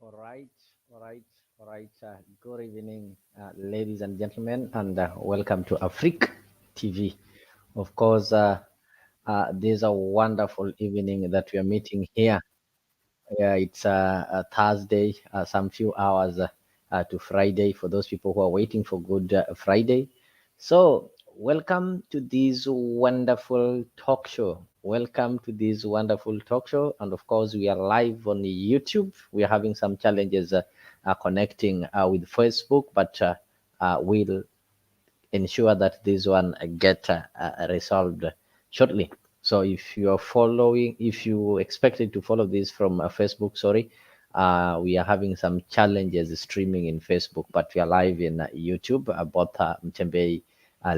All right, all right. Good evening, ladies and gentlemen, and welcome to Afrique TV. Of course, this is a wonderful evening that we are meeting here. Yeah, it's a Thursday, some few hours to Friday for those people who are waiting for Good Friday. So, welcome to this wonderful talk show. Welcome to this wonderful talk show. And of course, we are live on YouTube. We are having some challenges connecting with Facebook, but we'll ensure that this one get resolved shortly. So if you are following, if you expected to follow this from Facebook, sorry, we are having some challenges streaming in Facebook, but we are live in YouTube, both Mtembei,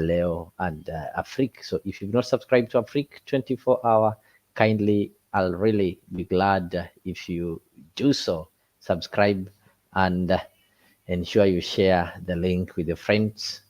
Leo, and Afrique. So if you've not subscribed to Afrique 24 hour, kindly, I'll really be glad if you do so. Subscribe and ensure you share the link with your friends,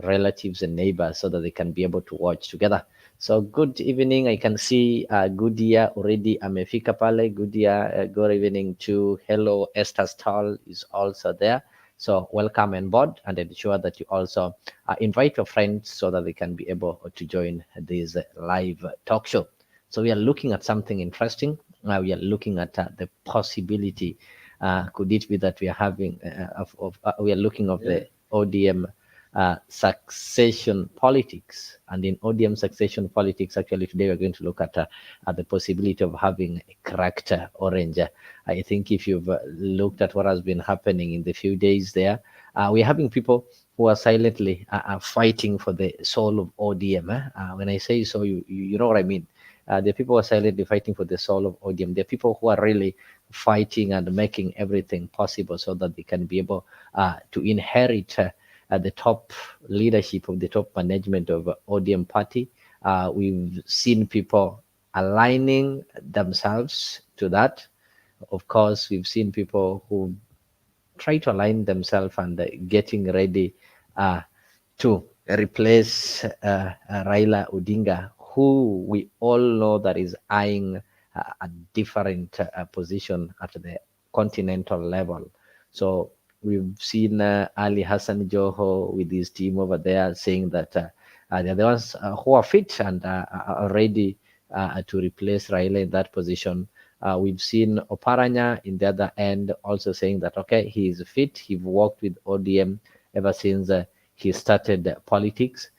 relatives, and neighbors so that they can be able to watch together. So good evening. I can see Goodia already amefika pale. Goodia, good evening to hello. Esther Stall is also there. So welcome on board and ensure that you also invite your friends so that they can be able to join this live talk show. So we are looking at something interesting. We are looking at the possibility. Could it be that we are having we are looking of the ODM succession politics, and in ODM succession politics, actually today we're going to look at the possibility of having a cracked orange. I think if you've looked at what has been happening in the few days there, we're having people who are silently fighting for the soul of ODM. When I say so, you know what I mean. The people who are silently fighting for the soul of ODM. The people who are really fighting and making everything possible so that they can be able to inherit the top leadership of the top management of ODM party. We've seen people aligning themselves to that. Of course, we've seen people who try to align themselves and getting ready to replace Raila Odinga, who we all know that is eyeing a different position at the continental level. So we've seen Ali Hassan Joho with his team over there saying that they're the ones who are fit and are ready to replace Raila in that position. We've seen Oparanya in the other end also saying that, okay, he is fit. He's worked with ODM ever since he started politics.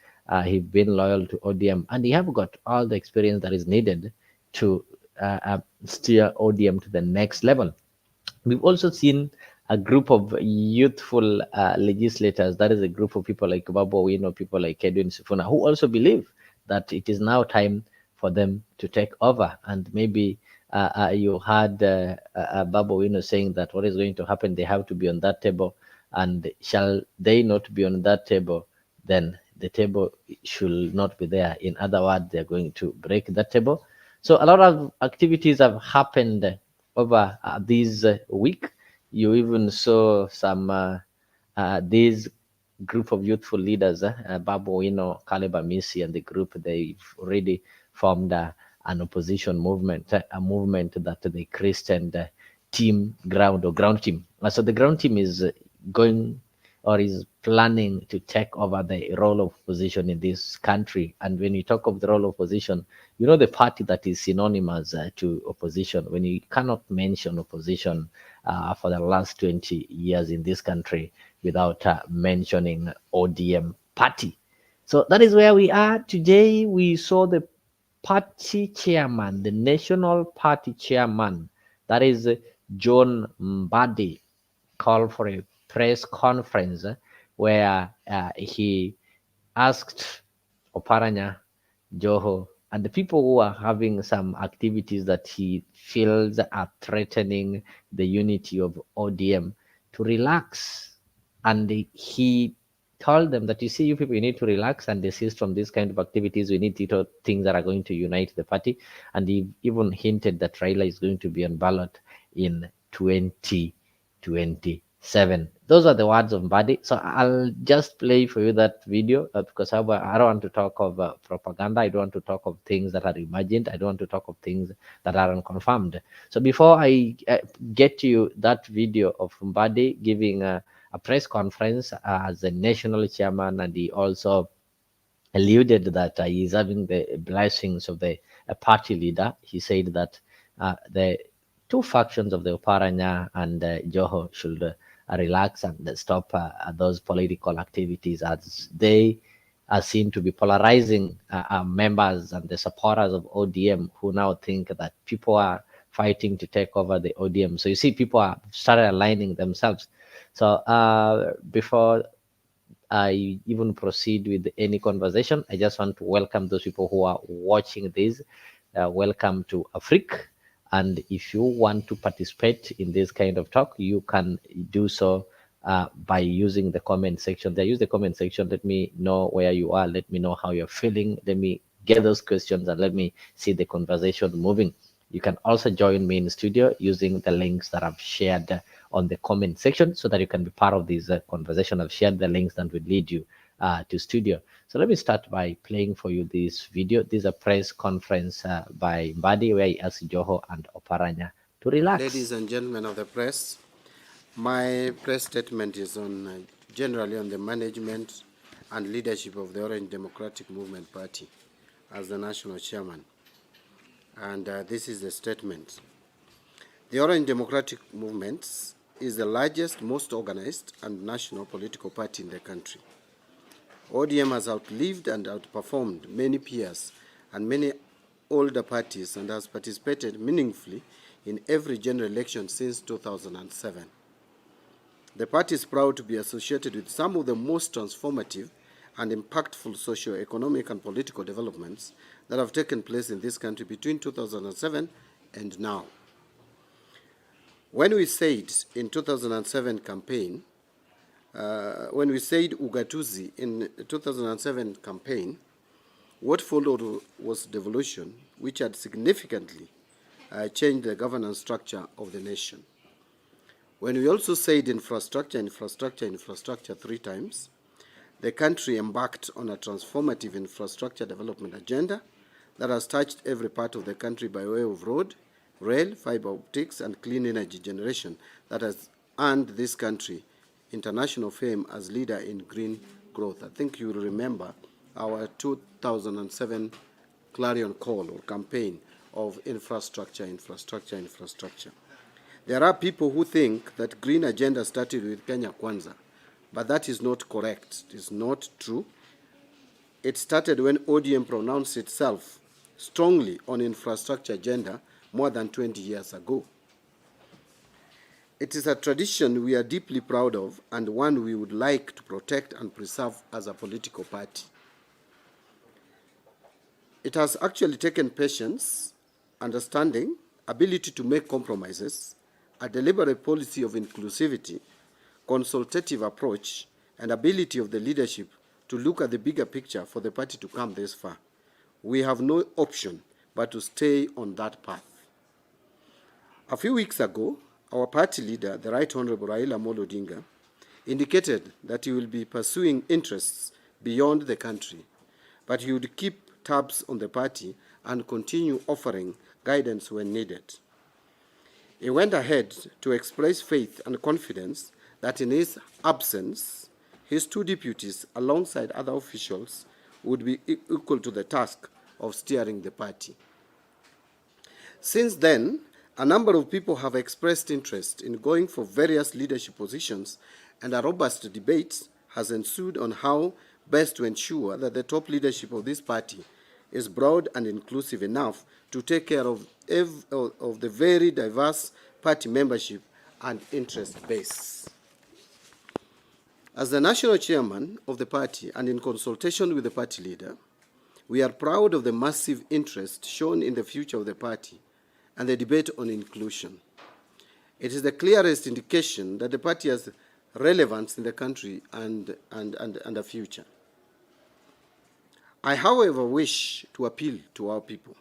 He's been loyal to ODM and he have got all the experience that is needed to steer ODM to the next level. We've also seen a group of youthful legislators, that is a group of people like Babu Owino, people like Edwin Sifuna, who also believe that it is now time for them to take over. And maybe you heard Babu Owino saying that what is going to happen, they have to be on that table. And shall they not be on that table, then the table should not be there. In other words, they're going to break that table. So a lot of activities have happened over this week. You even saw some this group of youthful leaders, Babu Owino, Caleb Amisi, and the group, they've already formed an opposition movement, a movement that they christened Team Ground or Ground Team. So the Ground Team is going or is planning to take over the role of opposition in this country. And when you talk of the role of opposition, you know the party that is synonymous to opposition. When you cannot mention opposition for the last 20 years in this country without mentioning ODM party. So that is where we are today. We saw the party chairman, the national party chairman, that is John Mbadi, call for a press conference where he asked Oparanya, JOHO, and the people who are having some activities that he feels are threatening the unity of ODM to relax. And he told them that, you see, you people, you need to relax and desist from this kind of activities. We need to do things that are going to unite the party. And he even hinted that Raila is going to be on ballot in 2027. those are the words of Mbadi. So I'll just play for you that video because I don't want to talk of propaganda. I don't want to talk of things that are imagined. I don't want to talk of things that are unconfirmed. So before I get you that video of Mbadi giving a press conference as a national chairman, and he also alluded that he is having the blessings of the party leader. He said that the two factions of the Oparanya and JOHO should relax and stop those political activities, as they are seen to be polarizing members and the supporters of ODM, who now think that people are fighting to take over the ODM. So you see, people are started aligning themselves. So before I even proceed with any conversation, I just want to welcome those people who are watching this. Welcome to Afrique. And if you want to participate in this kind of talk, you can do so by using the comment section. There, use the comment section. Let me know where you are. Let me know how you're feeling. Let me get those questions and let me see the conversation moving. You can also join me in studio using the links that I've shared on the comment section so that you can be part of this conversation. I've shared the links that will lead you to studio. So let me start by playing for you this video. This is a press conference by Mbadi where he asked JOHO and Oparanya to relax. Ladies and gentlemen of the press, my press statement is on generally on the management and leadership of the Orange Democratic Movement Party as the national chairman. And this is the statement. The Orange Democratic Movement is the largest, most organized and national political party in the country. ODM has outlived and outperformed many peers and many older parties and has participated meaningfully in every general election since 2007. The party is proud to be associated with some of the most transformative and impactful socio-economic and political developments that have taken place in this country between 2007 and now. When we said in 2007 campaign, when we said Ugatuzi in 2007 campaign, what followed was devolution, which had significantly changed the governance structure of the nation. When we also said infrastructure, infrastructure, infrastructure 3 times, the country embarked on a transformative infrastructure development agenda that has touched every part of the country by way of road, rail, fiber optics, and clean energy generation that has earned this country international fame as leader in green growth. I think you will remember our 2007 clarion call or campaign of infrastructure, infrastructure, infrastructure. There are people who think that green agenda started with Kenya Kwanza, but that is not correct. It is not true. It started when ODM pronounced itself strongly on infrastructure agenda more than 20 years ago. It is a tradition we are deeply proud of and one we would like to protect and preserve as a political party. It has actually taken patience, understanding, ability to make compromises, a deliberate policy of inclusivity, consultative approach, and ability of the leadership to look at the bigger picture for the party to come this far. We have no option but to stay on that path. A few weeks ago, our party leader, the Right Honorable Raila Odinga, indicated that he will be pursuing interests beyond the country, but he would keep tabs on the party and continue offering guidance when needed. He went ahead to express faith and confidence that in his absence, his 2 deputies, alongside other officials, would be equal to the task of steering the party. Since then, a number of people have expressed interest in going for various leadership positions, and a robust debate has ensued on how best to ensure that the top leadership of this party is broad and inclusive enough to take care of the very diverse party membership and interest base. As the national chairman of the party and in consultation with the party leader, we are proud of the massive interest shown in the future of the party and the debate on inclusion. It is the clearest indication that the party has relevance in the country and a future. I, however, wish to appeal to our people,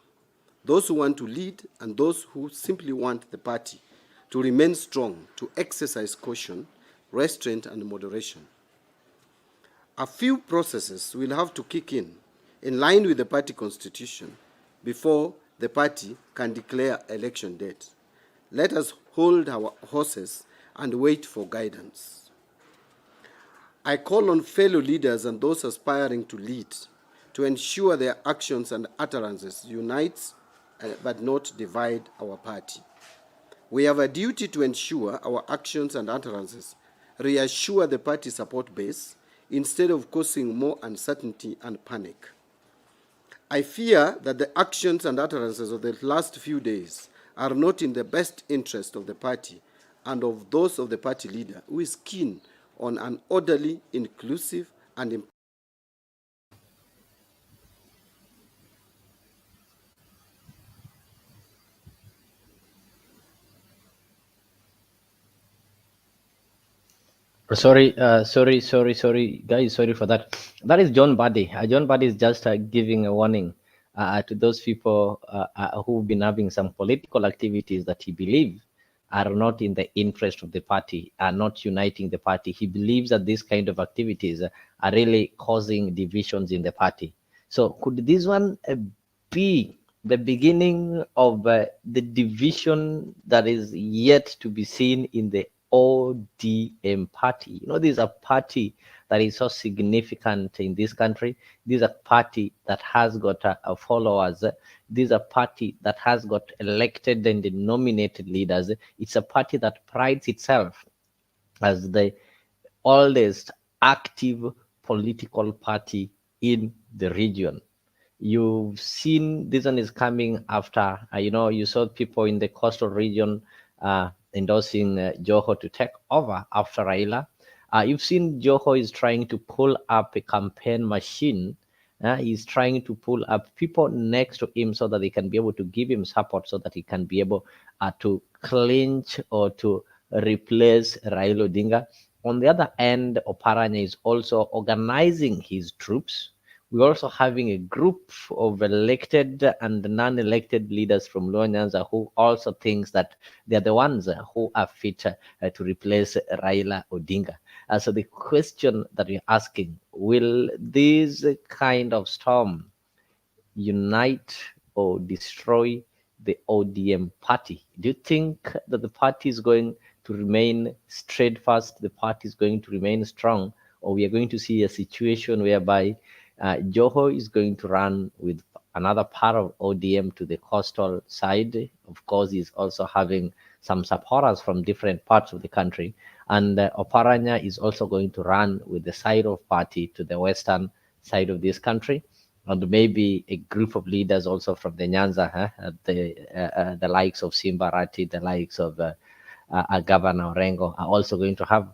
those who want to lead and those who simply want the party to remain strong, to exercise caution, restraint, and moderation. A few processes will have to kick in line with the party constitution, before the party can declare election date. Let us hold our horses and wait for guidance. I call on fellow leaders and those aspiring to lead to ensure their actions and utterances unite but not divide our party. We have a duty to ensure our actions and utterances reassure the party support base instead of causing more uncertainty and panic. I fear that the actions and utterances of the last few days are not in the best interest of the party and of those of the party leader, who is keen on an orderly, inclusive, and Sorry, guys. Sorry for that. That is John Mbadi. John Mbadi is just giving a warning to those people who've been having some political activities that he believes are not in the interest of the party, are not uniting the party. He believes that these kind of activities are really causing divisions in the party. So could this one be the beginning of the division that is yet to be seen in the ODM party? You know, this is a party that is so significant in this country. This is a party that has got followers. This is a party that has got elected and nominated leaders. It's a party that prides itself as the oldest active political party in the region. You've seen this one is coming after, you saw people in the coastal region endorsing JOHO to take over after Raila. You've seen JOHO is trying to pull up a campaign machine. He's trying to pull up people next to him so that they can be able to give him support so that he can be able to clinch or to replace Raila Odinga. On the other end, Oparanya is also organizing his troops. We're also having a group of elected and non-elected leaders from Luo Nyanza who also thinks that they're the ones who are fit to replace Raila Odinga. So the question that we're asking, will this kind of storm unite or destroy the ODM party? Do you think that the party is going to remain steadfast, the party is going to remain strong, or we are going to see a situation whereby JOHO is going to run with another part of ODM to the coastal side? Of course, he's also having some supporters from different parts of the country. And Oparanya is also going to run with the side of party to the western side of this country. And maybe a group of leaders also from the Nyanza, the likes of Simbarati, the likes of Governor Orengo are also going to have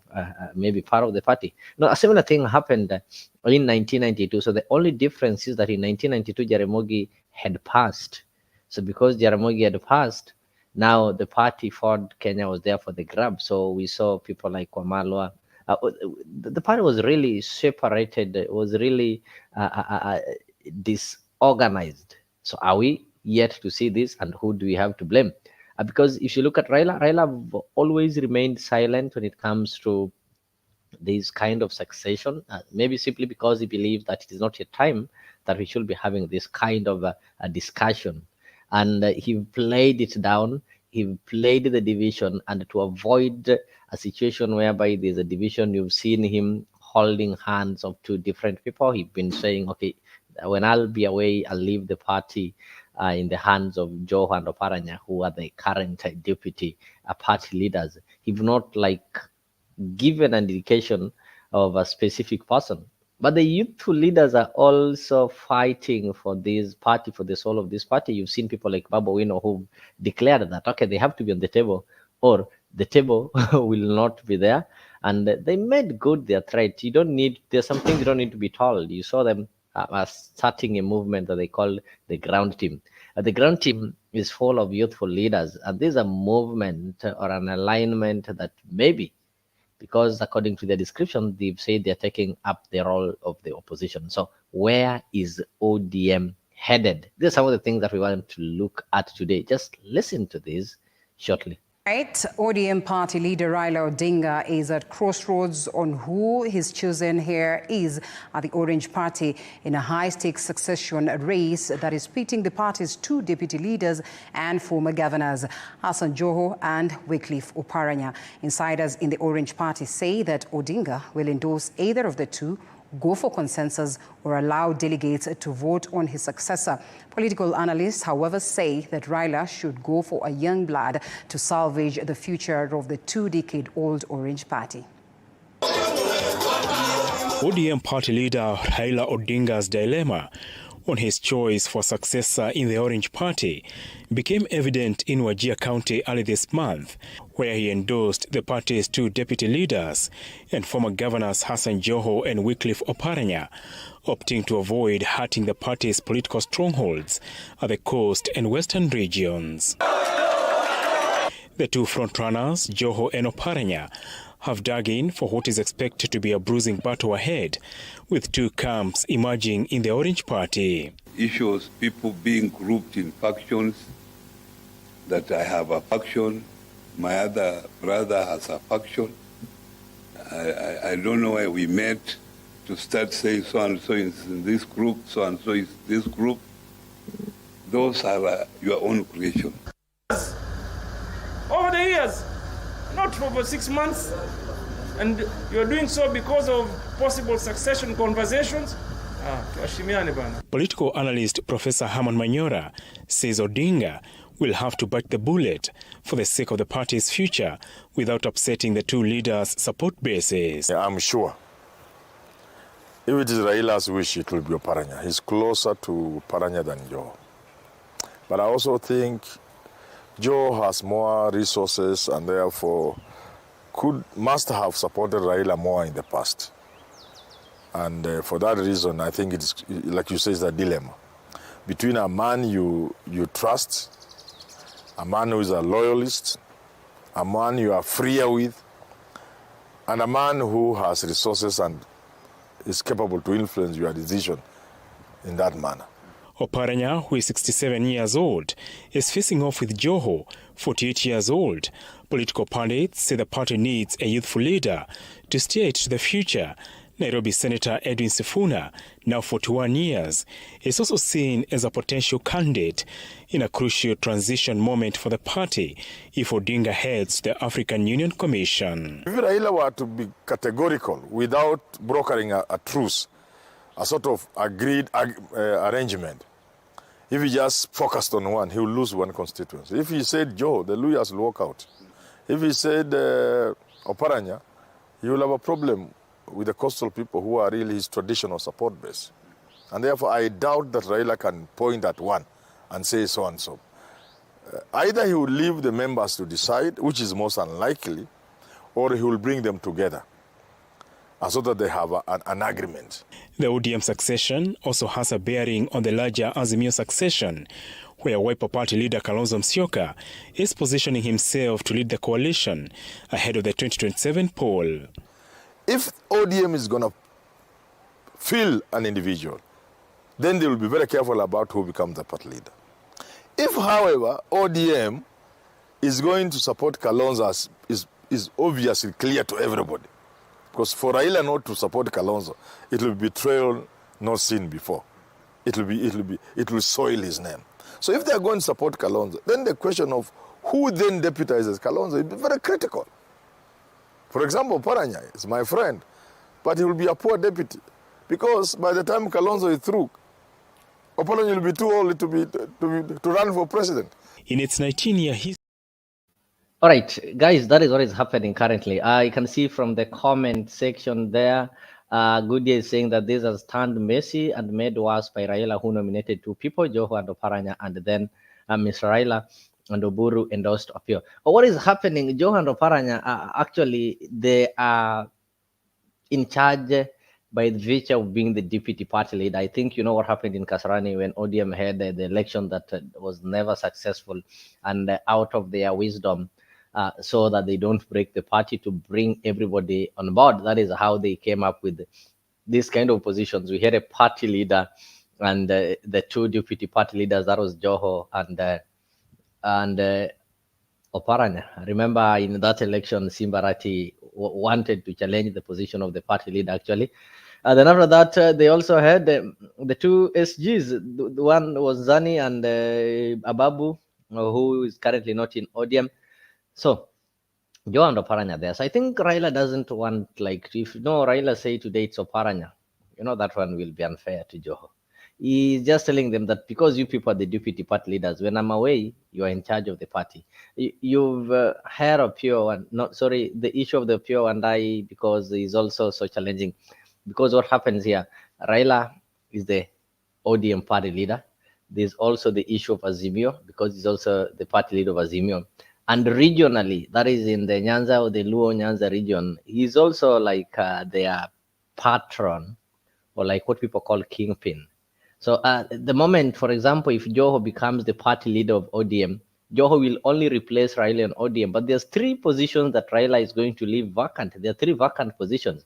maybe part of the party. No, a similar thing happened in 1992. So the only difference is that in 1992, Jaramogi had passed. So because Jaramogi had passed, now the party for Kenya was there for the grab. So we saw people like Wamalwa. The party was really separated. It was really disorganized. So are we yet to see this, and who do we have to blame? Because if you look at Raila always remained silent when it comes to this kind of succession, maybe simply because he believes that it is not yet time that we should be having this kind of a discussion. And he played it down, he played the division, and to avoid a situation whereby there's a division, you've seen him holding hands of two different people. He's been saying, okay, when I'll be away, I'll leave the party in the hands of JOHO and Oparanya, who are the current deputy party leaders. He's not like given an indication of a specific person. But the youthful leaders are also fighting for this party, for the soul of this party. You've seen people like Babu Wino who declared that, okay, they have to be on the table, or the table will not be there. And they made good their threat. There's some things you don't need to be told. You saw them starting a movement that they call the ground team. The ground team is full of youthful leaders, and there's a movement or an alignment that maybe, because according to their description, they've said they're taking up the role of the opposition. So where is ODM headed? These are some of the things that we want to look at today. Just listen to this shortly. Right. ODM party leader Raila Odinga is at crossroads on who his chosen heir is at the Orange Party in a high-stakes succession race that is pitting the party's two deputy leaders and former governors, JOHO and Oparanya. Insiders in the Orange Party say that Odinga will endorse either of the two, go for consensus, or allow delegates to vote on his successor. Political analysts, however, say that Raila should go for a young blood to salvage the future of the two-decade-old Orange Party. ODM party leader Raila Odinga's dilemma on his choice for successor in the Orange Party became evident in Wajir County early this month, where he endorsed the party's two deputy leaders and former governors JOHO and Oparanya, opting to avoid hurting the party's political strongholds at the coast and western regions. The two frontrunners, JOHO and Oparanya, have dug in for what is expected to be a bruising battle ahead, with two camps emerging in the Orange Party. Issues people being grouped in factions, that I have a faction, my other brother has a faction. I don't know why we met to start saying so-and-so is in this group, so-and-so is this group. Those are your own creation. Over the years, not for over 6 months, and you're doing so because of possible succession conversations. Political analyst Professor Herman Manyora says Odinga will have to bite the bullet for the sake of the party's future without upsetting the two leaders' support bases. I'm sure if it is Raila's wish, it will be Oparanya. He's closer to Oparanya than JOHO. But I also think JOHO has more resources and therefore must have supported Raila more in the past. And for that reason, I think it's, like you say, it's a dilemma between a man you trust, a man who is a loyalist, a man you are freer with, and a man who has resources and is capable to influence your decision in that manner. Oparanya, who is 67 years old, is facing off with JOHO, 48 years old. Political pundits say the party needs a youthful leader to steer it to the future. Nairobi Senator Edwin Sifuna, now 41 years, is also seen as a potential candidate in a crucial transition moment for the party if Odinga heads the African Union Commission. If Raila were to be categorical without brokering a truce, a sort of agreed arrangement, if he just focused on one, he will lose one constituency. If he said JOHO, the lawyers will walk out. If he said Oparanya, he will have a problem with the coastal people who are really his traditional support base. And therefore, I doubt that Raila can point at one and say so and so. Either he will leave the members to decide, which is most unlikely, or he will bring them together so that they have an agreement. The ODM succession also has a bearing on the larger Azimio succession, where Wiper Party leader Kalonzo Musyoka is positioning himself to lead the coalition ahead of the 2027 poll. If ODM is going to fill an individual, then they will be very careful about who becomes the party leader. If, however, ODM is going to support Kalonzo, is obviously clear to everybody. Because for Raila not to support Kalonzo, it will be betrayal not seen before. It will soil his name. So if they are going to support Kalonzo, then the question of who then deputizes Kalonzo will be very critical. For example, Oparanya is my friend, but he will be a poor deputy because by the time Kalonzo is through, Oparanya will be too old to run for president. In its 19-year history. All right, guys, that is what is happening currently. I can see from the comment section there, Goodyear is saying that this has turned messy and made worse by Raila, who nominated two people, JOHO and Oparanya, and then Mr. Raila and Oburu endorsed Opio. But what is happening, JOHO and Oparanya, actually, they are in charge by the virtue of being the deputy party leader. I think you know what happened in Kasarani when ODM had the election that was never successful, and out of their wisdom, so that they don't break the party, to bring everybody on board. That is how they came up with these kind of positions. We had a party leader and the two deputy party leaders, that was JOHO and Oparanya. Remember in that election, Simbarati wanted to challenge the position of the party leader actually. Then after that, they also had the two SGs. The one was Zani and Ababu, who is currently not in ODM. So Joe and Oparanya there. So I think Raila doesn't want, like, if Raila say today it's Oparanya, that one will be unfair to Joho. He's just telling them that because you people are the deputy party leaders, when I'm away, you are in charge of the party. You've heard of Pure and not sorry, the issue of the Pure and I, because it's also so challenging. Because what happens here, Raila is the ODM party leader. There's also the issue of Azimio, because he's also the party leader of Azimio. And regionally, that is in the Nyanza or the Luo Nyanza region, he's also like their patron, or like what people call kingpin. So the moment, for example, if Joho becomes the party leader of ODM, Joho will only replace Raila on ODM. But there's three positions that Raila is going to leave vacant. There are three vacant positions.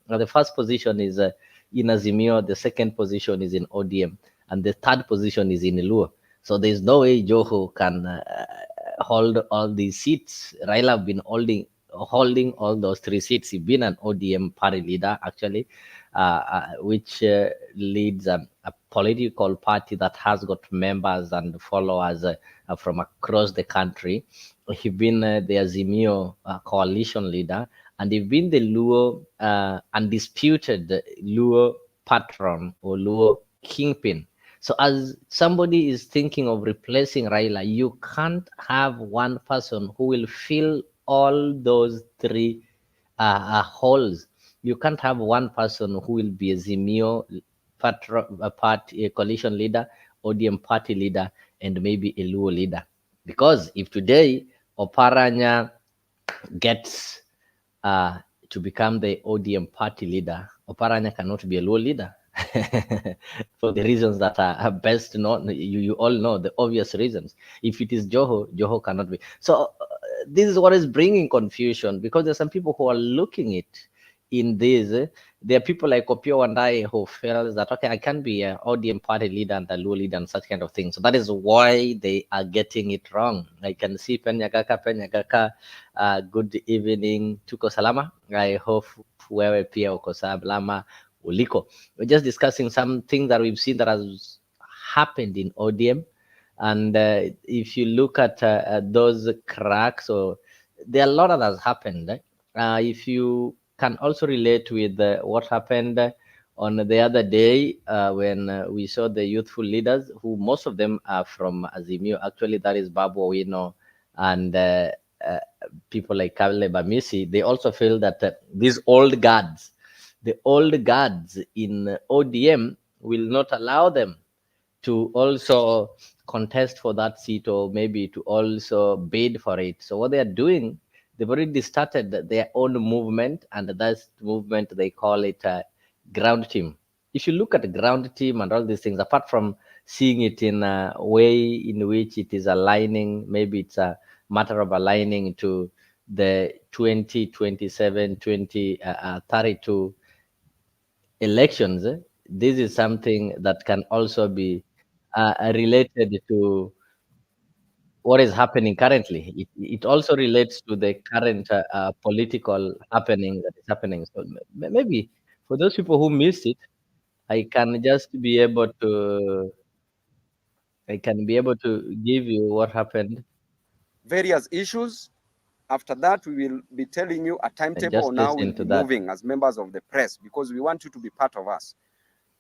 Now, the first position is in Azimio, the second position is in ODM, and the third position is in Luo. So there's no way Joho can hold all these seats. Raila have been holding all those three seats. He's been an ODM party leader, actually, which leads a political party that has got members and followers from across the country. He's been the Azimio coalition leader, and he's been the Luo undisputed Luo patron or Luo kingpin. So as somebody is thinking of replacing Raila, you can't have one person who will fill all those three holes. You can't have one person who will be a Zimio party, a coalition leader, ODM party leader, and maybe a Luo leader. Because if today Oparanya gets to become the ODM party leader, Oparanya cannot be a Luo leader. For the reasons that are best known, you all know the obvious reasons. If it is Joho, Joho cannot be. So this is what is bringing confusion, because there's some people who are looking it in this. There are people like Opio and I who feel that, okay, I can be an ODM party leader and a Luo leader and such kind of things. So that is why they are getting it wrong. I can see Penyagaka, good evening, Tuko Salama. I hope wewe pia uko salama uliko. We're just discussing something that we've seen that has happened in ODM. And if you look at those cracks, or there are a lot that has happened. If you can also relate with what happened on the other day when we saw the youthful leaders, who most of them are from Azimio. Actually, that is Babu Owino and people like Kale Bamisi. They also feel that these old guards, the old guards in ODM, will not allow them to also contest for that seat, or maybe to also bid for it. So what they are doing, they've already started their own movement, and that movement, they call it a ground team. If you look at the ground team and all these things, apart from seeing it in a way in which it is aligning, maybe it's a matter of aligning to the 2027, 2032 elections, this is something that can also be related to what is happening currently. It also relates to the current political happening that is happening. So maybe for those people who missed it, I can just be able to give you what happened. Various issues. After that, we will be telling you a timetable on how we'll be moving as members of the press, because we want you to be part of us.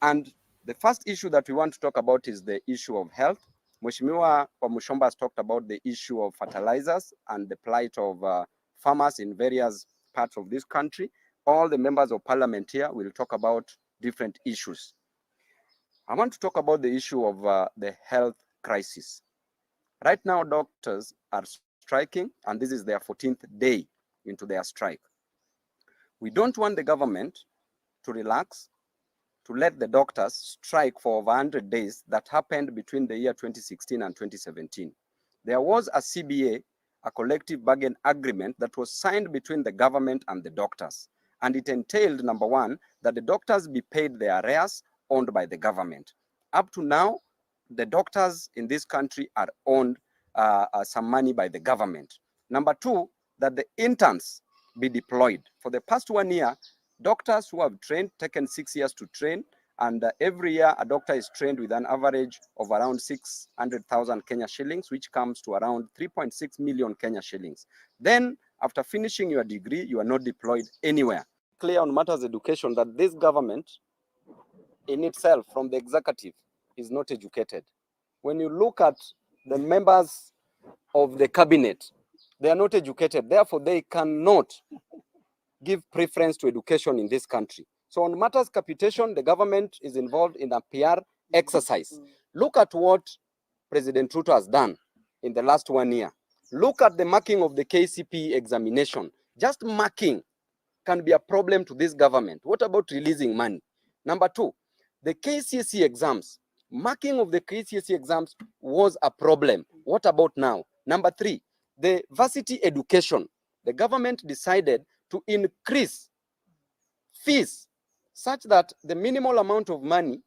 And the first issue that we want to talk about is the issue of health. Mheshimiwa Pamushomba has talked about the issue of fertilizers and the plight of farmers in various parts of this country. All the members of parliament here will talk about different issues. I want to talk about the issue of the health crisis. Right now, doctors are striking, and this is their 14th day into their strike. We don't want the government to relax, to let the doctors strike for over 100 days that happened between the year 2016 and 2017. There was a CBA, a collective bargain agreement, that was signed between the government and the doctors. And it entailed, number one, that the doctors be paid their arrears owned by the government. Up to now, the doctors in this country are owned some money by the government. Number two, that the interns be deployed. For the past 1 year, doctors who have trained, taken 6 years to train, and every year a doctor is trained with an average of around 600,000 Kenya shillings, which comes to around 3.6 million Kenya shillings. Then, after finishing your degree, you are not deployed anywhere. Clear on matters education that this government in itself, from the executive, is not educated. When you look at the members of the cabinet, they are not educated. Therefore, they cannot give preference to education in this country. So on matters capitation, the government is involved in a PR exercise. Look at what President Ruto has done in the last 1 year. Look at the marking of the KCPE examination. Just marking can be a problem to this government. What about releasing money? Number two, the KCSE exams. Marking of the KCSE exams was a problem. What about now? Number three, the varsity education. The government decided to increase fees such that the minimal amount of money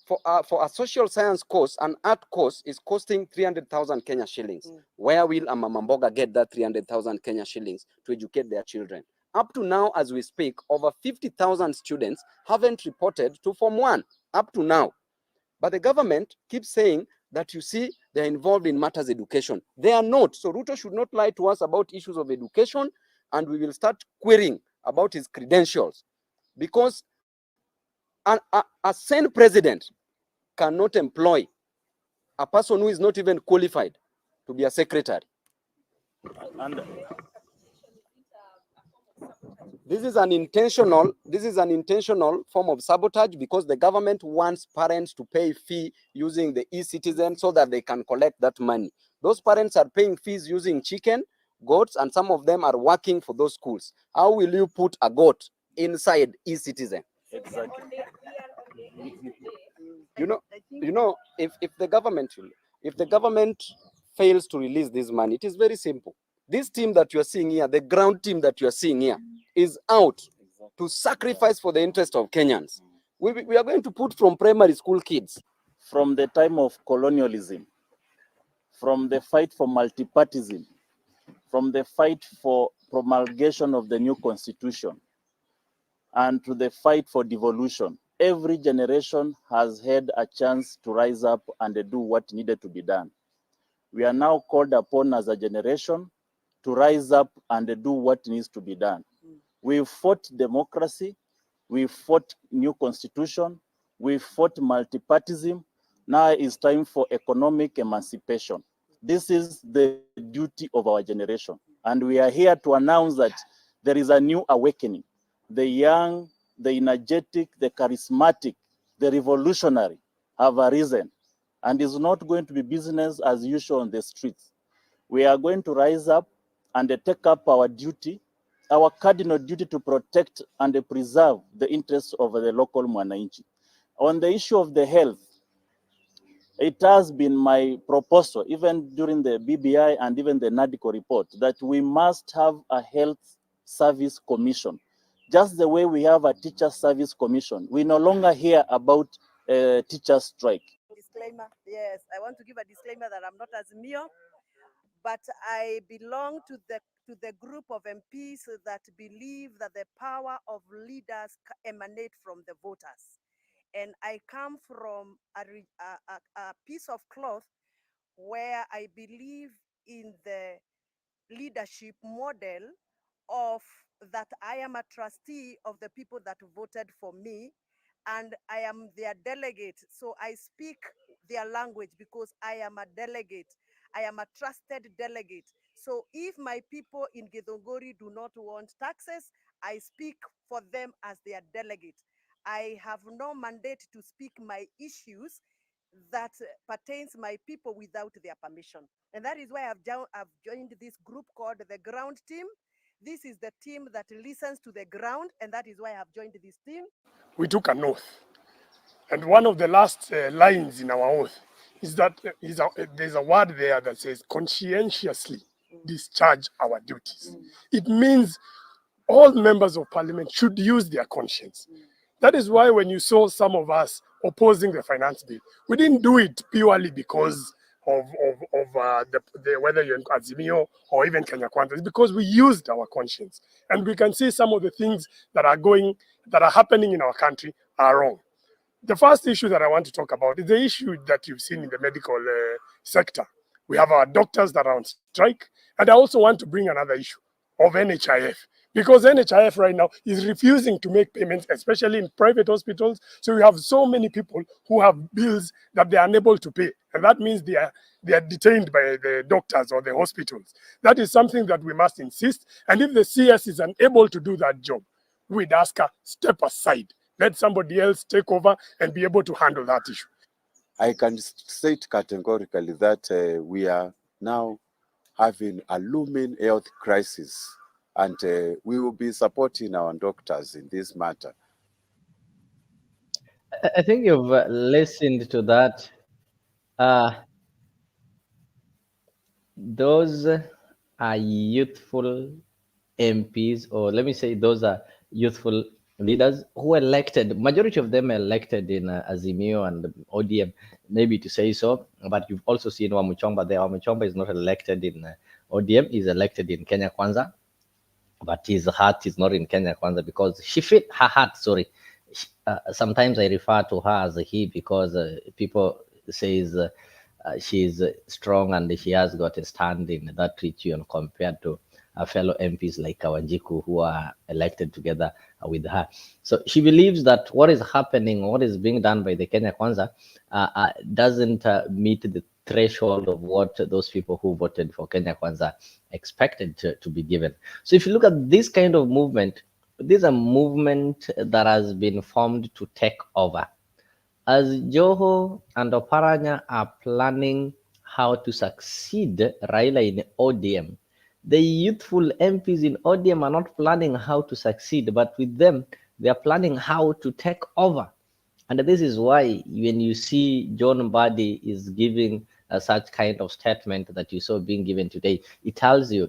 for a social science course, an art course, is costing 300,000 Kenya shillings. Where will a Mama Mboga get that 300,000 Kenya shillings to educate their children? Up to now, as we speak, over 50,000 students haven't reported to Form 1, up to now. But the government keeps saying that, you see, they're involved in matters education. They are not. So Ruto should not lie to us about issues of education, and we will start querying about his credentials. Because a sane president cannot employ a person who is not even qualified to be a secretary. And this is an intentional form of sabotage, because the government wants parents to pay fee using the e-citizen so that they can collect that money. Those parents are paying fees using chicken, goats, and some of them are working for those schools. How will you put a goat inside e-citizen? Exactly. You know, if the government fails to release this money, it is very simple. This team that you are seeing here, the ground team that you are seeing here, is out to sacrifice for the interest of Kenyans. We are going to put from primary school kids. From the time of colonialism, from the fight for multipartism, from the fight for promulgation of the new constitution, and to the fight for devolution, every generation has had a chance to rise up and do what needed to be done. We are now called upon as a generation to rise up and do what needs to be done. We fought democracy, we fought new constitution, we fought multipartism. Now it's time for economic emancipation. This is the duty of our generation. And we are here to announce that there is a new awakening. The young, the energetic, the charismatic, the revolutionary have arisen. And it's not going to be business as usual on the streets. We are going to rise up and take up our duty, our cardinal duty, to protect and preserve the interests of the local mwananchi. On the issue of the health, it has been my proposal, even during the BBI and even the NADCO report, that we must have a health service commission. Just the way we have a teacher service commission. We no longer hear about teacher strike. Disclaimer, yes, I want to give a disclaimer that I'm not Azimio, but I belong to the group of MPs that believe that the power of leaders emanate from the voters. And I come from a piece of cloth where I believe in the leadership model of that I am a trustee of the people that voted for me, and I am their delegate. So I speak their language because I am a delegate. I am a trusted delegate. So if my people in Githunguri do not want taxes, I speak for them as their delegate. I have no mandate to speak my issues that pertains my people without their permission. And that is why I've joined this group called the Ground Team. This is the team that listens to the ground, and that is why I've joined this team. We took an oath. And one of the last lines in our oath is that there's a word there that says conscientiously discharge our duties. It means all members of parliament should use their conscience. That is why when you saw some of us opposing the finance bill, we didn't do it purely because whether you're in Azimio or even Kenya Kwanza, is because we used our conscience, and we can see some of the things that are happening in our country are wrong. The first issue that I want to talk about is the issue that you've seen in the medical sector. We have our doctors that are on strike, and I also want to bring another issue of NHIF, because NHIF right now is refusing to make payments, especially in private hospitals. So we have so many people who have bills that they are unable to pay, and that means they are detained by the doctors or the hospitals. That is something that we must insist, and if the CS is unable to do that job, we'd ask her, step aside. Let somebody else take over and be able to handle that issue. I can state categorically that we are now having a looming health crisis, and we will be supporting our doctors in this matter. I think you've listened to that. Those are youthful MPs, or let me say those are youthful leaders who elected, majority of them elected in Azimio and ODM, maybe to say so, but you've also seen Wamuchomba there. Wamuchomba is not elected in ODM, he's elected in Kenya Kwanza, but his heart is not in Kenya Kwanza because she fit her heart, sorry. Sometimes I refer to her as a he because people says she's strong and she has got a stand in that region compared to fellow MPs like Kawanjiku who are elected together with her. So she believes that what is happening, what is being done by the Kenya Kwanza doesn't meet the threshold of what those people who voted for Kenya Kwanza expected to be given. So if you look at this kind of movement, this is a movement that has been formed to take over. As JOHO and Oparanya are planning how to succeed Raila in ODM, the youthful MPs in ODM are not planning how to succeed, but with them, they are planning how to take over. And this is why when you see John Mbadi is giving such kind of statement that you saw being given today, it tells you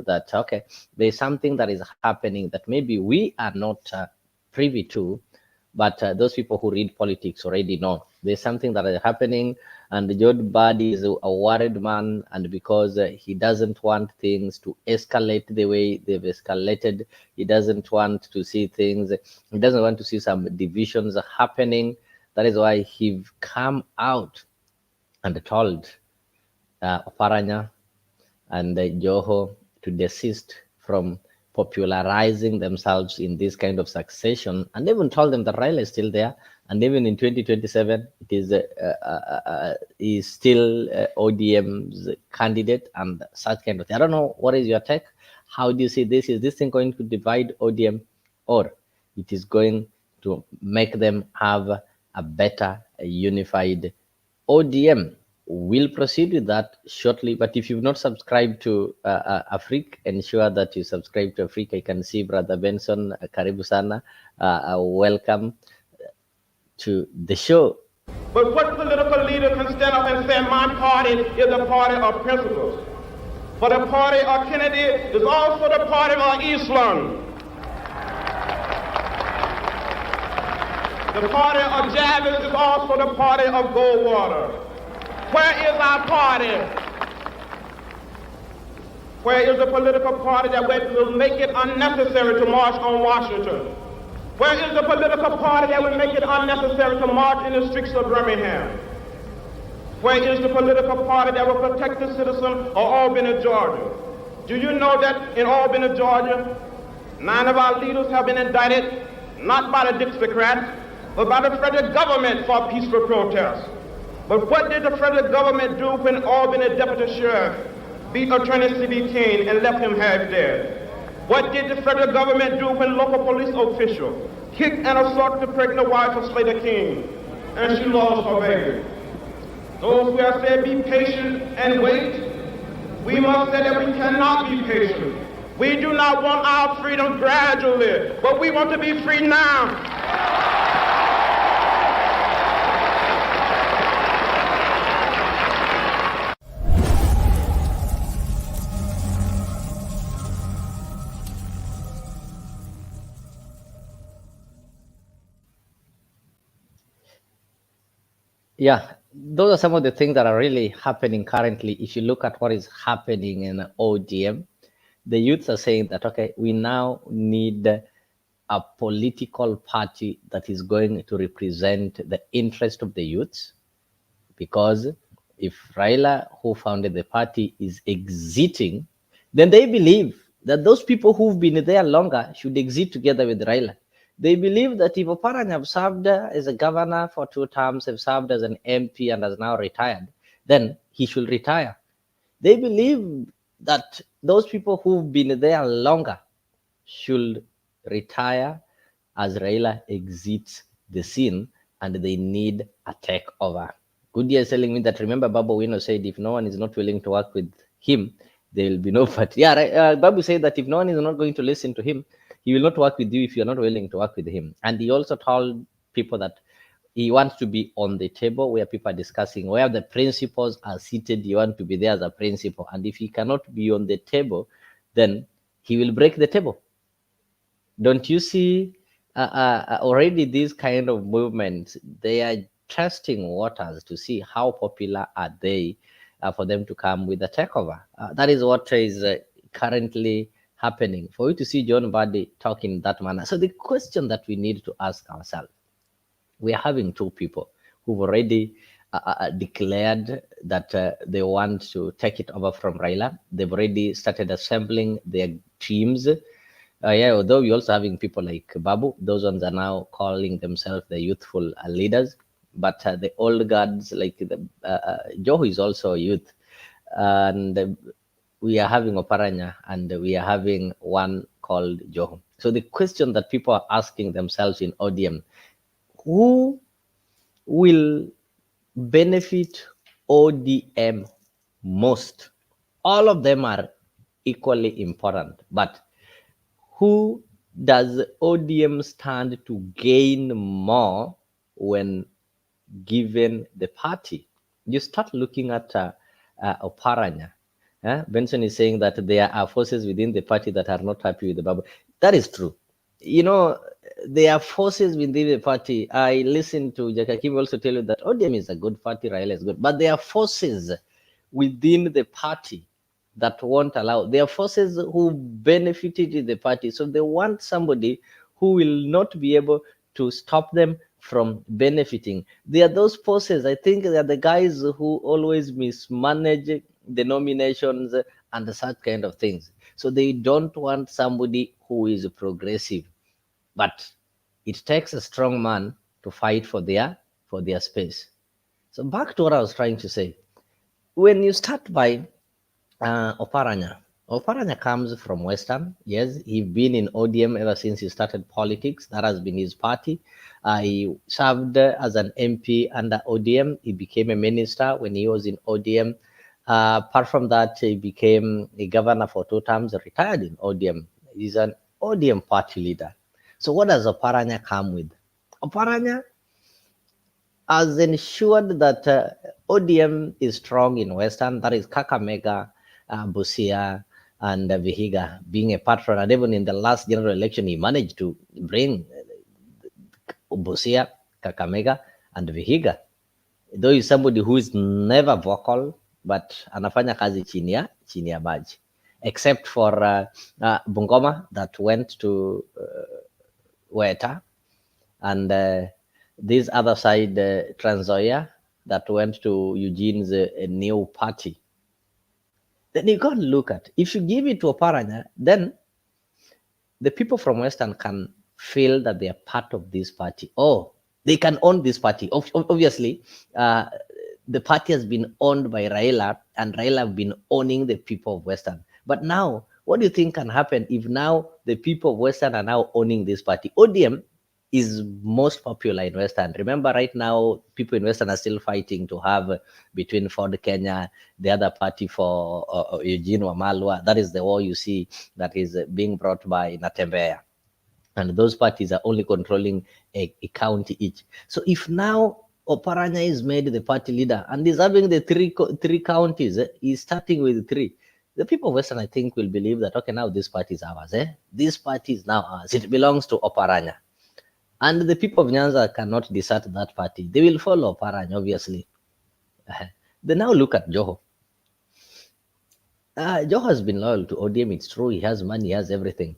that, okay, there's something that is happening that maybe we are not privy to, but those people who read politics already know. There's something that is happening, and John Mbadi is a worried man, and because he doesn't want things to escalate the way they've escalated, he doesn't want to see things, he doesn't want to see some divisions happening. That is why he's come out and told Oparanya and JOHO to desist from popularizing themselves in this kind of succession, and even told them that Raila is still there, and even in 2027 it is still ODM's candidate and such kind of thing. I don't know, what is your take? How do you see this? Is this thing going to divide ODM, or it is going to make them have a better unified ODM? We'll proceed with that shortly, but if you've not subscribed to Afrique, ensure that you subscribe to Afrique. I can see Brother Benson, karibu sana, welcome to the show. But what political leader can stand up and say, my party is a party of principles? For the party of Kennedy is also the party of Islam. The party of Jarvis is also the party of Goldwater. Where is our party? Where is the political party that will make it unnecessary to march on Washington? Where is the political party that will make it unnecessary to march in the streets of Birmingham? Where is the political party that will protect the citizen of Albany, Georgia? Do you know that in Albany, Georgia, 9 of our leaders have been indicted, not by the Dixiecrats, but by the federal government for peaceful protests? But what did the federal government do when Albany Deputy Sheriff beat Attorney C.B. King and left him half dead? What did the federal government do when local police official kicked and assaulted the pregnant wife of Slater King and she lost her baby? Those who have said be patient and wait, we must say that we cannot be patient. We do not want our freedom gradually, but we want to be free now. Yeah, those are some of the things that are really happening currently. If you look at what is happening in ODM, the youths are saying that, okay, we now need a political party that is going to represent the interest of the youths, because if Raila, who founded the party, is exiting, then they believe that those people who've been there longer should exit together with Raila. They believe that if Oparanya have served as a governor for 2 terms, have served as an MP and has now retired, then he should retire. They believe that those people who've been there longer should retire as Raila exits the scene, and they need a takeover. Goodyear is telling me that, remember, Babu Wino said if no one is not willing to work with him, there will be no party. Yeah, right. Babu said that if no one is not going to listen to him, he will not work with you if you're not willing to work with him. And he also told people that he wants to be on the table where people are discussing, where the principals are seated. You want to be there as a principal. And if he cannot be on the table, then he will break the table. Don't you see already these kind of movements? They are testing waters to see how popular are they for them to come with a takeover. That is what is currently happening. For you to see John Mbadi talk in that manner. So the question that we need to ask ourselves, we are having 2 people who've already declared that they want to take it over from Raila. They've already started assembling their teams. Yeah, although we're also having people like Babu, those ones are now calling themselves the youthful leaders. But the old guards, like the JOHO is also youth. And we are having Oparanya, and we are having one called JOHO. So the question that people are asking themselves in ODM, who will benefit ODM most? All of them are equally important, but who does ODM stand to gain more when given the party? You start looking at Oparanya. Benson is saying that there are forces within the party that are not happy with the Babu. That is true. You know, there are forces within the party. I listened to Jakakim also tell you that ODM is a good party, Raila is good, but there are forces within the party that won't allow. There are forces who benefited in the party, so they want somebody who will not be able to stop them from benefiting. There are those forces, I think they are the guys who always mismanage the nominations and such kind of things. So they don't want somebody who is progressive. But it takes a strong man to fight for their space. So back to what I was trying to say. When you start by Oparanya comes from Western. Yes, he's been in ODM ever since he started politics. That has been his party. He served as an MP under ODM. He became a minister when he was in ODM. Apart from that, he became a governor for 2 terms, retired in ODM. He's an ODM party leader. So what does Oparanya come with? Oparanya has ensured that ODM is strong in Western, that is Kakamega, Busia, and Vihiga being a patron. And even in the last general election, he managed to bring Busia, Kakamega, and Vihiga. Though he's somebody who is never vocal, but anafanya kazi chini ya maji. Except for Bungoma that went to Weta, and this other side, Trans Nzoia, that went to Eugene's new party. Then you got to look at, if you give it to Oparanya, then the people from Western can feel that they are part of this party. Oh, they can own this party. Obviously, the party has been owned by Raila, and Raila have been owning the people of Western. But now, what do you think can happen if now the people of Western are now owning this party? ODM is most popular in Western. Remember, right now, people in Western are still fighting to have between Ford Kenya, the other party for Eugene Wamalwa. That is the war you see that is being brought by Natembeya. And those parties are only controlling a county each. So if now Oparanya is made the party leader and is having the three counties, he's starting with 3. The people of Western, I think, will believe that, okay, now this party is ours. This party is now ours. It belongs to Oparanya. And the people of Nyanza cannot desert that party. They will follow Oparanya, obviously. Then now look at JOHO. JOHO has been loyal to ODM. It's true. He has money. He has everything.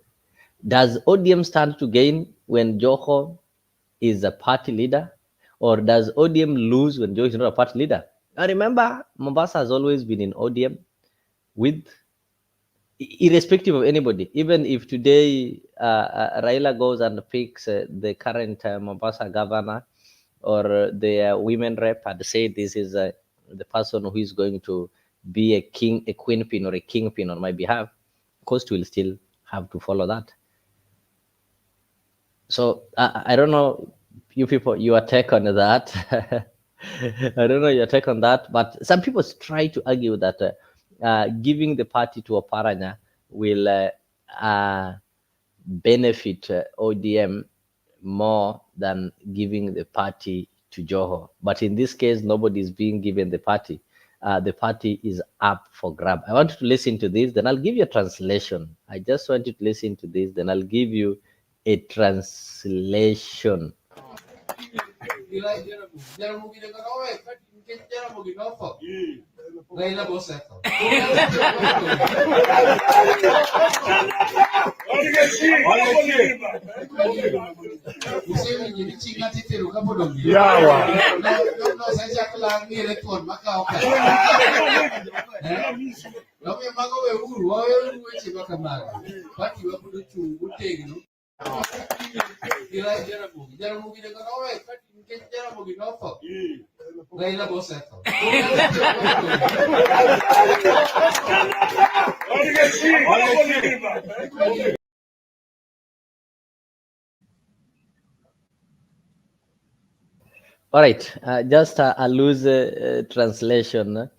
Does ODM stand to gain when JOHO is a party leader? Or does ODM lose when JOHO is not a party leader? I remember Mombasa has always been in ODM with, irrespective of anybody. Even if today Raila goes and picks the current Mombasa governor or the women rep and say this is the person who is going to be a queen pin or a kingpin on my behalf, Coast will still have to follow that. So I don't know, you people, your take on that. I don't know your take on that, but some people try to argue that giving the party to Oparanya will benefit ODM more than giving the party to JOHO. But in this case, nobody is being given the party. The party is up for grab. I want you to listen to this, then I'll give you a translation. I just want you to listen to this, then I'll give you a translation. All right, just a loose translation.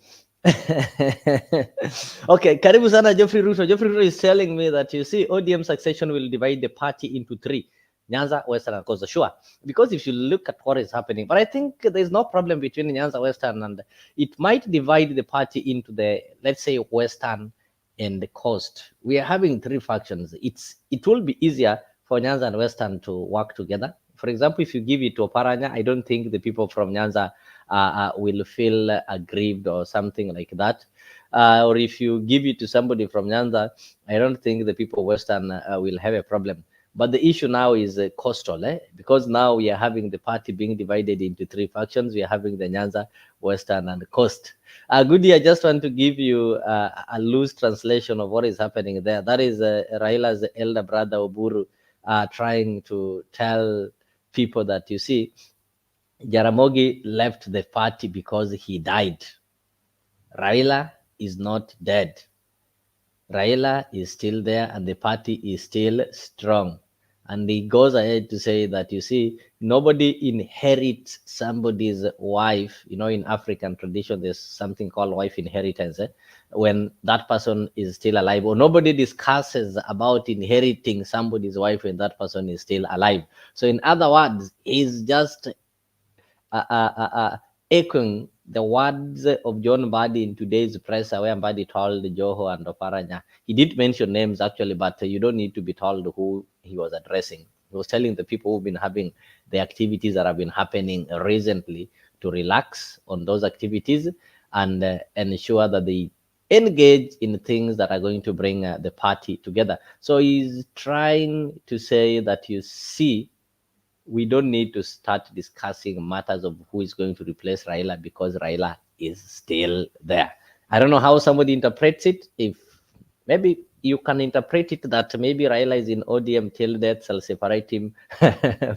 Okay, karibu sana Geoffrey Ruto. Geoffrey Ruto is telling me that, you see, ODM succession will divide the party into three: Nyanza, Western, and Coastal. Sure, because if you look at what is happening, but I think there's no problem between Nyanza, Western, and it might divide the party into the, let's say, Western and the Coast. We are having three factions. It will be easier for Nyanza and Western to work together. For example, if you give it to Oparanya, I don't think the people from Nyanza will feel aggrieved or something like that. Or if you give it to somebody from Nyanza, I don't think the people of Western will have a problem. But the issue now is coastal, because now we are having the party being divided into three factions. We are having the Nyanza, Western, and Coast. Goody, I just want to give you a loose translation of what is happening there. That is Raila's elder brother, Oburu, trying to tell people that, you see, Jaramogi left the party because he died. Raila is not dead. Raila is still there and the party is still strong. And he goes ahead to say that, you see, nobody inherits somebody's wife. You know, in African tradition, there's something called wife inheritance. When that person is still alive, or nobody discusses about inheriting somebody's wife when that person is still alive. So in other words, he's just echoing the words of John Mbadi in today's press, where Mbadi told JOHO and Oparanya. He did mention names actually, but you don't need to be told who he was addressing. He was telling the people who've been having the activities that have been happening recently to relax on those activities and ensure that they engage in things that are going to bring the party together. So he's trying to say that, you see, we don't need to start discussing matters of who is going to replace Raila because Raila is still there. I don't know how somebody interprets it. If maybe you can interpret it that maybe Raila is in ODM till death shall separate him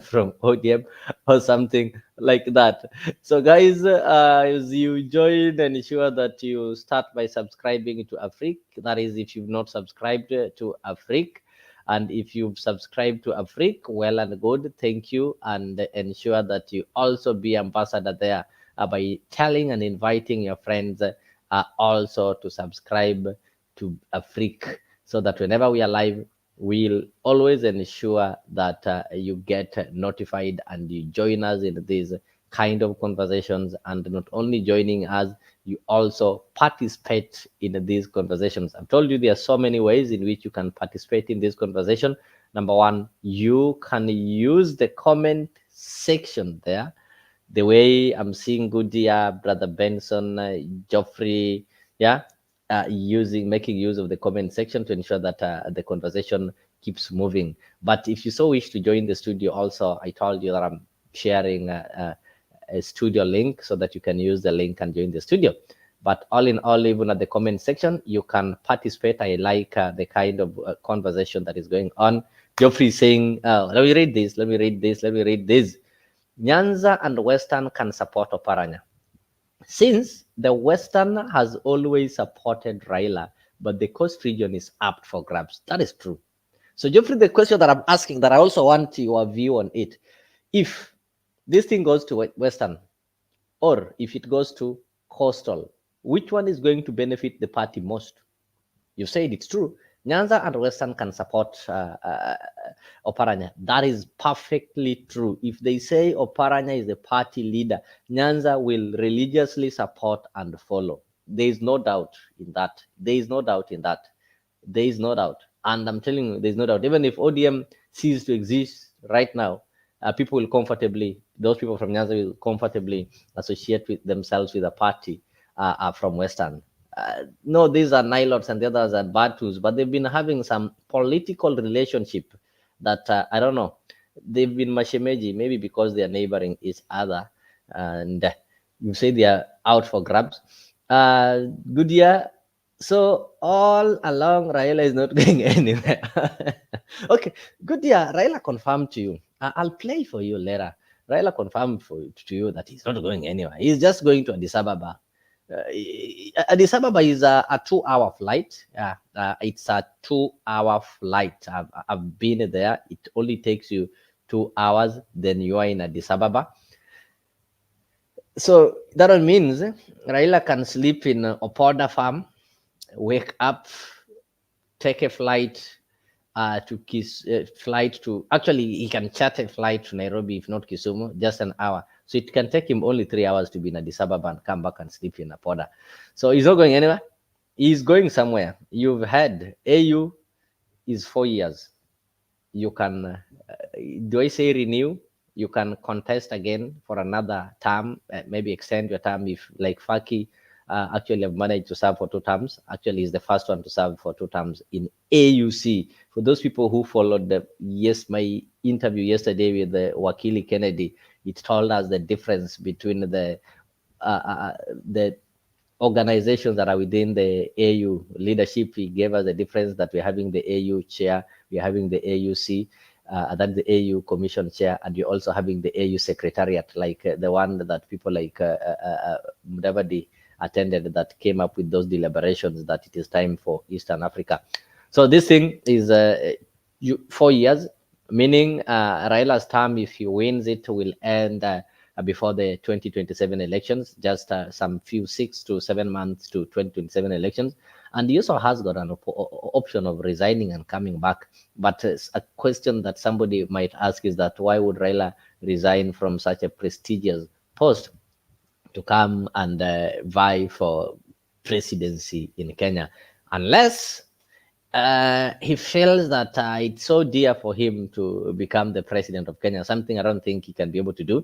from ODM or something like that. So guys, as you join, ensure that you start by subscribing to Afrique. That is, if you've not subscribed to Afrique. And if you've subscribed to Afrique, well and good, thank you. And ensure that you also be ambassador there by telling and inviting your friends also to subscribe to Afrique, so that whenever we are live, we'll always ensure that you get notified and you join us in these kind of conversations. And not only joining us, you also participate in these conversations. I've told you there are so many ways in which you can participate in this conversation. Number one, you can use the comment section there The way I'm seeing Goodia, Brother Benson, Geoffrey, making use of the comment section to ensure that the conversation keeps moving. But if you so wish to join the studio also, I told you that I'm sharing a studio link so that you can use the link and join the studio. But all in all, even at the comment section, you can participate. I like the kind of conversation that is going on. Geoffrey is saying, let me read this, let me read this, let me read this. Nyanza and Western can support Oparanya. Since the Western has always supported Raila, but the Coast region is up for grabs. That is true. So Geoffrey, the question that I'm asking, that I also want your view on it. If this thing goes to Western, or if it goes to Coastal, which one is going to benefit the party most? You said it's true. Nyanza and Western can support Oparanya. That is perfectly true. If they say Oparanya is the party leader, Nyanza will religiously support and follow. There is no doubt in that. There is no doubt in that. There is no doubt. And I'm telling you, there's no doubt. Even if ODM ceases to exist right now, people will comfortably, those people from Nyanza will comfortably associate with themselves with a party from Western. No, these are Nilots and the others are Batus, but they've been having some political relationship that, I don't know, they've been mashemeji, maybe because they are neighboring each other, and you say they are out for grabs. Goodia, so all along, Raila is not going anywhere. Okay, Goodia, Raila confirmed to you. I'll play for you later. Raila confirmed to you that he's not going anywhere. He's just going to Addis Ababa. Addis Ababa is a 2-hour flight. It's a 2-hour flight. I've been there. It only takes you 2 hours. Then you are in Addis Ababa. So that means Raila can sleep in Opoda farm, wake up, take a flight actually he can charter a flight to Nairobi, if not Kisumu, just an hour. So it can take him only 3 hours to be in Addis Ababa and come back and sleep in Apoda. So he's not going anywhere. He's going somewhere. You've heard AU is 4 years. You can, do I say renew? You can contest again for another term, maybe extend your term if, like Faki, actually have managed to serve for 2 terms. Actually, he's the first one to serve for 2 terms in AUC. For those people who followed my interview yesterday with the Wakili Kennedy, it told us the difference between the organizations that are within the AU leadership. He gave us the difference that we're having the AU chair, we're having the AUC, that's the AU commission chair, and you're also having the AU secretariat, like the one that people like Mbadi attended, that came up with those deliberations that it is time for Eastern Africa. So this thing is 4 years, meaning Raila's term, if he wins it, will end before the 2027 elections, just some 6 to 7 months to 2027 elections. And he also has got an option of resigning and coming back. But a question that somebody might ask is that why would Raila resign from such a prestigious post to come and vie for presidency in Kenya, unless he feels that it's so dear for him to become the president of Kenya, something I don't think he can be able to do.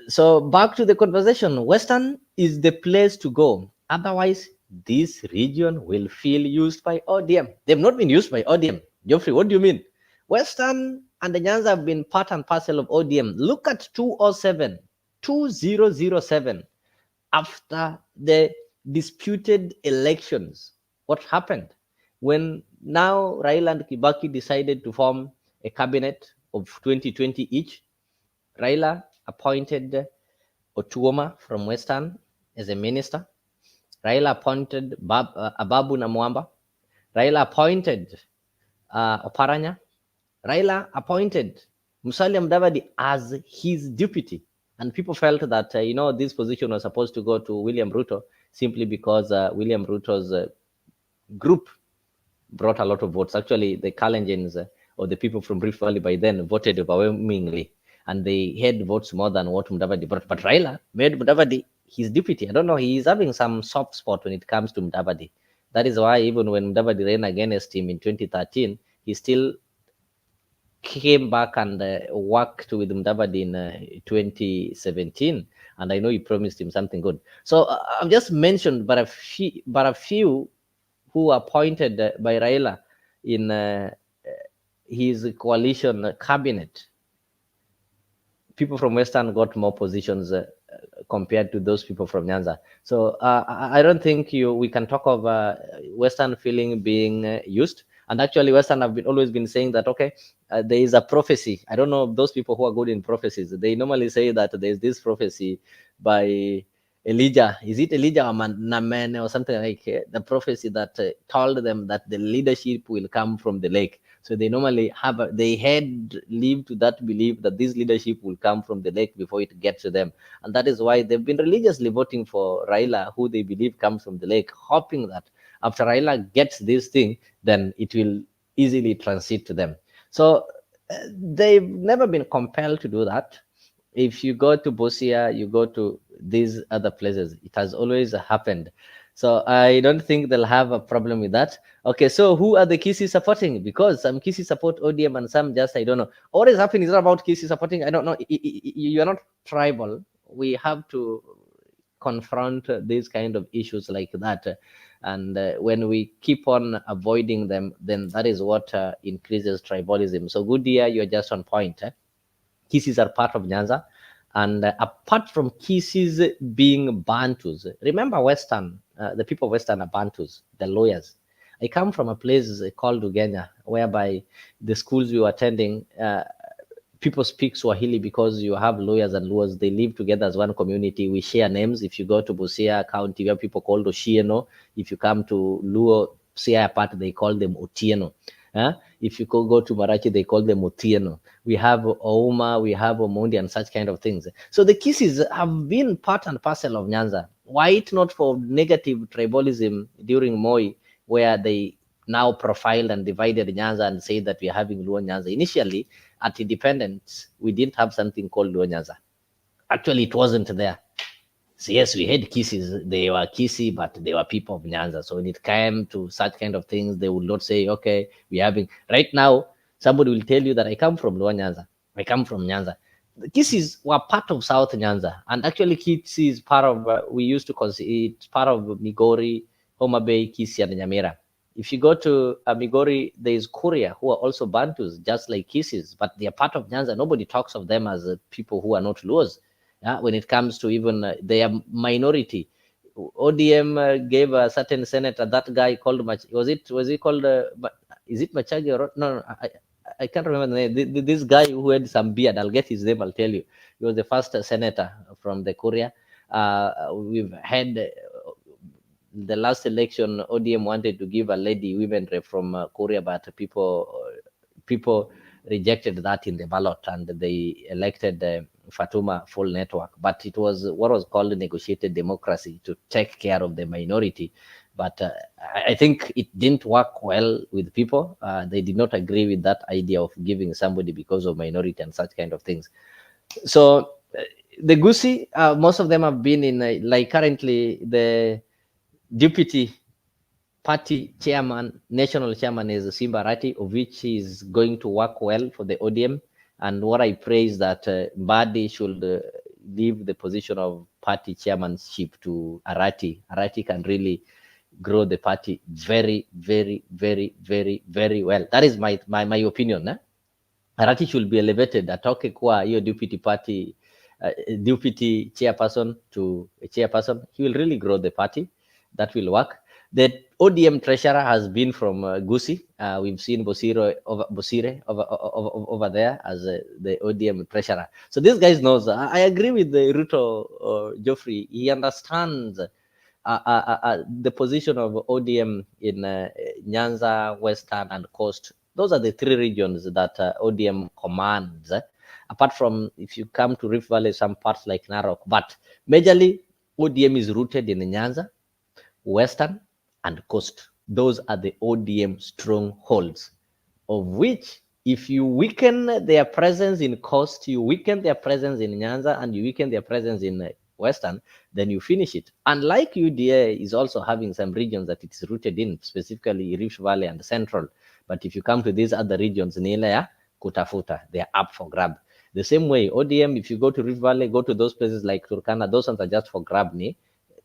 So back to the conversation, Western is the place to go. Otherwise, this region will feel used by ODM. They've not been used by ODM. Geoffrey, what do you mean? Western and the Nyanza have been part and parcel of ODM. Look at 2007, after the disputed elections. What happened? When now Raila and Kibaki decided to form a cabinet of 2020 each, Raila appointed Otuoma from Western as a minister. Raila appointed Ababu Namwamba. Raila appointed Oparanya. Raila appointed Musalia Mudavadi as his deputy. And people felt that, this position was supposed to go to William Ruto simply because William Ruto's group brought a lot of votes. Actually, the Kalenjins or the people from Rift Valley by then voted overwhelmingly, and they had votes more than what Mudavadi brought. But Raila made Mudavadi his deputy. I don't know, he's having some soft spot when it comes to Mudavadi. That is why even when Mudavadi ran against him in 2013, he still came back and worked with Mbadi in 2017, and I know he promised him something good. So I've just mentioned but a few who are appointed by Raila in his coalition cabinet. People from Western got more positions compared to those people from Nyanza. So I don't think we can talk of Western feeling being used. And actually, Western have always been saying that, okay, there is a prophecy. I don't know those people who are good in prophecies. They normally say that there's this prophecy by Elijah. Is it Elijah or Naman or something like the prophecy that told them that the leadership will come from the lake. So they normally they had lived to that belief that this leadership will come from the lake before it gets to them. And that is why they've been religiously voting for Raila, who they believe comes from the lake, hoping that after Raila gets this thing, then it will easily transit to them. So they've never been compelled to do that. If you go to Busia, you go to these other places, it has always happened. So I don't think they'll have a problem with that. Okay, so who are the Kisi supporting? Because some Kisi support ODM and some just, I don't know. What is happening is not about Kisi supporting. I don't know. You are not tribal. We have to confront these kind of issues like that. And when we keep on avoiding them, then that is what increases tribalism. So Goodyear, you're just on point. Kisis are part of Nyanza. And apart from Kisis being Bantus, remember Western, the people of Western are Bantus, the lawyers. I come from a place called Ugenya, whereby the schools we were attending, people speak Swahili because you have lawyers and lawyers. They live together as one community. We share names. If you go to Busia County, we have people called Oshieno. If you come to Luo, Siaya part, they call them Otieno. If you go to Marachi, they call them Otieno. We have Ouma, we have Omondi and such kind of things. So the Kisis have been part and parcel of Nyanza. Why it not for negative tribalism during Moi, where they now profiled and divided Nyanza and say that we are having Luo Nyanza. Initially, at independence, we didn't have something called Luo Nyanza. Actually, it wasn't there. So yes, we had Kisis. They were Kisi, but they were people of Nyanza. So when it came to such kind of things, they would not say, okay, we're having... Right now, somebody will tell you that I come from Luo Nyanza. I come from Nyanza. The Kisis were part of South Nyanza. And actually, Kisi is part of... we used to consider it part of Migori, Homa Bay, Kisi, and Nyamira. If you go to Migori, there is Kuria, who are also Bantus, just like Kisis, but they are part of Nyanza. Nobody talks of them as people who are not Luos. When it comes to even their minority. ODM gave a certain senator, that guy called, was he called, is it Machagi or no, I can't remember the name. This guy who had some beard, I'll get his name, I'll tell you. He was the first senator from the Korea. We've had the last election, ODM wanted to give a lady women rep from Korea, but people rejected that in the ballot and they elected Fatuma full network. But it was what was called negotiated democracy to take care of the minority. But I think it didn't work well with people. They did not agree with that idea of giving somebody because of minority and such kind of things. So the Gusi, most of them have been in, like currently the deputy party chairman, national chairman is Simba Arati, of which is going to work well for the ODM. And what I pray is that Mbadi should leave the position of party chairmanship to Arati. Arati can really grow the party very, very, very, very, very well. That is my opinion. Arati should be elevated. Atoke kwa hiyo deputy party, deputy chairperson to a chairperson. He will really grow the party. That will work. The ODM treasurer has been from Gusi. We've seen Bosire over there as the ODM treasurer. So this guy knows. I agree with the Ruto Geoffrey. He understands the position of ODM in Nyanza, Western, and Coast. Those are the three regions that ODM commands. Apart from, if you come to Rift Valley, some parts like Narok. But majorly, ODM is rooted in Nyanza, Western, and Coast. Those are the ODM strongholds, of which if you weaken their presence in Coast, you weaken their presence in Nyanza, and you weaken their presence in Western, then you finish it. Unlike UDA is also having some regions that it's rooted in, specifically Rift Valley and Central. But if you come to these other regions, Nilaya, kutafuta. They're up for grab. The same way, ODM, if you go to Rift Valley, go to those places like Turkana, those ones are just for grab.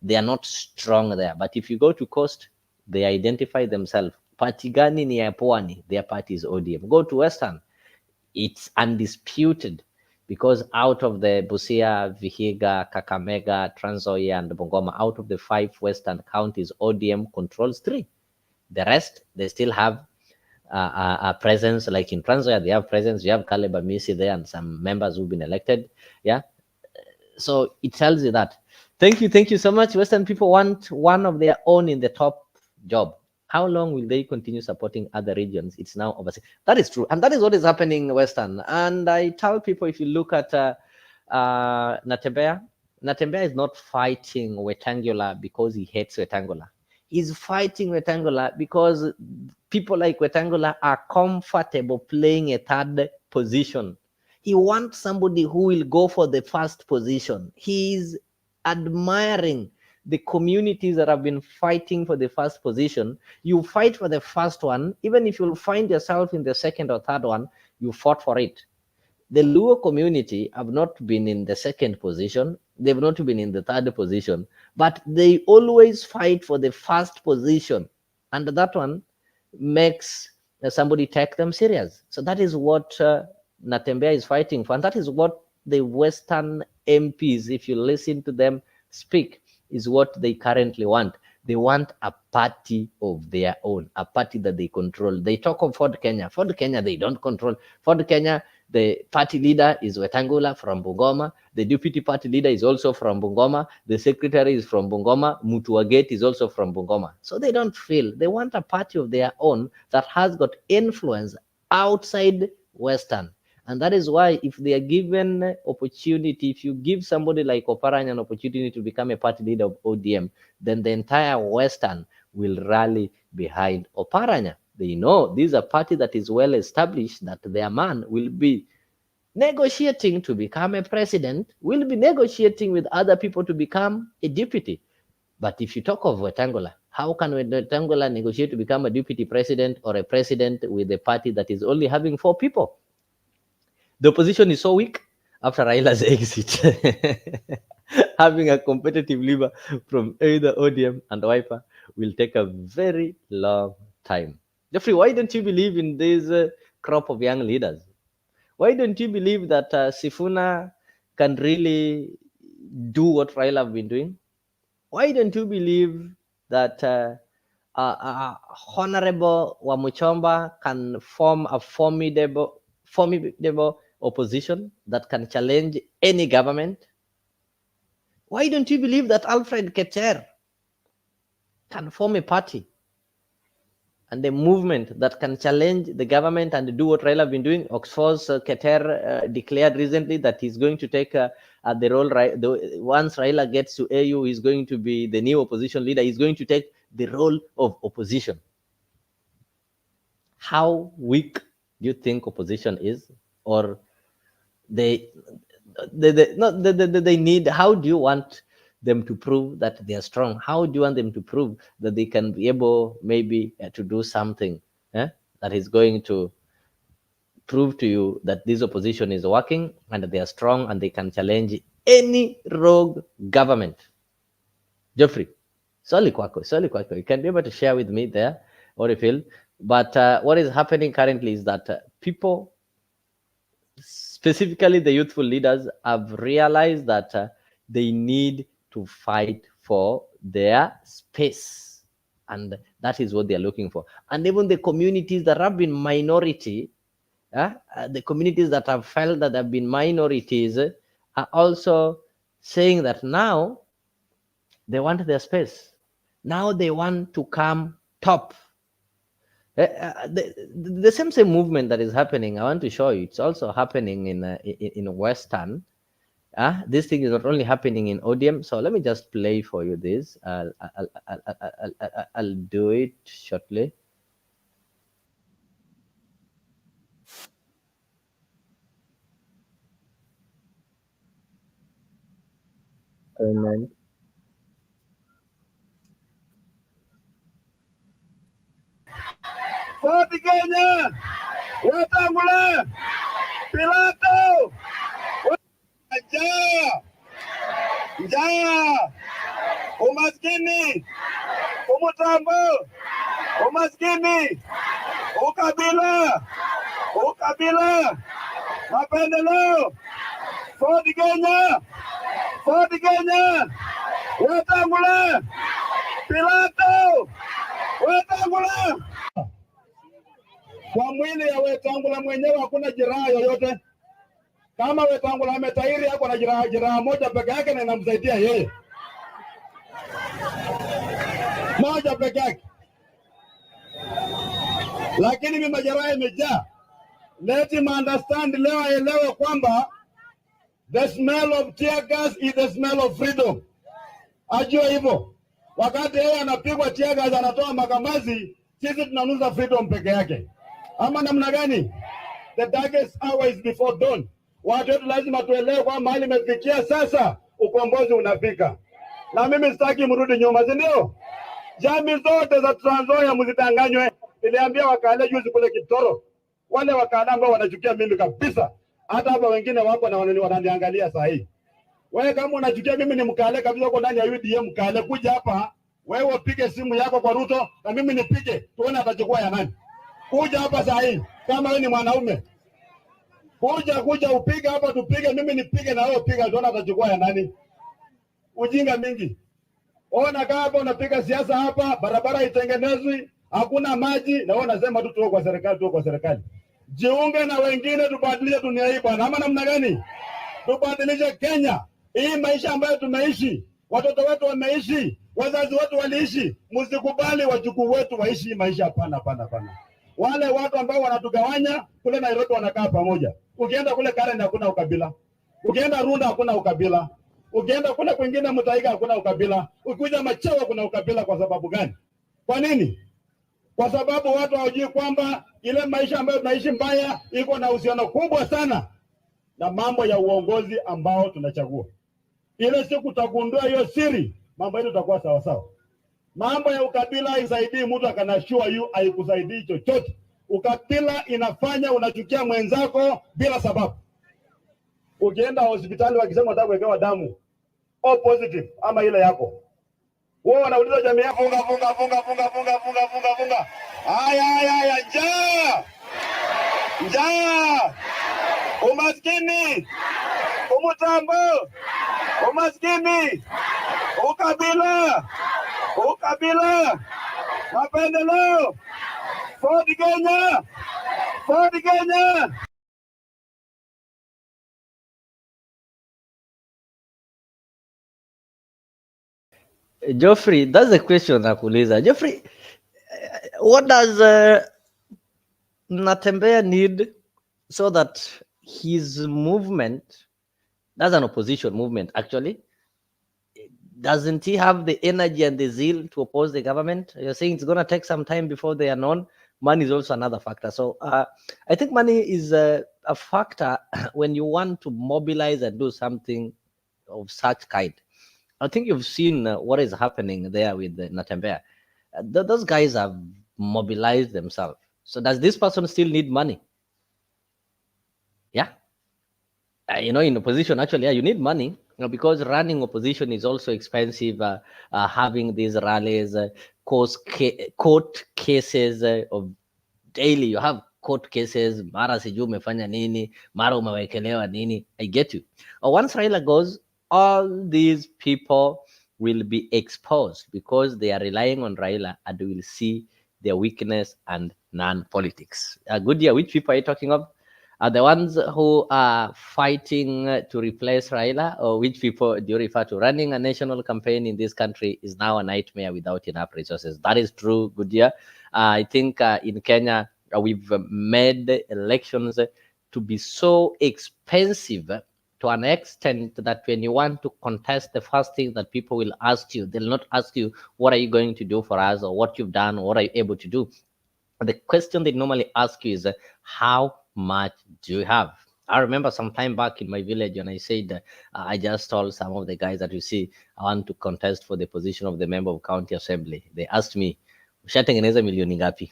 They are not strong there. But if you go to Coast, they identify themselves. Party gani ni ya Pwani, their party is ODM. Go to Western, it's undisputed, because out of the Busia, Vihiga, Kakamega, Trans Nzoia, and Bungoma, out of the 5 Western counties, ODM controls 3. The rest, they still have a presence, like in Trans Nzoia, they have presence. You have Caleb Amisi there and some members who've been elected. Yeah. So it tells you that. Thank you so much. Western people want one of their own in the top job. How long will they continue supporting other regions? It's now over. That is true. And that is what is happening in Western. And I tell people, if you look at Natembeya is not fighting Wetangula because he hates Wetangula. He's fighting Wetangula because people like Wetangula are comfortable playing a third position. He wants somebody who will go for the first position. He's admiring the communities that have been fighting for the first position. You fight for the first one, even if you'll find yourself in the second or third one, you fought for it. The Luo community have not been in the second position. They've not been in the third position, but they always fight for the first position. And that one makes somebody take them serious. So that is what Natembeya is fighting for. And that is what the Western MPs, if you listen to them speak, is what they currently want. They want a party of their own, a party that they control. They talk of Ford Kenya. Ford Kenya, they don't control. Ford Kenya, the party leader is Wetangula from Bungoma. The deputy party leader is also from Bungoma. The secretary is from Bungoma. Mutuagate is also from Bungoma. So they don't feel. They want a party of their own that has got influence outside Western. And that is why, if they are given opportunity, if you give somebody like Oparanya an opportunity to become a party leader of ODM, then the entire Western will rally behind Oparanya. They know this is a party that is well established, that their man will be negotiating to become a president, will be negotiating with other people to become a deputy. But if you talk of Wetangula, how can Wetangula negotiate to become a deputy president or a president with a party that is only having 4 people? The opposition is so weak after Raila's exit. Having a competitive leader from either ODM and Wiper will take a very long time. Jeffrey, why don't you believe in this crop of young leaders? Why don't you believe that Sifuna can really do what Raila have been doing? Why don't you believe that Honorable Wamuchomba can form a formidable opposition that can challenge any government? Why don't you believe that Alfred Keter can form a party and a movement that can challenge the government and do what Raila have been doing? Oxford's Keter declared recently that he's going to take the role, once Raila gets to AU, he's going to be the new opposition leader. He's going to take the role of opposition. How weak do you think opposition is? Or they need, how do you want them to prove that they are strong? How do you want them to prove that they can be able maybe to do something that is going to prove to you that this opposition is working and that they are strong and they can challenge any rogue government? Jeffrey, sorry kwako, you can be able to share with me there what you feel. But what is happening currently is that people, specifically the youthful leaders, have realized that they need to fight for their space, and that is what they are looking for. And even the communities that have been minority, the communities that have felt that have been minorities, are also saying that now they want their space. Now they want to come top. The same movement that is happening, I want to show you, it's also happening in Western. This thing is not only happening in ODM. So let me just play for you this. I'll do it shortly. Amen. Ford Kenya! Wetangula, Pilato, njaa, umaskini, umutambo, umaskini, ukabila, mapendeleo, Ford Kenya, Wetangula, Pilato, Wetangula. Kwa mwili ya Wetangula mwenyewe hakuna jeraha yoyote. Kama Wetangula ametairi yako na jeraha moja peke yake na inamsaidia yeye. Moja peke yake. Lakini mimi majeraha imejaa. Let him understand, leo aelewe kwamba the smell of tear gas is the smell of freedom. Ajue hivyo. Wakati yeye anapigwa tear gas anatoa makamazi, sisi tunanuza freedom peke yake. Ama namna gani? The darkest hour is before dawn. Watu wetu lazima tuelewe kwa mahali imefikia sasa, ukombozi unafika. Na mimi sitaki mrudi nyuma, si ndio? Jamii zote za Trans Nzoia msidanganywe. Niliambia wakale juzi kule Kitoro. Wale wakala ambao wanachukia mimi kabisa. Hata hapa wengine wako na wananiangalia saa hii. Wewe kama unachukia mimi ni mkale kabisa uko ndani ya UDM mkale, kuja hapa, wewe upige simu yako kwa Ruto na mimi nipige, tuone atachukua ya nani. Kuja hapa saa hii kama wewe ni mwanaume. Kuja upige hapa tupige, mimi nipige na wewe piga, tuone atachukua ya nani. Ujinga mingi. Ona kama hapa unapiga siasa hapa, barabara itengenezwi, hakuna maji na wewe unasema tu tuko kwa serikali. Jiunge na wengine tubadilishe dunia hii bwana. Ama namna gani? Tubadilishe Kenya. Hii maisha ambayo tumeishi, watoto wetu wameishi, wazazi wetu waliishi, msikubali wajukuu wetu waishi maisha hapana. Wale watu ambao wanatugawanya kule Nairobi wanakaa pamoja. Ukienda kule Karen hakuna ukabila. Ukienda Runda hakuna ukabila. Ukienda kule kwingine Mutaiga hakuna ukabila. Ukikuja Machewa kuna ukabila. Kwa sababu gani? Kwa nini? Kwa sababu watu hawajui kwamba ile maisha ambayo tunaishi mbaya iko na uhusiano kubwa sana na mambo ya uongozi ambao tunachagua. Ile siku tutagundua hiyo siri, mambo yetu yatakuwa sawa sawa. Mambo ya ukabila haisaidii mtu akanashua haikusaidii chochote. Ukabila inafanya unachukia mwenzako bila sababu. Ukienda hospitali wakisema unataka kuwekewa damu O positive ama ile yako, wewe unauliza jamii yako funga. Haya, njaa, umaskini, umutambo, umaskini, ukabila, mapendeleo, Ford Kenya. Geoffrey, that's the question nakuuliza. Geoffrey, what does Natembeya need so that his movement, that's an opposition movement actually, doesn't he have the energy and the zeal to oppose the government? You're saying it's going to take some time before they are known. Money is also another factor. So I think money is a factor when you want to mobilize and do something of such kind. I think you've seen what is happening there with Natembeya. Those guys have mobilized themselves. So does this person still need money? Yeah. In opposition, actually, you need money because running opposition is also expensive. Having these rallies, court cases of daily. You have court cases. Mara siju umefanya nini, mara umewekelewa nini. I get you. Once Raila goes, all these people will be exposed because they are relying on Raila and will see their weakness and non-politics. Good year, which people are you talking of? Are the ones who are fighting to replace Raila, or which people do you refer to? Running a national campaign in this country is now a nightmare without enough resources. That is true, good year. I think in Kenya, we've made elections to be so expensive to an extent that when you want to contest, the first thing that people will ask you, they'll not ask you, what are you going to do for us, or what you've done, or what are you able to do? The question they normally ask you is, how much do you have? I remember some time back in my village when I said, I just told some of the guys that you see, I want to contest for the position of the member of county assembly. They asked me, ushatengeneza milioni ngapi?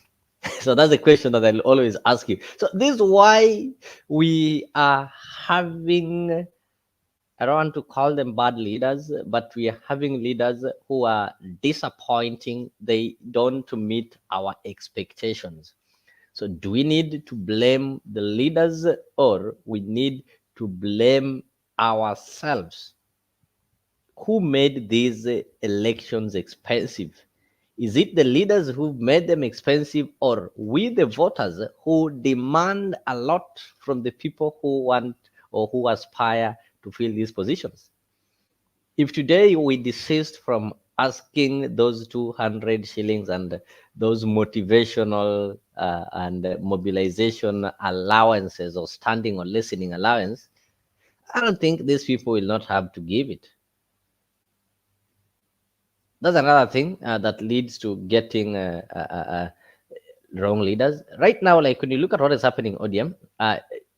So that's a question that I'll always ask you. So this is why we are having, I don't want to call them bad leaders, but we are having leaders who are disappointing. They don't meet our expectations. So do we need to blame the leaders, or we need to blame ourselves? Who made these elections expensive? Is it the leaders who made them expensive, or we the voters who demand a lot from the people who want or who aspire to fill these positions? If today we desist from asking those 200 shillings and those motivational and mobilization allowances or standing or listening allowance, I don't think these people will not have to give it. That's another thing that leads to getting wrong leaders. Right now, like when you look at what is happening in ODM,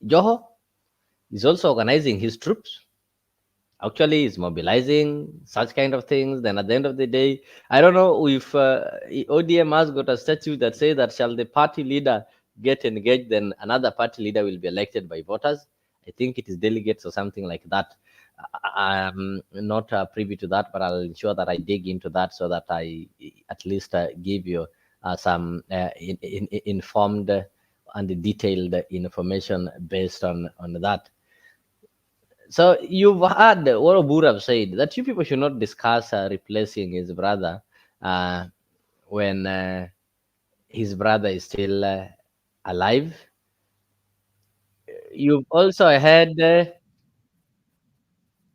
JOHO is also organizing his troops. Actually, is mobilizing such kind of things. Then at the end of the day, I don't know if ODM has got a statute that says that shall the party leader get engaged, then another party leader will be elected by voters. I think it is delegates or something like that. I'm not privy to that, but I'll ensure that I dig into that so that I at least give you some informed and detailed information based on that. So you've heard what Obura said, that you people should not discuss replacing his brother when his brother is still alive. You've also heard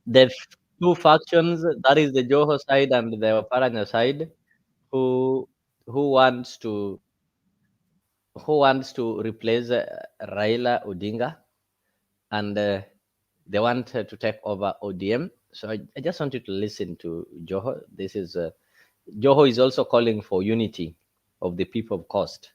the two factions, that is the JOHO side and the Oparanya side, who wants to replace Raila Odinga, and they want to take over ODM. So I just want you to listen to JOHO. This is JOHO is also calling for unity of the people of Coast.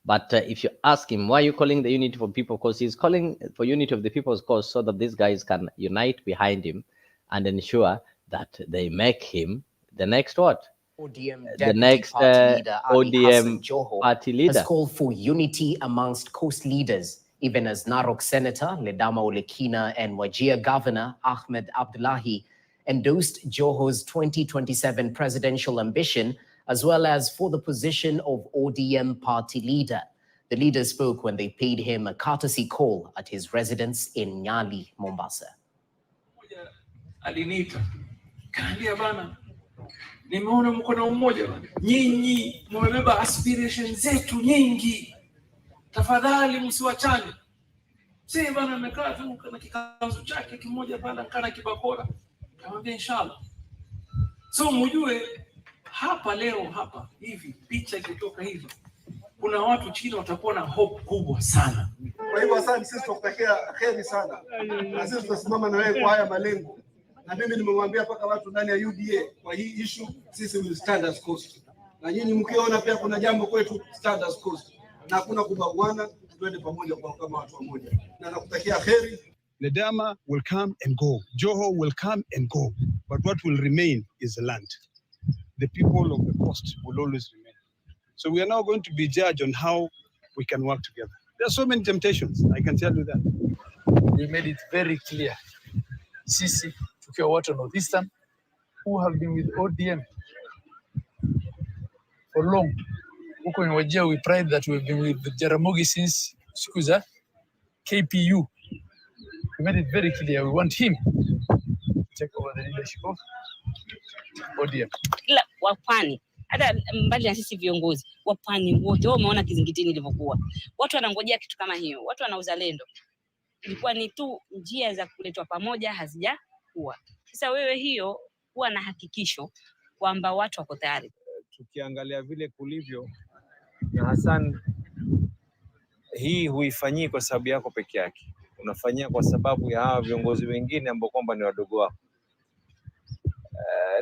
But if you ask him, why are you calling the unity for people of Coast? He's calling for unity of the people of Coast so that these guys can unite behind him and ensure that they make him the next what? ODM The next party leader, ODM JOHO, party leader. has called for unity amongst Coast leaders, even as Narok Senator Ledama Olekina and Wajir Governor Ahmed Abdullahi endorsed JOHO's 2027 presidential ambition, as well as for the position of ODM party leader. The leader spoke when they paid him a courtesy call at his residence in Nyali, Mombasa. Alinita, kaambia bana, nimeona mko na umoja bana. Nyinyi mmebeba aspiration zetu nyingi. Tafadhali msiwachane. Sasa bana amekaa tu na kikanzu chake kimoja pale kana kibakora. Kamwambia inshallah. So mjue hapa leo hapa hivi picha ikitoka hivi kuna watu chini watakuwa na hope kubwa sana. Kwa hivyo asante, sisi tunakutakia heri sana. Na sisi tutasimama na wewe kwa haya malengo. Na mimi nimemwambia paka watu ndani ya UDA kwa hii issue sisi will stand as Coast. Na nyinyi mkiona pia kuna jambo kwetu stand as Coast. Na hakuna kubaguana, twende pamoja kwa kama watu wamoja. Na nakutakia heri. Ledama will come and go. JOHO will come and go. But what will remain is the land. The people of the Coast will always remain. So we are now going to be judged on how we can work together. There are so many temptations, I can tell you that. We made it very clear. Sisi, tukiwa watu Northeastern, who have been with ODM for long. Huko in Wajir, we pride that we've been with Jaramogi since siku za KPU. We made it very clear we want him to take over the leadership of ODM. Ila wapwani, hata mbali na sisi viongozi, wapwani wote, wao umeona Kizingitini ilivyokuwa. Watu wanangojea kitu kama hiyo, watu wana uzalendo. Ilikuwa ni tu njia za kuletwa pamoja hazijakuwa. Sasa wewe hiyo huwa na hakikisho kwamba watu wako tayari. Tukiangalia vile kulivyo na Hassan, hii huifanyii kwa sababu yako peke yake. Unafanyia kwa sababu ya hawa viongozi wengine ambao kwamba ni wadogo wako.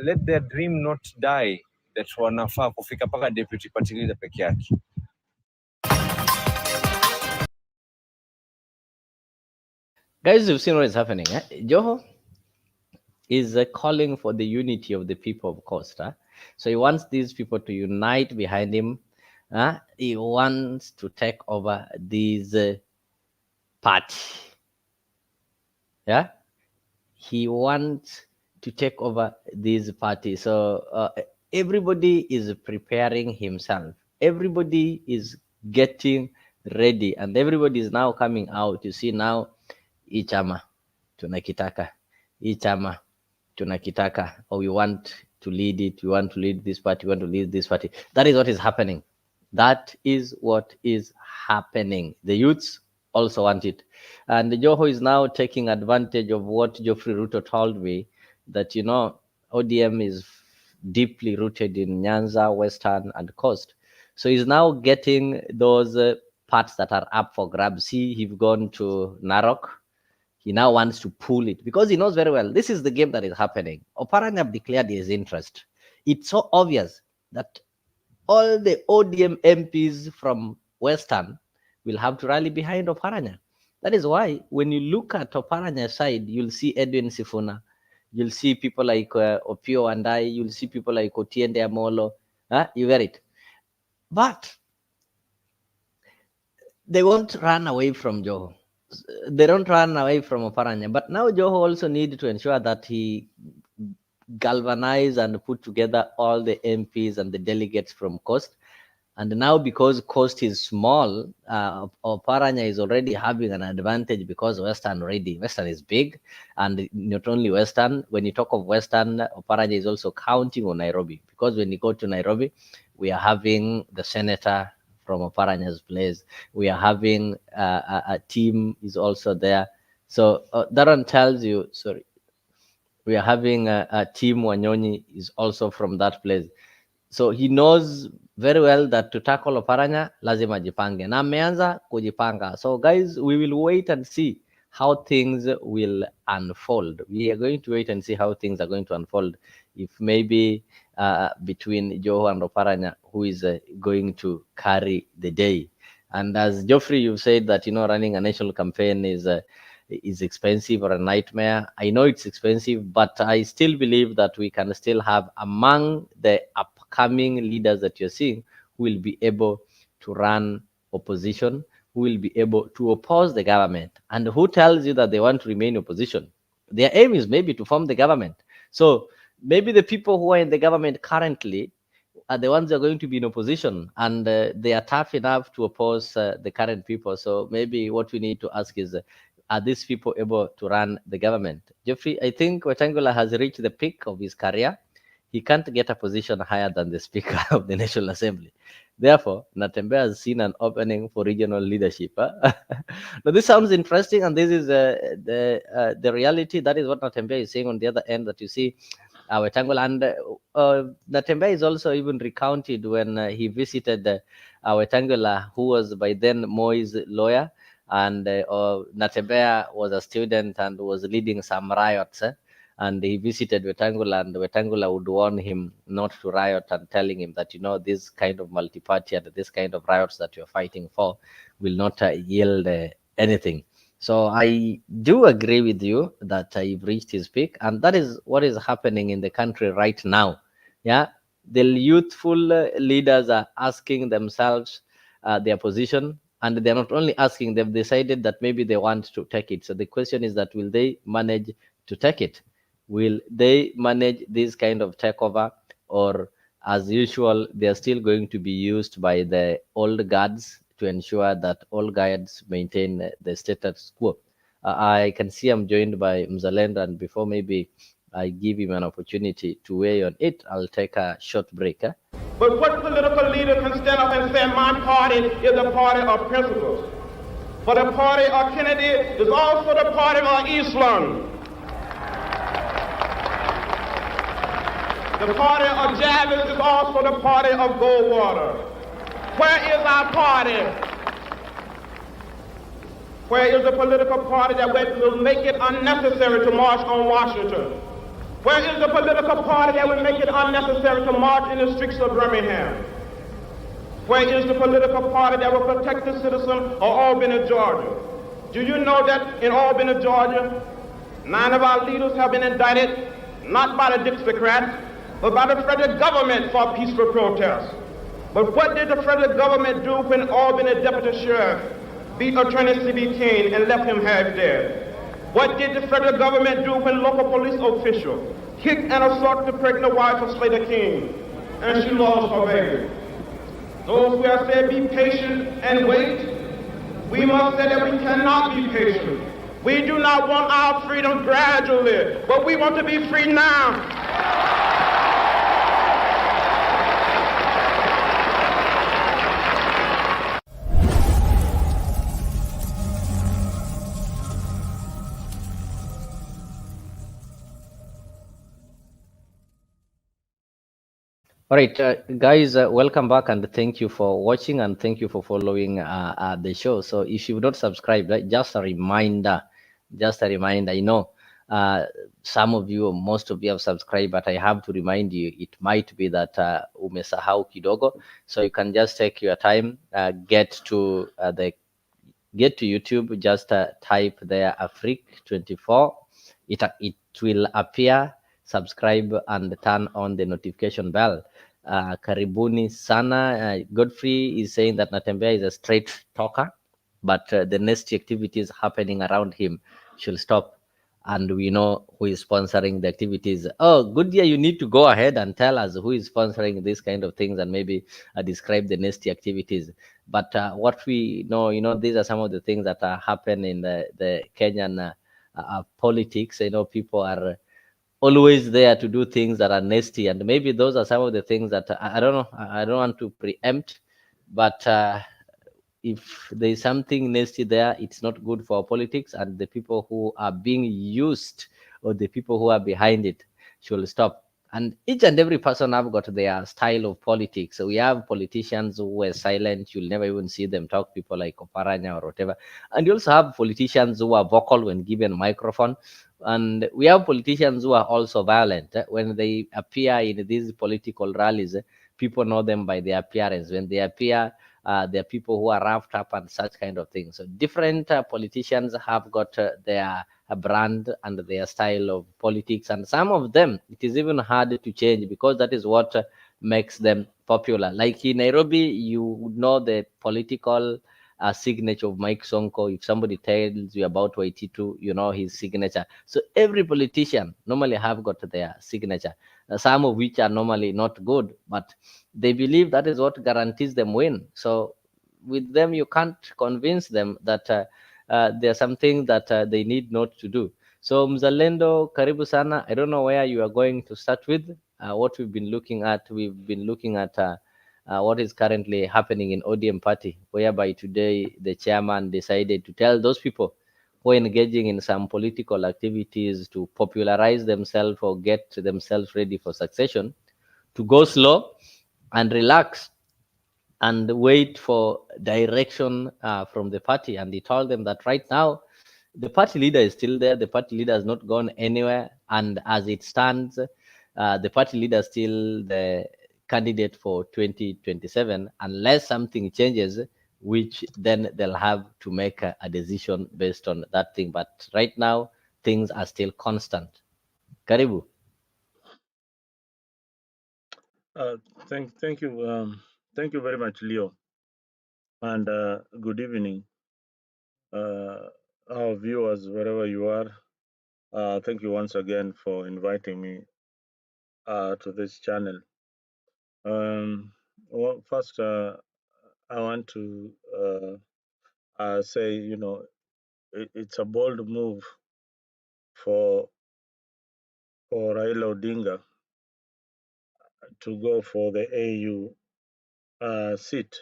Let their dream not die that wanafaa kufika paka deputy party leader peke yake. Guys, you've seen what is happening. JOHO is calling for the unity of the people of Coast. So he wants these people to unite behind him He wants to take over this party. Yeah, he wants to take over this party. So everybody is preparing himself. Everybody is getting ready, and everybody is now coming out. You see now, ichama tunakitaka, ichama tunakitaka, or we want to lead it. We want to lead this party. We want to lead this party. That is what is happening. That is what is happening. The youths also want it. And JOHO is now taking advantage of what Geoffrey Ruto told me, that, you know, ODM is deeply rooted in Nyanza, Western, and Coast. So he's now getting those parts that are up for grabs. See, he's gone to Narok. He now wants to pull it because he knows very well this is the game that is happening. Oparanya have declared his interest. It's so obvious that all the ODM MPs from Western will have to rally behind Oparanya. That is why when you look at Oparanya's side, you'll see Edwin Sifuna, you'll see people like Opio and you'll see people like Otiende Amolo. You get it. But they won't run away from JOHO. They don't run away from Oparanya. But now JOHO also need to ensure that he galvanize and put together all the MPs and the delegates from Coast. And now because Coast is small, Oparanya is already having an advantage because Western is big. And not only Western, when you talk of Western, Oparanya is also counting on Nairobi. Because when you go to Nairobi, we are having the senator from Oparanya's place. We are having a team is also there. So that one tells you, sorry, we are having a team Wanyonyi is also from that place. So he knows very well that to tackle Oparanya, lazima jipange. Na ameanza kujipanga. So guys, we will wait and see how things will unfold. We are going to wait and see how things are going to unfold. If maybe between JOHO and Oparanya, who is going to carry the day. And as Geoffrey, you said that, you know, running a national campaign is expensive or a nightmare. I know it's expensive, but I still believe that we can still have among the upcoming leaders that you're seeing who will be able to run opposition, who will be able to oppose the government. And who tells you that they want to remain opposition? Their aim is maybe to form the government. So maybe the people who are in the government currently are the ones who are going to be in opposition, and they are tough enough to oppose the current people. So maybe what we need to ask is, are these people able to run the government? Geoffrey, I think Wetangula has reached the peak of his career. He can't get a position higher than the Speaker of the National Assembly. Therefore, Natembeya has seen an opening for regional leadership. Now, this sounds interesting, and this is the reality. That is what Natembeya is saying on the other end, that you see Wetangula. And Natembeya is also even recounted when he visited Wetangula, who was by then Moi's lawyer. And Natembeya was a student and was leading some riots. And he visited Wetangula, and Wetangula would warn him not to riot and telling him that, you know, this kind of multi-party and this kind of riots that you're fighting for will not yield anything. So I do agree with you that you've reached his peak, and that is what is happening in the country right now. Yeah, the youthful leaders are asking themselves their position, and they're not only asking, they've decided that maybe they want to take it. So the question is that, will they manage to take it? Will they manage this kind of takeover, or as usual, they are still going to be used by the old guards to ensure that all guards maintain the status quo? I can see I'm joined by Mzalendo, and before maybe I give him an opportunity to weigh on it, I'll take a short break. But what political leader can stand up and say, my party is a party of principles? For the party of Kennedy is also the party of Islam. The party of Jarvis is also the party of Goldwater. Where is our party? Where is the political party that will make it unnecessary to march on Washington? Where is the political party that will make it unnecessary to march in the streets of Birmingham? Where is the political party that will protect the citizen of Albany, Georgia? Do you know that in Albany, Georgia, 9 of our leaders have been indicted, not by the Dixiecrats, but by the federal government for peaceful protest? But what did the federal government do when Albany Deputy Sheriff beat Attorney C.B. King and left him half dead? What did the federal government do when local police official kicked and assaulted the pregnant wife of Slater King and she lost her baby? Those who have said be patient and wait, we must say that we cannot be patient. We do not want our freedom gradually, but we want to be free now. All right, guys, welcome back and thank you for watching and thank you for following the show. So if you've not subscribed, just a reminder, I know some of you or most of you have subscribed, but I have to remind you, it might be that umesahau kidogo. So you can just take your time, get to YouTube, just type there Afrique24. It will appear. Subscribe and turn on the notification bell. Karibuni sana. Godfrey is saying that Natembea is a straight talker, but the nasty activities happening around him should stop. And we know who is sponsoring the activities. Oh, Goodyear, you need to go ahead and tell us who is sponsoring these kind of things and maybe describe the nasty activities. But what we know, these are some of the things that happen in the Kenyan politics. People are always there to do things that are nasty, and maybe those are some of the things that I don't know. I don't want to preempt, but if there is something nasty there, it's not good for politics, and the people who are being used or the people who are behind it should stop. And each and every person have got their style of politics. So we have politicians who were silent. You'll never even see them talk, people like Oparanya or whatever. And you also have politicians who are vocal when given microphone. And we have politicians who are also violent. When they appear in these political rallies, people know them by their appearance. When they appear, there are people who are roughed up and such kind of things. So different politicians have got their brand and their style of politics, and some of them it is even hard to change because that is what makes them popular. Like in Nairobi, you know the political signature of Mike Sonko. If somebody tells you about Waititu, you know his signature. So every politician normally have got their signature, some of which are normally not good, but they believe that is what guarantees them win. So with them, you can't convince them that there's something that they need not to do. So Mzalendo, karibu sana. I don't know where you are going to start with. What we've been looking at, what is currently happening in ODM party, whereby today the chairman decided to tell those people who are engaging in some political activities to popularize themselves or get themselves ready for succession to go slow and relax and wait for direction from the party. And he told them that right now the party leader is still there. The party leader has not gone anywhere. And as it stands, the party leader is still the candidate for 2027, unless something changes, which then they'll have to make a decision based on that thing. But right now, things are still constant. Karibu. Thank you. Thank you very much, Leo. And good evening, our viewers, wherever you are. Thank you once again for inviting me to this channel. Well, first, I want to say, it's a bold move for Raila Odinga to go for the AU seat.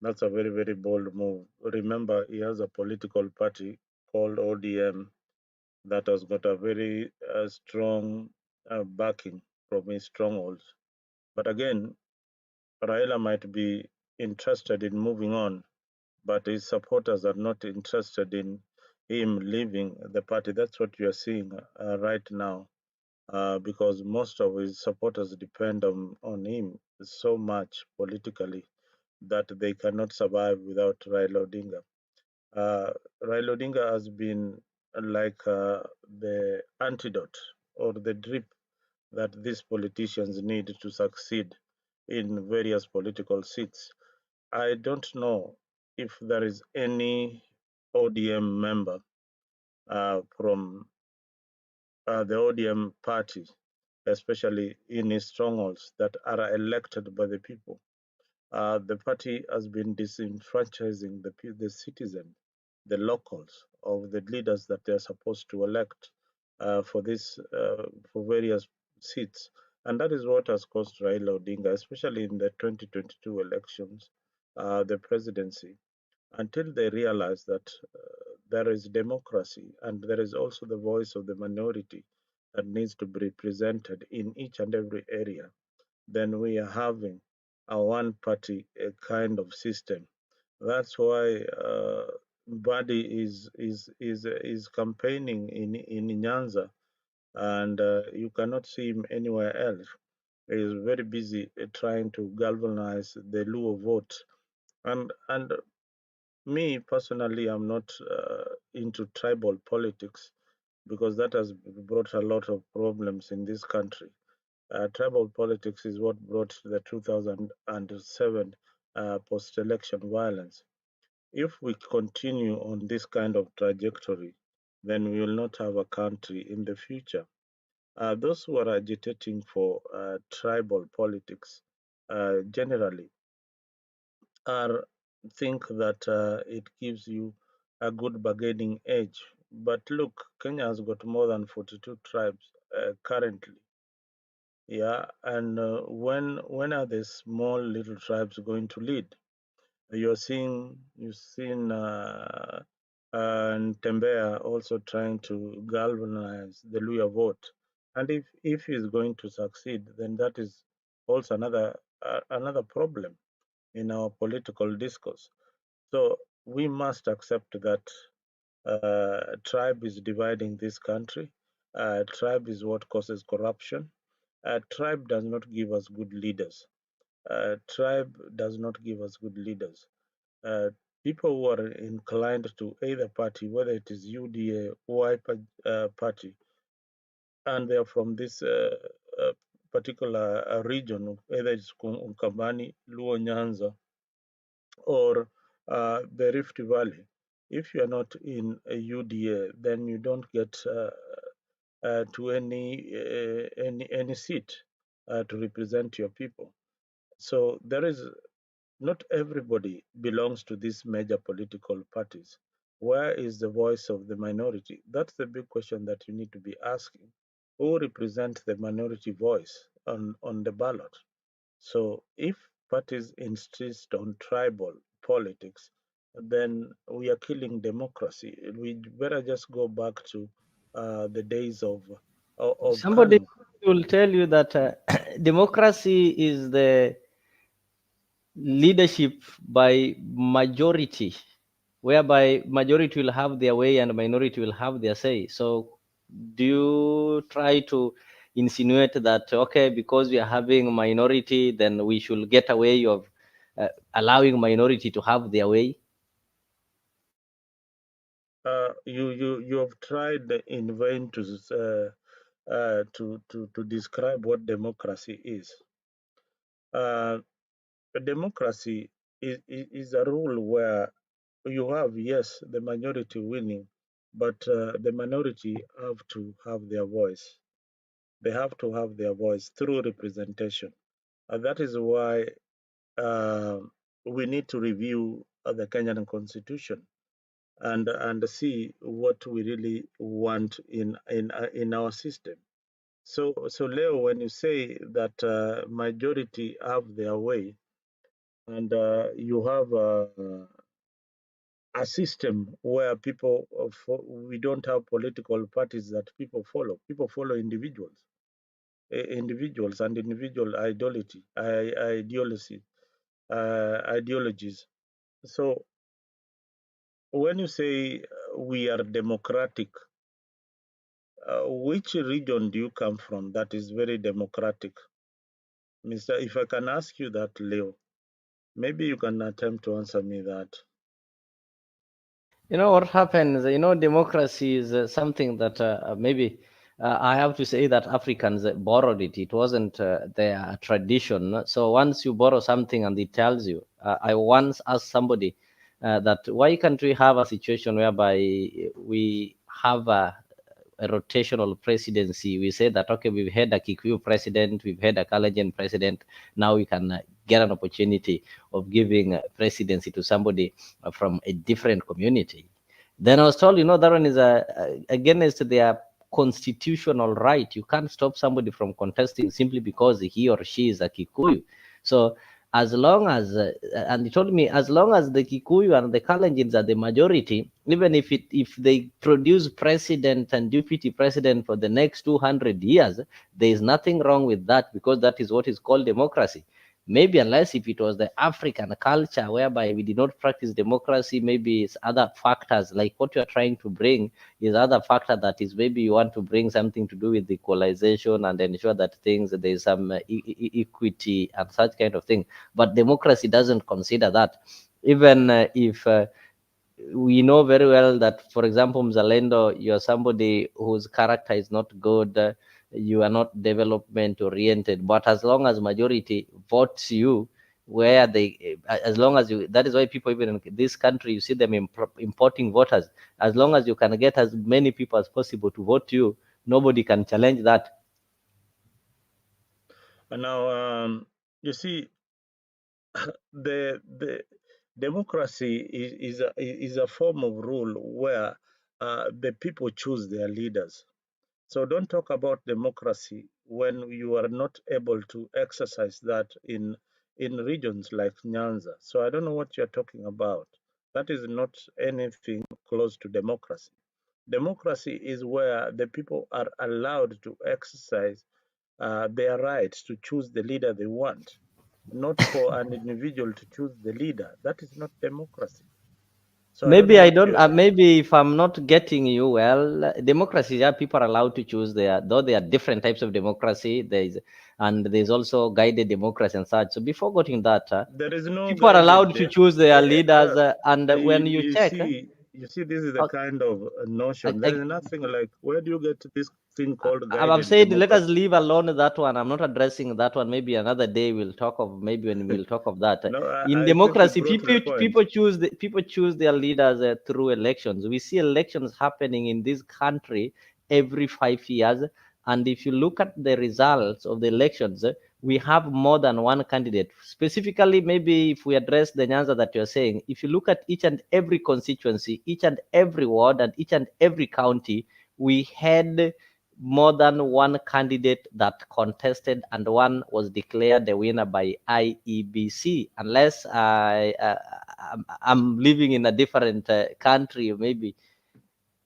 That's a very, very bold move. Remember, he has a political party called ODM that has got a very strong backing from his strongholds. But again, Raila might be interested in moving on, but his supporters are not interested in him leaving the party. That's what you are seeing right now, because most of his supporters depend on him so much politically that they cannot survive without Raila Odinga. Raila Odinga has been like the antidote or the drip that these politicians need to succeed in various political seats. I don't know if there is any ODM member from the ODM party, especially in its strongholds, that are elected by the people. The party has been disenfranchising the citizen, the locals, of the leaders that they're supposed to elect for various seats. And that is what has caused Raila Odinga, especially in the 2022 elections, the presidency, until they realize that there is democracy and there is also the voice of the minority that needs to be represented in each and every area. Then we are having a one-party kind of system. That's why Mbadi is campaigning in Nyanza, and you cannot see him anywhere else. He is very busy trying to galvanize the Luo vote, and me personally, I'm not into tribal politics because that has brought a lot of problems in this country. Tribal politics is what brought the 2007 post-election violence. If we continue on this kind of trajectory, then we will not have a country in the future. Those who are agitating for tribal politics generally think that it gives you a good bargaining edge. But look, Kenya has got more than 42 tribes currently. Yeah, and when are the small little tribes going to lead? You've seen Tembea also trying to galvanize the Luya vote, and if he's going to succeed, then that is also another problem in our political discourse. So we must accept that tribe is dividing this country. Tribe is what causes corruption. Tribe does not give us good leaders. Tribe does not give us good leaders. People who are inclined to either party, whether it is UDA or party, and they are from this particular region, whether it's Ukambani, Luo Nyanza, or the Rift Valley. If you are not in a UDA, then you don't get to any seat to represent your people. So there is not everybody belongs to these major political parties. Where is the voice of the minority? That's the big question that you need to be asking. Who represents the minority voice on the ballot? So if parties insist on tribal politics, then we are killing democracy. We better just go back to the days of Somebody Kanu. will tell you that democracy is the leadership by majority, whereby majority will have their way and minority will have their say. So do you try to insinuate that, okay, because we are having minority, then we should get away of allowing minority to have their way? You have tried in vain to describe what democracy is. Democracy is a rule where you have, yes, the majority winning, but the minority have to have their voice. They have to have their voice through representation. And that is why we need to review the Kenyan constitution and see what we really want in our system. So Leo, when you say that majority have their way, and you have a system where people we don't have political parties that people follow. People follow individuals, individuals and individual ideologies. So when you say we are democratic, which region do you come from that is very democratic, Mister? If I can ask you that, Leo, maybe you can attempt to answer me that. You know what happens? You know, democracy is something that maybe I have to say that Africans borrowed it. It wasn't their tradition. So once you borrow something and it tells you, I once asked somebody that why can't we have a situation whereby we have a rotational presidency? We say that, okay, we've had a Kikuyu president, we've had a Kalenjin president, now we can get an opportunity of giving presidency to somebody from a different community. Then I was told, that one is against their constitutional right. You can't stop somebody from contesting simply because he or she is a Kikuyu. So as long as, and he told me, as long as the Kikuyu and the Kalenjins are the majority, even if they produce president and deputy president for the next 200 years, there is nothing wrong with that, because that is what is called democracy. Maybe unless if it was the African culture whereby we did not practice democracy, maybe it's other factors, like what you're trying to bring is other factor, that is maybe you want to bring something to do with equalization and ensure that things, there's some equity and such kind of thing. But democracy doesn't consider that. Even if we know very well that, for example, Mzalendo, you're somebody whose character is not good, you are not development oriented, but as long as majority votes you, where they, as long as you, that is why people even in this country, you see them importing voters. As long as you can get as many people as possible to vote you, nobody can challenge that. And now, you see, the democracy is a form of rule where the people choose their leaders. So don't talk about democracy when you are not able to exercise that in regions like Nyanza. So I don't know what you're talking about. That is not anything close to democracy. Democracy is where the people are allowed to exercise their right to choose the leader they want, not for an individual to choose the leader. That is not democracy. So Maybe I don't. maybe if I'm not getting you well, democracy, yeah, people are allowed to choose though there are different types of democracy. There's also guided democracy and such. So before getting that, there is no people are allowed to choose their leaders, and when you check, you see, this is the kind of notion. There is nothing like, where do you get this thing called guided I've said democracy? let us leave alone that one. I'm not addressing that one. Maybe another day we'll talk of, maybe when we'll talk of that. No, In I democracy, think you brought the point. people choose their leaders through elections. We see elections happening in this country every 5 years, and if you look at the results of the elections, we have more than one candidate. Specifically, maybe if we address the Nyanza that you're saying, if you look at each and every constituency, each and every ward, and each and every county, we had more than one candidate that contested, and one was declared the winner by IEBC. Unless I'm living in a different country, maybe.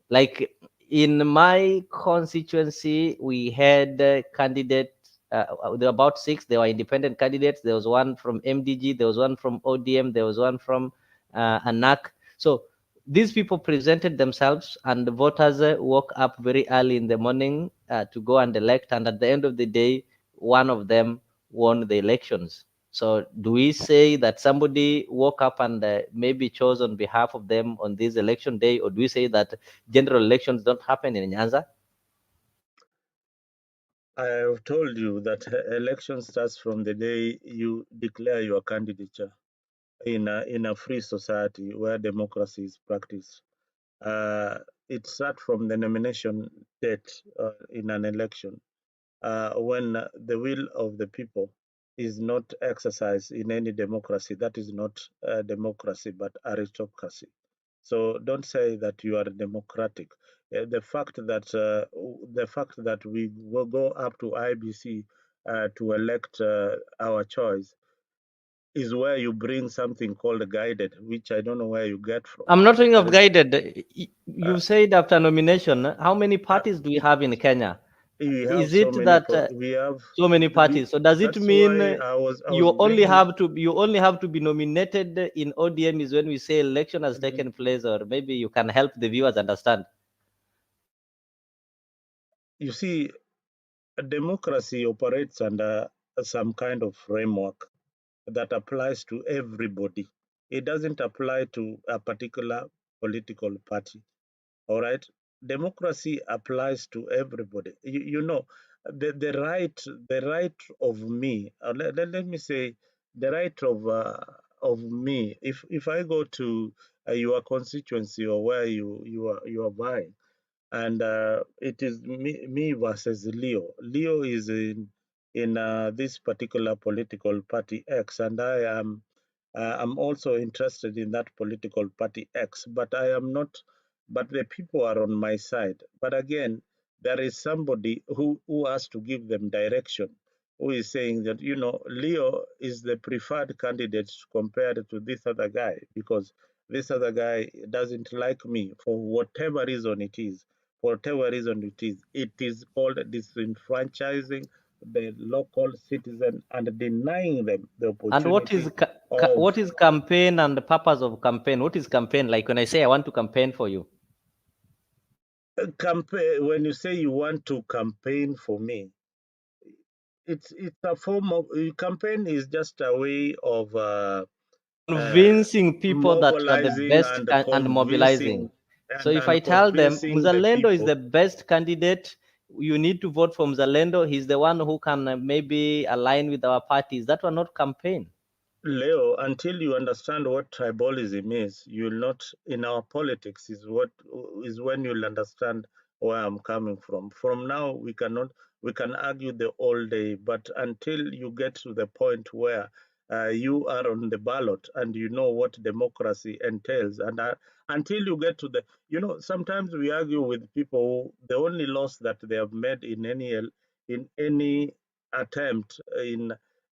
Like in my constituency, we had candidates. There were about 6. There were independent candidates. There was one from MDG. There was one from ODM. There was one from ANAC. So these people presented themselves, and the voters woke up very early in the morning to go and elect. And at the end of the day, one of them won the elections. So do we say that somebody woke up and maybe chose on behalf of them on this election day, or do we say that general elections don't happen in Nyanza? I have told you that election starts from the day you declare your candidature in a free society where democracy is practiced. It starts from the nomination date in an election, when the will of the people is not exercised in any democracy. That is not democracy, but aristocracy. So don't say that you are democratic. The fact that we will go up to IBC to elect our choice is where you bring something called guided, which I don't know where you get from. I'm not talking of guided. You said after nomination, how many parties do we have in Kenya? Is it that we have so many parties? So does it mean you only have to be nominated in ODM is when we say election has taken place, or maybe you can help the viewers understand? You see, a democracy operates under some kind of framework that applies to everybody. It doesn't apply to a particular political party. All right. democracy applies to everybody. You know, the right of me. Let me say the right of me. If I go to your constituency or where you are vying, and it is me versus Leo. Leo is in this particular political party X, and I am I'm also interested in that political party X, but I am not. But the people are on my side. But again, there is somebody who has to give them direction, who is saying that, you know, Leo is the preferred candidate compared to this other guy because this other guy doesn't like me for whatever reason it is. For whatever reason it is called disenfranchising the local citizen and denying them the And opportunity what is campaign and the purpose of campaign? What is campaign? Like when I say I want to campaign for you. Campaign, when you say you want to campaign for me, it's a form of campaign is just a way of Convincing people that you are the mobilizing best and mobilizing. So if I tell them convincing the Mzalendo is people. the best candidate, you need to vote for Mzalendo. He's the one who can maybe align with our parties. That will not campaign. Leo, until you understand what tribalism is, you'll not, in our politics is when you'll understand where I'm coming from. From now, we can argue the whole day, but until you get to the point where you are on the ballot and you know what democracy entails, and until you get to the, you know, sometimes we argue with people who the only loss that they have made in any attempt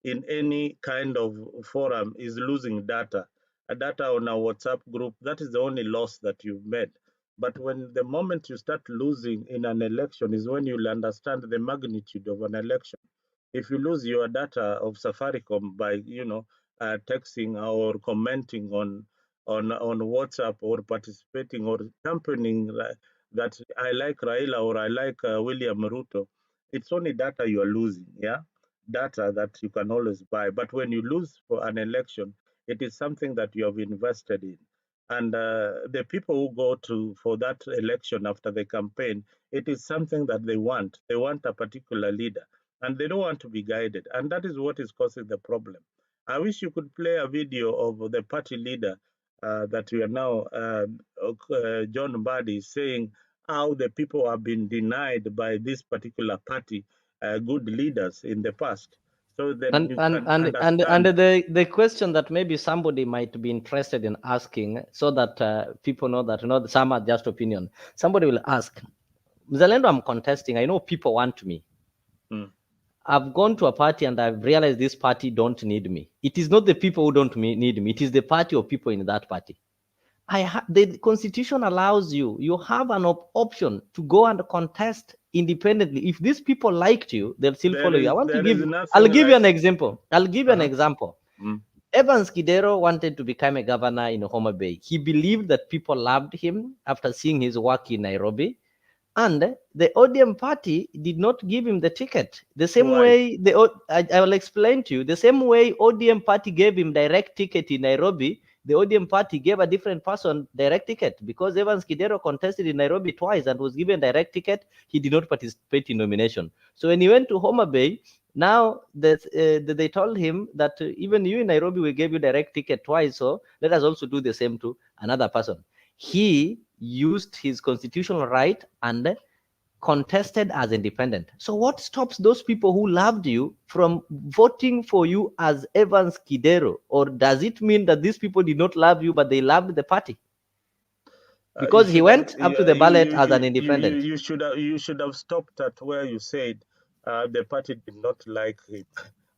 in any kind of forum is losing data. A data on a WhatsApp group, that is the only loss that you've made. But when the moment you start losing in an election is when you'll understand the magnitude of an election. If you lose your data of Safaricom by, you know, texting or commenting on WhatsApp or participating or campaigning that I like Raila or I like William Ruto, it's only data you are losing, yeah? Data that you can always buy. But when you lose for an election, it is something that you have invested in. And the people who go for that election after the campaign, it is something that they want. They want a particular leader, and they don't want to be guided. And that is what is causing the problem. I wish you could play a video of the party leader that we are now, John Mbadi, saying how the people have been denied by this particular party good leaders in the past. So then you can understand. And the question that maybe somebody might be interested in asking, so that people know that, you know, some are just opinion. Somebody will ask, Mzalendo, I'm contesting. I know people want me. I've gone to a party and I've realized this party don't need me. It is not the people who don't need me. It is the party or people in that party. The constitution allows you have an option to go and contest independently. If these people liked you, they'll still follow you. I'll give you an example. Evans Kidero wanted to become a governor in Homa Bay. He believed that people loved him after seeing his work in Nairobi. And the ODM party did not give him the ticket. The same way, I will explain to you, the same way ODM party gave him direct ticket in Nairobi, the ODM party gave a different person direct ticket because Evans Kidero contested in Nairobi twice and was given direct ticket. He did not participate in nomination. So when he went to Homa Bay, now they told him that even you in Nairobi, we gave you direct ticket twice, so let us also do the same to another person. He used his constitutional right and contested as independent. So what stops those people who loved you from voting for you as Evans Kidero? Or does it mean that these people did not love you, but they loved the party? Because he went up to the ballot as an independent. You should have stopped at where you said the party did not like him.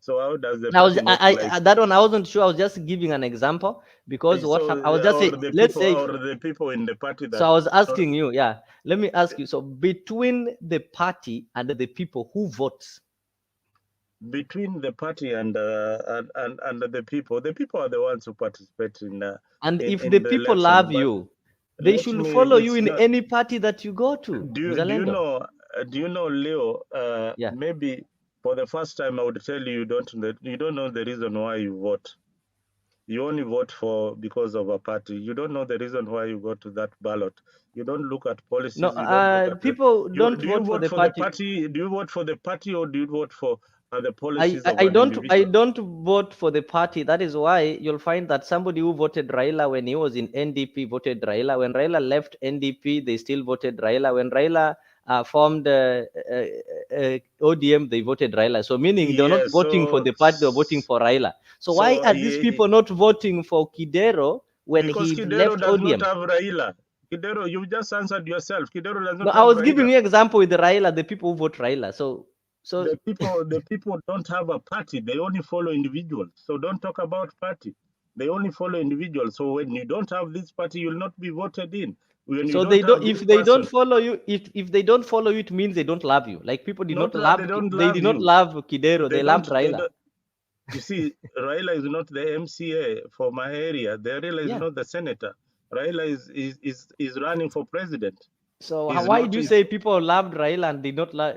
So how does the party not like that one I wasn't sure. I was just giving an example because I was just saying, let's say, or the people in the party that. So I was asking you, let me ask you. So between the party and the people, who votes? Between the party and the people are the ones who participate in. And if the people love you, they should follow you in any party that you go to. Do you know, Leo? Maybe for the first time, I would tell you you don't know the reason why you vote. You only vote for because of a party. You don't know the reason why you go to that ballot. You don't look at policies. No, You don't look at people don't do you vote for vote the for the party. party? Do you vote for the party or do you vote for the I, policies I of I an don't I individual? don't vote for the party. That is why you'll find that somebody who voted Raila when he was in NDP voted Raila. When Raila left NDP, they still voted Raila. When Raila formed ODM, they voted Raila. So meaning they're not Yes, voting for the party, they're voting for Raila. So why are these people not voting for Kidero when because he Kidero left does not ODM? have Raila. Kidero, you just answered yourself. Kidero does No, not I have was Raila. giving you example with the Raila, the people who vote Raila. So The people don't have a party. They only follow individuals. So don't talk about party. They only follow individuals. So when you don't have this party, you'll not be voted in. When you so don't they don't. have If this they don't person, follow you, if they don't follow you, it means they don't love you. Like people did not they love. don't They love did not you. love Kidero. They They don't. loved Raila. You see, Raila is not the MCA for my area. Raila is Yeah. not the senator. Raila is running for president. So He's why not. do you say people loved Raila and did not love?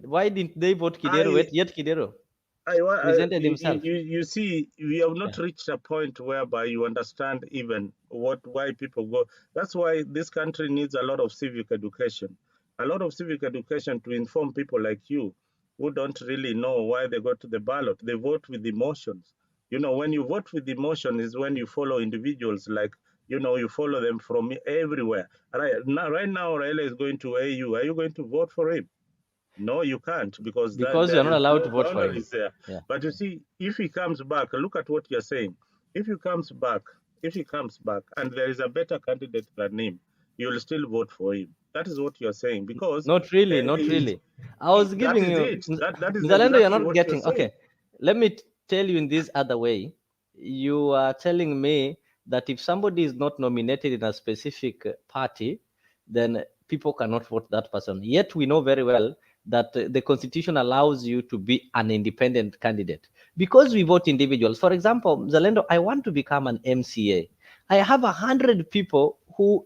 Why didn't they vote Kidero? Yet Kidero presented himself. You see, we have not reached a point whereby you understand even why people go. That's why this country needs a lot of civic education, to inform people like you who don't really know why they go to the ballot. They vote with emotions. You know, when you vote with emotion is when you follow individuals like, you follow them from everywhere. Right now, Raila is going to AU. Are you going to vote for him? No, you can't, because Because you're there not is allowed no to vote for him. boundaries there. Yeah. But you see, if he comes back, look at what you're saying. If he comes back, and there is a better candidate than him, you'll still vote for him. That is what you're saying, because Not really, not really. I was that giving is you, it. That is Mzalendo, you're exactly not what you're getting. saying. Okay, let me tell you in this other way. You are telling me that if somebody is not nominated in a specific party, then people cannot vote that person. Yet we know very well that the constitution allows you to be an independent candidate because we vote individuals. For example, Mzalendo, I want to become an MCA. I have 100 people who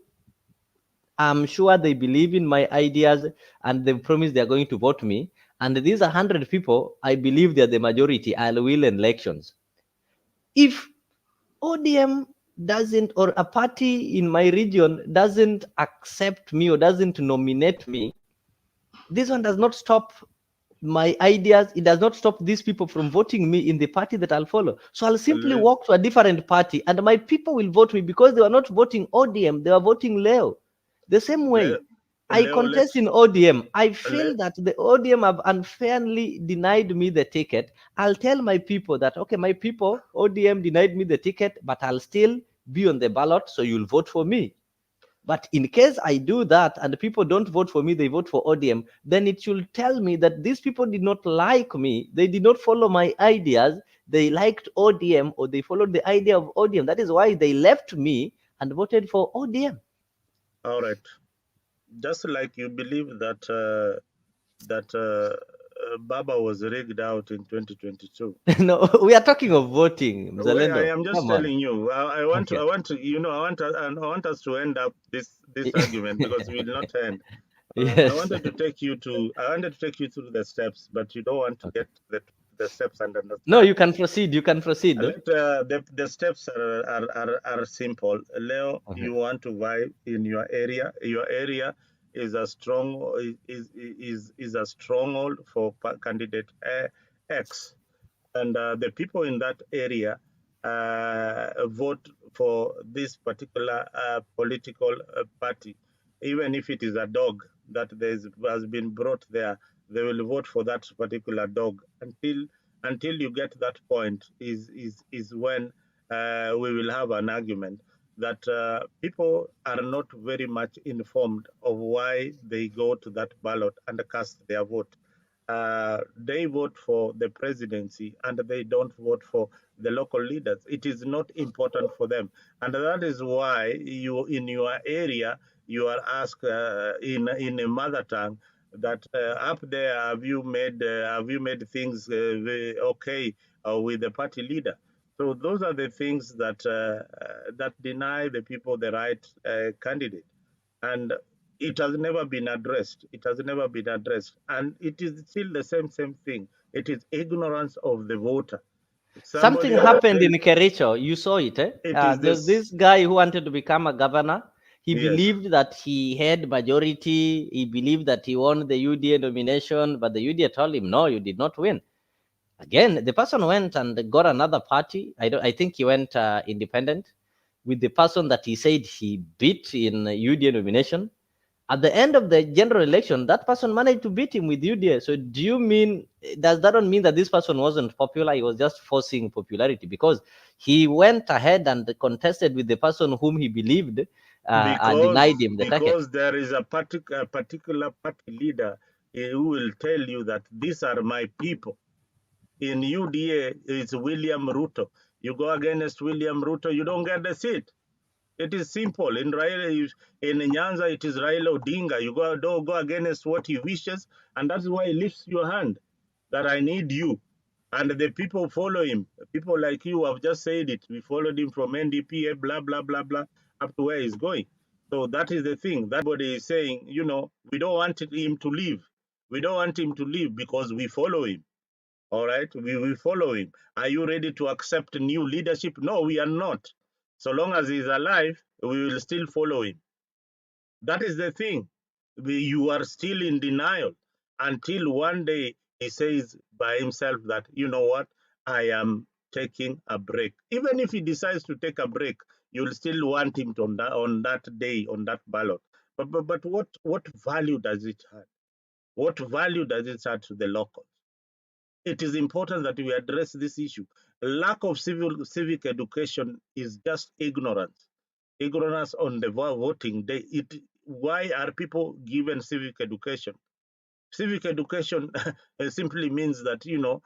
I'm sure they believe in my ideas and they promise they're going to vote me. And these 100 people, I believe they're the majority. I'll win elections. If ODM doesn't, or a party in my region doesn't accept me or doesn't nominate me, this one does not stop my ideas. It does not stop these people from voting me in the party that I'll follow. So I'll simply walk to a different party and my people will vote me because they were not voting ODM, they were voting Leo. The same way, I contest in ODM. I feel that the ODM have unfairly denied me the ticket. I'll tell my people that, okay, my people, ODM denied me the ticket, but I'll still be on the ballot, so you'll vote for me. But in case I do that and people don't vote for me, they vote for ODM, then it should tell me that these people did not like me. They did not follow my ideas. They liked ODM or they followed the idea of ODM. That is why they left me and voted for ODM. All right. Just like you believe that Baba was rigged out in 2022. No, we are talking of voting, Mzalendo. I am just Come telling on. you. I want us to end up this argument because we will not end. Yes. I wanted to take you through the steps, but you don't want to get the steps and understand. No, you can proceed. You can proceed. The steps are simple. Leo, you want to vie in your area. Your area is a stronghold for candidate X, and the people in that area vote for this particular political party. Even if it is a dog that has been brought there, they will vote for that particular dog until you get that point is when we will have an argument that people are not very much informed of why they go to that ballot and cast their vote. They vote for the presidency and they don't vote for the local leaders. It is not important for them. And that is why you, in your area, you are asked in a mother tongue that up there, have you made things okay with the party leader? So those are the things that that deny the people the right candidate. And it has never been addressed. It has never been addressed. And it is still the same thing. It is ignorance of the voter. Something happened in Kericho. You saw it, eh? There's this guy who wanted to become a governor. He believed that he had majority. He believed that he won the UDA nomination, but the UDA told him, no, you did not win. Again, the person went and got another party. I think he went independent with the person that he said he beat in UDA nomination. At the end of the general election, that person managed to beat him with UDA. So do you mean, does that not mean that this person wasn't popular? He was just forcing popularity because he went ahead and contested with the person whom he believed and denied him the ticket. Because there is a particular party leader who will tell you that these are my people. In UDA, it's William Ruto. You go against William Ruto, you don't get the seat. It is simple. In Nyanza, it is Raila Odinga. You don't go against what he wishes, and that's why he lifts your hand, that I need you. And the people follow him. People like you have just said it. We followed him from NDP, blah, blah, blah, blah, up to where he's going. So that is the thing. That body is saying, you know, we don't want him to leave. We don't want him to leave because we follow him. All right, we follow him. Are you ready to accept new leadership? No, we are not. So long as he's alive, we will still follow him. That is the thing. You are still in denial until one day he says by himself that, you know what, I am taking a break. Even if he decides to take a break, you'll still want him to on that day, on that ballot. But what value does it have? What value does it add to the locals? It is important that we address this issue. Lack of civic education is just ignorance. Ignorance on the voting day. Why are people given civic education? Civic education simply means that, you know,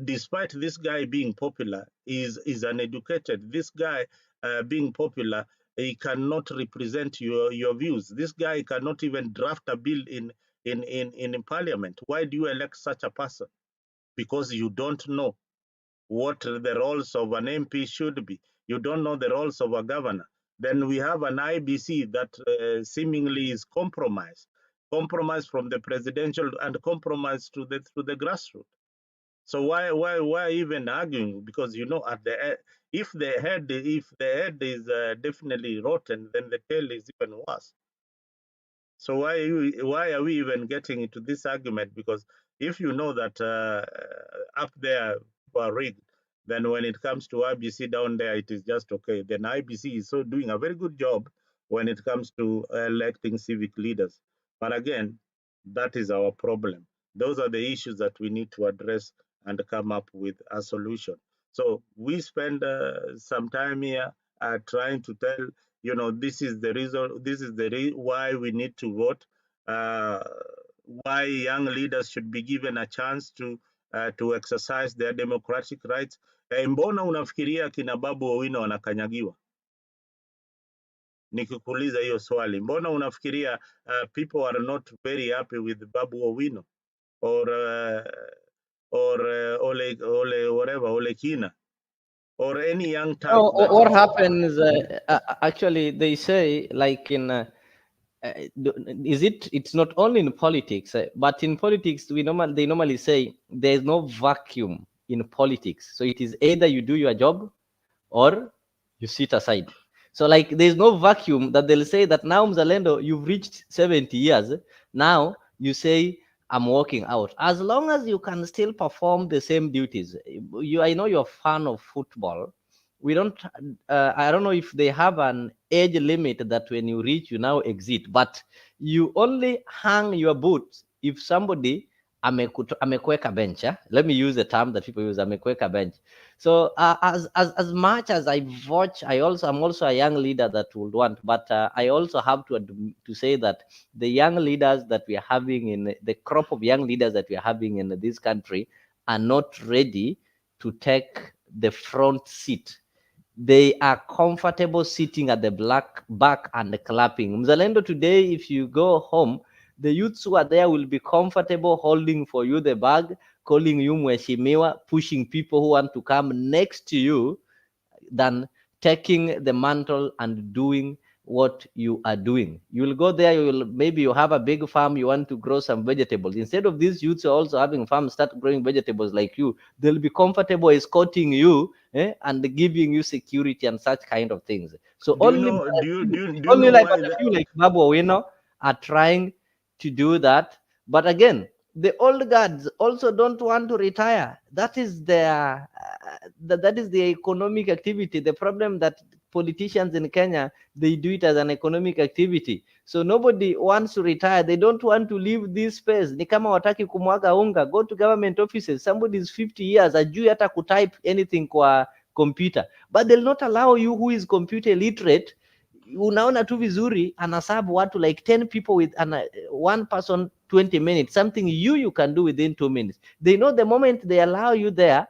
despite this guy being popular, is uneducated. This guy being popular, he cannot represent your views. This guy cannot even draft a bill in parliament. Why do you elect such a person? Because you don't know what the roles of an MP should be. You don't know the roles of a governor. Then we have an IBC that seemingly is compromised from the presidential and compromised to the grassroots. So why even arguing? Because, you know, at the if the head is definitely rotten, then the tail is even worse. So why are we even getting into this argument? Because if you know that up there are rigged, then when it comes to IBC down there, it is just okay. Then IBC is so doing a very good job when it comes to electing civic leaders. But again, that is our problem. Those are the issues that we need to address and come up with a solution. So we spend some time here trying to tell, you know, this is the reason, this is the why we need to vote, why young leaders should be given a chance to exercise their democratic rights. Mbona unafikiria kina Babu Owino wanakanyagiwa? Nikikuuliza hiyo swali, mbona unafikiria people are not very happy with Babu Owino or Ole Kina or any young talent? Oh, what happens? Actually, they say, like in it's not only in politics, but in politics they normally say there is no vacuum in politics. So it is either you do your job or you sit aside. So like there's no vacuum that they'll say that now, Mzalendo, you've reached 70 years. Now you say, I'm walking out. As long as you can still perform the same duties. I know you're a fan of football. We don't, I don't know if they have an age limit that when you reach, you now exit, but you only hang your boots if somebody amekweka bench. Let me use the term that people use, amekweka bench. So as much as I watch, I'm also a young leader that would want, but I also have to say that the young leaders that we are having in the crop of young leaders that we are having in this country are not ready to take the front seat. They are comfortable sitting at the back and clapping. Mzalendo, today, if you go home, the youths who are there will be comfortable holding for you the bag, calling you Mheshimiwa, pushing people who want to come next to you, than taking the mantle and doing what you are doing. You will go there, maybe you have a big farm, you want to grow some vegetables. Instead of these youths also having farms, start growing vegetables like you, they'll be comfortable escorting you and giving you security and such kind of things. So Do you only know? Do you only know like why? a few like Babu Owino are trying to do that. But again, the old guards also don't want to retire. That is their that is the economic activity. The problem that politicians in Kenya, they do it as an economic activity. So nobody wants to retire. They don't want to leave this space. Ni kama wataki kumwaga unga, go to government offices. Somebody is 50 years, ajui hata kutype anything kwa computer. But they'll not allow you who is computer illiterate. Unaona tu vizuri anasabu watu like 10 people with one person 20 minutes, something you can do within 2 minutes. They know the moment they allow you there,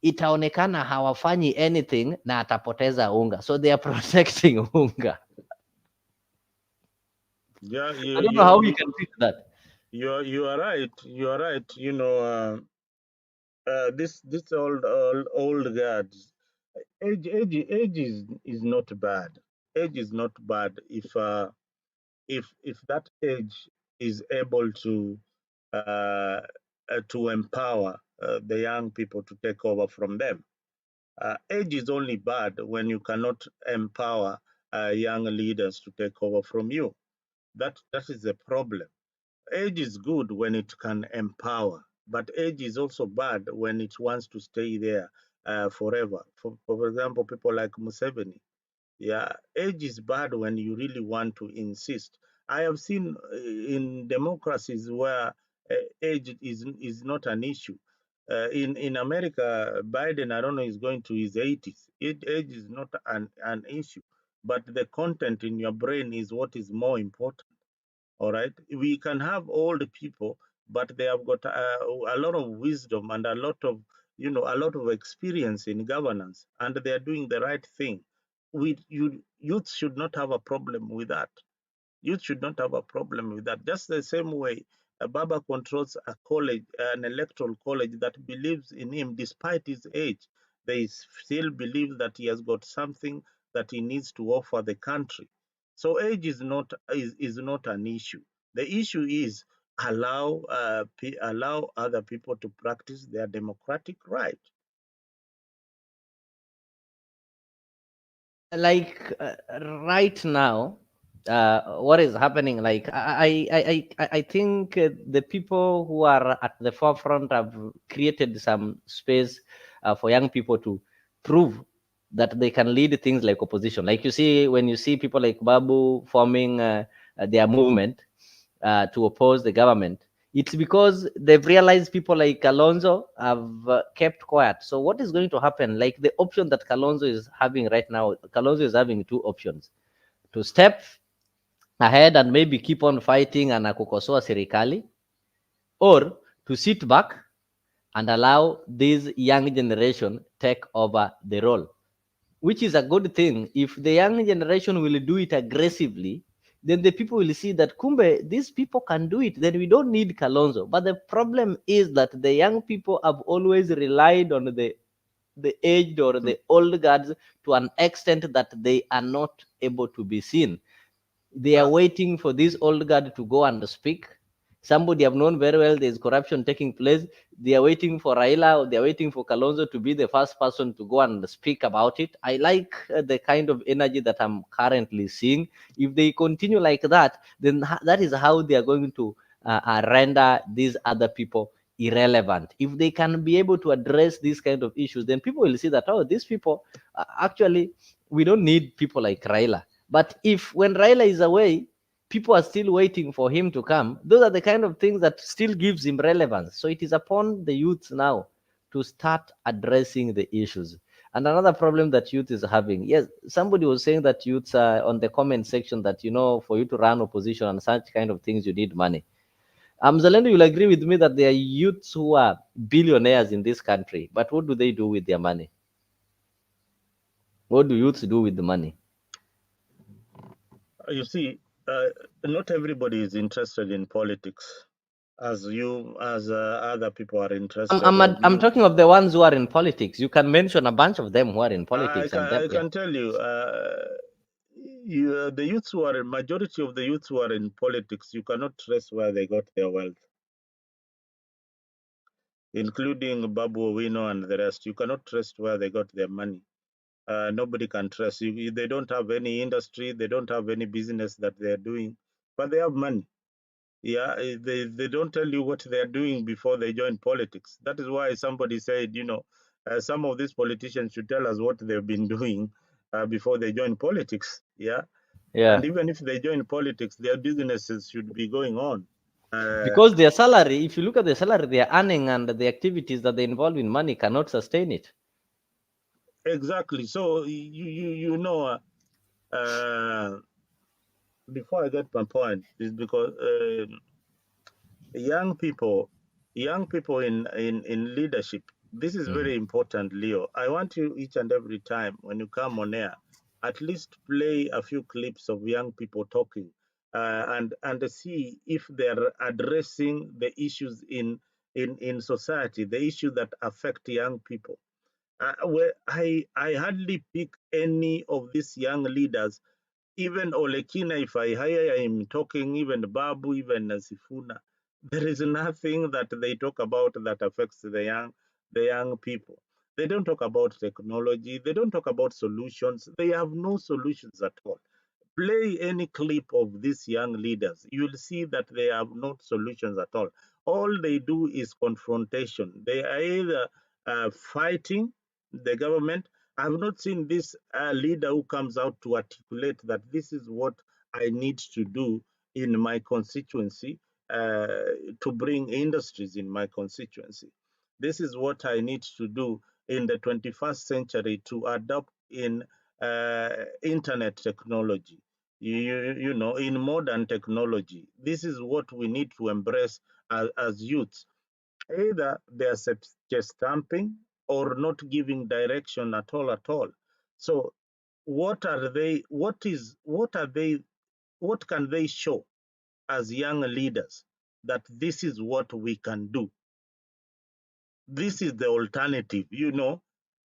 itaonekana hawafanyi anything na atapoteza unga, so they are protecting unga. Yeah, I don't know how we can fix that. You are right. You are right. You know, this old guards. Age is not bad. Age is not bad if that age is able to empower the young people to take over from them. Age is only bad when you cannot empower young leaders to take over from you. That is the problem. Age is good when it can empower, but age is also bad when it wants to stay there forever. For example, people like Museveni. Yeah, age is bad when you really want to insist. I have seen in democracies where age is not an issue. In America, Biden, I don't know, is going to his 80s. Age is not an issue, but the content in your brain is what is more important. All right, we can have old people, but they have got a lot of wisdom and a lot of experience in governance, and they are doing the right thing. Youth should not have a problem with that. Youth should not have a problem with that. Just the same way Baba controls a college, an electoral college that believes in him despite his age. They still believe that he has got something that he needs to offer the country. So age is not an issue. The issue is allow other people to practice their democratic right. Like right now, what is happening? Like I think the people who are at the forefront have created some space for young people to prove that they can lead things like opposition. Like you see, when you see people like Babu forming their movement to oppose the government, it's because they've realized people like Kalonzo have kept quiet. So what is going to happen? Like the option that Kalonzo is having right now, Kalonzo is having two options: to step ahead and maybe keep on fighting and kukosoa serikali, or to sit back and allow this young generation take over the role, which is a good thing. If the young generation will do it aggressively, then the people will see that kumbe these people can do it, then we don't need Kalonzo. But the problem is that the young people have always relied on the aged or the old guards to an extent that they are not able to be seen. They are waiting for this old guard to go and speak. Somebody have known very well there's corruption taking place. They are waiting for Raila, or they are waiting for Kalonzo to be the first person to go and speak about it. I like the kind of energy that I'm currently seeing. If they continue like that, then that is how they are going to render these other people irrelevant. If they can be able to address these kind of issues, then people will see that, oh, these people actually, we don't need people like Raila. But if when Raila is away, people are still waiting for him to come, those are the kind of things that still gives him relevance. So it is upon the youth now to start addressing the issues. And another problem that youth is having, yes, somebody was saying that youths are on the comment section that, for you to run opposition and such kind of things, you need money. Zalendo, you'll agree with me that there are youths who are billionaires in this country, but what do they do with their money? What do youths do with the money? You see, not everybody is interested in politics as other people are interested. I'm talking of the ones who are in politics. You can mention a bunch of them who are in politics. I can tell you, the youths who are, majority of the youths who are in politics, you cannot trace where they got their wealth, including Babu Owino and the rest. You cannot trace where they got their money. Nobody can trace. They don't have any industry, they don't have any business that they're doing, but they have money. Yeah, they don't tell you what they're doing before they join politics. That is why somebody said, some of these politicians should tell us what they've been doing before they join politics. Yeah. Yeah. And even if they join politics, their businesses should be going on. Because their salary, if you look at the salary they are earning and the activities that they involve in money cannot sustain it. Exactly. So, before I get my point, is because young people in leadership, this is very important, Leo. I want you each and every time when you come on air, at least play a few clips of young people talking and see if they're addressing the issues in society, the issues that affect young people. I hardly pick any of these young leaders. Even Olekina, if I hear him talking, even Babu, even Sifuna, there is nothing that they talk about that affects the young people. They don't talk about technology. They don't talk about solutions. They have no solutions at all. Play any clip of these young leaders. You'll see that they have no solutions at all. All they do is confrontation. They are either fighting the government. I have not seen this leader who comes out to articulate that this is what I need to do in my constituency to bring industries in my constituency. This is what I need to do in the 21st century to adopt in internet technology, in modern technology. This is what we need to embrace as youths. Either they are just stamping or not giving direction at all. So what are they, what can they show as young leaders that this is what we can do? This is the alternative,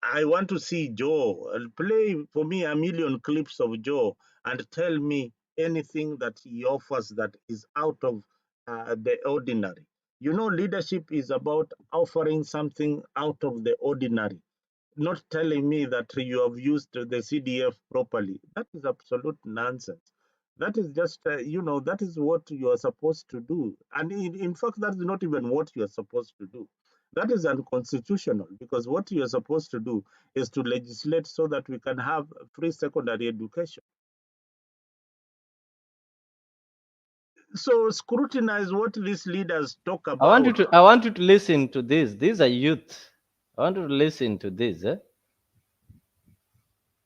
I want to see Joe. Play for me a million clips of Joe and tell me anything that he offers that is out of the ordinary. Leadership is about offering something out of the ordinary, not telling me that you have used the CDF properly. That is absolute nonsense. That is just, that is what you are supposed to do. And in fact, that is not even what you are supposed to do. That is unconstitutional, because what you are supposed to do is to legislate so that we can have free secondary education. So scrutinize what these leaders talk about. I want you to listen to this. These are youth. I want you to listen to this.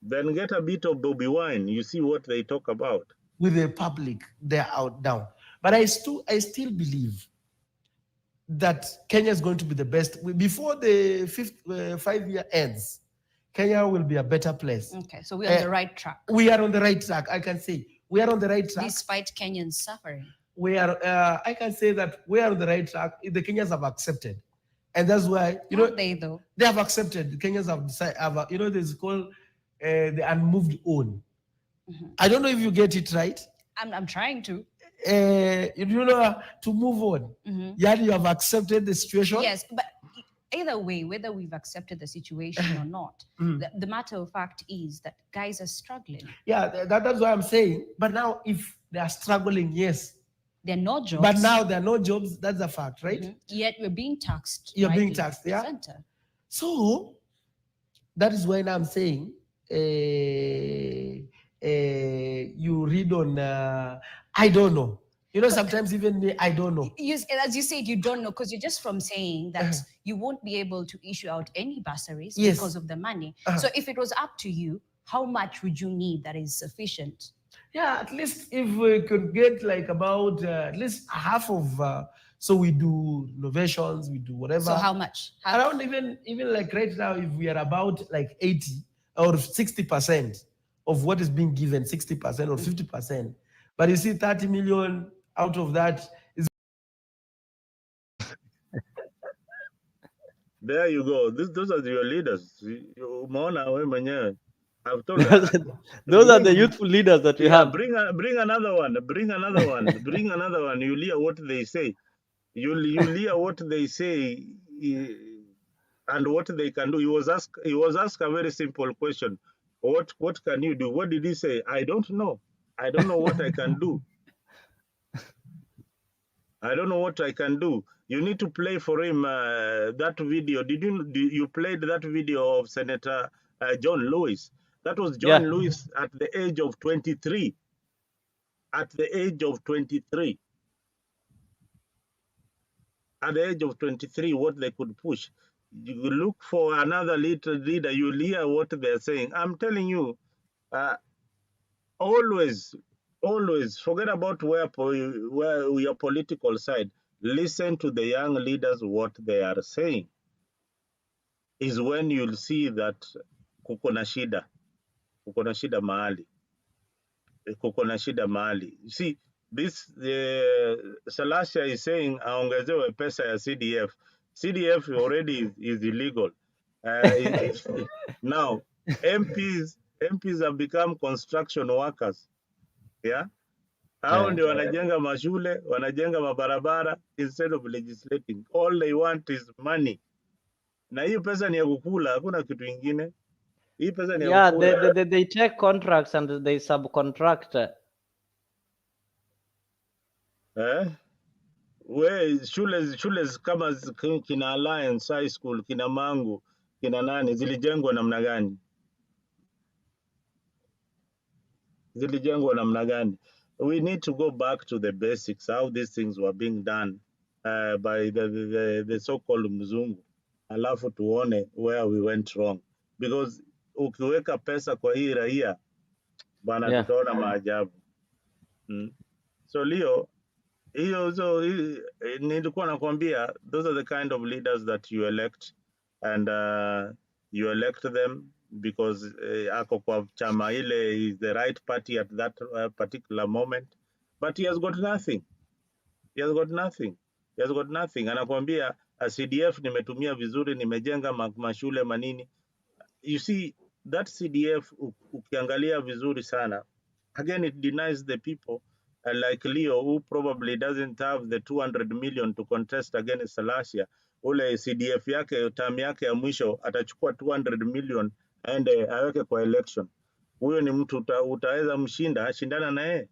Then get a bit of Bobby Wine. You see what they talk about. With the public, they're out down. But I still believe that Kenya is going to be the best. Before the 5-year ends, Kenya will be a better place. Okay, so we're on the right track. We are on the right track, I can say. We are on the right track. Despite Kenyans suffering. We are, I can say that we are on the right track. The Kenyans have accepted. And that's why, they though? They have accepted. The Kenyans have decided, this is called the unmoved on. I don't know if you get it right. I'm trying to. To move on. Yeah, you have accepted the situation. Yes, but either way, whether we've accepted the situation or not, the matter of fact is that guys are struggling. Yeah, that's what I'm saying. But now, if they are struggling, yes. There are no jobs. But now there are no jobs. That's a fact, right? Yet we're being taxed. You're being taxed, yeah. Center. So that is why I'm saying you read on. I don't know. Sometimes even me, I don't know. As you said, you don't know because you're just from saying that you won't be able to issue out any bursaries because of the money. So if it was up to you, how much would you need that is sufficient? Yeah, at least if we could get like about at least half of, so we do innovations, we do whatever. So how much? Around even like right now, if we are about like 80 or 60% of what is being given, 60% or 50%. But you see 30 million out of that is. There you go. Those are your leaders. I've told those are the youthful leaders that we have. Bring another one. Bring another one. Bring another one. You'll hear what they say. You'll hear what they say and what they can do. He was asked a very simple question. What can you do? What did he say? I don't know. I don't know what I can do. I don't know what I can do. You need to play for him that video. You played that video of Senator John Lewis? That was John Lewis at the age of 23. At the age of 23. At the age of 23, what they could push. You look for another leader, you'll hear what they're saying. I'm telling you, always forget about where your political side. Listen to the young leaders, what they are saying. Is when you'll see that kuko na shida mahali. Kuko na shida mahali. You see, this Salasha is saying aongezewe pesa ya CDF. CDF already is illegal. Now MPs have become construction workers. Yeah. Hao ndio wanajenga mashule, wanajenga mabarabara instead of legislating. All they want is money. Na hiyo pesa ni ya kukula, hakuna kitu ingine. Hii pesa ni ya kukula. They take contracts and they subcontract. Shule kama kina Alliance High School, kina Mangu, kina nani zilijengwa namna gani? Zilijengwa namna gani? We need to go back to the basics, how these things were being done by the so-called mzungu. Alafu tuone where we went wrong. Because ukiweka pesa kwa hii raia, bana tutaona maajabu. So Leo, nilikuwa nakwambia, those are the kind of leaders that you elect, and you elect them because ako kwa chama ile is the right party at that particular moment, but he has got nothing. He has got nothing. He has got nothing. Anakwambia CDF nimetumia vizuri, nimejenga mashule manini. You see, that CDF ukiangalia vizuri sana, again it denies the people like Leo, who probably doesn't have the 200 million to contest against Salasia. Ule CDF yake, term yake ya mwisho, atachukua 200 million aende aweke kwa election. Huyo ni mtu utaweza mshinda, shindana na yeye.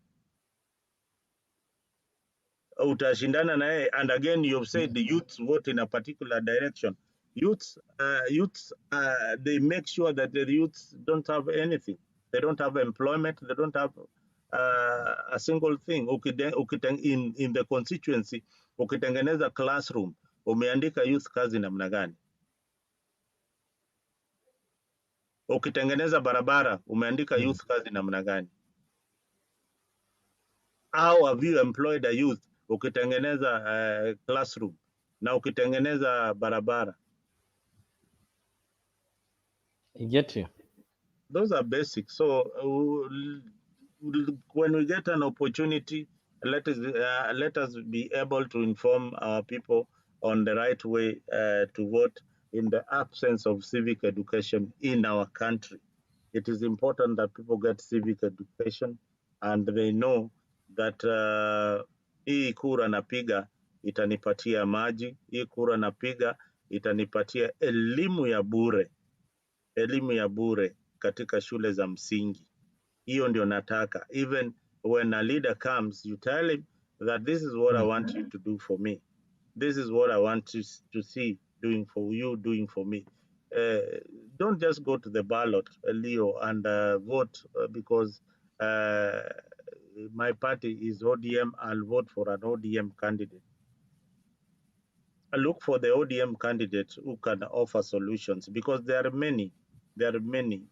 Utashindana na yeye. And again, you've said the youths vote in a particular direction. Youths, they make sure that the youths don't have anything. They don't have employment. They don't have a single thing. In the constituency, ukitengeneza classroom, umeandika youth kazi namna gani? Ukitengeneza barabara, umeandika youth kazi namna gani? How have you employed a youth? Ukitengeneza classroom na ukitengeneza barabara. I get you. Those are basic. So when we get an opportunity, let us be able to inform our people on the right way to vote in the absence of civic education in our country. It is important that people get civic education and they know that hii kura napiga itanipatia maji, hii kura napiga itanipatia elimu ya bure katika shule za msingi. Hiyo ndio nataka. Even when a leader comes, you tell him that this is what I want you to do for me. This is what I want to see doing for you, doing for me. Don't just go to the ballot, Leo, and vote because my party is ODM. I'll vote for an ODM candidate. I look for the ODM candidates who can offer solutions because there are many. There are many.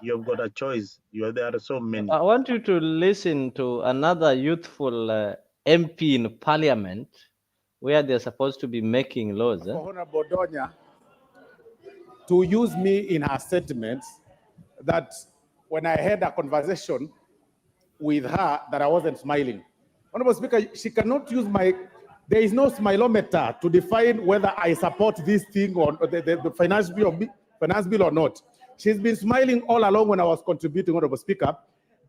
You've got a choice. There are so many. I want you to listen to another youthful MP in parliament where they're supposed to be making laws. Honorable Donya to use me in her statements that when I had a conversation with her that I wasn't smiling. Honorable Speaker, she cannot use there is no smilometer to define whether I support this thing or the finance bill or not. She's been smiling all along when I was contributing, Honorable Speaker.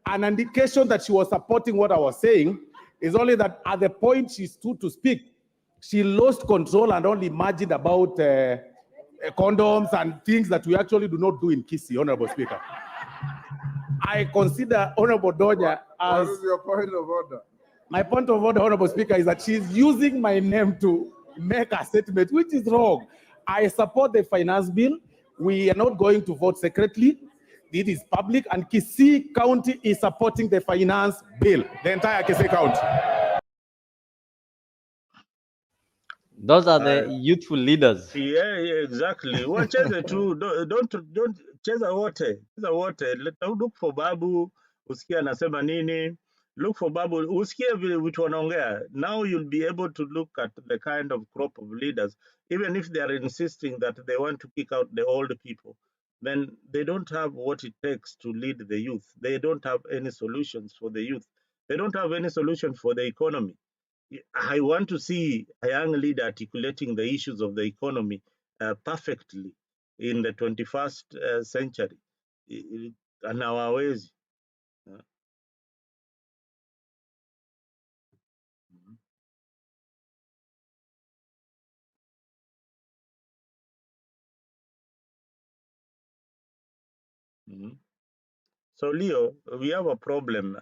An indication that she was supporting what I was saying is only that at the point she stood to speak, she lost control and only imagined about condoms and things that we actually do not do in Kisii, Honorable Speaker. I consider Honorable Donya as... What is your point of order? My point of order, Honorable Speaker, is that she's using my name to make a statement, which is wrong. I support the finance bill. We are not going to vote secretly. It is public, and Kisii County is supporting the finance bill, the entire Kisii County. Those are the youthful leaders. Yeah, exactly. What cheza tu, don't cheza wote. Cheza wote. Look for Babu, usikia anasema nini. Look for Babu, usikia vile vitu wanaongea. Now you'll be able to look at the kind of crop of leaders, even if they are insisting that they want to kick out the old people, then they don't have what it takes to lead the youth. They don't have any solutions for the youth. They don't have any solution for the economy. I want to see a young leader articulating the issues of the economy perfectly in the 21st century. And our ways. So, Leo, we have a problem.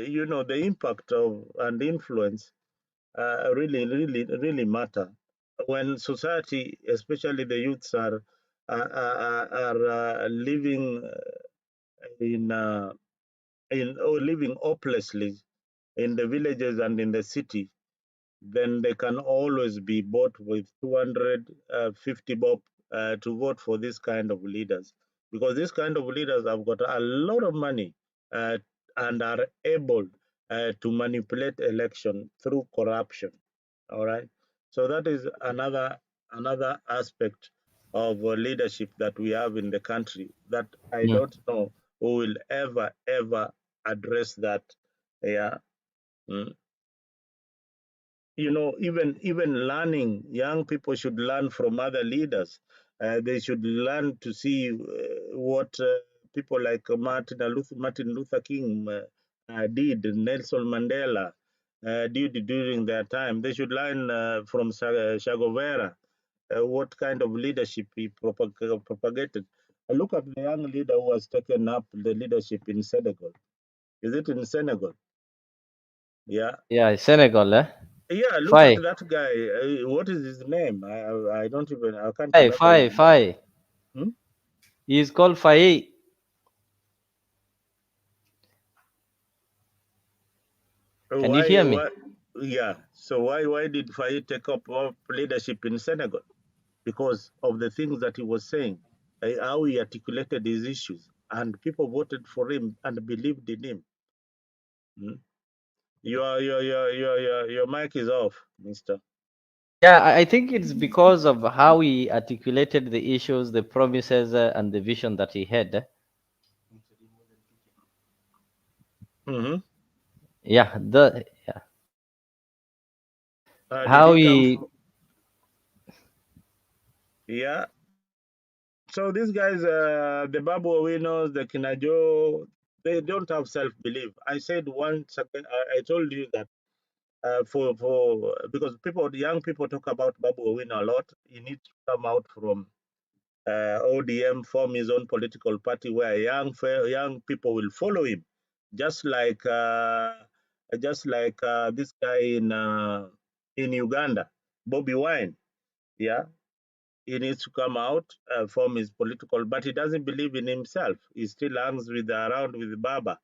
You know, the impact of and influence really matter. When society, especially the youths, are living or living hopelessly in the villages and in the city, then they can always be bought with 250 bob to vote for this kind of leaders, because this kind of leaders have got a lot of money and are able to manipulate election through corruption. All right, so that is another aspect of leadership that we have in the country that I don't know who will ever address that. Yeah. You know, even learning, young people should learn from other leaders. They should learn to see what people like Martin Luther King did, Nelson Mandela did during their time. They should learn from Che Guevara what kind of leadership he propagated. Look at the young leader who has taken up the leadership in Senegal. Is it in Senegal? Yeah. Yeah, Senegal, eh? Yeah, look at that guy. What is his name? I don't even, I can't remember. Faye. He's called Faye. Can you hear me? Yeah. So why did Faye take up leadership in Senegal? Because of the things that he was saying, how he articulated his issues, and people voted for him and believed in him. Your mic is off, Mister. Yeah, I think it's because of how he articulated the issues, the promises, and the vision that he had. Yeah, how he. Yeah. So these guys, the Babu Owinos, the Kinajo, they don't have self-belief. I said once, I told you that because young people talk about Babu Owino a lot. He needs to come out from ODM, form his own political party where young people will follow him, just like this guy in Uganda, Bobby Wine. Yeah, he needs to come out, form his political, but he doesn't believe in himself. He still hangs around with Baba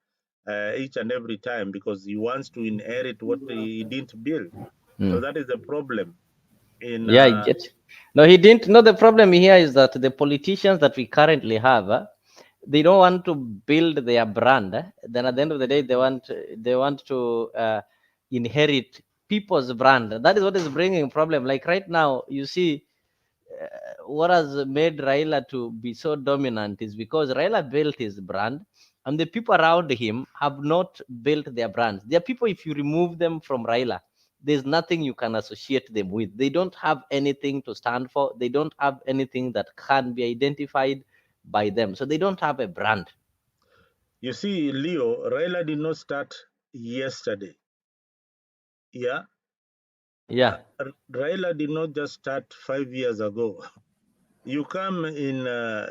each and every time because he wants to inherit what he didn't build. So that is the problem. Yeah, I get. No, he didn't. No, the problem here is that the politicians that we currently have, they don't want to build their brand. Then at the end of the day, they want to inherit people's brand. That is what is bringing problem. Like right now, you see, what has made Raila to be so dominant is because Raila built his brand, and the people around him have not built their brands. There are people, if you remove them from Raila, there's nothing you can associate them with. They don't have anything to stand for. They don't have anything that can be identified by them. So they don't have a brand. You see, Leo, Raila did not start yesterday. Yeah. Yeah. Raila did not just start 5 years ago. You come in,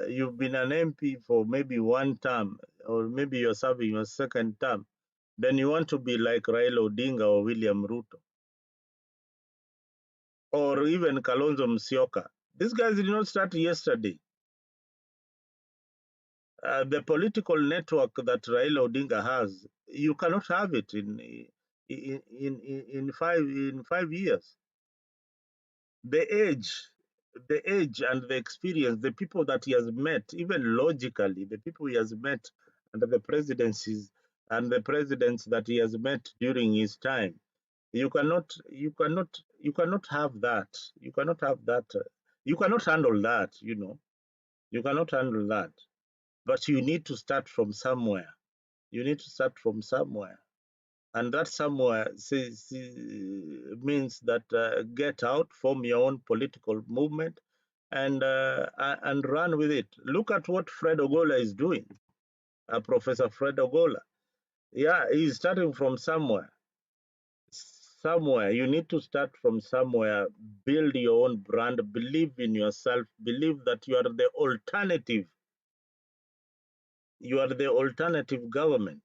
you've been an MP for maybe one term, or maybe you're serving your second term. Then you want to be like Raila Odinga or William Ruto, or even Kalonzo Musyoka. These guys did not start yesterday. The political network that Raila Odinga has, you cannot have it in 5 years. The age and the experience, the people that he has met, even logically, the people he has met under the presidencies and the presidents that he has met during his time, you cannot have that. You cannot have that. You cannot handle that. You cannot handle that. But you need to start from somewhere. You need to start from somewhere. And that somewhere means that get out, form your own political movement, and run with it. Look at what Fred Ogola is doing, Professor Fred Ogola. Yeah, he's starting from somewhere. Somewhere. You need to start from somewhere, build your own brand, believe in yourself, believe that you are the alternative. You are the alternative government,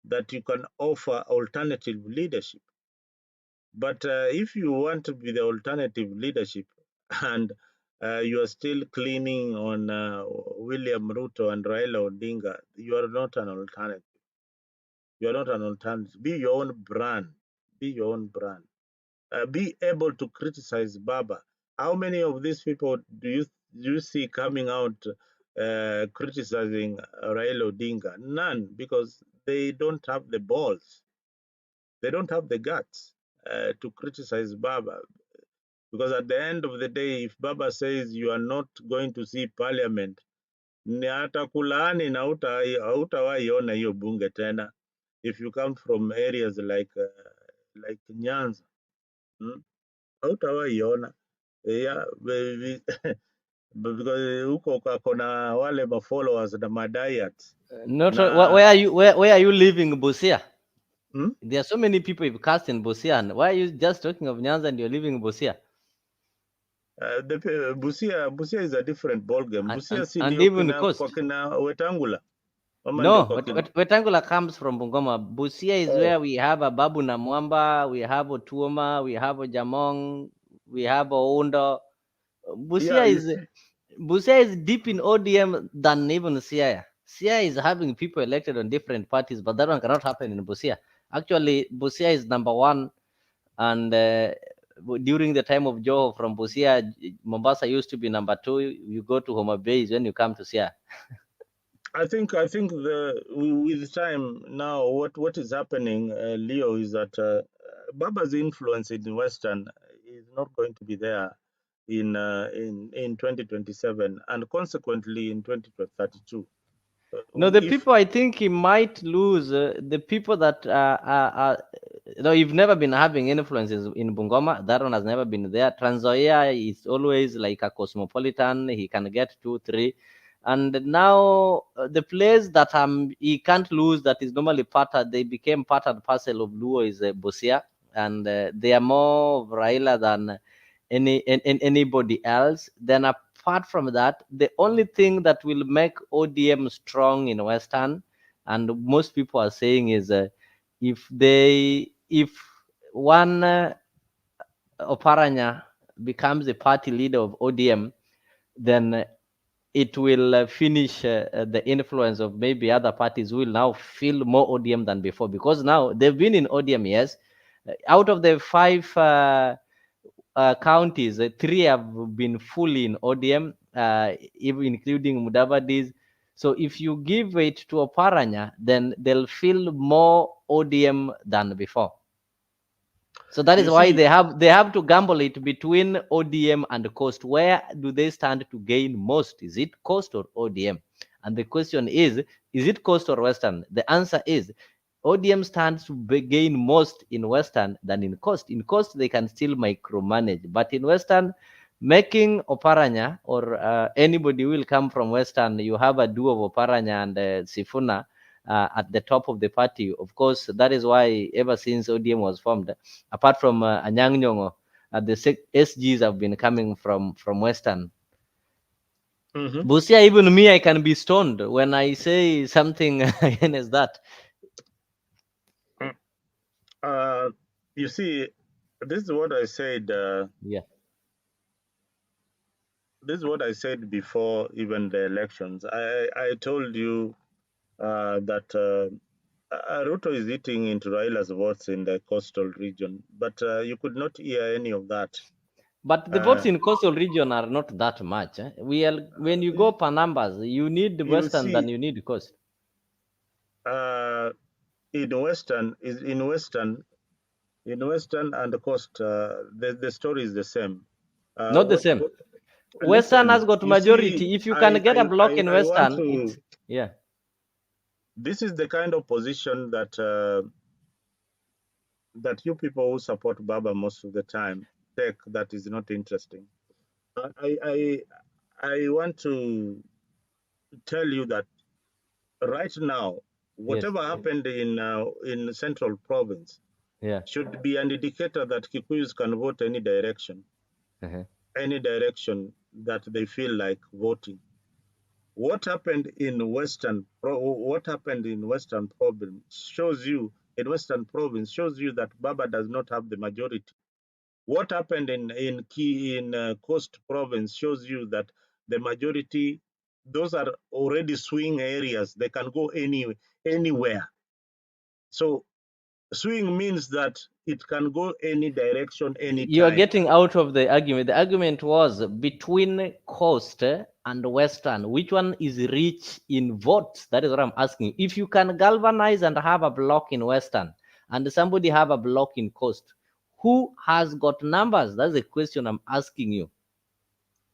that you can offer alternative leadership. But if you want to be the alternative leadership and you are still cleaning on William Ruto and Raila Odinga, you are not an alternative. You are not an alternative. Be your own brand. Be your own brand. Be able to criticize Baba. How many of these people do you see coming out criticizing Raila Odinga? None, because they don't have the balls. They don't have the guts to criticize Baba. Because at the end of the day, if Baba says you are not going to see parliament, ni atakulaani na hautawahi ona hiyo bunge tena. If you come from areas like Nyanza, hautawahi ona. Yeah, because huko kuna wale followers na madayat. Where are you living, Busia? There are so many people you've cast in Busia, and why are you just talking of Nyanza and you're living in Busia? Busia is a different ballgame. Busia and even coast. Wetangula. No, Wetangula comes from Bungoma. Busia is where we have a Babu Namwamba, we have a Tuoma, we have a Jamong, we have a Ounda. Busia is deep in ODM than even Siaya. Siaya is having people elected on different parties, but that one cannot happen in Busia. Actually, Busia is number one, and during the time of JOHO from Busia, Mombasa used to be number two. You go to Homa Bay when you come to Siaya. I think with time now, what is happening, Leo, is that Baba's influence in Western is not going to be there in 2027 and consequently in 2032. No, the people I think he might lose, the people that you've never been having influences in Bungoma. That one has never been there. Trans Nzoia is always like a cosmopolitan. He can get 2, 3. And now the place that he can't lose, that is normally they became part and parcel of Luo, is Busia. And they are more of Raila than anybody else. Then apart from that, the only thing that will make ODM strong in Western, and most people are saying, is if one Oparanya becomes the party leader of ODM, then it will finish the influence of maybe other parties who will now feel more ODM than before, because now they've been in ODM, yes. Out of the 5 counties, 3 have been fully in ODM, even including Mudavadi's. So if you give it to Oparanya, then they'll feel more ODM than before. So that is why they have to gamble it between ODM and coast. Where do they stand to gain most? Is it coast or ODM? And the question is it coast or Western? The answer is ODM stands to gain most in Western than in coast. In coast, they can still micromanage, but in Western, making Oparanya or anybody who will come from Western, you have a duo of Oparanya and Sifuna at the top of the party. Of course, that is why ever since ODM was formed, apart from Anyang' Nyong'o, the SGs have been coming from Western. Busia, even me, I can be stoned when I say something against that. You see, this is what I said. Yeah. This is what I said before even the elections. I told you that Ruto is eating into Raila's votes in the coastal region, but you could not hear any of that. But the votes in coastal region are not that much. We are, when you go per numbers, you need Western than you need coast. In Western and the coast, the story is the same. Not the same. Western has got majority. If you can get a block in Western, it's, yeah. This is the kind of position that that you people who support Baba most of the time take that is not interesting. I want to tell you that right now, whatever happened in Central Province should be an indicator that Kikuyus can vote any direction, any direction that they feel like voting. What happened in Western Province shows you that Baba does not have the majority. What happened in Coast Province shows you that the majority, those are already swing areas. They can go anywhere. So swing means that it can go any direction, anytime. You are getting out of the argument. The argument was between coast and Western. Which one is rich in votes? That is what I'm asking. If you can galvanize and have a block in Western and somebody have a block in coast, who has got numbers? That's the question I'm asking you.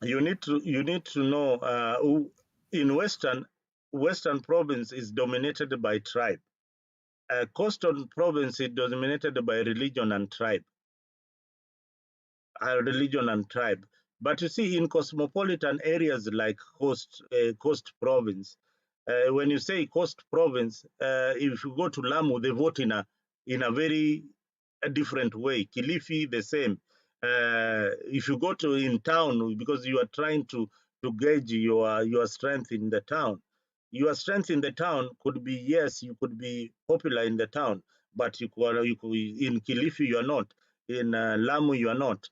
You need to know who in Western Province is dominated by tribe. Coastal Province is dominated by religion and tribe. But you see, in cosmopolitan areas like Coast Province, when you say Coast Province, if you go to Lamu, they vote in a very different way. Kilifi, the same. If you go to in town, because you are trying to gauge your strength in the town. Your strength in the town could be, yes, you could be popular in the town, but you could in Kilifi you are not. In Lamu you are not.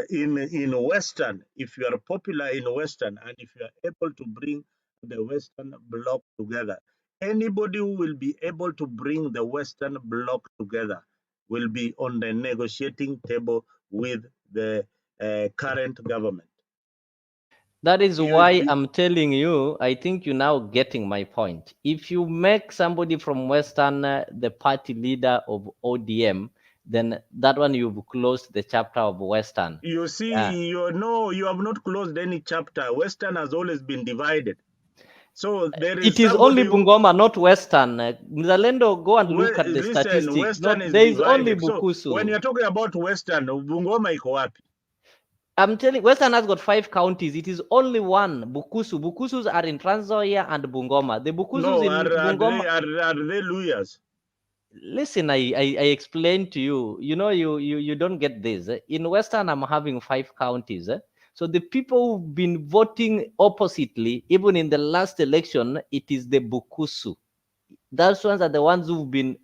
In Western, if you are popular in Western and if you are able to bring the Western bloc together, anybody who will be able to bring the Western bloc together will be on the negotiating table with the current government. That is why I'm telling you, I think you're now getting my point. If you make somebody from Western the party leader of ODM, then that one you've closed the chapter of Western. You see, you have not closed any chapter. Western has always been divided. So there is it is only Bungoma, not Western. Mzalendo, go and look at the statistics. Western there is is only divided. Bukusu. So when you're talking about Western, Bungoma iko wapi? I'm telling Western has got 5 counties. It is only one, Bukusu. Bukusus are in Trans Nzoia and Bungoma. The Bukusus in Bungoma. Are they Luyas? Listen, I explained to you. You know, you don't get this. In Western, I'm having 5 counties. So the people who've been voting oppositely, even in the last election, it is the Bukusu. Those ones are the ones who've been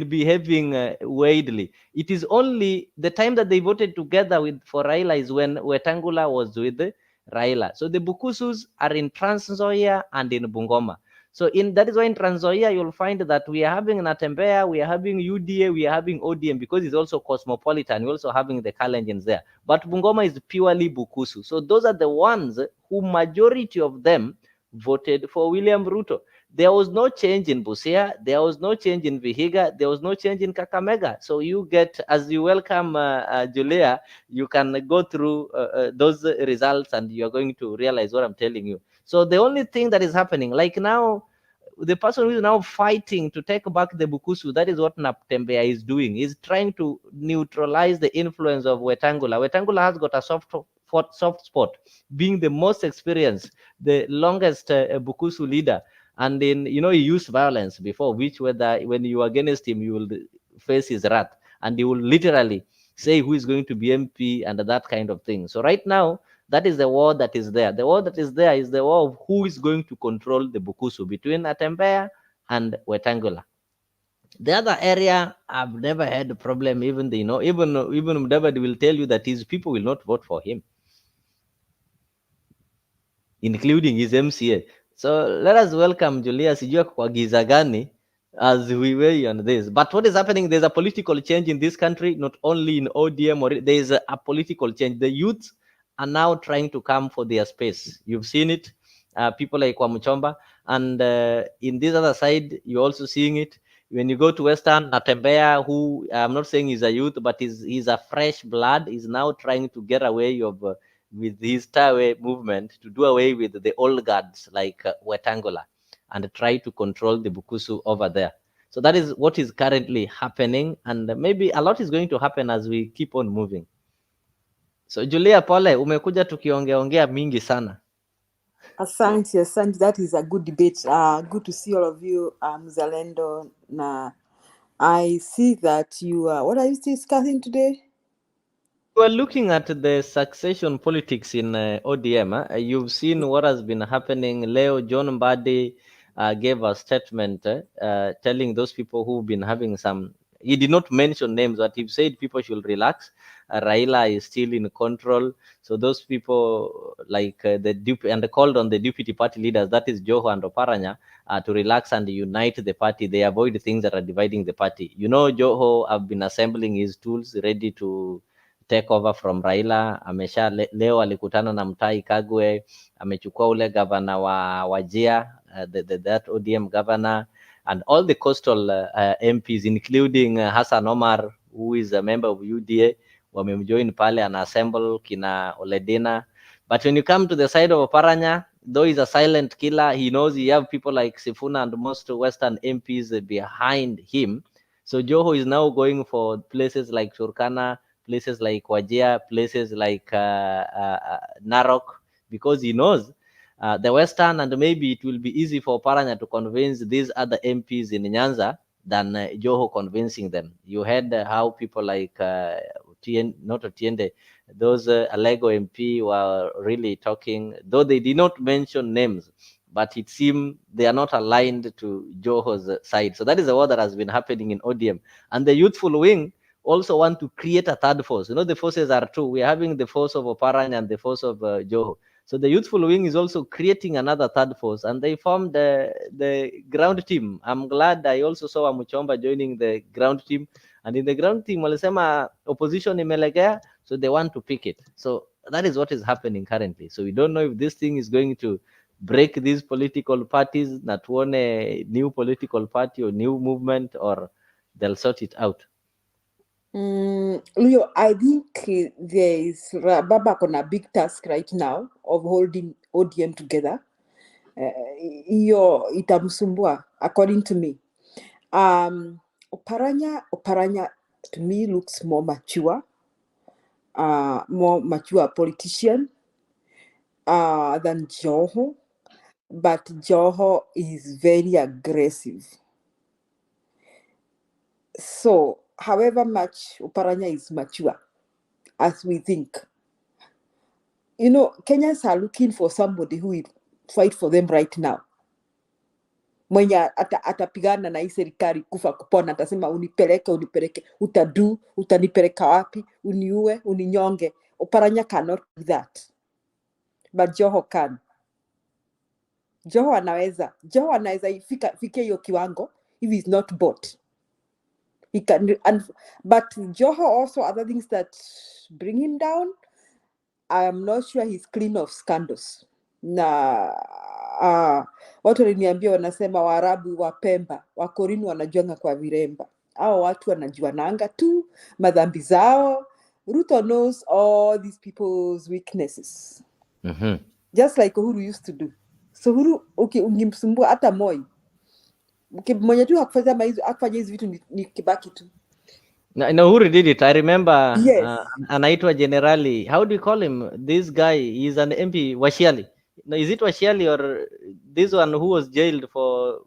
behaving widely. It is only the time that they voted together for Raila is when Wetangula was with Raila. So the Bukusus are in Trans Nzoia and in Bungoma. So that is why in Trans Nzoia you'll find that we are having Natembeya, we are having UDA, we are having ODM because it's also cosmopolitan. We're also having the Kalenjins there. But Bungoma is purely Bukusu. So those are the ones who majority of them voted for William Ruto. There was no change in Busia. There was no change in Vihiga. There was no change in Kakamega. So you get, as you welcome Julia, you can go through those results and you're going to realize what I'm telling you. So the only thing that is happening, like now, the person who is now fighting to take back the Bukusu, that is what Natembeya is doing. He's trying to neutralize the influence of Wetangula. Wetangula has got a soft soft spot, being the most experienced, the longest Bukusu leader. And then, you know, he used violence before, which whether when you are against him, you will face his wrath, and he will literally say who is going to be MP and that kind of thing. So right now, that is the war that is there. The war that is there is the war of who is going to control the Bukusu between Atembea and Wetangula. The other area, I've never had a problem. Even the, you know, even Mbadi will tell you that his people will not vote for him, including his MCA. So let us welcome Julius Kwagizagani as we weigh on this. But what is happening? There's a political change in this country, not only in ODM, or there is a political change. The youth are now trying to come for their space. You've seen it, people like Kwamuchomba, and in this other side, you're also seeing it. When you go to Western, Natembea, who I'm not saying he's a youth, but he's a fresh blood, is now trying to get away of with his Tawe movement, to do away with the old guards like Wetangula and try to control the Bukusu over there. So that is what is currently happening, and maybe a lot is going to happen as we keep on moving. So Julia, pole, umekuja tukiongeongea mingi sana. Asante, asante. That is a good debate. Good to see all of you, Mzalendo. I see that you are, what are you discussing today? We're looking at the succession politics in ODM. You've seen what has been happening. Leo John Mbadi gave a statement telling those people who've been having some, he did not mention names, but he said people should relax. Raila is still in control. So those people like and called on the deputy party leaders, that is JOHO and Oparanya, to relax and unite the party. They avoid things that are dividing the party. You know, JOHO have been assembling his tools ready to take over from Raila. Amesha leo alikutana na Mutahi Kagwe, amechukua ule governor wa Wajir, that ODM governor, and all the coastal MPs, including Hassan Omar, who is a member of UDA, wamemjoin pale and assemble kina Oledina. But when you come to the side of Oparanya, though he's a silent killer, he knows he have people like Sifuna and most Western MPs behind him. So JOHO is now going for places like Turkana, places like Wajir, places like Narok, because he knows the Western, and maybe it will be easy for Oparanya to convince these other MPs in Nyanza than JOHO convincing them. You heard how people like not Otiende, those Alego MP were really talking, though they did not mention names, but it seemed they are not aligned to JOHO's side. So that is the war that has been happening in ODM. And the youthful wing also want to create a third force. You know, the forces are two. We are having the force of Oparanya and the force of JOHO. So the youthful wing is also creating another third force, and they formed the ground team. I'm glad I also saw Amuchomba joining the ground team. And in the ground team, walisema opposition imelegea, so they want to pick it. So that is what is happening currently. So we don't know if this thing is going to break these political parties, not one a new political party or new movement, or they'll sort it out. Leo, I think there is Baba on a big task right now of holding ODM together. Itamsumbua, according to me. Oparanya to me looks more mature politician than JOHO, but JOHO is very aggressive. So, however much Oparanya is mature, as we think, you know, Kenyans are looking for somebody who will fight for them right now. Mwenye atapigana na hii serikali kufa kupona, atasema unipeleke, utanipeleka wapi, uniue, uninyonge. Oparanya cannot do that, but JOHO can. JOHO anaweza fikia hiyo kiwango if he's not bought. He can, but JOHO also other things that bring him down. I am not sure he's clean of scandals. Na watu waliniambia wanasema Waarabu wa Pemba, Wakorini wanajuanga kwa viremba. Hao watu wanajuananga tu madhambi zao. Ruto knows all these people's weaknesses. Just like Uhuru used to do. So Uhuru, ungimsumbua hata Moi. Mwenye tu hakufanya hizo vitu ni Kibaki tu. No, who did it? I remember Yes. anaitwa Generali. How do you call him? This guy, he's an MP, Washiali. No, is it Washiali or this one who was jailed for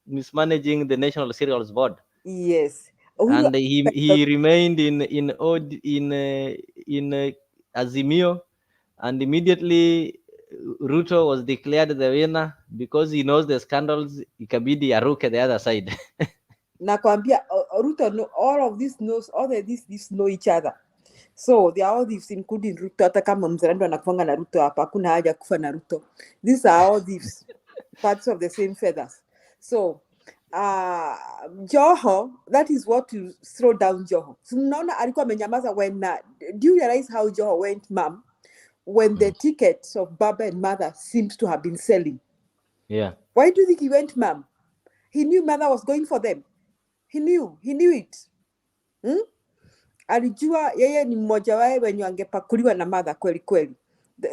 mismanaging the National Cereals Board? Yes. And he remained in Azimio, and immediately Ruto was declared the winner because he knows the scandals. Ikabidi aruke the other side. Nakwambia, Ruto know all of this knows all the this know each other. So they are all these including Ruto. Hata kama mzalendo anakuanga na Ruto hapa, hakuna haja kufa na Ruto. These are all these parts of the same feathers. So JOHO, that is what you throw down JOHO. So mnaona alikuwa amenyamaza when do you realize how JOHO went, ma'am? When the tickets of Baba and Mother seems to have been selling. Yeah. Why do you think he went, ma'am? He knew Mother was going for them. He knew it. Alijua yeye ni mmoja wao wenye angepakuliwa na Mother kweli kweli.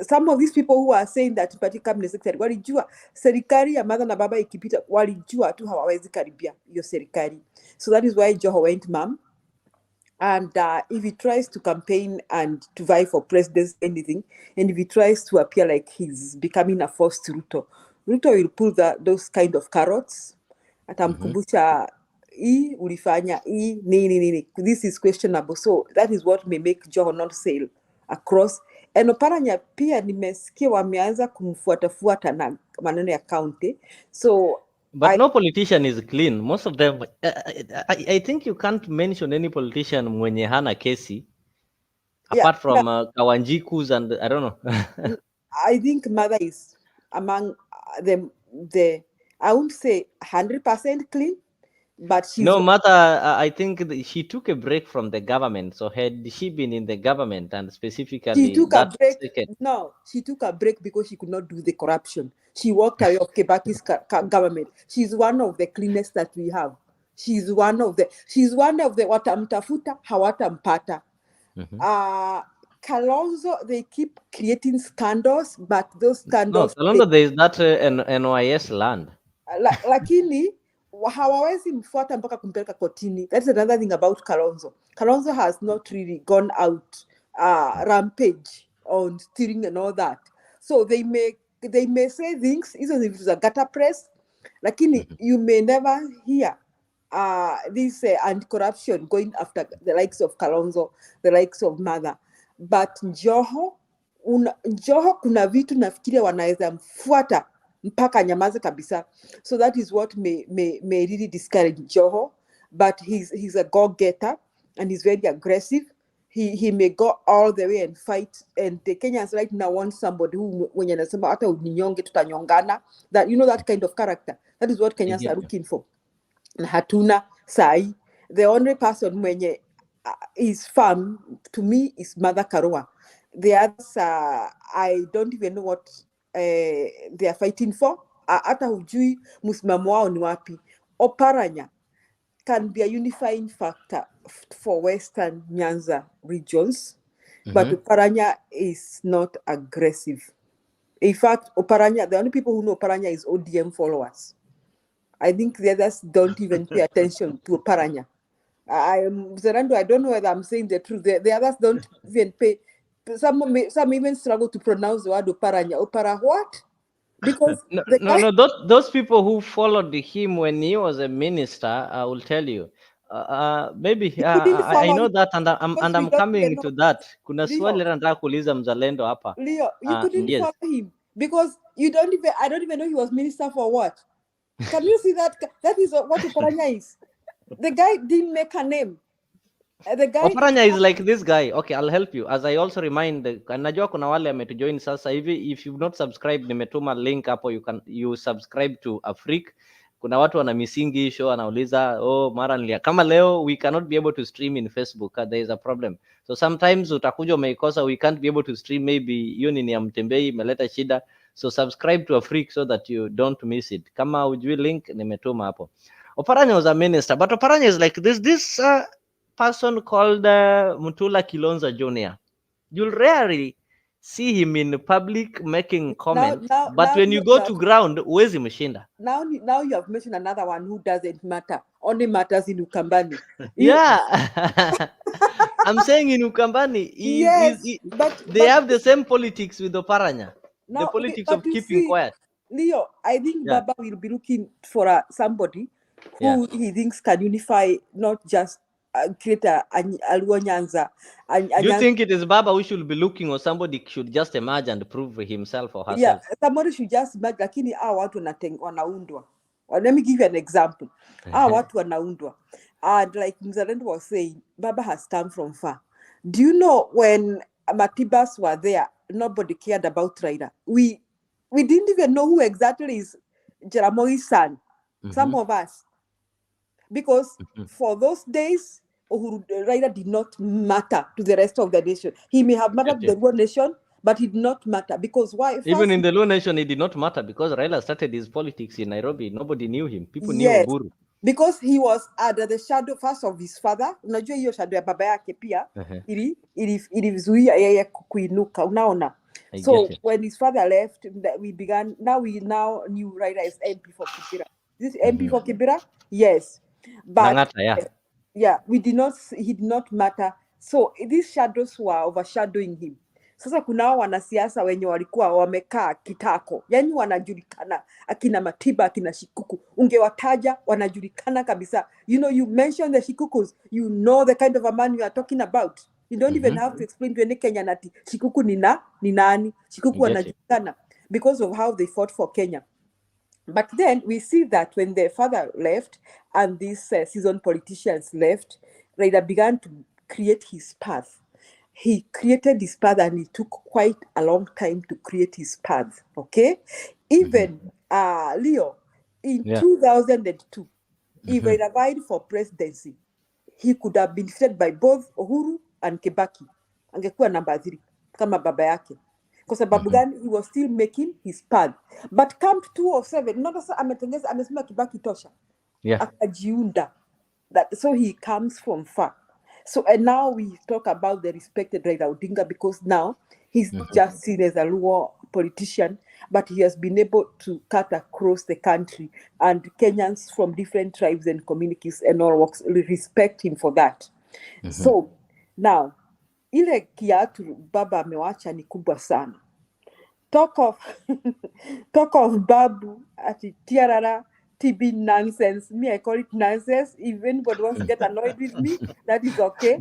Some of these people who are saying that party cabinet secretary walijua serikali ya Mother na Baba ikipita, walijua tu hawawezi karibia hiyo serikali. So that is why JOHO went, ma'am. And if he tries to campaign and to vie for presidency, anything, and if he tries to appear like he's becoming a force to Ruto will pull those kind of carrots. Atamkumbusha, ulifanya, nini. This is questionable. So that is what may make JOHO not sail across. And Oparanya pia nimesikia wameanza kumfuatafuata na maneno ya county. So but no politician is clean. Most of them, I think you can't mention any politician mwenye hana kesi, apart from Kawanjikus and I don't know. I think Mother is among the I won't say 100% clean, but she's... No, Mother, I think she took a break from the government. So had she been in the government and specifically she took a break. Second... No, she took a break because she could not do the corruption. She walked away of Kebaki's government. She's one of the cleanest that we have. She's one of the watamtafuta hawatampata. Kalonzo, they keep creating scandals, but those scandals... No, Kalonzo, there is that NYS land. Lakini hawawezi mfuata mpaka kumpeleka kotini. That's another thing about Kalonzo. Kalonzo has not really gone out rampage on stealing and all that. So they may say things, even if it's a gutter press, lakini you may never hear this anti-corruption going after the likes of Kalonzo, the likes of Mother. But JOHO kuna vitu nafikiria wanaweza mfuata mpaka nyamaze kabisa. So that is what may really discourage JOHO. But he's a go-getter and he's very aggressive. He may go all the way and fight. And the Kenyans right now want somebody who, when anasema hata uninyonge tutanyongana, that, you know, that kind of character. That is what Kenyans are looking for. Na hatuna sai. The only person mwenye is firm to me is Mother Karua. The others, I don't even know what they are fighting for. Hata hujui msimamo wao ni wapi. Oparanya can be a unifying factor for Western Nyanza regions, but Oparanya is not aggressive. In fact, Oparanya, the only people who know Oparanya is ODM followers. I think the others don't even pay attention to Oparanya. Zerando, I don't know whether I'm saying the truth. The others don't even pay. Some even struggle to pronounce the word Oparanya. Opara what? Because those people who followed him when he was a minister, I will tell you. Maybe I know that, and I'm coming to that. Kuna swali nataka kuuliza mzalendo hapa. Leo, you couldn't follow him because I don't even know he was minister for what. Can you see that? That is what Oparanya is. The guy didn't make a name. Oparanya is like this guy. Okay, I'll help you. As I also remind, najua kuna wale ametujoin sasa hivi. If you've not subscribed, nimetuma link hapo. You subscribe to Afrique. Kuna watu wana misingi show anauliza, mara kama leo we cannot be able to stream in Facebook. There is a problem. So sometimes utakuja umeikosa, we can't be able to stream. Maybe hiyo ni ya mtembei imeleta shida. So subscribe to Afrique so that you don't miss it. Kama ujui link, nimetuma hapo. Oparanya was a minister, but Oparanya is like this person called Mutula Kilonzo Jr. You'll rarely see him in public making comments, but when you go to ground, where's Mshinda? Now you have mentioned another one who doesn't matter, only matters in Ukambani. Yeah. I'm saying in Ukambani, but they have the same politics with Oparanya. The now, politics but of you keeping see, quiet. Leo, I think Yeah. Baba will be looking for somebody who he thinks can unify, not just create a Luo Nyanza. Do you think it is Baba who should be looking, or somebody should just emerge and prove himself or herself? Yeah, somebody should just emerge, lakini watu wanaundwa. Let me give you an example. Watu wanaundwa. And like Mzalendo was saying, Baba has come from far. Do you know when Matibas were there, nobody cared about Raila. We didn't even know who exactly is Jaramogi's son. Some of us. Because for those days, Raila did not matter to the rest of the nation. He may have mattered to the Luo nation, but it did not matter. Because why? First, even in the Luo nation, it did not matter because Raila started his politics in Nairobi. Nobody knew him. People knew Oburu. Because he was under the shadow first of his father. Unajua hiyo shadow ya baba yake pia ilizuia yeye kuinuka. Unaona? So when his father left, we now knew Raila is MP for Kibera. This MP for Kibera? Yes. But he did not matter. So these shadows were overshadowing him. Sasa kuna wanasiasa wenye walikuwa wamekaa kitako, yani wanajulikana, akina Matiba, akina Shikuku, ungewataja wanajulikana kabisa. You know, you mention the Shikukus, you know the kind of a man you are talking about. You don't even have to explain to any Kenyan that Shikuku ni nani, Shikuku wanajulikana because of how they fought for Kenya. But then we see that when the father left and these seasoned politicians left, Raila began to create his path. He created his path, and it took quite a long time to create his path. Okay, even Leo, in 2002, if Raila vied for presidency, he could have been defeated by both Uhuru and Kibaki. Angekuwa namba 3 kama baba yake. Kwa sababu gani? He was still making his path. But come to 2007, not sasa amesema Kibaki tosha. Akajiunda. So he comes from far. So, and now we talk about the respected Raila Odinga, because now he's not just seen as a Luo politician, but he has been able to cut across the country, and Kenyans from different tribes and communities and all walks respect him for that. So now, ile kiatu baba amewacha ni kubwa sana. Talk of Babu ati tiarara TB nonsense. Me, I call it nonsense. If anybody wants to get annoyed with me, that is okay.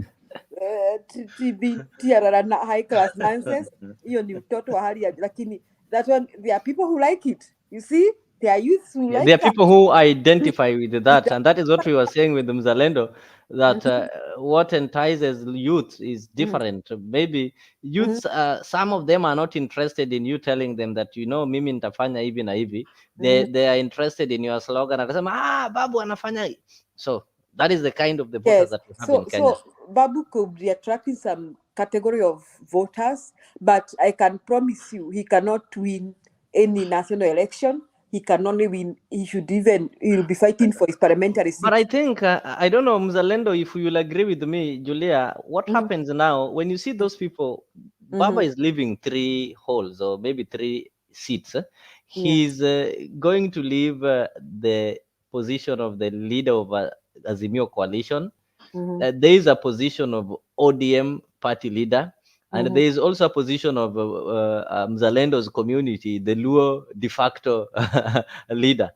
TB tiarara high class nonsense. Hiyo ni utoto wa hali ya, lakini that one, there are people who like it. You see, there are youths who like there are that. people who identify with that, and that is what we were saying with Mzalendo, that what entices youth is different. Maybe youths, some of them are not interested in you telling them that, you know, mimi nitafanya hivi na hivi. They are interested in your slogan. Akasema, Babu anafanya. So that is the kind of the voters that we have in Kenya. So Babu could be attracting some category of voters, but I can promise you he cannot win any national election. He can only win, he'll be fighting for his parliamentary seat. But I think, I don't know, Mzalendo, if you will agree with me, Julia, what happens now when you see those people, Baba is leaving 3 holes or maybe 3 seats. He's going to leave the position of the leader of Azimio coalition. There is a position of ODM party leader. And there is also a position of Mzalendo's community, the Luo de facto leader.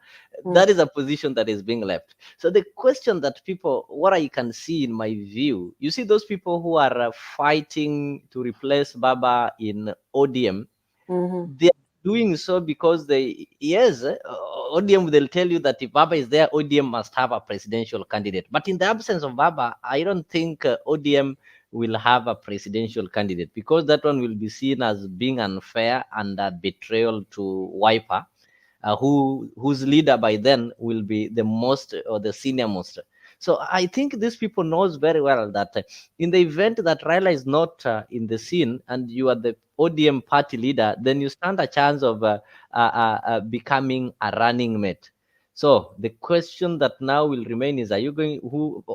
That is a position that is being left. So the question that people, what I can see in my view, you see those people who are fighting to replace Baba in ODM, they are doing so because ODM, they'll tell you that if Baba is there, ODM must have a presidential candidate. But in the absence of Baba, I don't think ODM will have a presidential candidate, because that one will be seen as being unfair and a betrayal to Wiper, whose leader by then will be the most or the senior most. So I think these people knows very well that in the event that Raila is not in the scene and you are the ODM party leader, then you stand a chance of becoming a running mate. So the question that now will remain is, are you going,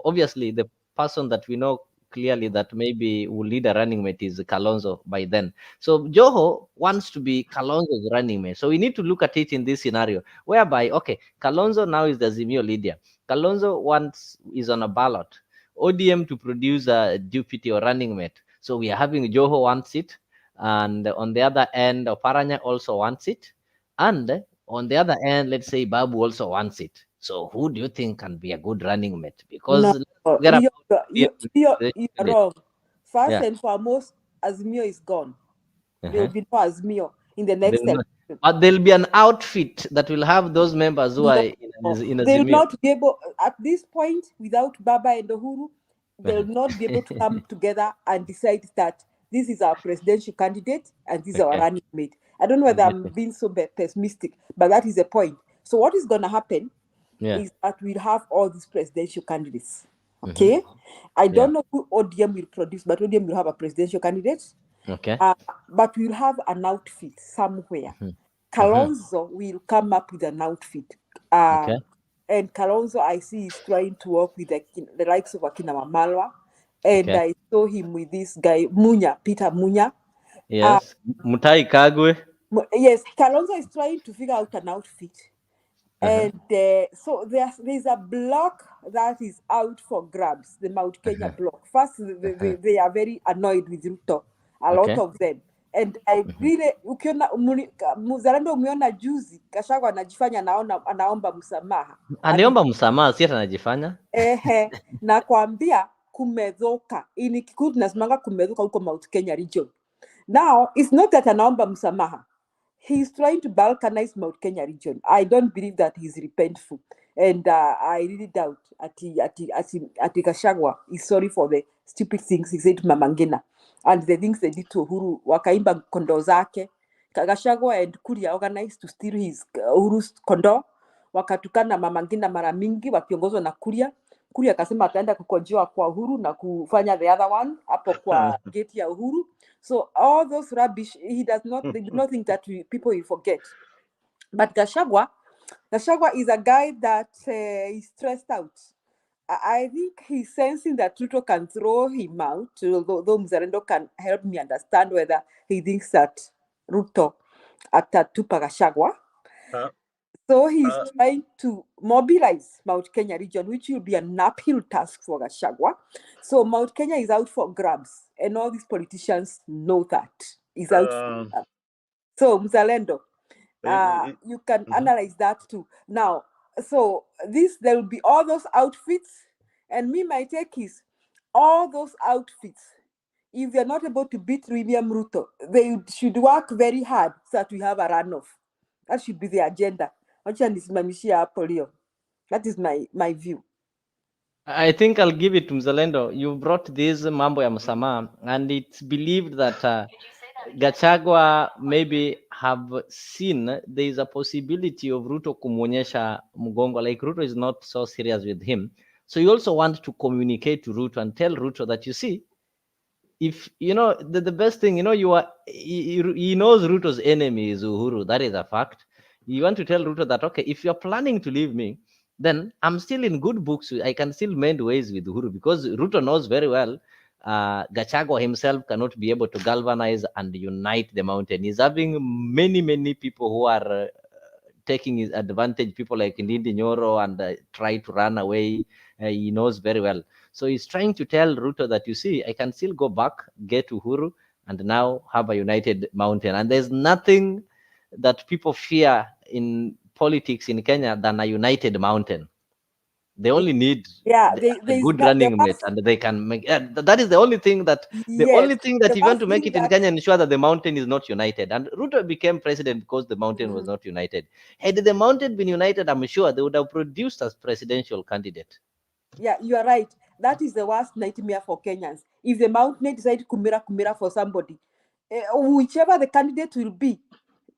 obviously the person that we know clearly that maybe will lead a running mate is Kalonzo by then. So JOHO wants to be Kalonzo's running mate. So we need to look at it in this scenario whereby, okay, Kalonzo now is the Azimio leader. Kalonzo is on a ballot. ODM to produce a deputy or running mate. So we are having JOHO wants it, and on the other end, Oparanya also wants it, and on the other end, let's say Babu also wants it. So who do you think can be a good running mate? Because No, you're wrong. First and foremost, Azimio is gone. There will be no Azimio in the next election. But there'll be an outfit that will have those members who are in Azimio. They will not be able, at this point, without Baba and Uhuru, they will not be able to come together and decide that this is our presidential candidate and this is our running mate. I don't know whether I'm being so pessimistic, but that is the point. So what is going to happen is that we'll have all these presidential candidates. Okay? I don't know who ODM will produce, but ODM will have a presidential candidate. Okay. But we'll have an outfit somewhere. Kalonzo will come up with an outfit. And Kalonzo, I see, is trying to work with the likes of Akina Mamalwa. And I saw him with this guy, Peter Munya. Yes, Mutai Kagwe. Yes, Kalonzo is trying to figure out an outfit. And so there's a block that is out for grabs, the Mount Kenya block. First, they are very annoyed with Ruto, a lot of them. And I really, ukiona Mzalendo umeona juzi Gachagua anajifanya anaomba msamaha. Aniomba msamaha, si anajifanya. Na kuambia kumedhoka. Ini kikutu tunasimanga kumedhoka huko Mount Kenya region. Now, it's not that anaomba msamaha. He's trying to balkanize Mount Kenya region. I don't believe that he's repentful. And I really doubt Ati Gachagua is sorry for the stupid things he said to Mama Ngina and the things they did to Uhuru. Wakaimba kondo zake. Gachagua and Kuria organized to steal his Uhuru's kondo. Wakatukana Mama Ngina mara mingi wakiongozwa na Kuria. Kuria akasema ataenda kukojoa kwa Uhuru na kufanya the other one hapo kwa gate ya Uhuru. So all those rubbish, they do not think that people will forget. But Gachagua is a guy that is stressed out. I think he's sensing that Ruto can throw him out, although Mzalendo can help me understand whether he thinks that Ruto atatupa Gachagua. So he's trying to mobilize Mount Kenya region, which will be an uphill task for Gachagua. So Mount Kenya is out for grabs, and all these politicians know that. Is out for grabs. So Mzalendo, you can analyze that too. Now, so there will be all those outfits, and my take is all those outfits, if they're not able to beat William Ruto, they should work very hard so that we have a runoff. That should be the agenda. That is my view. I think I'll give it to Mzalendo. You brought this mambo ya msamaha, and it's believed that Gachagua maybe have seen there is a possibility of Ruto kumwonyesha mgongo, like Ruto is not so serious with him. So you also want to communicate to Ruto and tell Ruto that, you see, if the best thing, he knows Ruto's enemy is Uhuru. That is a fact. You want to tell Ruto that, okay, if you're planning to leave me, then I'm still in good books. I can still mend ways with Uhuru, because Ruto knows very well Gachagua himself cannot be able to galvanize and unite the mountain. He's having many people who are taking his advantage, people like Ndindi Nyoro, and try to run away. He knows very well. So he's trying to tell Ruto that, you see, I can still go back, get Uhuru, and now have a united mountain. And there's nothing that people fear in politics in Kenya than a united mountain. They only need a good running mate, and they can make. That is the only thing that you want to make it in Kenya, ensure that the mountain is not united. And Ruto became president because the mountain was not united. Had the mountain been united, I'm sure they would have produced a presidential candidate. Yeah, you are right. That is the worst nightmare for Kenyans. If the mountain decides kumira for somebody, whichever the candidate will be,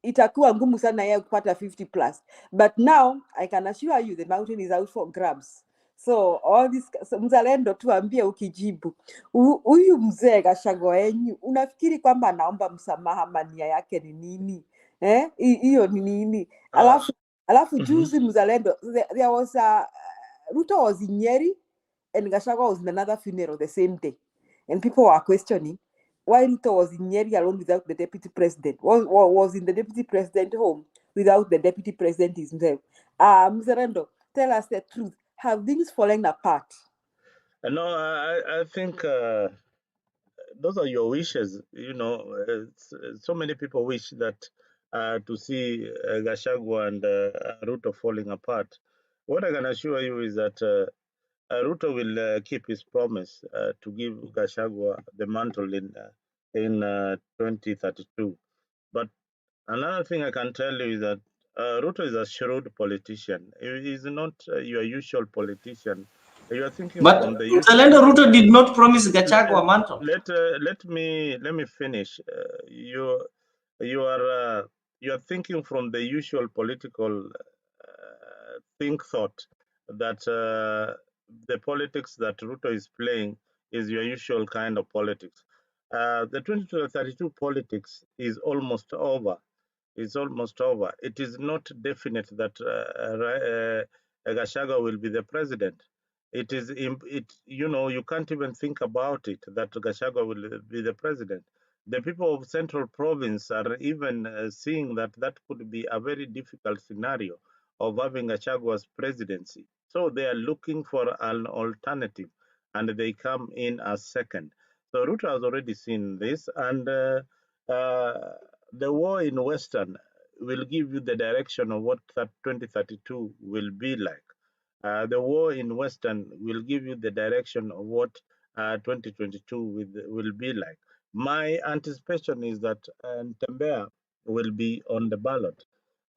itakuwa ngumu sana yeye kupata 50+. But now I can assure you the mountain is out for grabs. So all this, Mzalendo, tuambie ukijibu, huyu mzee Gachagua wenyu unafikiri kwamba anaomba msamaha, mania yake ni nini? Hiyo ni nini? Alafu juzi Mzalendo, there was Ruto was in Nyeri and Gachagua was in another funeral the same day. And people are questioning why Ruto was in Nyeri alone without the deputy president, was in the deputy president home without the deputy president himself. Mr. Rendo, tell us the truth. Have things fallen apart? No, I think those are your wishes. You know, so many people wish that to see Gachagua and Ruto falling apart. What I can assure you is that Ruto will keep his promise to give Gachagua the mantle in 2032. But another thing I can tell you is that Ruto is a shrewd politician. He is not your usual politician. You are thinking But from the Mzalendo Ruto did not promise Gachagua mantle. let me finish. You are thinking from the usual political thought that the politics that Ruto is playing is your usual kind of politics. The 2032 politics is almost over. It's almost over. It is not definite that Gachagua will be the president. It is you can't even think about it that Gachagua will be the president. The people of Central Province are even seeing that could be a very difficult scenario of having Gachagua's presidency. So they are looking for an alternative, and they come in as second. So Ruto has already seen this, and the war in Western will give you the direction of what 2032 will be like. The war in Western will give you the direction of what 2022 will be like. My anticipation is that Tembea will be on the ballot.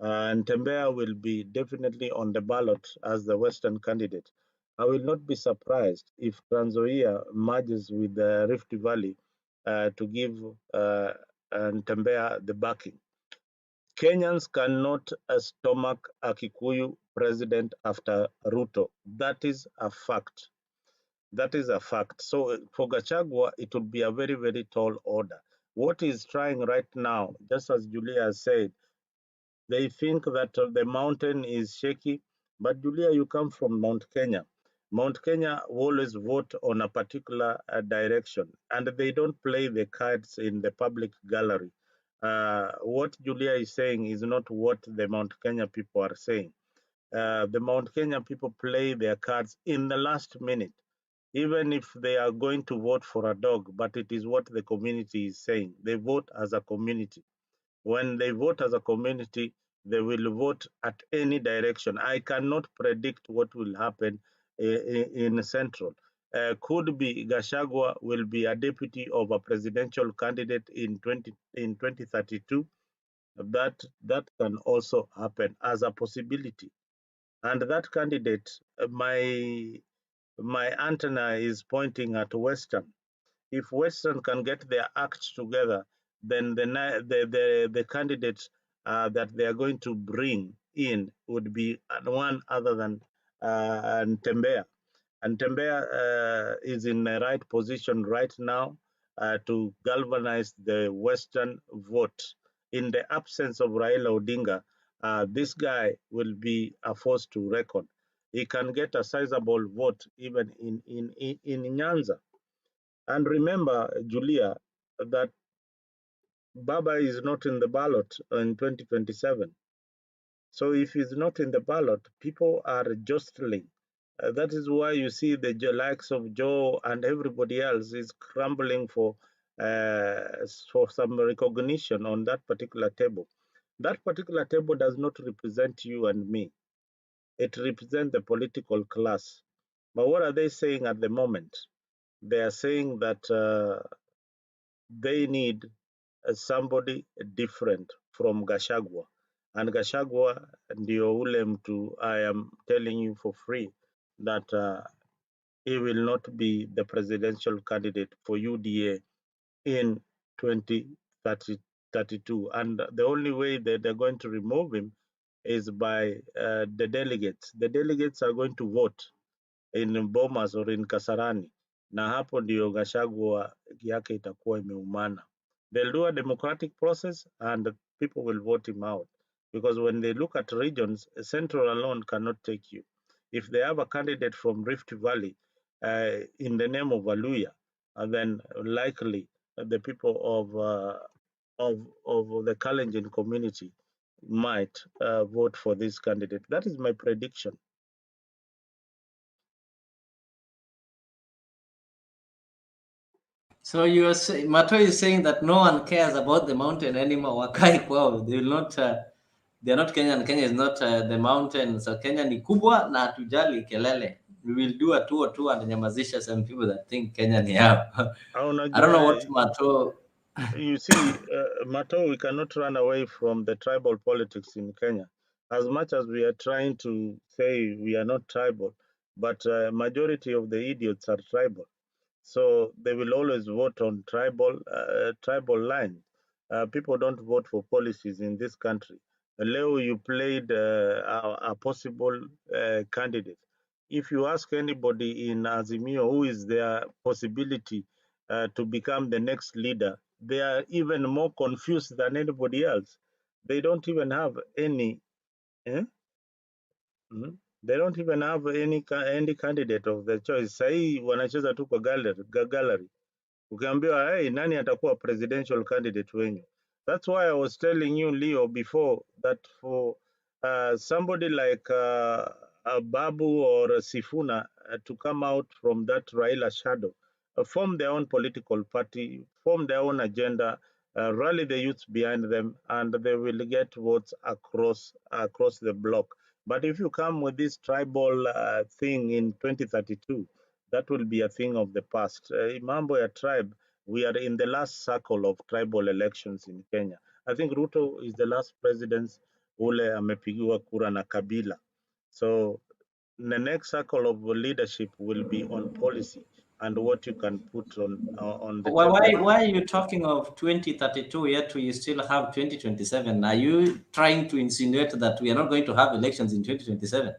And Tembea will be definitely on the ballot as the Western candidate. I will not be surprised if Trans Nzoia merges with the Rift Valley to give Tembea the backing. Kenyans cannot stomach a Kikuyu president after Ruto. That is a fact. That is a fact. So for Gachagua, it would be a very, very tall order. What he's trying right now, just as Julia said, they think that the mountain is shaky. But Julia, you come from Mount Kenya. Mount Kenya always vote on a particular direction, and they don't play the cards in the public gallery. What Julia is saying is not what the Mount Kenya people are saying. The Mount Kenya people play their cards in the last minute, even if they are going to vote for a dog, but it is what the community is saying. They vote as a community. When they vote as a community, they will vote at any direction. I cannot predict what will happen in Central. Could be Gachagua will be a deputy of a presidential candidate in 2032. That can also happen as a possibility. And that candidate, my antenna is pointing at Western. If Western can get their act together, then the candidate that they are going to bring in would be one other than Tembea. And Tembea is in the right position right now to galvanize the Western vote. In the absence of Raila Odinga, this guy will be a force to reckon. He can get a sizable vote even in Nyanza. And remember, Julia, that Baba is not in the ballot in 2027. So if he's not in the ballot, people are jostling. That is why you see the likes of Joe and everybody else is scrambling for some recognition on that particular table. That particular table does not represent you and me. It represents the political class. But what are they saying at the moment? They are saying that they need somebody different from Gachagua. And Gachagua ndio ule mtu I am telling you for free that he will not be the presidential candidate for UDA in 2032. And the only way that they're going to remove him is by the delegates. The delegates are going to vote in Bomas or in Kasarani, na hapo ndio Gachagua yake itakuwa imeumana. They'll do a democratic process and people will vote him out. Because when they look at regions, Central alone cannot take you. If they have a candidate from Rift Valley in the name of Aluya, and then likely the people of the Kalenjin community might vote for this candidate. That is my prediction. So you are saying, Mato is saying that no one cares about the mountain anymore. Wakai kwao, they will not. They are not Kenyan. Kenya is not the mountain. So Kenya ni kubwa na hatujali kelele. We will do a 202 and nyamazisha some people that think Kenya ni hapa. I don't know what Mato. You see, Mato, we cannot run away from the tribal politics in Kenya. As much as we are trying to say we are not tribal, but majority of the idiots are tribal. So they will always vote on tribal lines. People don't vote for policies in this country. Leo, you played a possible candidate. If you ask anybody in Azimio who is their possibility to become the next leader, they are even more confused than anybody else. They don't even have any. They don't even have any candidate of the choice. Sahi wanacheza tu kwa gallery. Ukiambiwa hey, nani atakuwa presidential candidate wenyu? That's why I was telling you, Leo, before that for somebody like Babu or Sifuna to come out from that Raila shadow, form their own political party, form their own agenda, rally the youth behind them, and they will get votes across the block. But if you come with this tribal thing in 2032, that will be a thing of the past. Mambo ya tribe, we are in the last circle of tribal elections in Kenya. I think Ruto is the last president ule amepigiwa kura na Kabila. So the next circle of leadership will be on policy and what you can put on the table. Why are you talking of 2032 yet we still have 2027? Are you trying to insinuate that we are not going to have elections in 2027?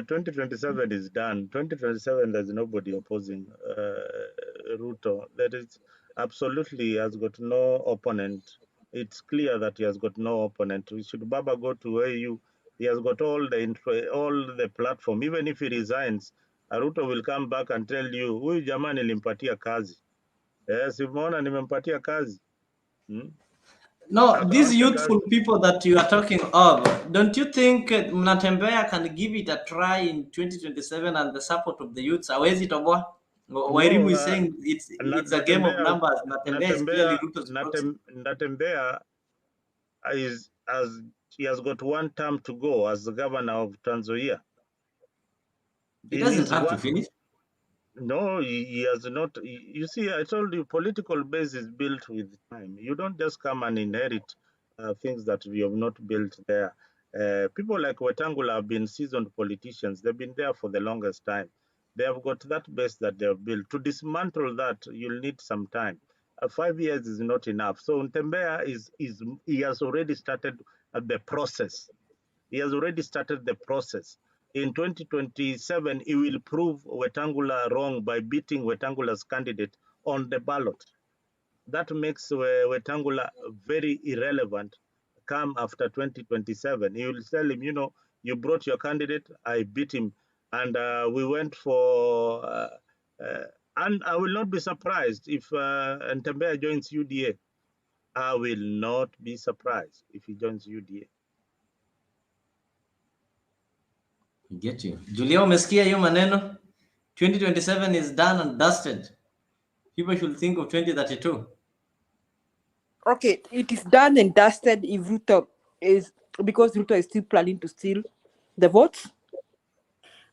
2027 is done. 2027, there's nobody opposing Ruto. That is absolutely has got no opponent. It's clear that he has got no opponent. Should Baba go to AU, he has got all the platform. Even if he resigns, Ruto will come back and tell you, huyu jamaa nilimpatia kazi. Yes, umeona nimempatia kazi. No, these youthful people that you are talking of, don't you think Mnatembea can give it a try in 2027 and the support of the youths? Hawezi toboa? Wairimu is saying it's a game of numbers. Mnatembea is clearly Ruto's proxy. Mnatembea he has got one term to go as the governor of Tanzania. He doesn't have to finish. No, he has not. You see, I told you, political base is built with time. You don't just come and inherit things that we have not built there. People like Wetangula have been seasoned politicians. They've been there for the longest time. They have got that base that they have built. To dismantle that, you'll need some time. 5 years is not enough. So Ntembea he has already started the process. He has already started the process. In 2027, he will prove Wetangula wrong by beating Wetangula's candidate on the ballot. That makes Wetangula very irrelevant come after 2027. He will tell him, you know, you brought your candidate, I beat him, and we went for, and I will not be surprised if Ntembea joins UDA. I will not be surprised if he joins UDA. Get you. Julia, umesikia hiyo maneno? 2027 is done and dusted. People should think of 2032. Okay, it is done and dusted if Ruto is, because Ruto is still planning to steal the votes.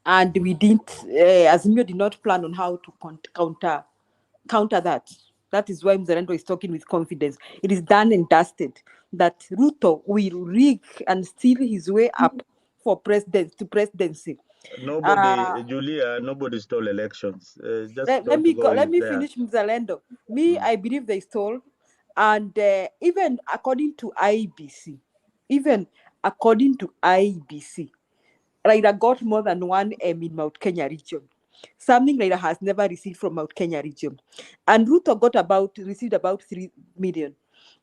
And we didn't, Azimio did not plan on how to counter that. That is why Mzalendo is talking with confidence. It is done and dusted that Ruto will rig and steal his way up for presidency. Nobody, Julia, nobody stole elections. Let me finish Mzalendo. I believe they stole. And even according to IBC, Raila got more than 1 M in Mount Kenya region. Something Raila has never received from Mount Kenya region. And Ruto received about 3 million.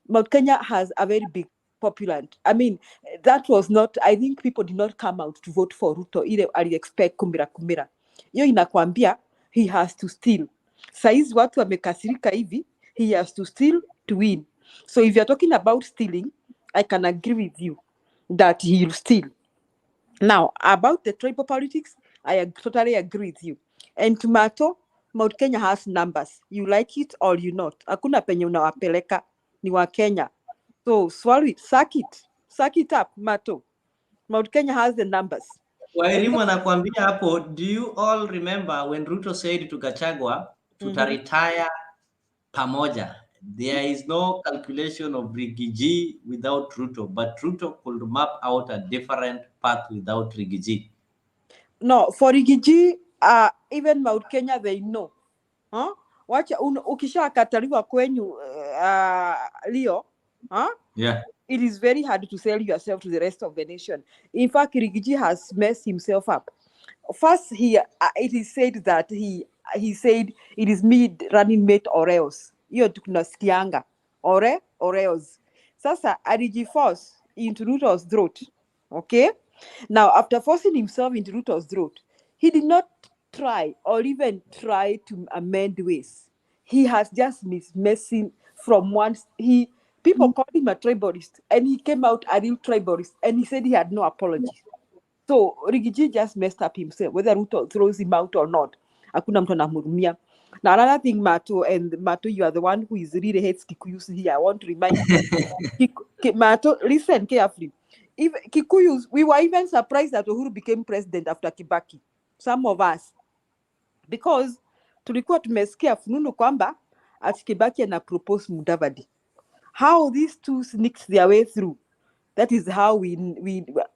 Mount Kenya has a very big populant. I mean, that was not, I think people did not come out to vote for Ruto. Ile expect kumira. Yo inakwambia, he has to steal. Saizi watu wamekasirika hivi, he has to steal to win. So if you're talking about stealing, I can agree with you that he'll steal. Now, about the tribal politics, I totally agree with you. And Tomato, Mount Kenya has numbers. You like it or you not. Hakuna penye unawapeleka ni wa Kenya. So swallow it, suck it up, Mato. Mount Kenya has the numbers. Wairimu anakuambia hapo, do you all remember when Ruto said to Gachagua, tutaretire pamoja? There is no calculation of Rigiji without Ruto, but Ruto could map out a different path without Rigiji. No, for Rigiji, even Mount Kenya, they know. Huh? Wacha ukisha kataliwa kwenyu Leo, huh? Yeah. It is very hard to sell yourself to the rest of the nation. In fact, Rigiji has messed himself up. First, it is said that he said it is me running mate or else. Hiyo tunasikianga. Or else. Sasa alijiforce into Ruto's throat. Okay? Now, after forcing himself into Ruto's throat, he did not try or even try to amend ways. He has just messing from once. People called him a tribalist, and he came out a real tribalist, and he said he had no apology. So Rigiji just messed up himself, whether Ruto throws him out or not. Hakuna mtu anamhurumia. Now another thing, Mato, you are the one who is really hates Kikuyus here. I want to remind you. Mato, listen carefully. If Kikuyus, we were even surprised that Uhuru became president after Kibaki. Some of us. Because tulikuwa tumesikia fununu kwamba ati Kibaki ana propose Mudavadi. How these two sneaked their way through, that is how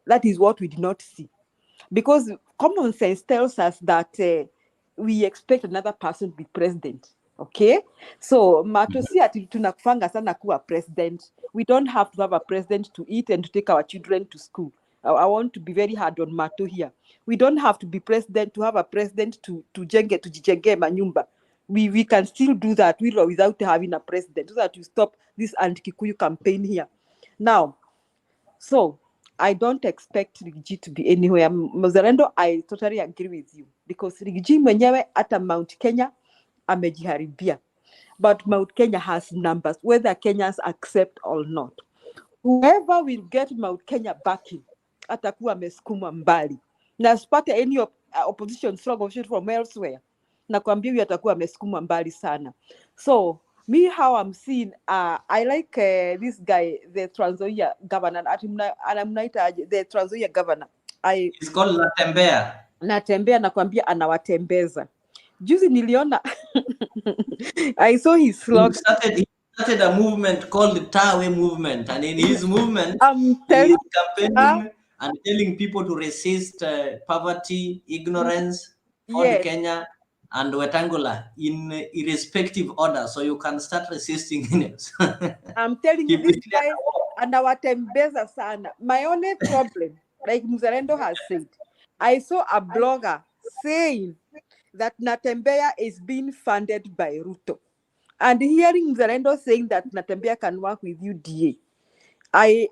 that is what we did not see. Because common sense tells us that we expect another person to be president. Okay? So, Mato si ati tunakufanga sana kuwa president. We don't have to have a president to eat and to take our children to school. I want to be very hard on Mato here. We don't have to be president to have a president to jijenge manyumba. We can still do that without having a president, so that you stop this anti-Kikuyu campaign here. Now, so I don't expect Rigiji to be anywhere. Mzalendo, I totally agree with you, because Rigiji mwenyewe ata Mount Kenya amejiharibia. But Mount Kenya has numbers, whether Kenyans accept or not. Whoever will get Mount Kenya backing, atakuwa amesukumwa mbali. Na sipate any opposition struggle from elsewhere. Nakwambia huyu atakuwa amesukumwa mbali sana. So, me how I'm seeing, I like this guy, the Trans Nzoia governor, anamnaita the Trans Nzoia governor. It's called Natembea. Natembea, nakwambia anawatembeza. Juzi niliona, I saw his slogan. He started a movement called the Tawe movement, and in his movement, I'm he is campaigning and telling people to resist poverty, ignorance, Ford Kenya, and Wetangula in irrespective order, so you can start resisting. I'm telling you, this guy anawatembeza sana. My only problem, like Mzalendo has said, I saw a blogger saying that Natembea is being funded by Ruto. And hearing Mzalendo saying that Natembea can work with UDA, I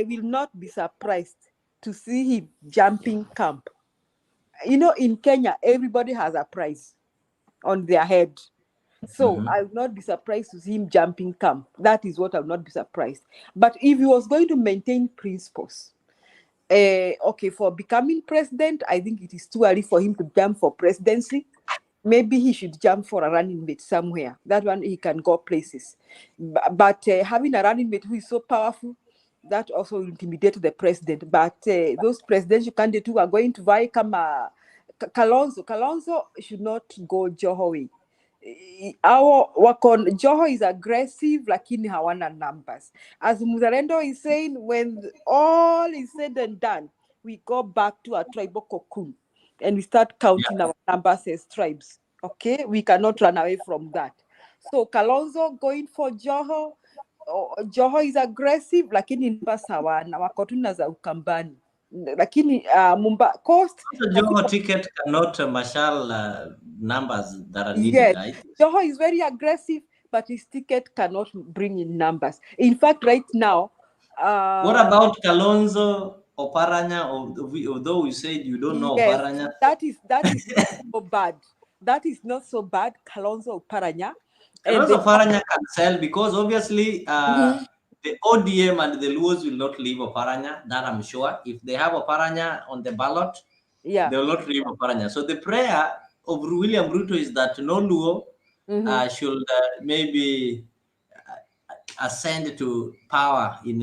will not be surprised to see him jumping camp. You know, in Kenya, everybody has a prize on their head. So I will not be surprised to see him jumping camp. That is what I will not be surprised. But if he was going to maintain principles, okay, for becoming president, I think it is too early for him to jump for presidency. Maybe he should jump for a running mate somewhere. That one, he can go places. But having a running mate who is so powerful, that also will intimidate the president. But those presidential candidates who are going to vie, Kalonzo should not go JOHO way. JOHO is aggressive, lakini hawana numbers. As Muzalendo is saying, when all is said and done, we go back to our tribal cocoon and we start counting our numbers as tribes. Okay, we cannot run away from that. So Kalonzo going for JOHO. JOHO is aggressive, lakini numbers hawana, wako tu na za Ukambani. Lakini cost JOHO ticket cannot marshal numbers that are needed. Yes, Right? JOHO is very aggressive, but his ticket cannot bring in numbers. In fact, right now, what about Kalonzo, Oparanya? Although we said you don't know yes, Oparanya, that is so bad. that is not so bad. Kalonzo Oparanya. Kalonzo Oparanya can sell because obviously the ODM and the Luos will not leave Oparanya, that I'm sure. If they have Oparanya on the ballot, yeah, they will not leave Oparanya. So the prayer of William Ruto is that no Luo should maybe ascend to power in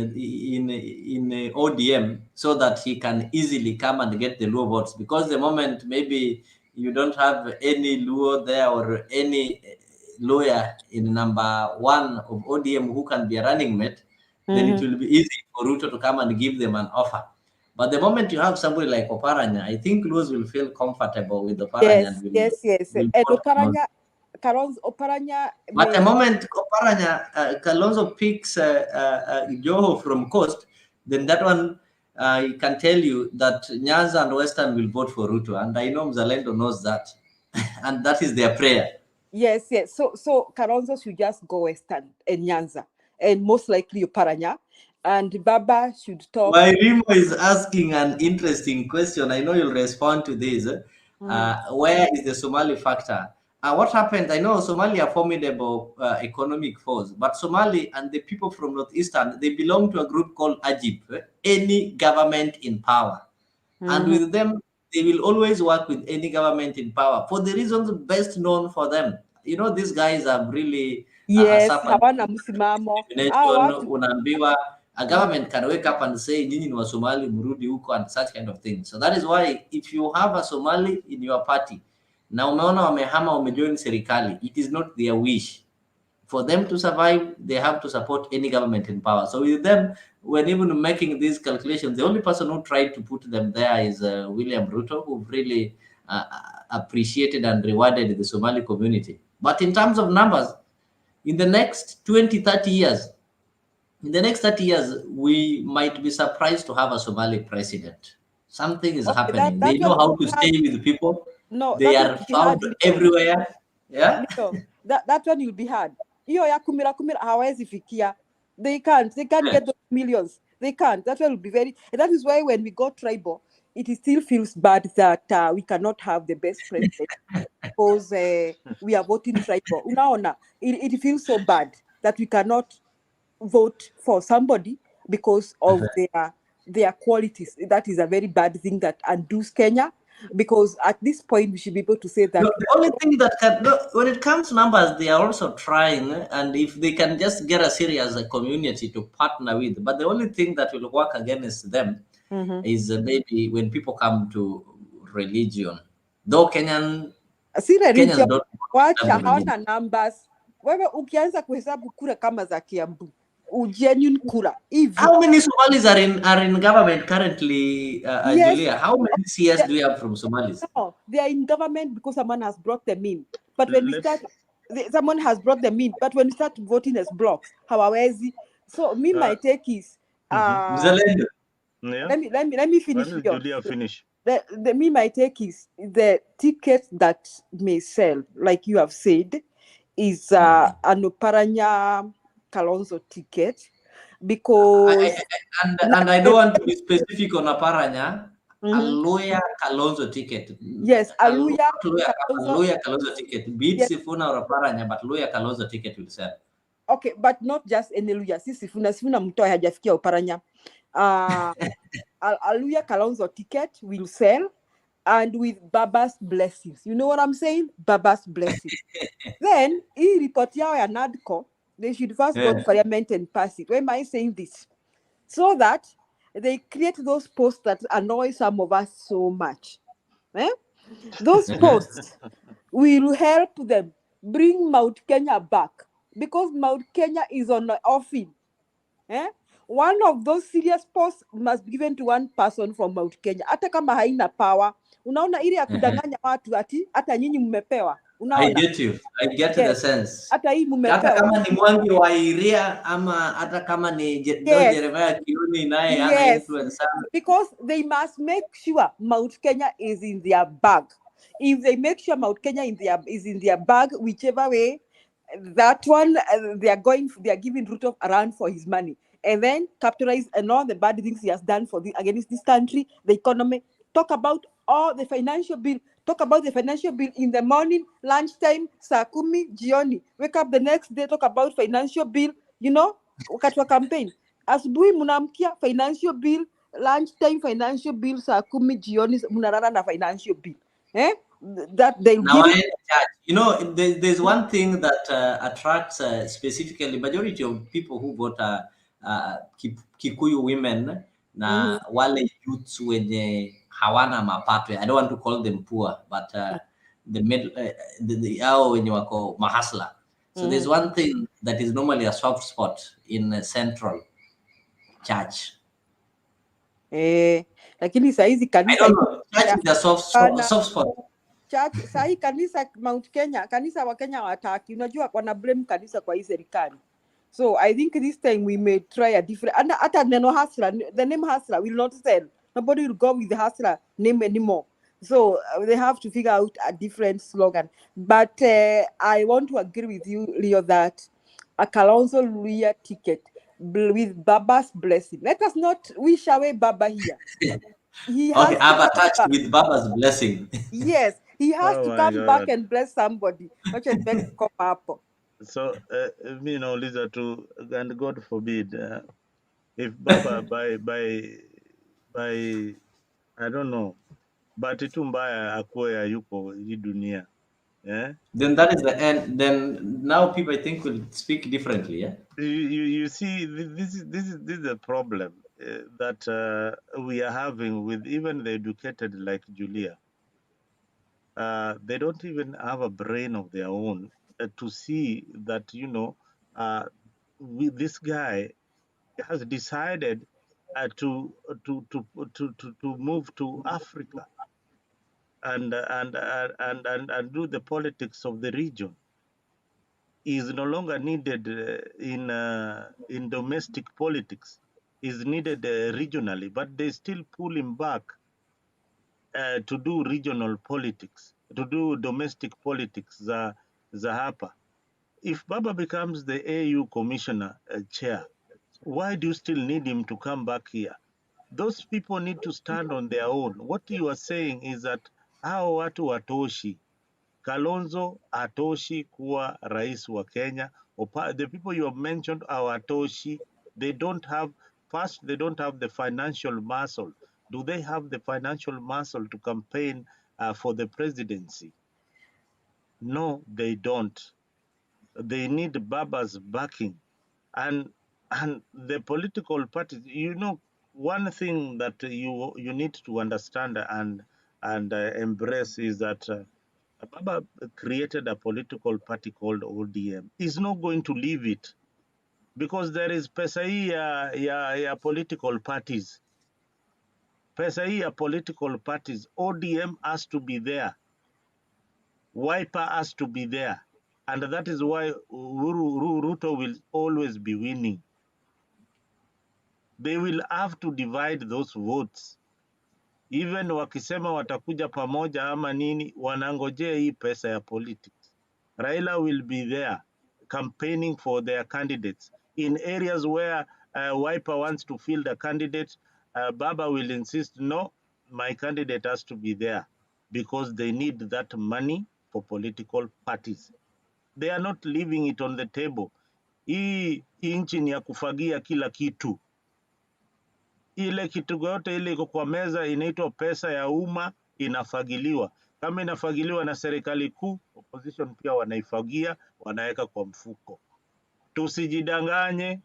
ODM so that he can easily come and get the Luo votes. Because the moment maybe you don't have any Luo there or any lawyer in number 1 of ODM who can be a running mate, then it will be easy for Ruto to come and give them an offer. But the moment you have somebody like Oparanya, I think Luos will feel comfortable with Oparanya. Yes. And Oparanya, Oparanya. But the moment Oparanya, Kalonzo picks JOHO from Coast, then that one he can tell you that Nyanza and Western will vote for Ruto, and I know Mzalendo knows that, and that is their prayer. Yes. So Kalonzo should just go Western and Nyanza, and most likely Oparanya, and Baba should talk. Rimo is asking an interesting question. I know you'll respond to this. Where is the Somali factor? What happened? I know Somali are formidable economic force, but Somali and the people from Northeastern, they belong to a group called AJIP, any government in power. And with them, they will always work with any government in power for the reasons best known for them. You know, these guys are really hawana msimamo. Unaambiwa a government can wake up and say nyinyi ni wa Somali mrudi huko and such kind of thing. So that is why if you have a Somali in your party na umeona wamehama wamejoin serikali, it is not their wish. For them to survive, they have to support any government in power. So with them, when even making these calculations, the only person who tried to put them there is William Ruto, who really appreciated and rewarded the Somali community. But in terms of numbers, in the next 20, 30 years, we might be surprised to have a Somali president. Something is happening. They know how to stay with people. No, they are found everywhere. Yeah. No, that one will be hard. Hiyo ya kumira hawezi fikia. They can't get those millions. They can't. That one will be very. And that is why when we go tribal, it still feels bad that we cannot have the best president because we are voting tribal. Unaona, it feels so bad that we cannot vote for somebody because of their qualities. That is a very bad thing that undoes Kenya. Because at this point we should be able to say that the only thing that can, when it comes to numbers, they are also trying, and if they can just get a serious community to partner with, but the only thing that will work against them is maybe when people come to religion. Though Kenyans don't wacha hawana numbers. Wewe ukianza kuhesabu kura kama za Kiambu, genuine kura. How many Somalis are in government currently, Julia? How many CS do you have from Somalis? No, they are in government because someone has brought them in. But when we start, someone has brought them in. But when we start voting as blocks, hawawezi. So my take is Yeah. let me finish. When will Julia finish? My take is the ticket that may sell, like you have said, is an Oparanya Kalonzo ticket, because and I don't want to be specific on Oparanya. A lawyer Kalonzo ticket. Yes, a lawyer Kalonzo ticket. Be it Sifuna or Oparanya, but lawyer Kalonzo ticket will sell. Okay, but not just any lawyer. Sifuna mtoa hajafikia Oparanya. A lawyer Kalonzo ticket will sell, and with Baba's blessings. You know what I'm saying? Baba's blessings. Then, hii report yao ya NADCO, they should first go to parliament and pass it. Why am I saying this? So that they create those posts that annoy some of us so much. Those posts will help them bring Mount Kenya back, because Mount Kenya is on the offing. One of those serious posts must be given to one person from Mount Kenya. Hata kama haina power, unaona ile ya kudanganya watu ati hata nyinyi mmepewa. I get you. I get the sense. Hata hii mmepewa. Hata kama ni Mwangi wa Iria ama hata kama ni Jeremiah Kiuni naye ana influence. Because they must make sure Mount Kenya is in their bag. If they make sure Mount Kenya is in their bag, whichever way, that one they are giving Ruto a run for his money, and then capitalize on all the bad things he has done against this country, the economy. Talk about all the financial bill. Talk about the financial bill in the morning, lunchtime, saa kumi, jioni. Wake up the next day, talk about financial bill, you know, wakati wa campaign. Asubuhi mnaamkia financial bill, lunchtime financial bill, saa kumi, jioni mnalala na financial bill. That they'll Now, give it. you know, there's one thing that attracts specifically majority of people who vote Kikuyu women na wale youths wenye hawana mapato. I don't want to call them poor, but the middle, hao wenye wako mahasla. So there's one thing that is normally a soft spot in central church. Lakini saizi kanisa I don't know. Church is a soft spot. Church sahi kanisa Mount Kenya, kanisa wa Kenya wataki. Unajua wana blame kanisa kwa hii serikali. So I think this time we may try a different, and hata neno hustler, the name hustler will not sell. Nobody will go with the hustler name anymore. So they have to figure out a different slogan. But I want to agree with you, Leo, that a Kalonzo Luya ticket with Baba's blessing. Let us not wish away Baba here. He has Okay, I've attached with Baba's blessing. Yes, he has Oh to my come back God. and bless somebody. Come up. So, you know, Lisa, to and God forbid, if Baba by I don't know, bahati tu mbaya akuwe hayupo hii dunia, Then that is the end. Then now people, I think, will speak differently. Yeah. You see, this is a problem that we are having with even the educated like Julia. They don't even have a brain of their own to see that, you know, this guy has decided to move to Africa and do the politics of the region. He is no longer needed in domestic politics. Is needed regionally, but they still pull him back to do regional politics, to do domestic politics za hapa. If Baba becomes the AU commissioner chair, why do you still need him to come back here? Those people need to stand on their own. What you are saying is that hao watu watoshi. Kalonzo hatoshi kuwa rais wa Kenya. The people you have mentioned are hatoshi. They don't have, first, they don't have the financial muscle. Do they have the financial muscle to campaign for the presidency? No, they don't. They need Baba's backing. And the political parties, you know, one thing that you need to understand and embrace is that Baba created a political party called ODM. He's not going to leave it because there is pesa hii ya political parties. Pesa hii ya political parties. ODM has to be there. Wiper has to be there. And that is why Ruto will always be winning. They will have to divide those votes. Even wakisema watakuja pamoja ama nini, wanangojea hii pesa ya politics. Raila will be there campaigning for their candidates. In areas where Wiper wants to field a candidate, Baba will insist, no, my candidate has to be there because they need that money for political parties. They are not leaving it on the table. Hii nchi ni ya kufagia kila kitu. Ile kitu yote ile iko kwa meza inaitwa pesa ya umma inafagiliwa. Kama inafagiliwa na serikali kuu, opposition pia wanaifagia, wanaweka kwa mfuko. Tusijidanganye.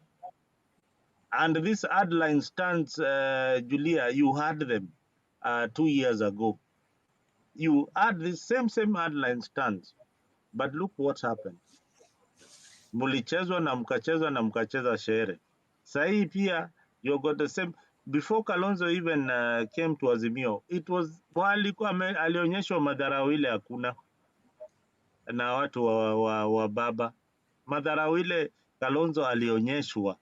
And this headline stands, Julia, you had them 2 years ago. You had the same headline stands. But look what happened. Mulichezwa na mkacheza shere. Sahi pia, you got the same. Before Kalonzo even came to Azimio, it was alionyeshwa madharau ile hakuna na watu wa Baba. Madharau ile Kalonzo alionyeshwa.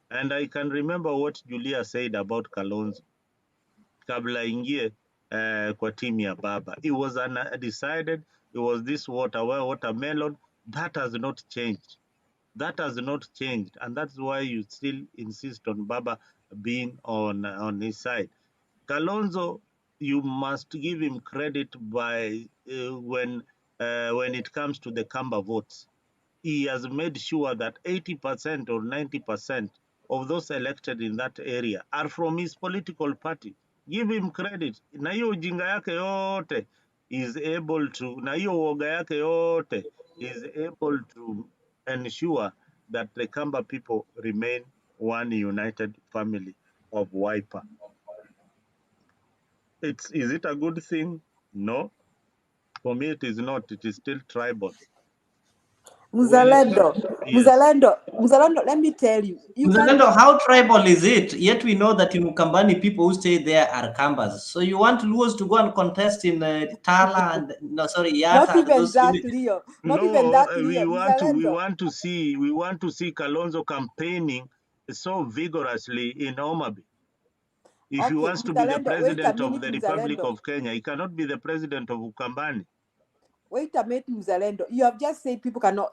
And I can remember what Julia said about Kalonzo kabla ingie kwa timu ya Baba. It was undecided. It was this watermelon. That has not changed. That has not changed, and that's why you still insist on Baba being on his side. Kalonzo you must give him credit by when it comes to the Kamba votes. He has made sure that 80% or 90% of those elected in that area are from his political party. Give him credit. Na hiyo ujinga yake yote is able to, na hiyo uoga yake yote is able to ensure that the Kamba people remain one united family of Wiper. Is it a good thing? No. For me, it is not. It is still tribal. Mzalendo, Yes. Mzalendo, let me tell you. Mzalendo, how tribal is it? Yet we know that in Ukambani, people who stay there are Kambas. So you want Luos to go and contest in Tala and Yata? Not even that, Leo. Not even that, Leo. We want to see Kalonzo campaigning so vigorously in Omabi. If he wants to be the president of the Republic of Kenya, he cannot be the president of Ukambani. Wait a minute, Mzalendo. You have just said people cannot.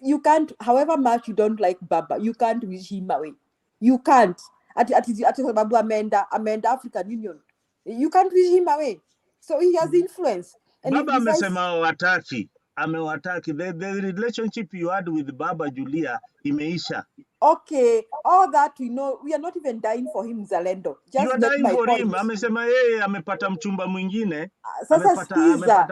You can't. However much you don't like Baba, you can't wish him away. You can't. At Babu Amenda African Union. You can't wish him away. So he has influence. And Baba amewataki. The relationship you had with Baba Julia imeisha. Okay, all that we know, we are not even dying for him, Mzalendo. You are dying for him. Amesema yeye amepata mchumba mwingine. Amepata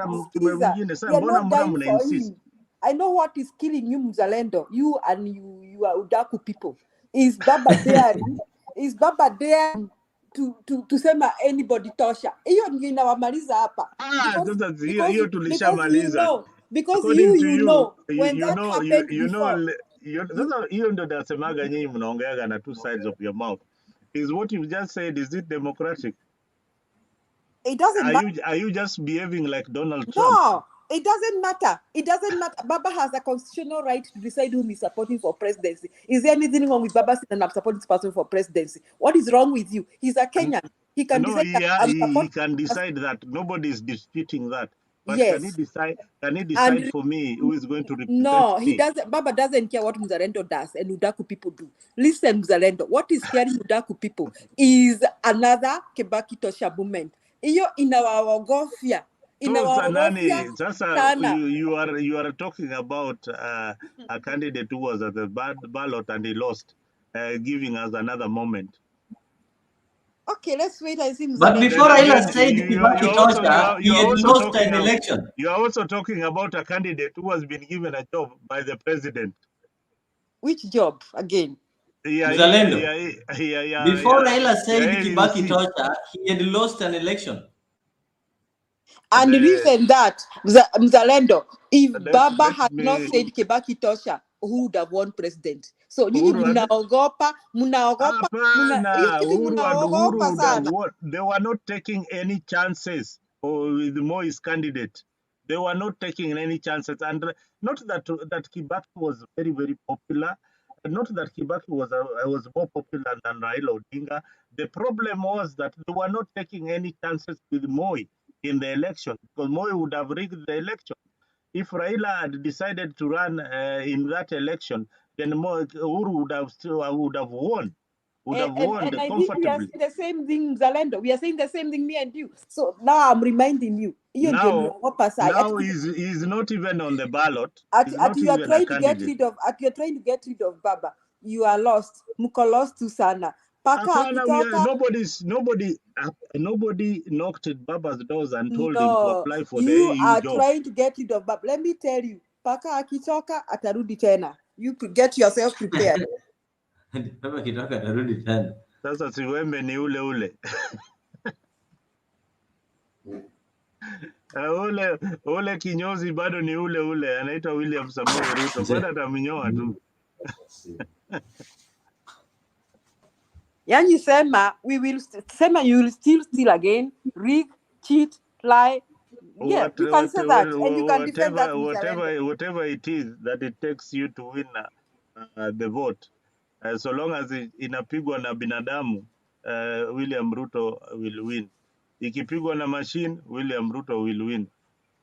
mchumba mwingine. Sasa mbona mna insist? I know what is killing you, Mzalendo. You and you are Udaku people. Is Baba there? Is Baba there to sema anybody tosha? Hiyo ndio inawamaliza hapa. Hiyo tulishamaliza. Because you know when that happened before. Sasa hiyo ndio nasemaga nyinyi mnaongeaga na two sides of your mouth. Is what you just said, is it democratic? It doesn't matter. Are you just behaving like Donald Trump? No, it doesn't matter. It doesn't matter. Baba has a constitutional right to decide whom he's supporting for presidency. Is there anything wrong with Baba saying I'm supporting this person for presidency? What is wrong with you? He's a Kenyan. He can decide. He can decide that. Nobody is disputing that. But yes. Can he decide for me who is going to represent No, me? he doesn't. Baba doesn't care what Mzalendo does and Udaku people do. Listen, Mzalendo, what is scaring Udaku people is another Kebaki Tosha movement. Iyo inawawagofia. Sasa you are talking about a candidate who was at the ballot and he lost, giving us another moment. Okay, let's wait and see. But before Raila said Kibaki Tosha, he had lost an election. You are also talking about a candidate who has been given a job by the president. Which job again? Before Raila said Kibaki Tosha, he had lost an election. And the reason that, Mzalendo, if Baba had not said Kibaki Tosha, who would have won president? So nyinyi mnaogopa sana. They were not taking any chances with Moi's candidate. They were not taking any chances, and not that Kibaki was very, very popular. Not that Kibaki was more popular than Raila Odinga. The problem was that they were not taking any chances with Moi in the election, because Moi would have rigged the election. If Raila had decided to run in that election, then Uhuru would have won. And I think we are saying the same thing, Zalendo. We are saying the same thing, me and you. So now I'm reminding you. Now he's not even on the ballot. You are trying to get rid of Baba. You are lost. Muko lost to Sana. Nobody knocked at Baba's doors and told him to apply for the AU job. You are trying to get rid of Baba. Let me tell you, Paka akitoka atarudi tena. You get yourself prepared. Sasa siwembe ni ule. Ule kinyozi bado ni ule anaitwa William Samoei Ruto. Bado atamnyoa tu. Yani you will still steal again, rig, cheat, lie. Yeah, you can say that, and you can defend that. Whatever it is that it takes you to win the vote, so long as inapigwa na binadamu, William Ruto will win. Ikipigwa na machine, William Ruto will win.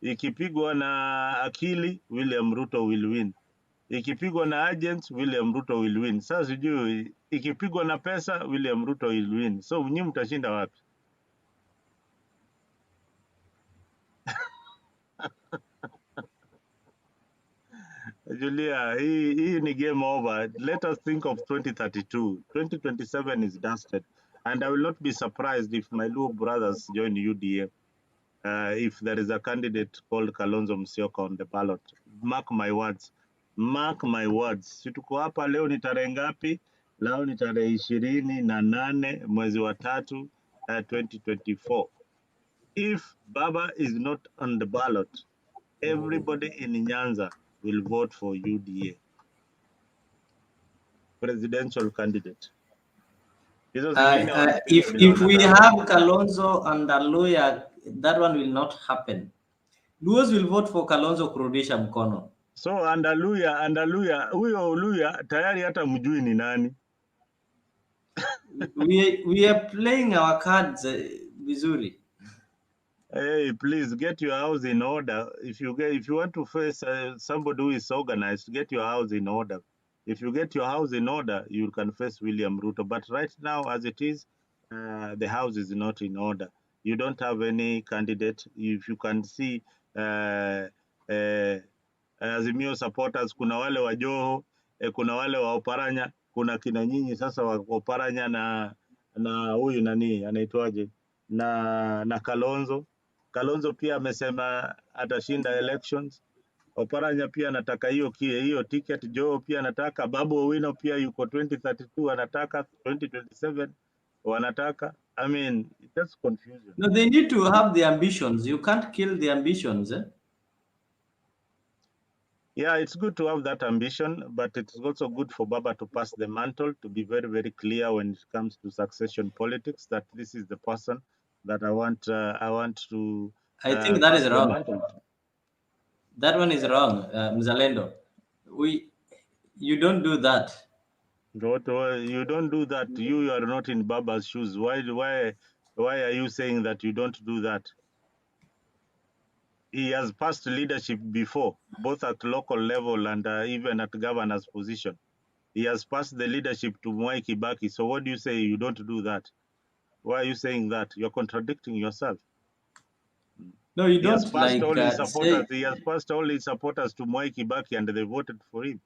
Ikipigwa na akili, William Ruto will win. Ikipigwa na agents, William Ruto will win. Sasa sijui ikipigwa na pesa, William Ruto will win. So nyinyi mtashinda wapi? Julia, hii ni game over. Let us think of 2032. 2027 is dusted. And I will not be surprised if my Luo brothers join UDA. If there is a candidate called Kalonzo Musyoka on the ballot. Mark my words. Mark my words. Si tuko hapa leo ni tarehe ngapi? Leo ni tarehe 28 mwezi wa 3, 2024. If Baba is not on the ballot, everybody in Nyanza will vote for UDA. Presidential candidate. If we have Kalonzo and Luya, that one will not happen. Luos will vote for Kalonzo kurudisha mkono. So Luya, huyo Luya tayari hata mjui ni nani. we are playing our cards vizuri. Hey, please get your house in order. If you want to face somebody who is organized, get your house in order. If you get your house in order, you can face William Ruto. But right now, as it is, the house is not in order. You don't have any candidate. If you can see Azimio supporters, kuna wale wa JOHO, kuna wale wa Oparanya, kuna kina nyinyi sasa wa Oparanya na huyu nani anaitwaje na Kalonzo. Kalonzo pia amesema atashinda elections. Oparanya pia anataka hiyo ticket. JOHO pia anataka. Babu Owino pia yuko 2032 anataka. 2027 wanataka. I mean, that's confusion. No, they need to have the ambitions. You can't kill the ambitions. Yeah, it's good to have that ambition, but it's also good for Baba to pass the mantle, to be very, very clear when it comes to succession politics, that this is the person that I want to I think that is wrong. Mantle. That one is wrong, Mzalendo. You don't do that. You don't do that. You are not in Baba's shoes. Why are you saying that you don't do that? He has passed leadership before, both at local level and even at governor's position. He has passed the leadership to Mwai Kibaki. So what do you say you don't do that? Why are you saying that? You're contradicting yourself. No, you don't He has passed all his supporters to Mwai Kibaki and they voted for him.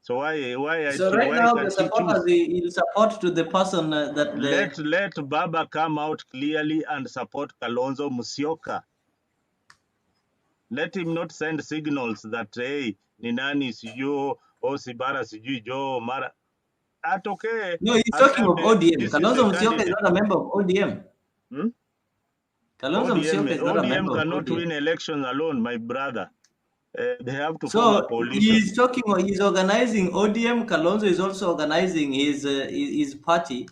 So why now the supporters will support to the person that let Baba come out clearly and support Kalonzo Musyoka. Let him not send signals that hey, ni nani sijui o Sibara sijui JOHO mara. Okay. No, he's talking of ODM. Kalonzo Musyoka is not a member of ODM. Kalonzo Musyoka is not a member of ODM. Cannot win elections alone, my brother. They have to form a coalition. He's organizing ODM. Kalonzo is also organizing his party.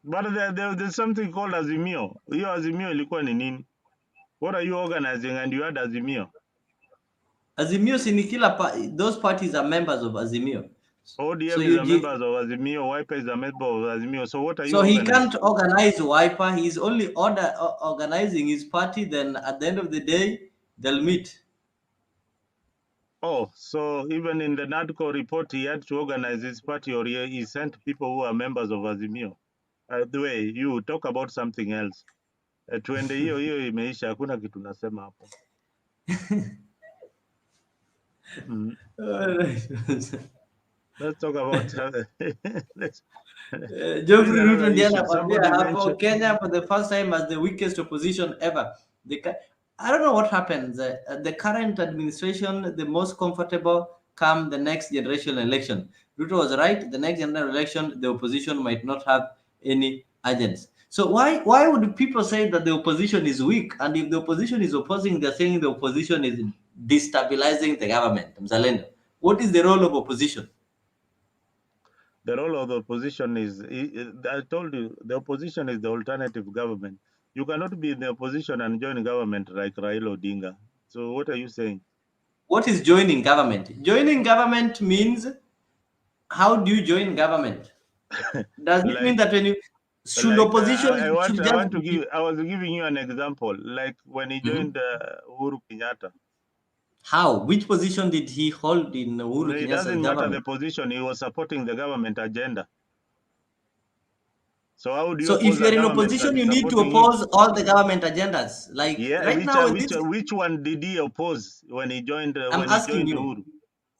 But there's something called Azimio. Hiyo Azimio ilikuwa ni nini? What are you organizing and you had Azimio? Azimio sinikila those parties are members of Azimio. ODM is a member of Azimio, Wiper is a member of Azimio. So what are you So organizing? He can't organize Wiper. He's only organizing his party. Then at the end of the day, they'll meet. Oh, so even in the NADCO report, he had to organize his party, or he sent people who are members of Azimio. The way you talk about something else. Tuende hiyo imeisha, hakuna kitu nasema hapo. Let's talk about Geoffrey Ruto ndiye anakwambia hapo Kenya for the first time as the weakest opposition ever. I don't know what happens. The current administration, the most comfortable come the next generation election. Ruto was right. The next general election, the opposition might not have any agents. So why would people say that the opposition is weak? And if the opposition is opposing, they're saying the opposition is destabilizing the government. Mzalendo, what is the role of opposition? The role of the opposition is, I told you, the opposition is the alternative government. You cannot be in the opposition and join government like Raila Odinga. So what are you saying? What is joining government? Joining government means, how do you join government? Does it mean that when you should opposition? I was giving you an example, like when he joined Uhuru Kenyatta. How? Which position did he hold in Uhuru Kenyatta's It doesn't government? matter the position. He was supporting the government agenda. So how do you So oppose if you're a in government opposition, that you is need to supporting you? oppose all the government agendas. Like Yeah, right now, with this, which one did he oppose when he joined I'm asking you, Uhuru?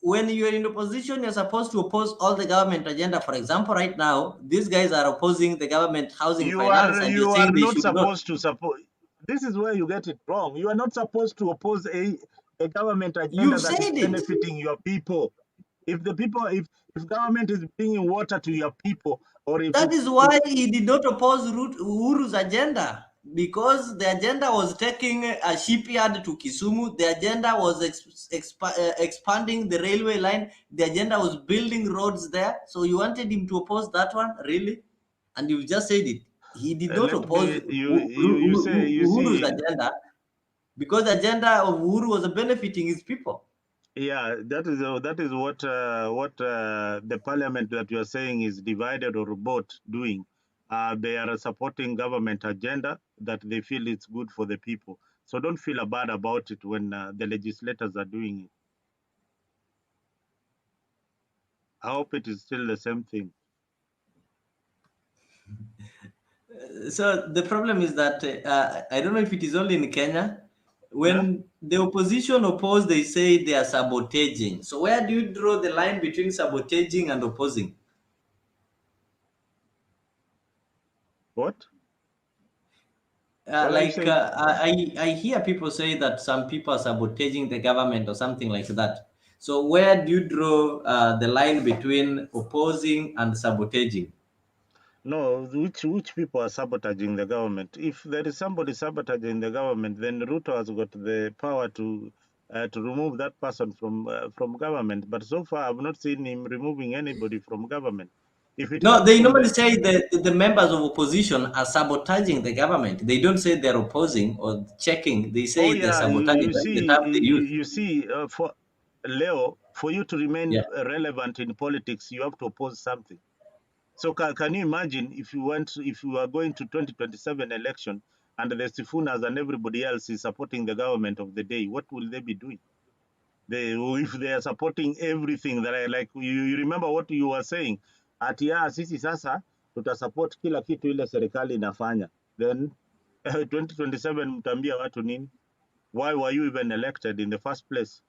when you're in opposition, you're supposed to oppose all the government agenda. For example, right now, these guys are opposing the government housing finance, and you're saying they not should not. supposed to support. This is where you get it wrong. You are not supposed to oppose a government agenda You've that is said it. benefiting your people. If government is bringing water to your people, or if That is why he did not oppose Uhuru's agenda, because the agenda was taking a shipyard to Kisumu. The agenda was expanding the railway line. The agenda was building roads there. So you wanted him to oppose that one, really? And you just said it. He did not oppose Uhuru's agenda, because the agenda of Uhuru was benefiting his people. Yeah, that is what the parliament that you are saying is divided or both doing. They are supporting government agenda that they feel it's good for the people. So don't feel bad about it when the legislators are doing it. I hope it is still the same thing. So the problem is that I don't know if it is only in Kenya. When the opposition oppose, they say they are sabotaging. So where do you draw the line between sabotaging and opposing? What? I hear people say that some people are sabotaging the government or something like that. So where do you draw the line between opposing and sabotaging? No, which people are sabotaging the government? If there is somebody sabotaging the government, then Ruto has got the power to remove that person from government. But so far, I've not seen him removing anybody from government. If it No, comes they from normally say that the members of opposition are sabotaging the government. They don't say they're opposing or checking. They say they're sabotaging. That's the term they use. you see, for Leo, for you to remain relevant in politics, you have to oppose something. So can you imagine if you are going to 2027 election and the Sifunas and everybody else is supporting the government of the day, what will they be doing? If they are supporting everything that you remember what you were saying, ati sisi sasa tutasupport kila kitu ile serikali inafanya, then 2027 mtambia watu nini? Why were you even elected in the first place?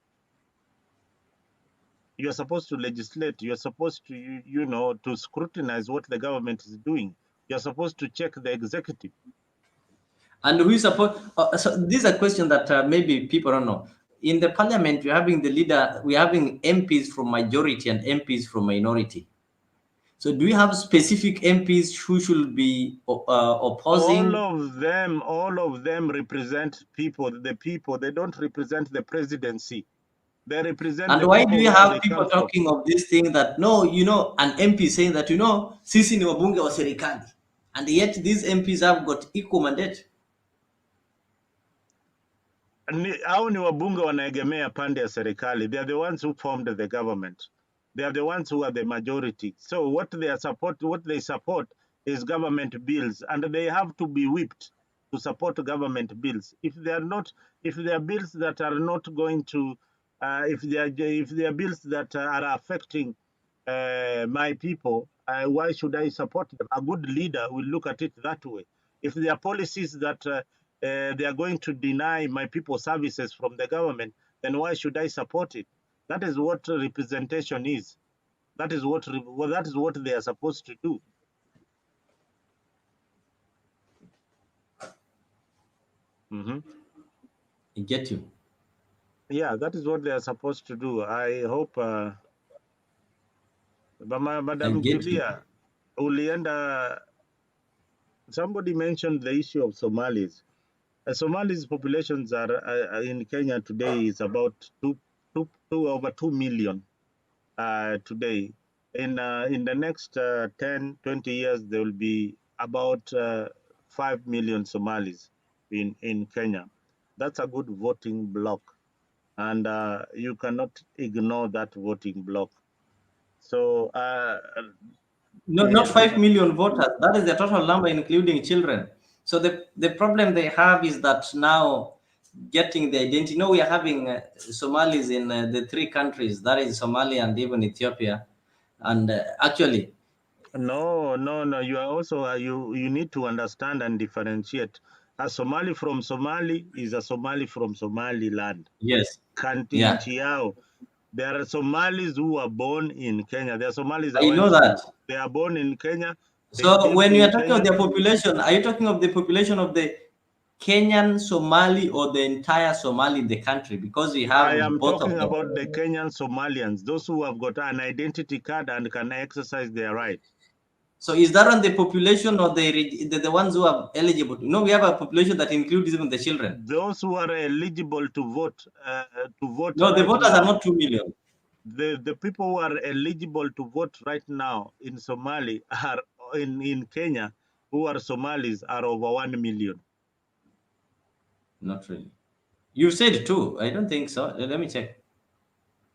You are supposed to legislate. You are supposed to, to scrutinize what the government is doing. You are supposed to check the executive. And we support. So this is a question that maybe people don't know. In the parliament, we're having the leader. We're having MPs from majority and MPs from minority. So do we have specific MPs who should be opposing? All of them represent people. The people, they don't represent the presidency. They represent And the why people do you where have they people come from. talking of this thing that, no, an MP saying that, sisi ni wabunge wa serikali. And yet these MPs have got equal mandate. Hao ni wabunge wanaegemea pande ya serikali. They are the ones who formed the government. They are the ones who are the majority. So what they support is government bills, and they have to be whipped to support government bills. If they are bills that are not going to, if they are bills that are affecting my people, why should I support them? A good leader will look at it that way. If there are policies that they are going to deny my people services from the government, then why should I support it? That is what representation is. That is what they are supposed to do. I get you. Yeah, that is what they are supposed to do. I hope, Madam Julia, ulienda. Somebody mentioned the issue of Somalis. Somalis populations are in Kenya today is about over 2 million today. In the next 10, 20 years, there will be about 5 million Somalis in Kenya. That's a good voting bloc, and you cannot ignore that voting bloc. So Not 5 million voters. That is the total number, including children. So the problem they have is that now getting the identity. We are having Somalis in the 3 countries. That is Somalia and even Ethiopia. And actually, No. You are also you need to understand and differentiate. A Somali from Somali is a Somali from Somaliland. Yes. Kanti Yeah. nchi yao. There are Somalis who are born in Kenya. There are Somalis that I went know to that. school. They are born in Kenya. They So built when you in are talking of Kenya. the population, are you talking of the population of the Kenyan Somali or the entire Somali in the country? Because we have I am both of talking them. about the Kenyan Somalians, those who have got an identity card and can exercise their right. So is that on the population or the ones who are eligible? No, we have a population that includes even the children. Those who are eligible to vote No, the right voters are now. not 2 million. The people who are eligible to vote right now in Somali are in Kenya, who are Somalis, are over 1 million. Not really. You said 2. I don't think so. Let me check.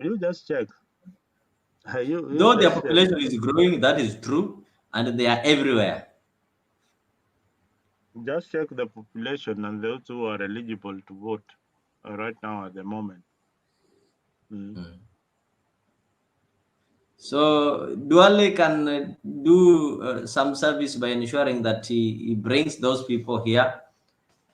You just check. Though their just population is growing, that is true, and they are everywhere. Just check the population and those who are eligible to vote right now at the moment. So Duale can do some service by ensuring that he brings those people here,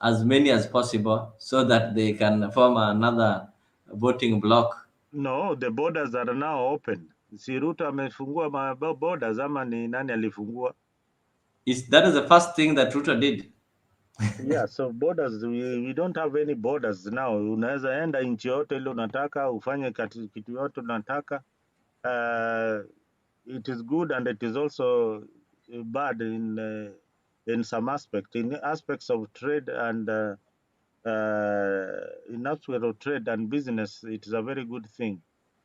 as many as possible, so that they can form another voting bloc. No, the borders are now open. Si Ruto amefungua borders ama ni nani alifungua? That is the first thing that Ruto did. Yeah, so borders, we don't have any borders now. Unaweza enda nchi yote ile unataka, ufanye kitu yote unataka. It is good and it is also bad in some aspect. In aspects of trade and in aspect of trade and business, it is a very good thing.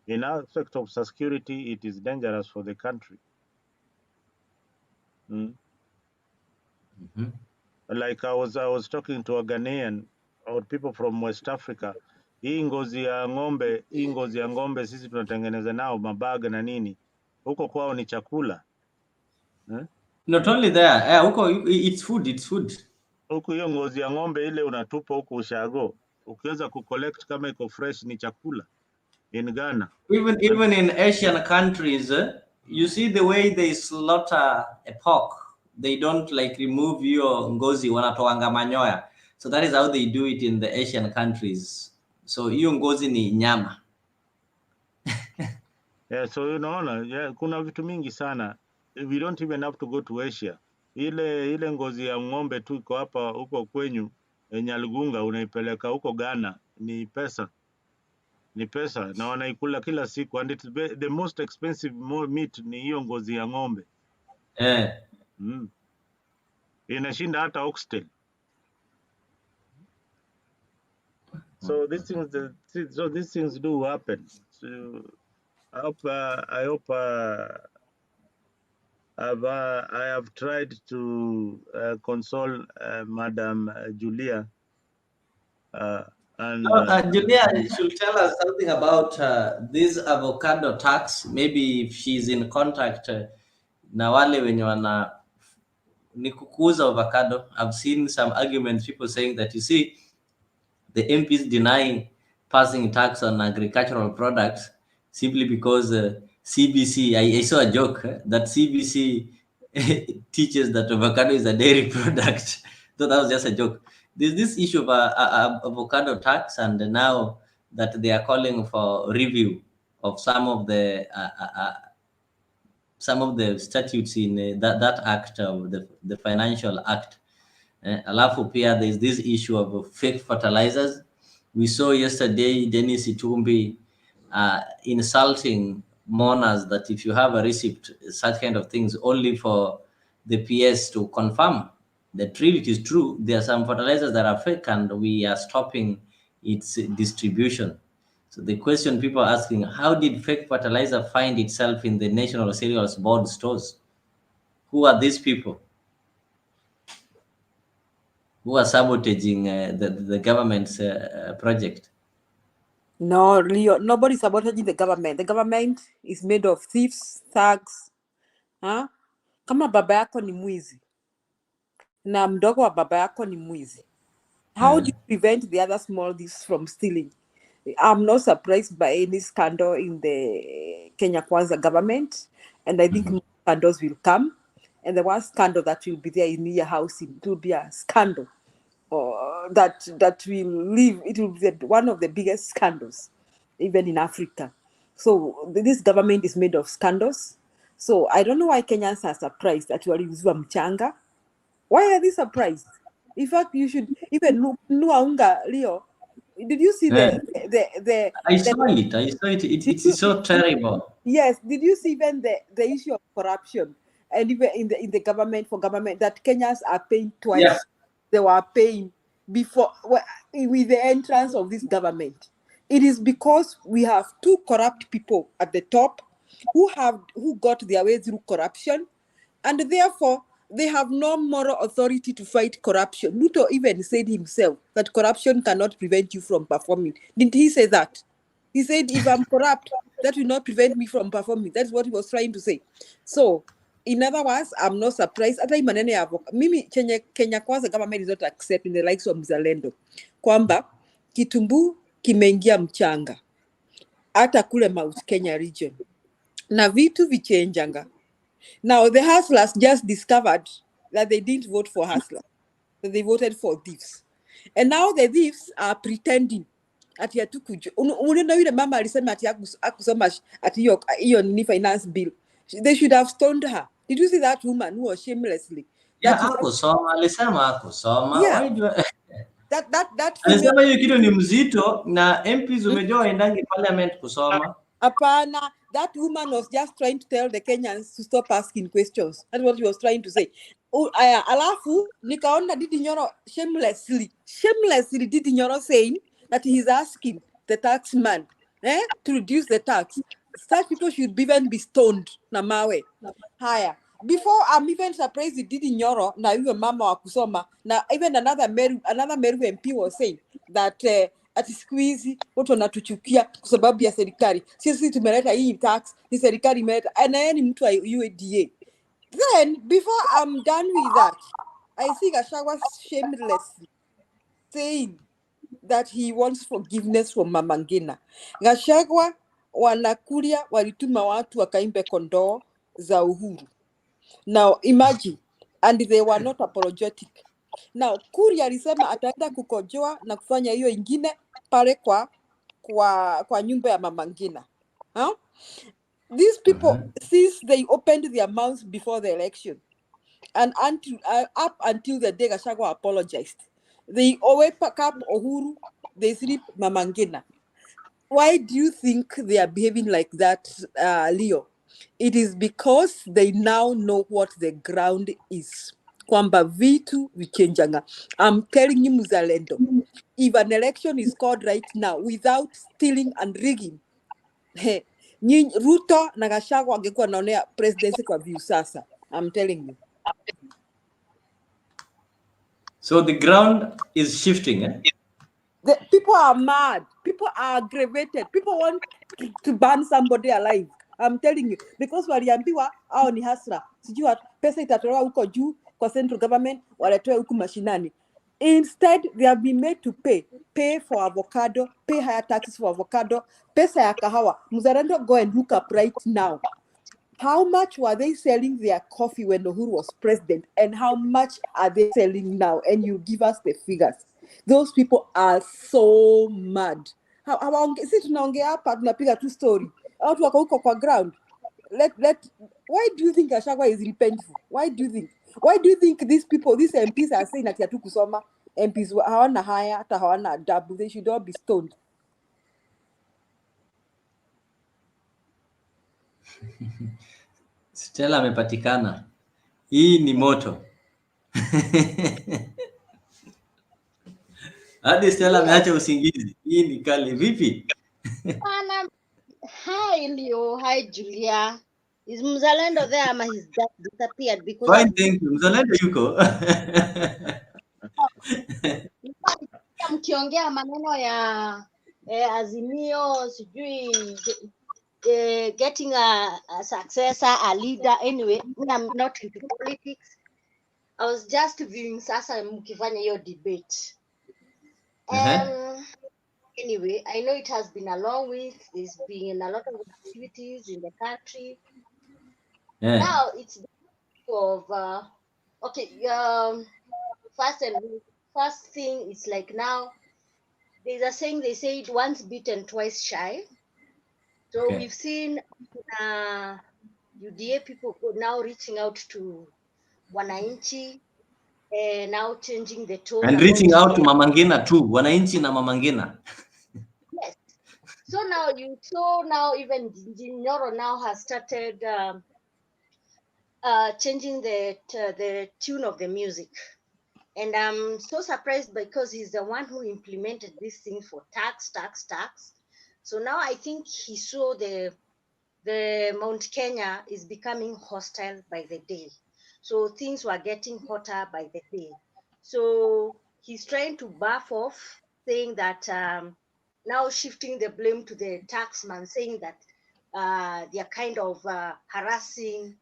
In aspect of security, it is dangerous for the country. Like I was talking to a Ghanaian or people from West Africa. Hii ngozi ya ng'ombe sisi tunatengeneza nao mabaga na nini. Huko kwao ni chakula. Not only there, it's food. Huku hiyo ngozi ya ng'ombe ile unatupa huku ushago. Ukiweza kucollect kama iko fresh ni chakula. In Ghana. Even in Asian countries, you see the way they slaughter a pork. They don't like remove your ngozi wanatoanga manyoya. So that is how they do it in the Asian countries. So hiyo ngozi ni nyama. Yeah, so unaona, kuna vitu mingi sana. We don't even have to go to Asia. Ile ngozi ya ng'ombe tu iko hapa huko kwenyu Nyalugunga, unaipeleka huko Ghana ni pesa. Ni pesa na wanaikula kila siku, and it's the most expensive meat ni hiyo ngozi ya ng'ombe. Inashinda hata oxtail. So these things do happen. So I hope I have tried to console Madam Julia. Julia should tell us something about this avocado tax. Maybe if she's in contact na wale wenye wana ni kukuza avocado. I've seen some arguments, people saying that, you see, the MPs deny passing tax on agricultural products simply because CBC, I saw a joke that CBC teaches that avocado is a dairy product. So that was just a joke. There's this issue of avocado tax, and now that they are calling for review of some of the statutes in that act of the financial act. Alafu pia there's this issue of fake fertilizers. We saw yesterday Dennis Itumbi insulting mourners that if you have a receipt, such kind of things, only for the PS to confirm that really it is true. There are some fertilizers that are fake and we are stopping its distribution. So the question people are asking, how did fake fertilizer find itself in the National Cereals Board stores? Who are these people who are sabotaging the government's project? No, Leo, nobody's sabotaging the government. The government is made of thieves, thugs. Huh? Kama baba yako ni mwizi na mdogo wa baba yako ni mwizi, how do you prevent the other small thieves from stealing? I'm not surprised by any scandal in the Kenya Kwanza government, and I think scandals will come. And the one scandal that will be there in your housing, it will be a scandal that will leave. It will be one of the biggest scandals, even in Africa. So this government is made of scandals. So I don't know why Kenyans are surprised that you are using mchanga. Why are they surprised? In fact, you should even Nuaunga Leo. Did you see the I saw it. It's so terrible. Yes. Did you see even the issue of corruption and even in the government that Kenyans are paying twice? Yeah. They were paying before with the entrance of this government. It is because we have two corrupt people at the top who got their way through corruption, and therefore they have no moral authority to fight corruption. Ruto even said himself that corruption cannot prevent you from performing. Didn't he say that? He said, if I'm corrupt, that will not prevent me from performing. That's what he was trying to say. So, in other words, I'm not surprised. Hata maneno ya mimi Kenya Kwanza government is not accepting the likes of Mzalendo. Kwamba kitumbu kimeingia mchanga. Hata kule Mount Kenya region. Na vitu vichenjanga. Now, the hustlers just discovered that they didn't vote for hustlers, that they voted for thieves. And now the thieves are pretending ati hatukuja. Unaona yule mama alisema ati akusoma ati hiyo ni finance bill. They should have stoned her. Did you see that woman who was shamelessly? Yeah, akusoma, alisema akusoma. Yeah. Why do I... That alisema hiyo kitu ni mzito na MPs umejua waendangi parliament kusoma. Apana, that woman was just trying to tell the Kenyans to stop asking questions. That's what he was trying to say. Alafu, nikaona Didi Nyoro shamelessly Didi Nyoro saying that he's asking the tax man to reduce the tax. Such people should even be stoned na mawe. Higher. Before I'm even surprised with Didi Nyoro na even mama wa kusoma. Now even another Meru MP was saying that ati siku hizi watu wanatuchukia kwa sababu ya serikali. Sisi tumeleta hii tax, ni serikali imeleta. Na yeye ni mtu wa UADA. Then before I'm done with that, I see Gachagua shamelessly saying that he wants forgiveness from Mama Ngina. Gachagua wanakulia walituma watu wakaimbe kondoo za uhuru. Now imagine, and they were not apologetic. Now Kuria alisema ataenda kukojoa na kufanya hiyo ingine pale kwa nyumba ya Mama Ngina. These people, since they opened their mouths before the election, and up until the day Gachagua apologized, they wake up Uhuru, they sleep Mama Ngina. Why do you think they are behaving like that, Leo? It is because they now know what the ground is. Kwamba vitu vichenjanga. I'm telling you, Mzalendo, if an election is called right now without stealing and rigging, Ruto na Gachagua wangekuwa naonea presidency kwa view sasa. I'm telling you. So the ground is shifting, eh? The people are mad. People are aggravated. People want to burn somebody alive. I'm telling you. Because waliambiwa hao ni hasra. Sijui pesa itatolewa huko juu kwa central government, waletoe huku mashinani. Instead, they have been made to pay for avocado, pay higher taxes for avocado, pesa ya kahawa. Mzalendo, go and look up right now. How much were they selling their coffee when Uhuru was president, and how much are they selling now? And you give us the figures. Those people are so mad. Si tunaongea hapa tunapiga tu story. Watu wako huko kwa ground. Why do you think Gachagua is repentful? Why do you think these people, these MPs are saying that yatu kusoma? MPs hawana haya, hata hawana adabu. They should all be stoned. Stella amepatikana. Hii ni moto. Hadi Stella ameacha usingizi. Hii ni kali vipi? Hi Leo, hi Julia. Is Mzalendo there ama he's just disappeared because Fine, thank you. Mzalendo yuko. mkiongea maneno ya Azimio sijui getting a successor, a leader. Anyway, I'm not into politics. I was just viewing sasa mkifanya hiyo debate. Anyway, I know it has been a long week. There's been a lot of activities in the country. Yeah. Now it's the of okay. First thing is like now there's a saying, they say it once bitten twice shy. So Okay. we've seen UDA people now reaching out to wananchi, now changing the tone And about reaching out to Mama Ngina too, wananchi na Mama Ngina. yes. So now even Nyoro now has started changing the tune of the music. And I'm so surprised because he's the one who implemented this thing for tax. So now I think he saw the Mount Kenya is becoming hostile by the day. So things were getting hotter by the day. So he's trying to buff off, saying that now shifting the blame to the taxman, saying that they are kind of harassing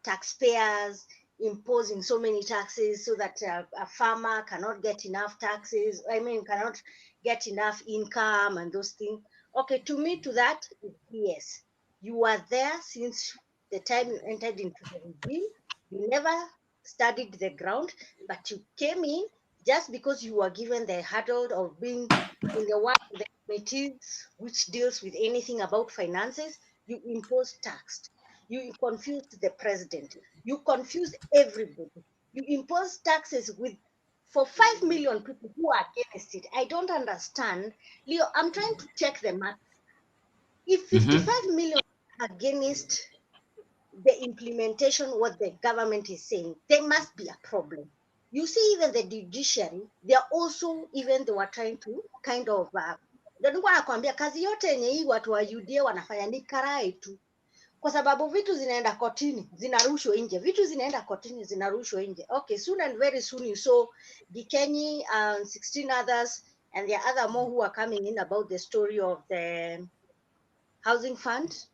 taxpayers, imposing so many taxes so that a farmer cannot get enough taxes, cannot get enough income and those things. Okay, to me, to that, yes. You were there since the time you entered into the regime. You never studied the ground, but you came in just because you were given the hurdle of being in the one of the committees which deals with anything about finances. You imposed tax. You confused the president. You confused everybody. You imposed taxes for 5 million people who are against it. I don't understand. Leo, I'm trying to check the math. If 55 million against the implementation, what the government is saying, there must be a problem. You see, even the judiciary, they were trying to kind of nilikuwa nakwambia kazi yote yenye hii watu wa UDA wanafanya ni karai tu, kwa sababu vitu zinaenda kotini zinarushwa nje, Okay, soon and very soon you saw Gikenyi and 16 others, and there are other more who are coming in about the story of the housing fund.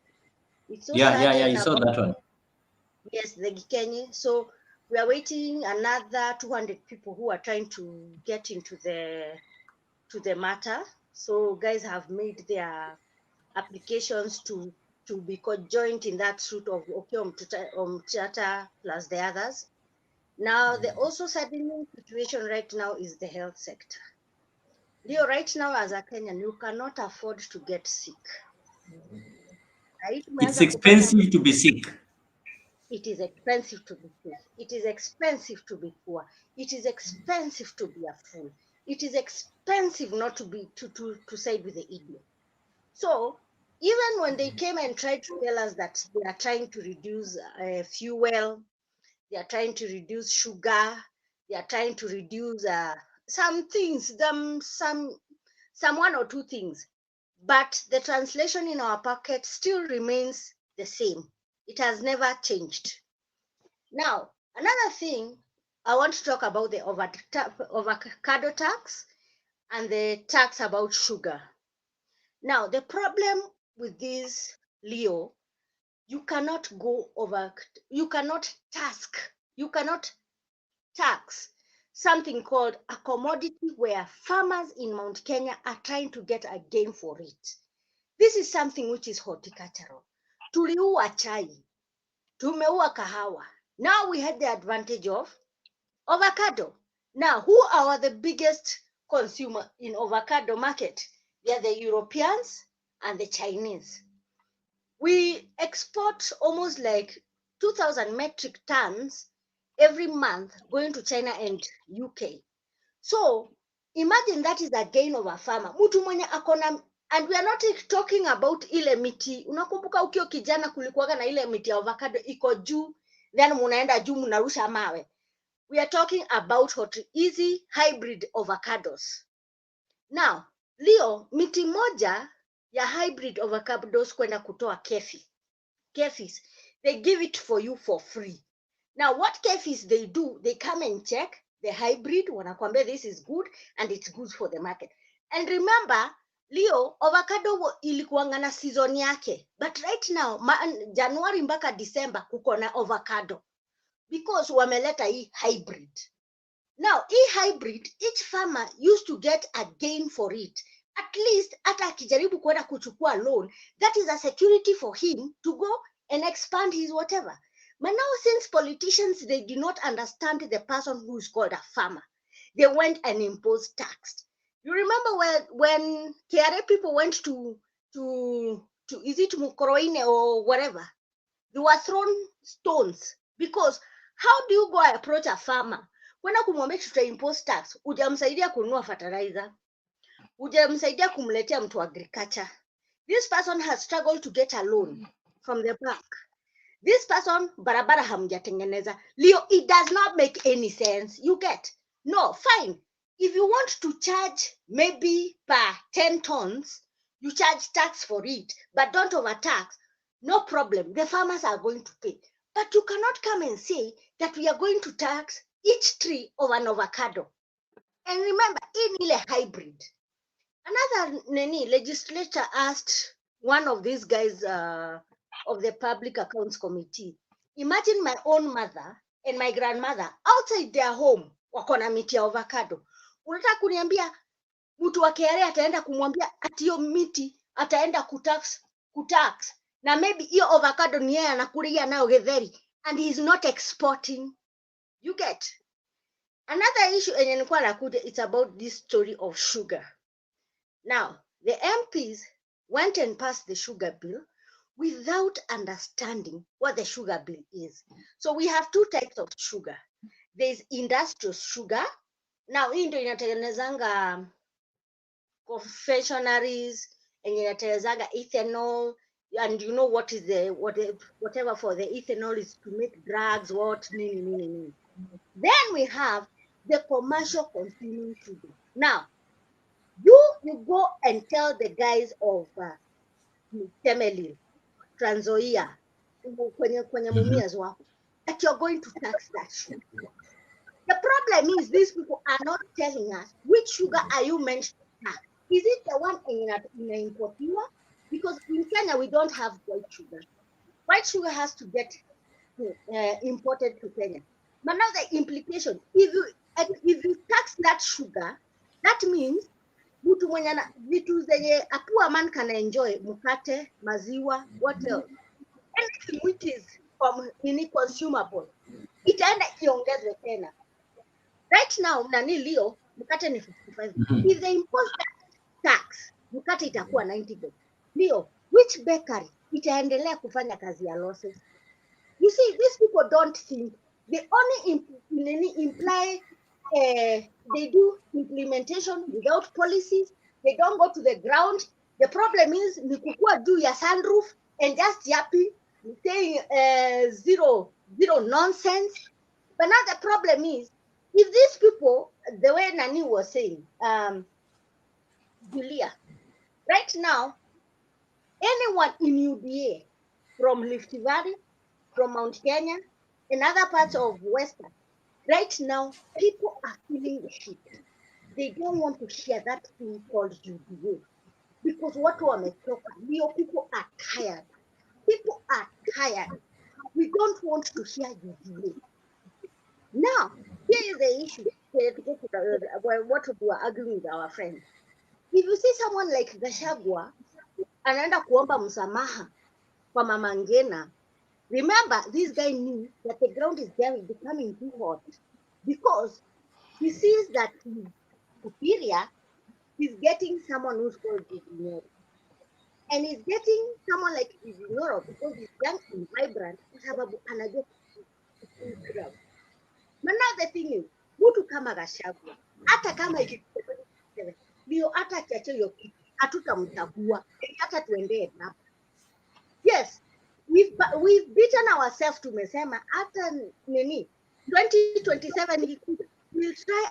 It's so Yeah, sudden you saw that one. Yes, the Gikenyi. So we are waiting another 200 people who are trying to get into the matter. So guys have made their applications to be conjoined in that suit of Mtata plus the others. Now the also saddening situation right now is the health sector. Leo, right now as a Kenyan, you cannot afford to get sick. Right? It's expensive to be sick. It is expensive to be sick. It is expensive to be poor. It is expensive to be a fool. It is expensive not to be to side with the idiot. So even when they came and tried to tell us that they are trying to reduce fuel, they are trying to reduce sugar, they are trying to reduce some things, some one or two things, but the translation in our pocket still remains the same. It has never changed. Now, another thing, I want to talk about the avocado tax and the tax about sugar. Now, the problem with this, Leo, you cannot tax something called a commodity where farmers in Mount Kenya are trying to get a gain for it. This is something which is horticultural. Tuliua chai, tumeua kahawa. Now we had the advantage of avocado. Now, who are the biggest consumer in avocado market? They are the Europeans and the Chinese. We export almost like 2,000 metric tons every month going to China and UK. So imagine that is a gain of a farmer. Mtu mwenye akona, and we are not talking about ile miti. Unakumbuka ukio kijana kulikuwaga na ile miti ya avocado iko juu, then munaenda juu munarusha mawe. We are talking about easy hybrid avocados. Now, Leo, miti moja ya hybrid avocados kwenda kutoa kefis. They give it for you for free. Now, what kefis they do, they come and check the hybrid, wanakwambia this is good and it's good for the market. And remember, Leo, avocado ilikuwanga na season yake. But right now, January mpaka December kuko na avocado. Because wameleta hii hybrid. Now, hybrid, each farmer used to get a gain for it. At least, hata akijaribu kwenda kuchukua loan, that is a security for him to go and expand his whatever. But now, since politicians, they do not understand the person who is called a farmer, they went and imposed tax. You remember when KRA people went to is it Mukoroine or whatever, they were thrown stones, because how do you go approach a farmer kwenda kumwambia tutaimpose tax, hujamsaidia kununua fertilizer, hujamsaidia kumletea mtu agriculture. This person has struggled to get a loan from the bank. This person barabara hamjatengeneza. Leo, it does not make any sense. You get? No, fine. If you want to charge maybe per 10 tons, you charge tax for it, but don't overtax. No problem. The farmers are going to pay. But you cannot come and say that we are going to tax each tree of an avocado. And remember, in a hybrid. Another legislature asked one of these guys of the Public Accounts Committee, imagine my own mother and my grandmother outside their home wako na miti ya avocado. Unataka kuniambia mtu wa KRA ataenda kumwambia ati hiyo miti ataenda kutax na maybe hiyo avocado ni yeye anakulia nayo githeri and he is not exporting? You get? Another issue enye nilikuwa nakuja, it's about this story of sugar. Now, the MPs went and passed the sugar bill without understanding what the sugar bill is. So we have two types of sugar. There's industrial sugar. Now, hii ndio inatengenezanga confectionaries, and inatengenezanga ethanol, and you know what is whatever for the ethanol is to make drugs, what, nini. Then we have the commercial consuming sugar. Now, you go and tell the guys of Temelil, Trans Nzoia, kwenye Mumias wako, that you're going to tax that sugar. The problem is these people are not telling us which sugar are you meant to tax. Is it the one in importiwa? Because in Kenya we don't have white sugar. White sugar has to get imported to Kenya. But now the implication, if you tax that sugar, that means mtu mwenye vitu zenye a poor man can enjoy, mukate, maziwa, what else? Anything which is consumable, itaenda iongezwe tena. Right now, nani leo, mukate ni 55. If they impose that tax, mukate itakuwa 90. Leo, which bakery itaendelea kufanya kazi ya losses? You see, these people don't think. They only imply, they do implementation without policies. They don't go to the ground. The problem is, ni kukua juu ya sunroof and just yapping, saying zero nonsense. But now the problem is, if these people, the way Nani was saying, Julia, right now, anyone in UDA, from Rift Valley, from Mount Kenya, and other parts of Western, right now, people are feeling the shit. They don't want to share that thing called UDA. Because what people are tired. People are tired. We don't want to share UDA. Now, here is the issue. What we are arguing with our friends. If you see someone like Gachagua, anaenda kuomba msamaha kwa Mama Ngina, remember, this guy knew that the ground is becoming too hot because he sees that his superior is getting someone who's called Ignore. And he's getting someone like Ignore because he's young and vibrant. But now the thing is, mtu kama Gachagua, hata kama ndio hata kiacho hiyo kitu, hatutamchagua, hata tuendee hapa. Yes, we've beaten ourselves, tumesema hata nini 2027 we'll try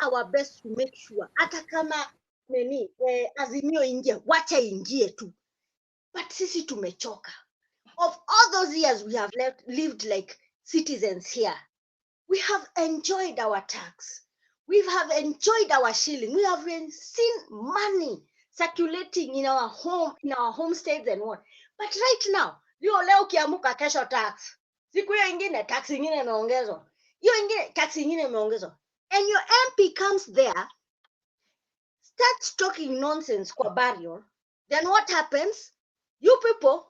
our best to make sure hata kama nini Azimio ingie, wacha ingie tu. But sisi tumechoka. Of all those years we have lived like citizens here, we have enjoyed our tax. We have enjoyed our shilling. We have seen money circulating in our homesteads and what. But right now, leo kiamuka kesho tax. Siku hiyo ingine tax ingine imeongezwa. Hiyo ingine tax ingine imeongezwa. And your MP comes there, starts talking nonsense kwa barrier. Then what happens? You people,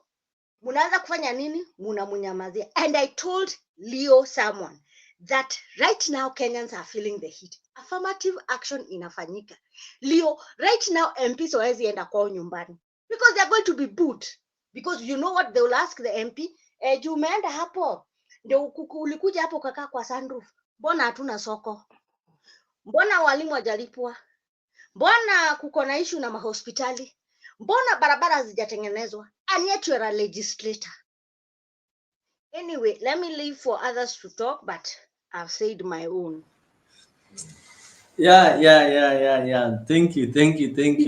Munaanza kufanya nini? Munamunyamazia. And I told Leo someone that right now Kenyans are feeling the heat. Affirmative action inafanyika. Leo, right now MPs hawezi enda kwao nyumbani because they are going to be booed. Because you know what they will ask the MP? Juu umeenda hapo, ndio ulikuja hapo kakaa kwa sunroof. Mbona hatuna soko? Mbona walimu hawajalipwa? Mbona kuko na issue na mahospitali? Mbona barabara hazijatengenezwa? And yet you are a legislator. Anyway, let me leave for others to talk, but I've said my own. Yeah. Thank you.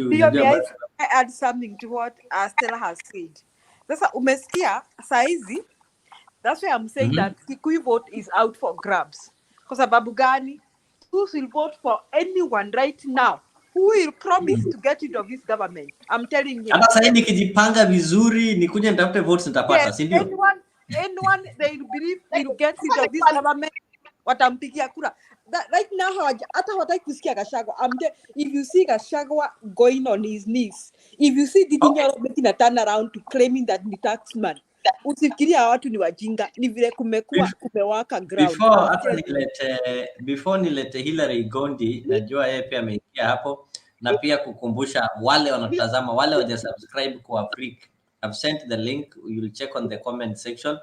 May I add something to what Stella has said? Sasa umesikia saizi, that's why I'm saying that Kikuyu vote is out for grabs. Kwa sababu gani? Who will vote for anyone right now who will promise to get rid of this government? I'm telling you. Hata sasa nikijipanga vizuri nikuje nitafute votes nitapata, si ndio? Anyone they believe will get rid of this government, watampigia kura. Right now hata hawataki kusikia Gachagua. If you see Gachagua going on his knees, if you see Didi making a turn around to claiming that ni taxman, usifikiria watu ni wajinga, ni vile kumewaka ground. Before nilete Hillary Gondi, najua yeye pia ameingia hapo, na pia kukumbusha wale wanatazama, wale waja subscribe kwa Afrika. I've sent the link, you'll check on the comment section.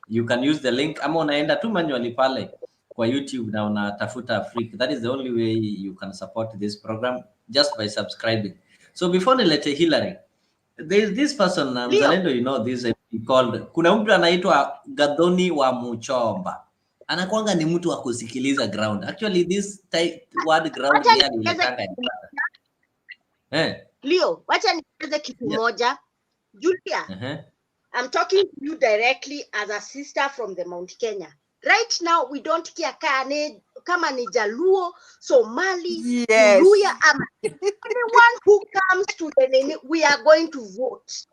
You can use the link ama unaenda tu manually pale kwa YouTube na unatafuta Afrika. That is the only way you can support this program, just by subscribing. So before nilete Hillary, there is this person, Mzalendo, you know, this called, kuna mtu anaitwa Gathoni wa Muchomba. Anakuanga ni mtu wa kusikiliza ground. Actually this word ground ni alitanga. Leo, wacha nieleze kitu moja. Julia, I'm talking to you directly as a sister from the Mount Kenya. Right now, we don't care kama ni Jaluo, Somali, Luya, anyone who comes to the name, we are going to vote.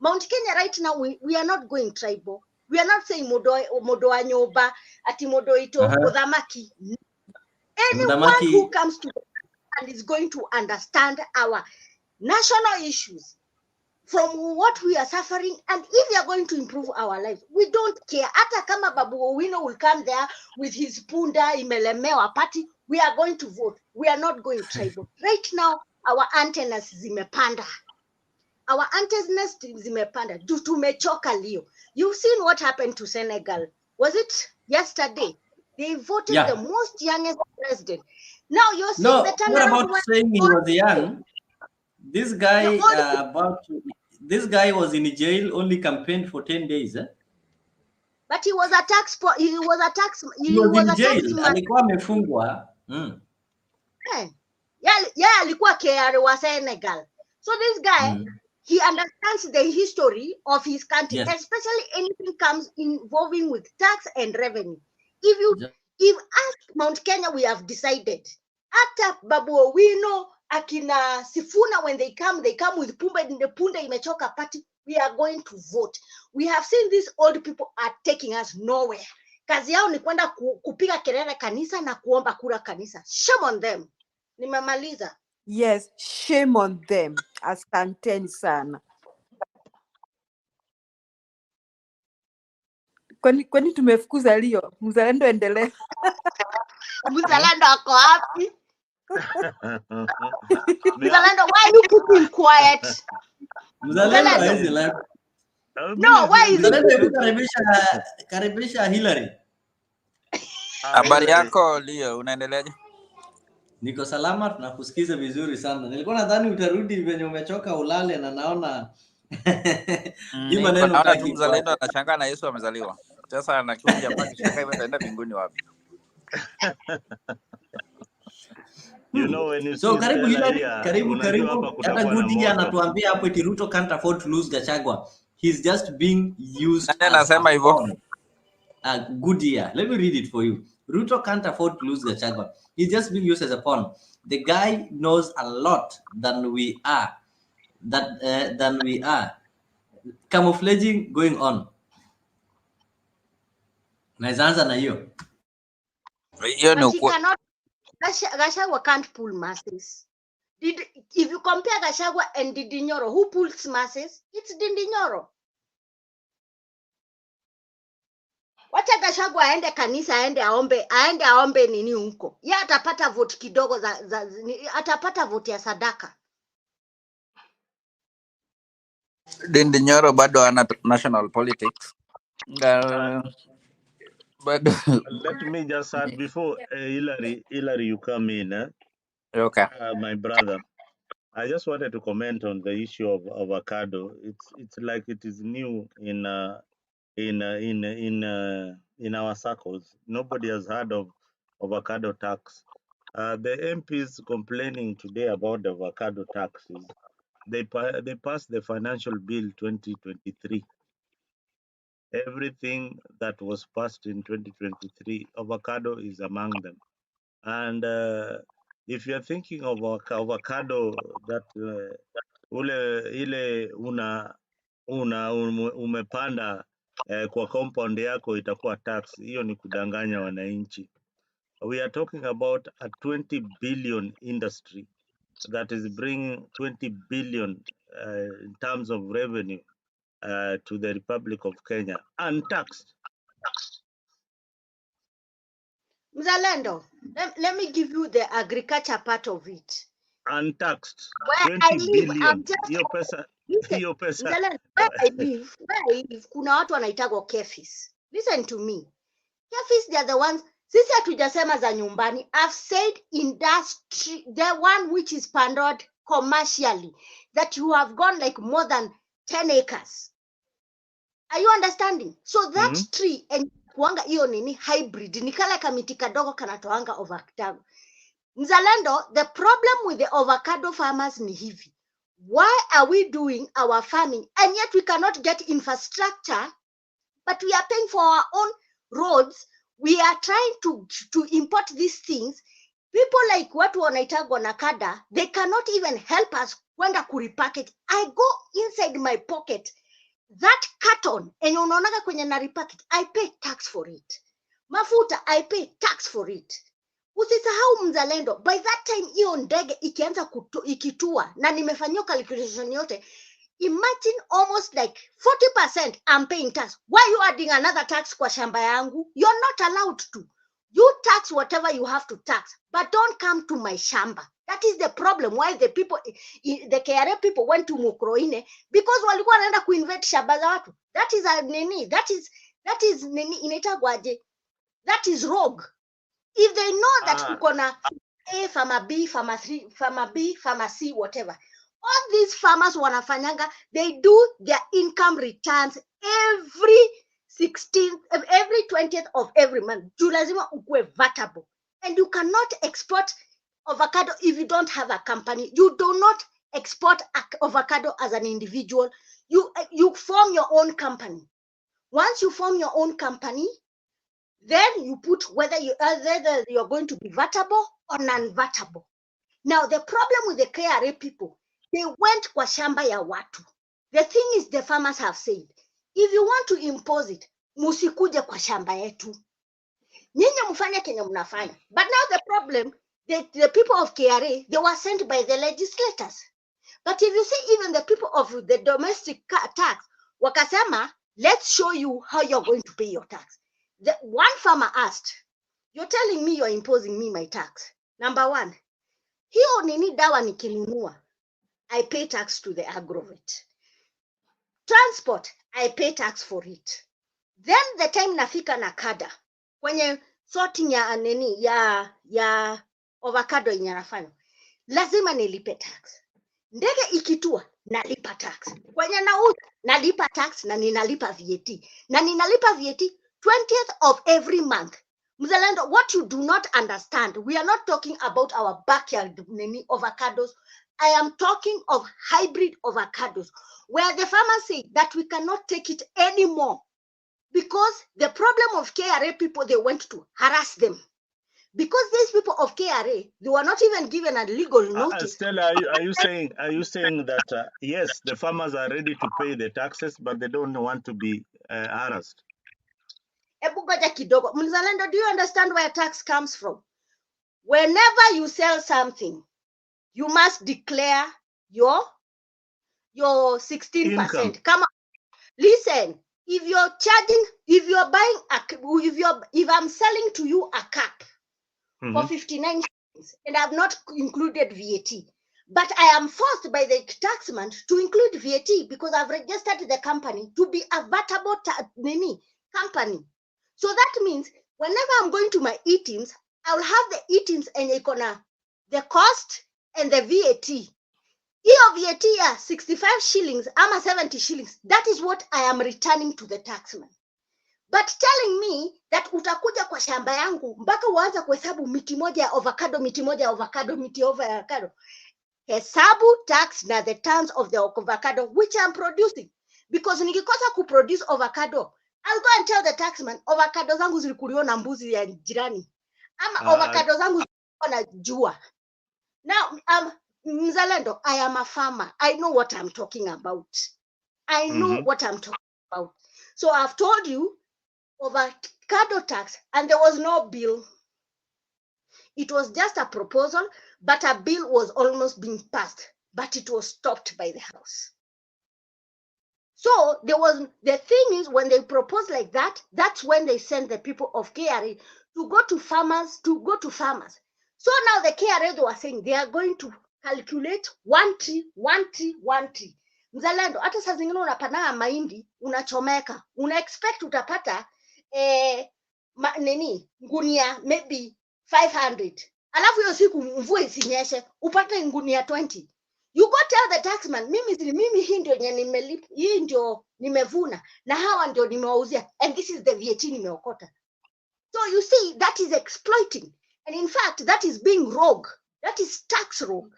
Mount Kenya right now, we are not going tribal. We are not saying Modo Anyoba, Ati Modo Ito, Kodamaki. Anyone who comes to and is going to understand our national issues from what we are suffering, and if we are going to improve our lives, we don't care. Ata kama Babu Owino will come there with his punda imelemewa party, we are going to vote. We are not going tribal. Right now, our antennas zimepanda. Our antennas zimepanda. Tumechoka Leo. You've seen what happened to Senegal. Was it yesterday? They voted the most youngest president. Now you're seeing the turnaround. What about saying he was young? This guy this guy was in jail, only campaigned for 10 days. But he was a tax he was in jail. Alikuwa amefungwa. Yeah, alikuwa KR wa Senegal. So this guy, he understands the history of his country, especially anything comes involving with tax and revenue. If at Mount Kenya we have decided, ata Babu Owino, akina Sifuna, when they come with punda imechoka party, we are going to vote. We have seen these old people are taking us nowhere. Kazi yao ni kwenda kupiga kelele kanisa na kuomba kura kanisa. Shame on them. Nimemaliza. Yes, shame on them. Asanteni sana. Kwani tumefukuza Leo? Mzalendo endelee. Mzalendo ako wapi? Mzalendo, why are you keeping quiet? Mzalendo is like, no, why is it? Karibisha Hillary. Habari yako Leo, unaendeleaje? Niko salama, tunakusikiza vizuri sana. Nilikuwa nadhani utarudi venye umechoka ulale, na naona naona tu Mzalendo anashangaa na Yesu amezaliwa. Sasa anakuja mpaka kishangaa hivi ataenda mbinguni wapi? You know, when you so karibu Hillary, karibu. Hata Goody anatuambia hapo eti Ruto can't afford to lose Gachagua. He's just being used. Anasema hivyo. Goody, let me read it for you. Ruto can't afford to lose Gachagua. He's just being used as a pawn. The guy knows a lot than we are. Camouflaging going on. Naanza na hiyo. Hiyo ni Gachagua can't pull masses. If you compare Gachagua and Didi Nyoro, who pulls masses? It's Didi Nyoro. Wacha Gachagua aende kanisa, aende aombe nini huko. Yeye atapata vote kidogo atapata vote ya sadaka. Dindi Nyoro bado ana national politics. But Let me just add before Hillary, you come in. Okay. My brother, I just wanted to comment on the issue of avocado. It's like it is new in our circles. Nobody has heard of avocado tax. The MPs complaining today about the avocado taxes. They passed the financial bill 2023. Everything that was passed in 2023, avocado is among them. And if you're thinking of avocado that umepanda kwa compound yako itakuwa tax, hiyo ni kudanganya wananchi. We are talking about a 20 billion industry that is bringing 20 billion in terms of revenue to the Republic of Kenya, untaxed. Mzalendo, let me give you the agriculture part of it. Untaxed. Where 20 I live, billion. I'm just Hiyo pesa. Mzalendo, where I live, kuna watu wanaitagwa kefis. Listen to me. Kefis, they are the ones, sisi hatujasema za nyumbani. I've said industry, the one which is pandod commercially, that you have gone like more than 10 acres. Are you understanding? So that tree and kuanga hiyo nini hybrid ni kala kamiti kadogo kanatoanga avocado. Mzalendo, the problem with the avocado farmers ni hivi. Why are we doing our farming and yet we cannot get infrastructure, but we are paying for our own roads? We are trying to import these things. People like watu wanaitagwa nakada, they cannot even help us kwenda kurepackage. I go inside my pocket, that carton, and unaonaga kwenye na repackage, I pay tax for it. Mafuta, I pay tax for it. Usisahau Mzalendo, by that time hiyo ndege ikianza ikitua, na nimefanyia calculation yote, imagine almost like 40% I'm paying tax. Why are you adding another tax kwa shamba yangu? You're not allowed to. You tax whatever you have to tax, but don't come to my shamba. That is the problem why the people, the KRA people went to Mukroine, because walikuwa wanaenda kuinvent shamba za watu. That is a nini, that is nini inaitagwaje? That is rogue. If they know that ukona A, farmer B, farmer 3, farmer B, farmer C, whatever, all these farmers wanafanyanga, they do their income returns every 20th of every month. Juu lazima ukue vatable. And you cannot export avocado if you don't have a company. You do not export avocado as an individual. You form your own company. Once you form your own company, then you put whether you're going to be vatable or non-vatable. Now, the problem with the KRA people, they went kwa shamba ya watu. The thing is, the farmers have said, if you want to impose it, musikuje kwa shamba yetu. Nyinyi mfanye kenye mnafanya. But now the problem, the people of KRA, they were sent by the legislators. But if you see even the people of the domestic tax, wakasema, let's show you how you're going to pay your tax. The one farmer asked, you're telling me you're imposing me my tax. Number one, hiyo nini dawa nikinunua, I pay tax to the agrovet. Transport, I pay tax for it. Then the time nafika na kada, kwenye sorting ya nini ya avocado inyanafanya, lazima nilipe tax. Ndege ikitua, nalipa tax. Kwenye nauza, nalipa tax na ninalipa VAT. Na ninalipa VAT 20th of every month. Mzalendo, what you do not understand, we are not talking about our backyard avocados. I am talking of hybrid avocados, where the farmers say that we cannot take it anymore because the problem of KRA people, they went to harass them. Because these people of KRA, they were not even given a legal notice. Stella, are you saying that yes, the farmers are ready to pay the taxes, but they don't want to be harassed? Mzalendo, do you understand where tax comes from? Whenever you sell something, you must declare your 16%. Come on, listen. if you're charging, if you're buying, if I'm selling to you a cup for 59 shillings and I've not included VAT, but I am forced by the taxman to include VAT because I've registered the company to be a vatable company. So that means whenever I'm going to my eatings, I'll have the eatings and the cost and the VAT. Iyo VAT ya 65 shillings ama 70 shillings, that is what I am returning to the taxman. But telling me that utakuja kwa shamba yangu mpaka uanze kuhesabu miti moja ya avocado, miti moja ya avocado, miti over ya avocado. Hesabu tax na the tons of the avocado which I'm producing. Because nikikosa kuproduce avocado, I'll go and tell the taxman, avocado zangu zilikuliwa na mbuzi ya jirani. Ama avocado zangu zilikuwa na jua. Now, Mzalendo, I am a farmer. I know what I'm talking about. I know what I'm talking about. So I've told you avocado tax, and there was no bill. It was just a proposal, but a bill was almost being passed, but it was stopped by the House. So there was, the thing is, when they propose like that, that's when they send the people of KRA to go to farmers, So now the KRA, they were saying they are going to calculate 1 tree. Mzalendo, hata saa zingine unapanaa mahindi, unachomeka, expect utapata ngunia maybe 500. Alafu hiyo siku mvua isinyeshe, upate ngunia 20. You go tell the taxman, mimi hii ndio nimelipa, hii ndio nimevuna, na hawa ndio nimewauzia, and this is the VAT nimeokota. So you see, that is exploiting. And in fact, that is being rogue. That is tax rogue.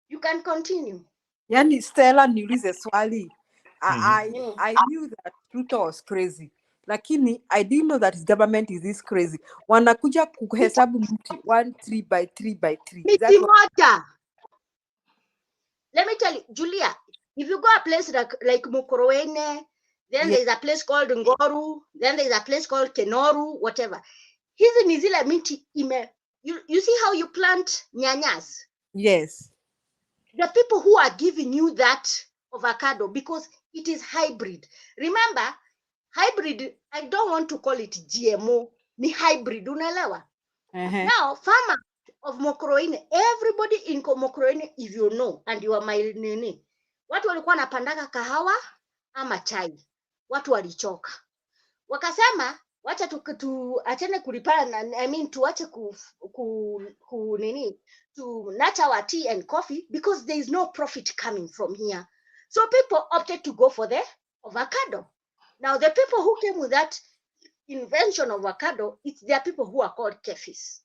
You can continue. Yani Stella, niulize swali. I knew that Ruto was crazy. Lakini I didn't know that his government is this crazy. Wanakuja kuhesabu mti 1 3 by 3 by 3. Miti moja. Let me tell you, Julia, if you go a place like Mukorowene, then there's a place called Ngoru, then there's a place called Kenoru, whatever. Hizi ni zile miti you see how you plant nyanyas? Yes. The people who are giving you that avocado, because it is hybrid. Remember, hybrid, I don't want to call it GMO, ni hybrid, unaelewa? Now, farmer of Mokoroine, everybody in Mokoroine, if you know, and you are my nene, watu walikuwa napandaka kahawa ama chai. Watu walichoka. Wakasema, wacha tuachane kulipana, I mean, tuache to nurture our tea and coffee because there is no profit coming from here. So people opted to go for the avocado. Now, the people who came with that invention of avocado, there are people who are called kefis.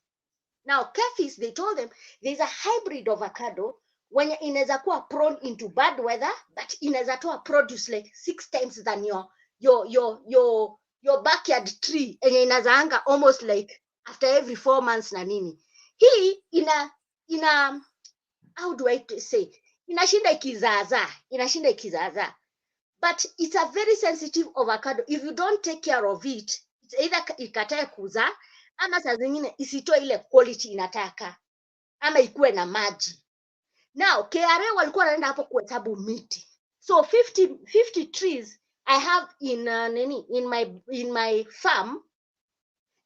Now, kefis, they told them there's a hybrid avocado when inaweza kuwa prone into bad weather, but inaweza toa produce like 6 times than your backyard tree, and inazaanga almost like after every 4 months na nini. Hii ina how do I say, inashinda ikizaza, but it's a very sensitive avocado. If you don't take care of it, it's either ikatae kuza ama saa zingine isitoe ile quality inataka ama ikuwe na maji. Now KRA walikuwa wanaenda hapo kuhesabu miti, so 50 trees I have in my farm.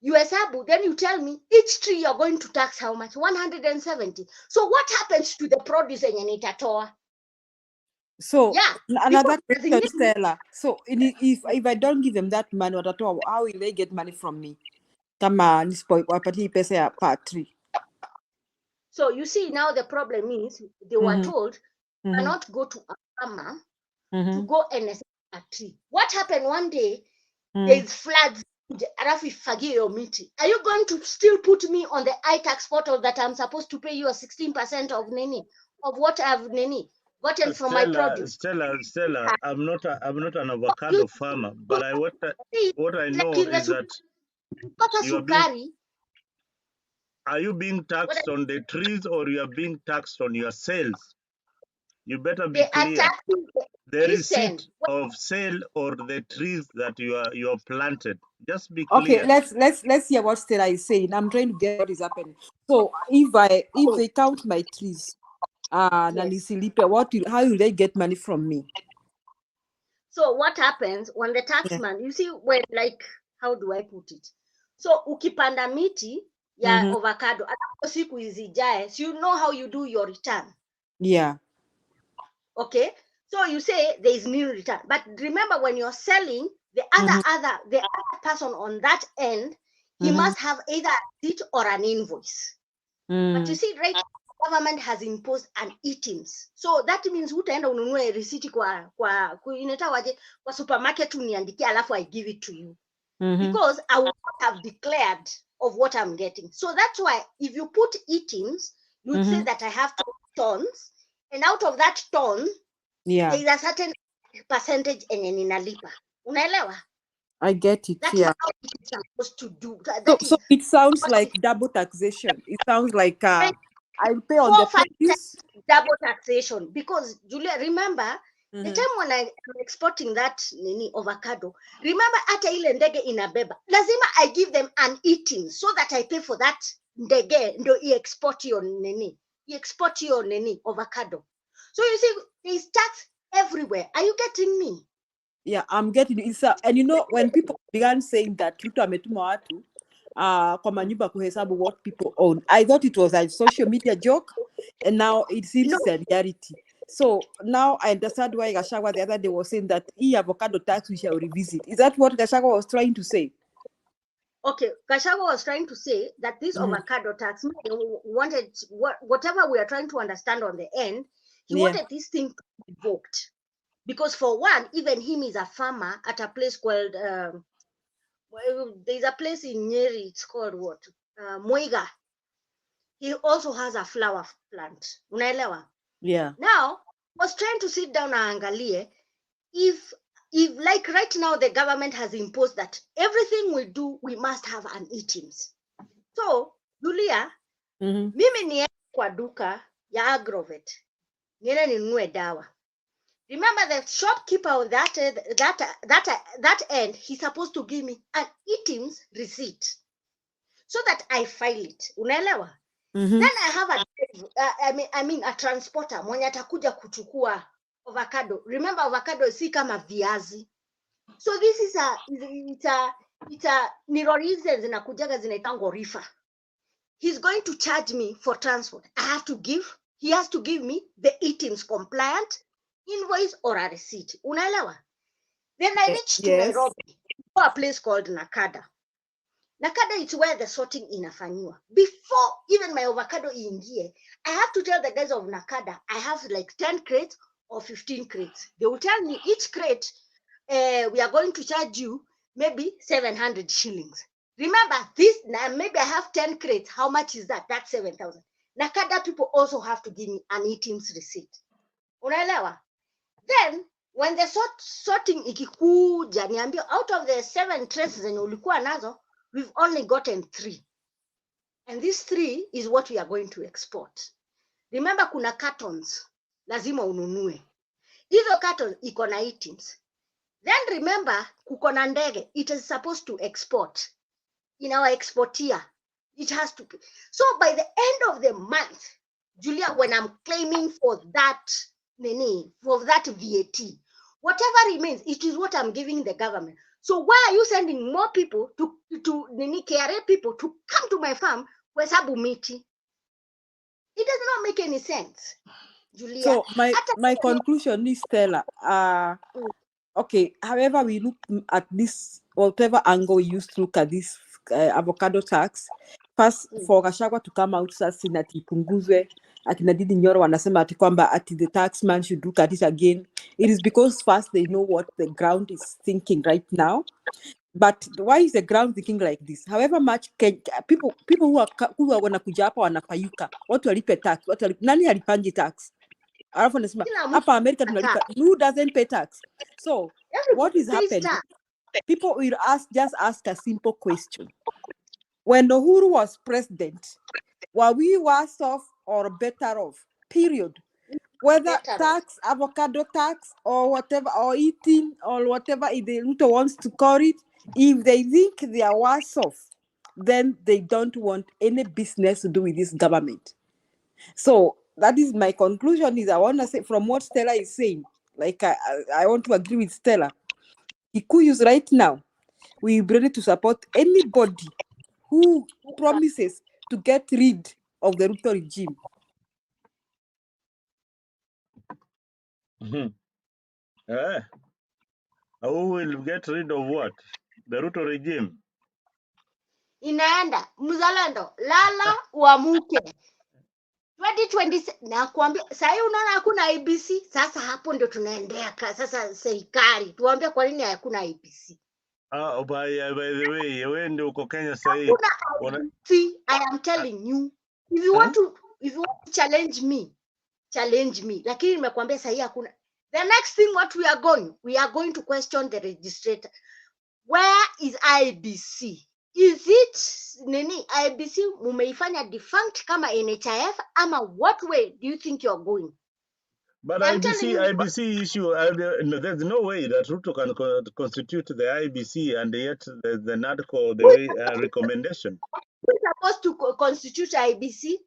You hesabu, then you tell me each tree you're going to tax how much? 170. So what happens to the produce yenye nitatoa? So yeah, another question, Stella. So if I don't give them that money, how will they get money from me? Kama wapati pesa ya per tree. So you see, now the problem is they were told cannot go to a farmer to go and assess a tree. What happened one day? There's floods. Are you going to still put me on the iTax portal that I'm supposed to pay you a 16% of what I've gotten from my produce? Stella, I'm not an avocado farmer, but what I know is that are you being taxed on the trees or you are being taxed on your sales? You better be clear. The receipt of sale or the trees that you are planted. Just be clear. Okay, let's hear what Stella is saying. I'm trying to get what is happening. So if they count my trees, how will they get money from me? So what happens when the taxman, you see, when, like, how do I put it? So ukipanda miti ya avocado, alafu siku izijae, so you know how you do your return. Yeah. Okay, so you say there is new return, but remember when you're selling, the other person on that end, he must have either a receipt or an invoice. But you see, right now, the government has imposed an items. So that means hutaenda ununue receipt kwa inetawaje kwa supermarket uniandikia alafu I give it to you. Because I will not have declared of what I'm getting. So that's why if you put items, you would say that I have 2 tons, and out of that ton, there is a certain percentage enye ninalipa. Unaelewa? I get it. That's Yeah. how it's supposed to do. So it sounds like double taxation. It sounds like I'll pay on the 4-5 produce. double taxation, because Julia, remember the time when I'm exporting that avocado, remember ata ile ndege inabeba, lazima I give them an eating so that I pay for that ndege ndo export your avocado. So you see, there's tax everywhere. Are you getting me? Yeah, I'm getting it. And you know, when people began saying that Ruto ametuma watu kwa manyumba kuhesabu what people own, I thought it was a social media joke, and now it seems a reality. So now I understand why Gachagua the other day was saying that avocado tax we shall revisit. Is that what Gachagua was trying to say? Okay, Gachagua was trying to say that this avocado tax wanted whatever we are trying to understand on the end. He wanted this thing to be revoked. Because for one, even him is a farmer at a place called, there's a place in Nyeri, it's called what? Muiga. He also has a flower plant. Unaelewa? Yeah. Now, was trying to sit down and angalie if like right now the government has imposed that everything we do, we must have an items. So, Julia, mimi ni kwa duka ya Agrovet. Niende ninunue dawa. Remember, the shopkeeper on that end, he's supposed to give me an items receipt so that I file it. Unaelewa? Then I have a transporter mwenye atakuja kuchukua avocado. Remember, avocado si kama viazi. So this is ni reasons zinakujaga zinaitangwa rifa. He's going to charge me for transport. He has to give me the items compliant invoice or a receipt. Unaelewa? Then I reached to Nairobi, to a place called Nakada. Nakada is where the sorting inafanyiwa. Before even my avocado ingie, I have to tell the guys of Nakada, I have like 10 crates or 15 crates. They will tell me each crate, we are going to charge you maybe 700 shillings. Remember this, maybe I have 10 crates. How much is that? That's 7,000. Nakada people also have to give me an items receipt. Unaelewa? Then when the sorting ikikuja niambia out of the 7 trays zenye ulikuwa nazo, we've only gotten 3. And these 3 is what we are going to export. Remember kuna cartons, lazima ununue. Hizo cartons iko na items. Then remember kuko na ndege, it is supposed to export. In our exportier, it has to be. So by the end of the month, Julia, when I'm claiming for that VAT, whatever remains, it is what I'm giving the government. So why are you sending more people to KRA people to come to my farm kuhesabu miti? It does not make any sense, Julia. So my conclusion is, Stella, okay, however we look at this, whatever angle we used to look at this avocado tax, first for Gachagua to come out sasa na tipunguzwe, ati Nadine Nyoro wanasema ati kwamba ati the taxman should look at it again. It is because first they know what the ground is thinking right now. But why is the ground thinking like this? However much people who are wanakuja hapa wanapayuka, watu walipe tax, nani halipangi tax? Alafu nasema hapa America tunalipa, who doesn't pay tax? So what is happening? People will just ask a simple question. When Uhuru was president, were we worse off or better off? Period. Whether tax, avocado tax, or whatever, or eating, or whatever the Ruto wants to call it, if they think they are worse off, then they don't want any business to do with this government. So that is my conclusion. Is I want to say from what Stella is saying, like I want to agree with Stella. Kikuyus right now, we're ready to support anybody who promises to get rid of the Ruto regime. Who will get rid of what? The Ruto regime? Inaenda mzalendo, lala uamuke. 2020 nakwambia, sasa unaona hakuna IBC. Sasa hapo ndio tunaendea sasa serikali. Tuambie kwa nini hakuna IBC? By the way, wewe ndio uko Kenya sasa hivi. See, I am telling you, if you want to challenge me, lakini nimekwambia sasa hivi hakuna. The next thing what we are going to question the registrator. Where is IBC? Is it nini IBC mumeifanya defunct kama NHIF ama what way do you think you're going? But IBC issue, there's no way that Ruto can constitute the IBC and yet the NADCO, the way recommendation. Who's supposed to constitute IBC?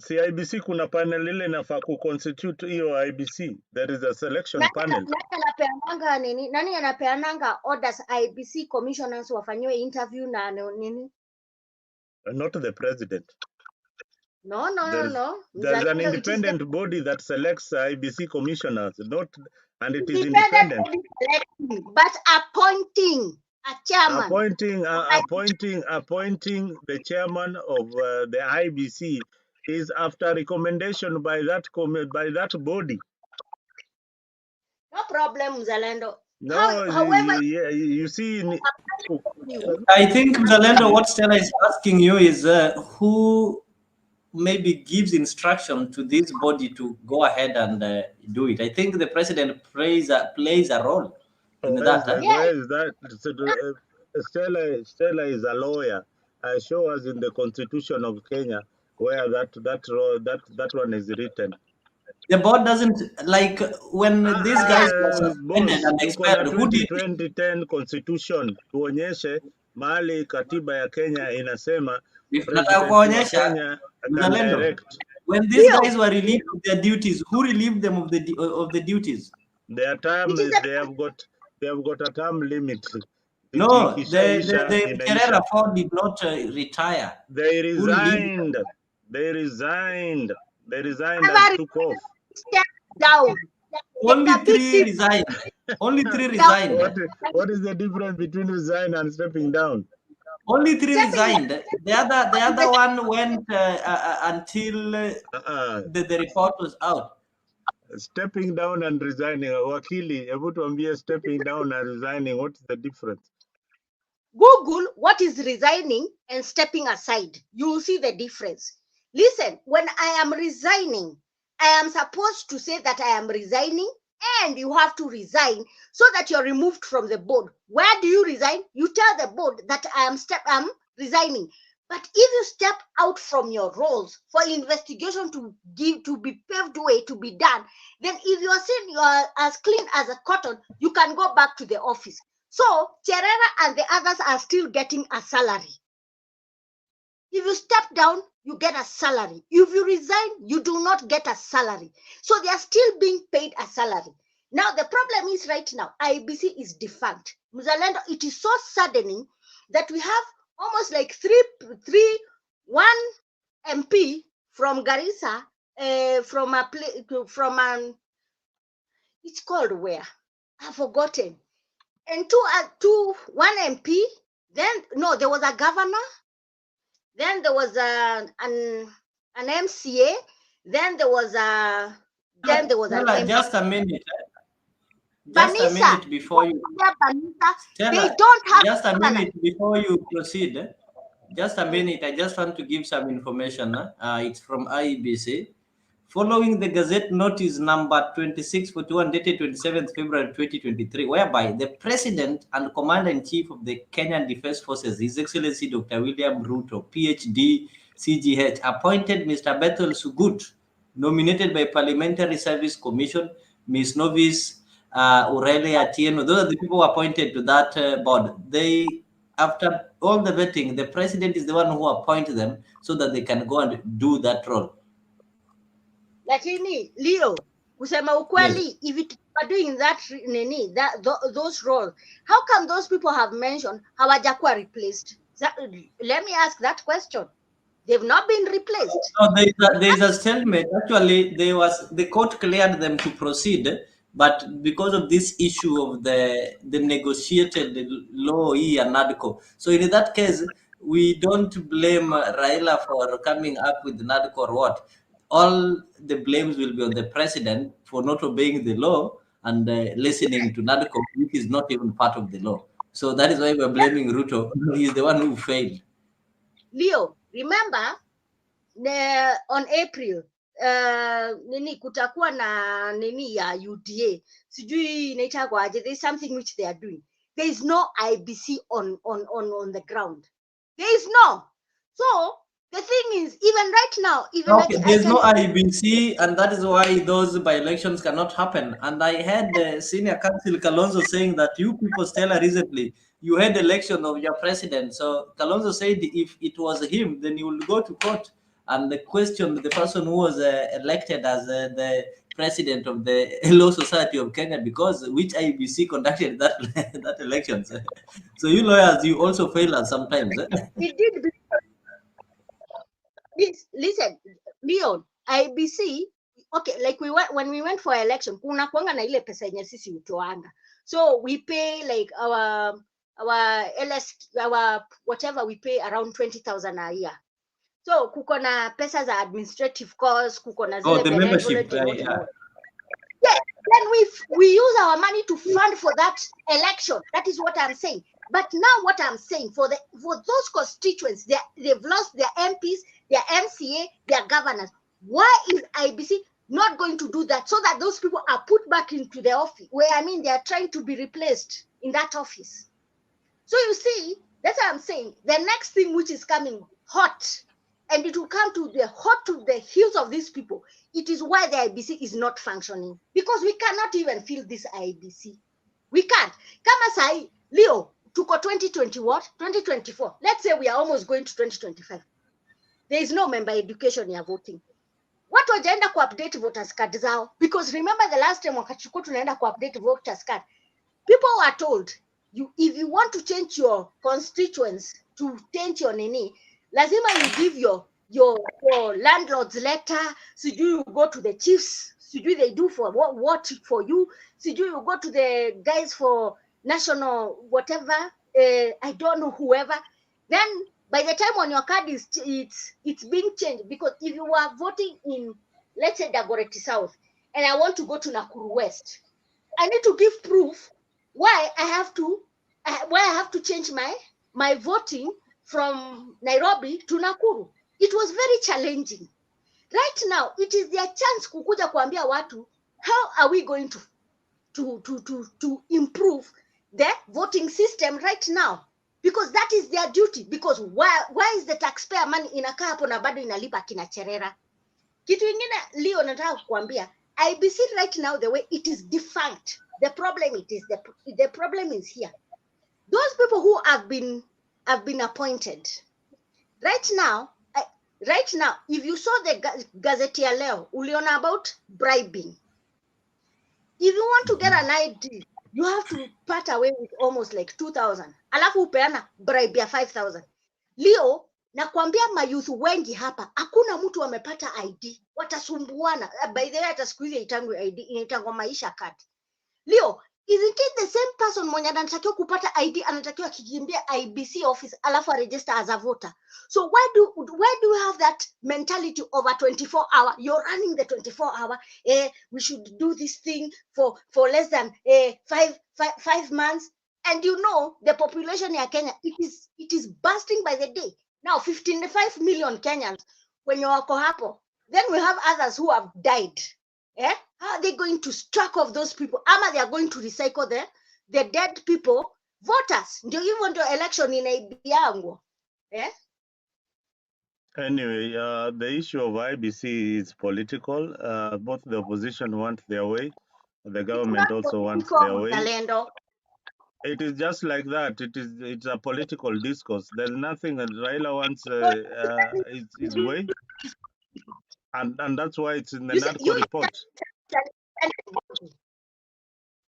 See, IBC kuna panel ile inafaa constitute hiyo IBC. There is a selection panel. Nani anapeananga orders IBC commissioners wafanyiwe interview na nini? Not the president. No. There's an independent body that selects IBC commissioners, and it is independent. But appointing a chairman. Appointing the chairman of the IBC is after recommendation by that body. No problem, Zalendo. No, however, you see. I think, Zalendo, what Stella is asking you is who maybe gives instruction to this body to go ahead and do it. I think the president plays a role in that. Where is that? Stella is a lawyer. Show us in the Constitution of Kenya where that one is written. The board doesn't, like when these guys were suspended and expired. Who did 2010 Constitution tuonyeshe mahali katiba ya Kenya inasema when these guys were relieved of their duties, who relieved them of the duties? Their term is they have got a term limit. No, the Kerala Ford did not retire. They resigned. And took off. Step down. Only 3 resigned. Only 3 resigned. What is the difference between resign and stepping down? Only 3 resigned. The other one went until the report was out. Stepping down and resigning. Wakili, hebu tuambie stepping down and resigning. What's the difference? Google what is resigning and stepping aside. You will see the difference. Listen, when I am resigning, I am supposed to say that I am resigning, and you have to resign so that you're removed from the board. Where do you resign? You tell the board that I am resigning. But if you step out from your roles for investigation to be paved way to be done, then if you are saying you are as clean as a cotton, you can go back to the office. So Cherera and the others are still getting a salary. If you step down, you get a salary. If you resign, you do not get a salary. So they are still being paid a salary. Now, the problem is right now, IBC is defunct. Mzalendo, it is so saddening that we have almost like one MP from Garissa, it's called where? I've forgotten. And one MP, then, no, there was a governor, then there was an MCA, then there was a just a minute. Just a minute before you. They don't have just a minute before you proceed. Just a minute. I just want to give some information. It's from IEBC. Following the Gazette Notice number 2641 dated 27th February 2023, whereby the President and Commander-in-Chief of the Kenyan Defense Forces, His Excellency Dr. William Ruto, PhD, CGH, appointed Mr. Bethel Sugut, nominated by Parliamentary Service Commission, Ms. Novice Aurelia Atieno. Those are the people appointed to that board. They, after all the vetting, the President is the one who appointed them so that they can go and do that role. Lakini Leo, kusema ukweli, if it are doing that those roles, how come those people have mentioned hawajakuwa replaced? Let me ask that question. They've not been replaced. No, there is a statement. Actually, the court cleared them to proceed, but because of this issue of the negotiated law and NADCO. So in that case, we don't blame Raila for coming up with NADCO or what. All the blames will be on the president for not obeying the law and listening to NADCO, which is not even part of the law. So that is why we're blaming Ruto. He is the one who failed. Leo, remember on April kutakuwa na ya UDA sijui inaitagwaje, there's something which they are doing. There is no IBC on the ground. There is no. So the thing is, even right now, even okay, there's no IBC, and that is why those by-elections cannot happen. And I had Senior Counsel Kalonzo saying that you people, Stella, recently, you had election of your president. So Kalonzo said if it was him, then you will go to court and question the person who was elected as the president of the Law Society of Kenya, because which IBC conducted that election. So you lawyers, you also fail us sometimes. It did. Listen, Leon, IBC, okay, like when we went for election, kuna kuanga na ile pesa yenye sisi utoanga. So we pay like our whatever we pay around 20,000 a year. So kuko na pesa za administrative costs, kuko na zile the membership. Yeah, then we use our money to fund for that election. That is what I'm saying. But now what I'm saying, for those constituents, they've lost their MPs, their MCA, their governors. Why is IBC not going to do that so that those people are put back into the office? Where they are trying to be replaced in that office. So you see, that's what I'm saying. The next thing which is coming hot, and it will come to the heels of these people. It is why the IBC is not functioning, because we cannot even feel this IBC. We can't. Kama sai Leo tuko 2020 what? 2024. Let's say we are almost going to 2025. There is no member education ya voting. Watu wajaenda ku-update voters card zao, because remember the last time wakachukua tunaenda ku-update voters card. People were told, if you want to change your constituents, to change your nini, lazima you give your landlord's letter, sijui you go to the chiefs, sijui they do for what for you, sijui you go to the guys for national whatever, I don't know, whoever. Then by the time on your card it's being changed, because if you are voting in, let's say, Dagoretti South, and I want to go to Nakuru West, I need to give proof why I have to change my voting from Nairobi to Nakuru. It was very challenging. Right now, it is their chance kukuja kuambia watu, how are we going to improve the voting system right now? Because that is their duty. Because why is the taxpayer money inakaa hapo na bado inalipa kina Cherera? Kitu ingine Leo nataka kuambia, IBC right now, the way it is defunct, the problem is here. Those people who have been appointed right now, if you saw the Gazette ya leo, uliona about bribing. If you want to get an ID, you have to part away with almost like 2,000. Alafu upeana bribe ya 5,000. Leo nakwambia mayouth wengi hapa, hakuna mtu amepata ID. Watasumbuana. By the way, hata siku hizi haitangwi ID, inaitangwa maisha card. Leo, isn't it the same person mwenye anatakiwa kupata ID anatakiwa kikimbia IBC office alafu register as a voter? So why do you have that mentality over 24 hour? You're running the 24 hour. We should do this thing for less than 5 months. And you know the population in Kenya, it is bursting by the day. Now 55 million Kenyans when you wako hapo. Then we have others who have died. How are they going to strike off those people? Ama they are going to recycle the dead people, voters. Ndio hivyo ndio election inaibiangwa. Anyway, the issue of IBC is political. Both the opposition want their way, the government also wants their way. It is just like that. It's a political discourse. There's nothing that Raila wants his way, and that's why it's in the NADCO report.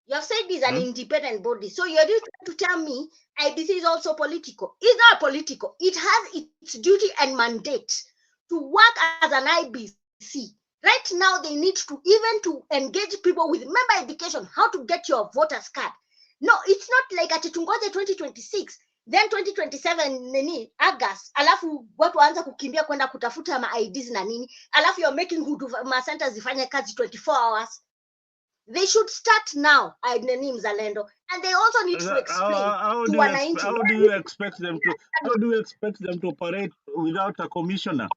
You have said it's an independent body. So you're trying to tell me IBC is also political. It's not political. It has its duty and mandate to work as an IBC. Right now, they need to even to engage people with member education, how to get your voters card. No, it's not like at Tungoje 2026, then 2027 nini August, alafu watu waanza kukimbia kwenda kutafuta ma IDs na nini, alafu you're making huduma centers zifanye kazi 24 hours. They should start now, nini Mzalendo, and they also need to explain How to do wananchi. you expect them to operate without a commissioner?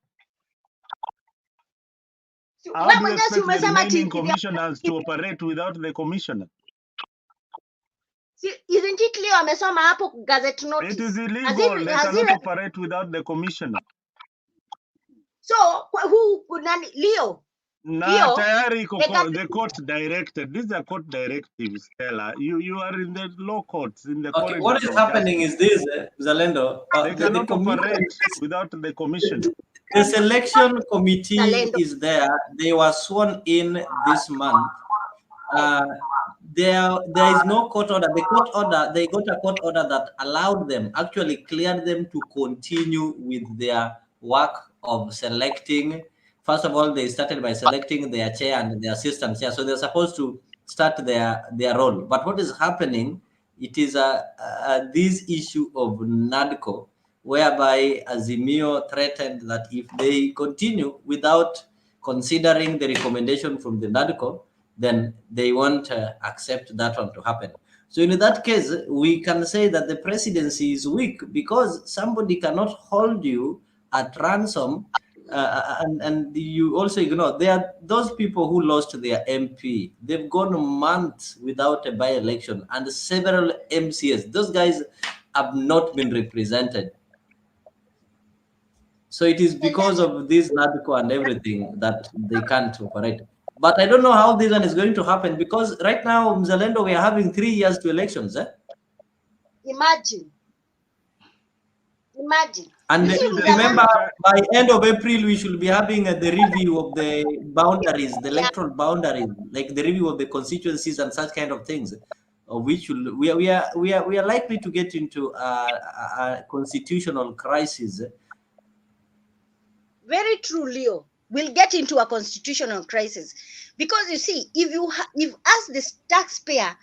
How do you expect the remaining commissioners to operate without the commissioner? Isn't it clear? Amesoma hapo gazette notice. It is illegal. They cannot operate without the commissioner. So who Leo? Nah, tayari the court directed. These are court directives, Stella. You are in the law courts, in the Okay, what is happening is this, Zalendo. They cannot operate without the commission. The selection committee is there. They were sworn in this month. There is no court order. They got a court order that allowed them, actually cleared them to continue with their work of selecting. First of all, they started by selecting their chair and their assistant chair. So they're supposed to start their role. But what is happening, it is this issue of NADCO, whereby Azimio threatened that if they continue without considering the recommendation from the NADCO, then they won't accept that one to happen. So in that case, we can say that the presidency is weak because somebody cannot hold you at ransom, and you also ignore. There are those people who lost their MP. They've gone months without a by-election, and several MCS. Those guys have not been represented. So it is because of this NADCO and everything that they can't operate. But I don't know how this one is going to happen because right now, Mzalendo, we are having 3 years to elections. Imagine. And remember, by end of April, we should be having the review of the boundaries, the electoral boundaries, like the review of the constituencies and such kind of things. We are likely to get into a constitutional crisis. Very true, Leo. We'll get into a constitutional crisis because you see, if as the taxpayer,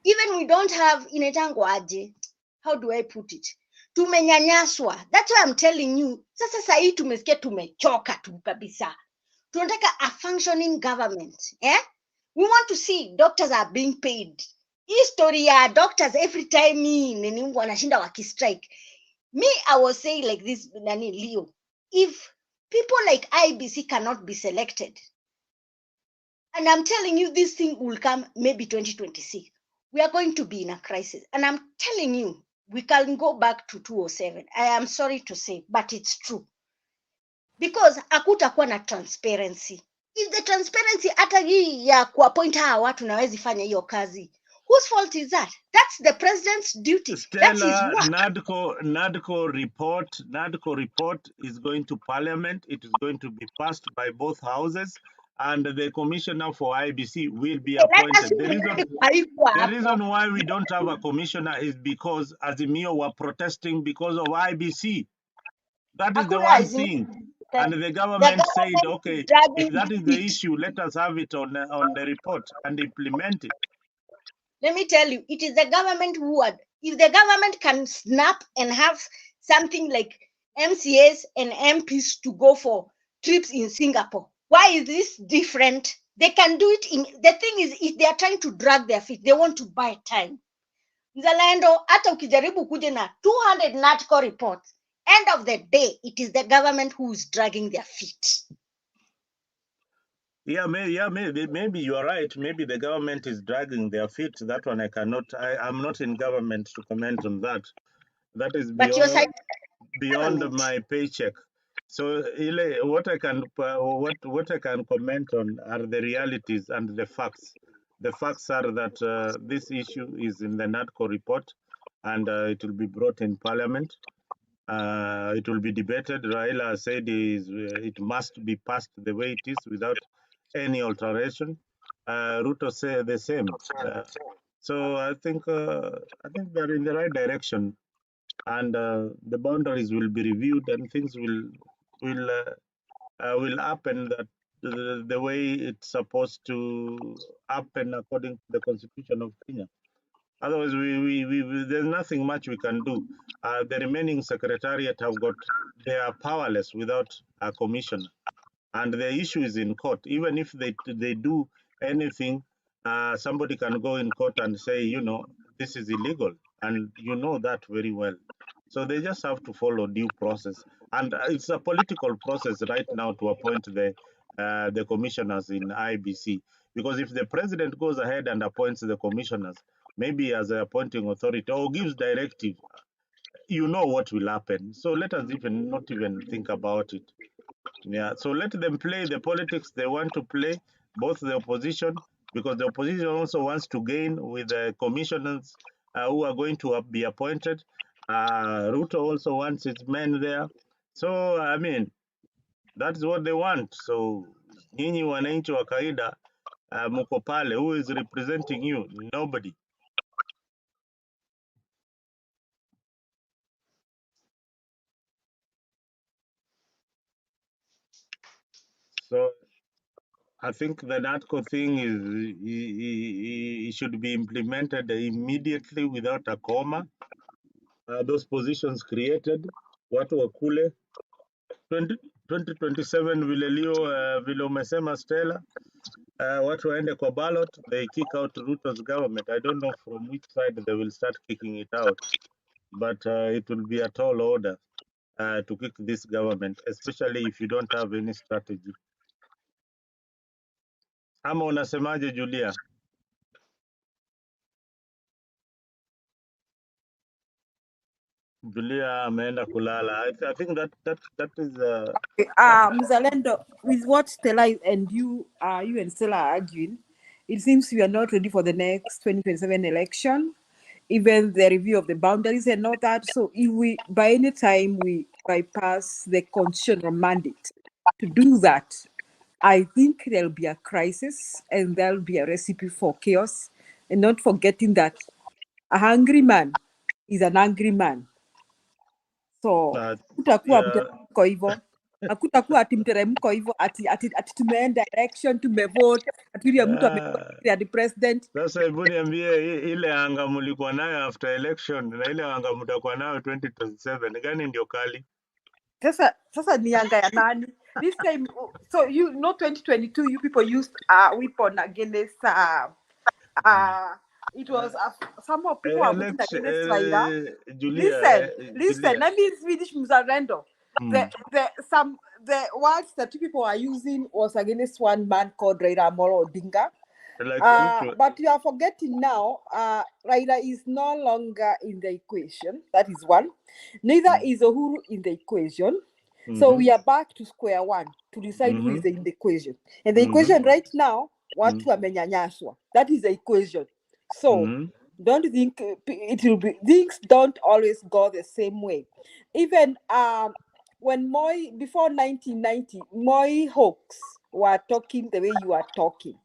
even we don't have inetangwaje, how do I put it? Tumenyanyaswa. That's why I'm telling you. Sasa sahi tumesikia tumechoka tu kabisa. Tunataka a functioning government. We want to see doctors are being paid. History ya doctors every time nini wanashinda wakistrike. Me, I was saying like this, Leo. If people like IBC cannot be selected, and I'm telling you, this thing will come maybe 2026. We are going to be in a crisis. And I'm telling you, we can go back to 2007. I am sorry to say, but it's true. Because hakutakuwa na transparency. If the transparency hata hii ya kuappoint hawa watu na hawezi fanya hiyo kazi, whose fault is that? That's the president's duty. That's his work. NADCO report is going to Parliament. It is going to be passed by both houses, and the commissioner for IBC will be appointed. The reason why we don't have a commissioner is because Azimio were protesting because of IBC. That is the one thing. And the government said, okay, if that is the issue, let us have it on the report and implement it. Let me tell you, it is the government who would. If the government can snap and have something like MCAs and MPs to go for trips in Singapore, why is this different? They can do it in, the thing is, if they are trying to drag their feet, they want to buy time. Mzalendo, hata ukijaribu kuja na 200 NADCO reports, end of the day, it is the government who is dragging their feet. Maybe you are right. Maybe the government is dragging their feet. That one I'm not in government to comment on that. That is beyond my paycheck. So what I can comment on are the realities and the facts. The facts are that this issue is in the NADCO report, and it will be brought in Parliament. It will be debated. Raila said it must be passed the way it is without any alteration. Ruto say the same. So I think they're in the right direction, and the boundaries will be reviewed, and things will happen that the way it's supposed to happen according to the Constitution of Kenya. Otherwise, there's nothing much we can do. The remaining secretariat they are powerless without a commissioner, and the issue is in court. Even if they do anything, somebody can go in court and say, this is illegal, and you know that very well. So they just have to follow due process, and it's a political process right now to appoint the commissioners in IBC. Because if the president goes ahead and appoints the commissioners, maybe as an appointing authority or gives directive, you know what will happen. So let us not even think about it. Yeah, so let them play the politics they want to play, both the opposition, because the opposition also wants to gain with the commissioners who are going to be appointed. Ruto also wants his men there. So, I mean, that's what they want. So, nyinyi wananchi wa kawaida, mko pale, who is representing you? Nobody. So, I think the NATCO thing it should be implemented immediately without a comma. Those positions created, watu wa kule 2027 vile umesema Stella, watu waende kwa ballot, they kick out Ruto's government. I don't know from which side they will start kicking it out, but it will be a tall order to kick this government, especially if you don't have any strategy. Ama unasemaje Julia? Julia ameenda kulala. I think that is Mzalendo, with what Stella and you and Stella are arguing, it seems we are not ready for the next 2027 election, even the review of the boundaries and all that. So if we, by any time we bypass the constitutional mandate to do that, I think there'll be a crisis and there'll be a recipe for chaos. And not forgetting that a hungry man is an angry man. So kutakuwa mteremko hivyo, hakutakuwa ati mteremko hivyo ati tumeenda election, tumevote, ati yule mtu amekuwa president. Sasa hebu niambie, ile anga mlikuwa nayo after election na ile anga mtakuwa nayo 2027 gani ndio kali? Sasa ni anga ya nani? This time, so you know 2022 you people used weapon against it was some of people are voting against Raila. Listen, let me finish Mzalendo. The words that people are using was against one man called Raila Odinga. But you are forgetting now, Raila is no longer in the equation. That is one. Neither is Uhuru in the equation. So we are back to square one to decide who is in the equation. And the equation right now, watu wamenyanyaswa. That is the equation. So don't think it will be, things don't always go the same way. Even when before 1990, Moi Hawks were talking the way you are talking.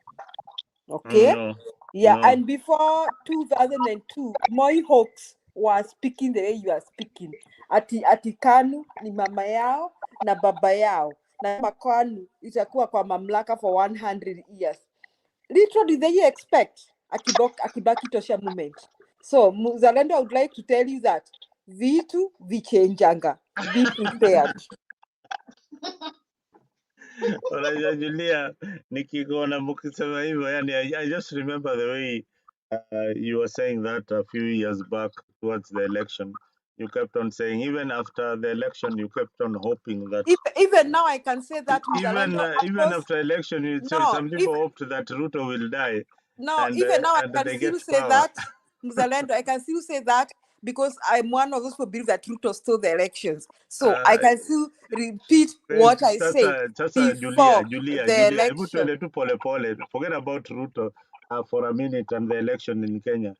Okay? And before 2002, Moi Hawks was speaking the way you are speaking. Ati KANU ni mama yao na baba yao. Na KANU itakuwa kwa mamlaka for 100 years. Literally, they expect akibaki tosha moment. So, Mzalendo, I would like to tell you that vitu vichenjanga. Be prepared. Unajua Julia, nikikuona mkisema hivyo, yani I just remember the way you were saying that a few years back towards the election. You kept on saying, even after the election, you kept on hoping that. Even now, I can say that. Even after election, you say some people hoped that Ruto will die. No, and, even now, I and can still say that. Mzalendo, I can still say that because I'm one of those who believe that Ruto stole the elections. So I can still repeat what I said before the election. Forget about Ruto for a minute and the election in Kenya.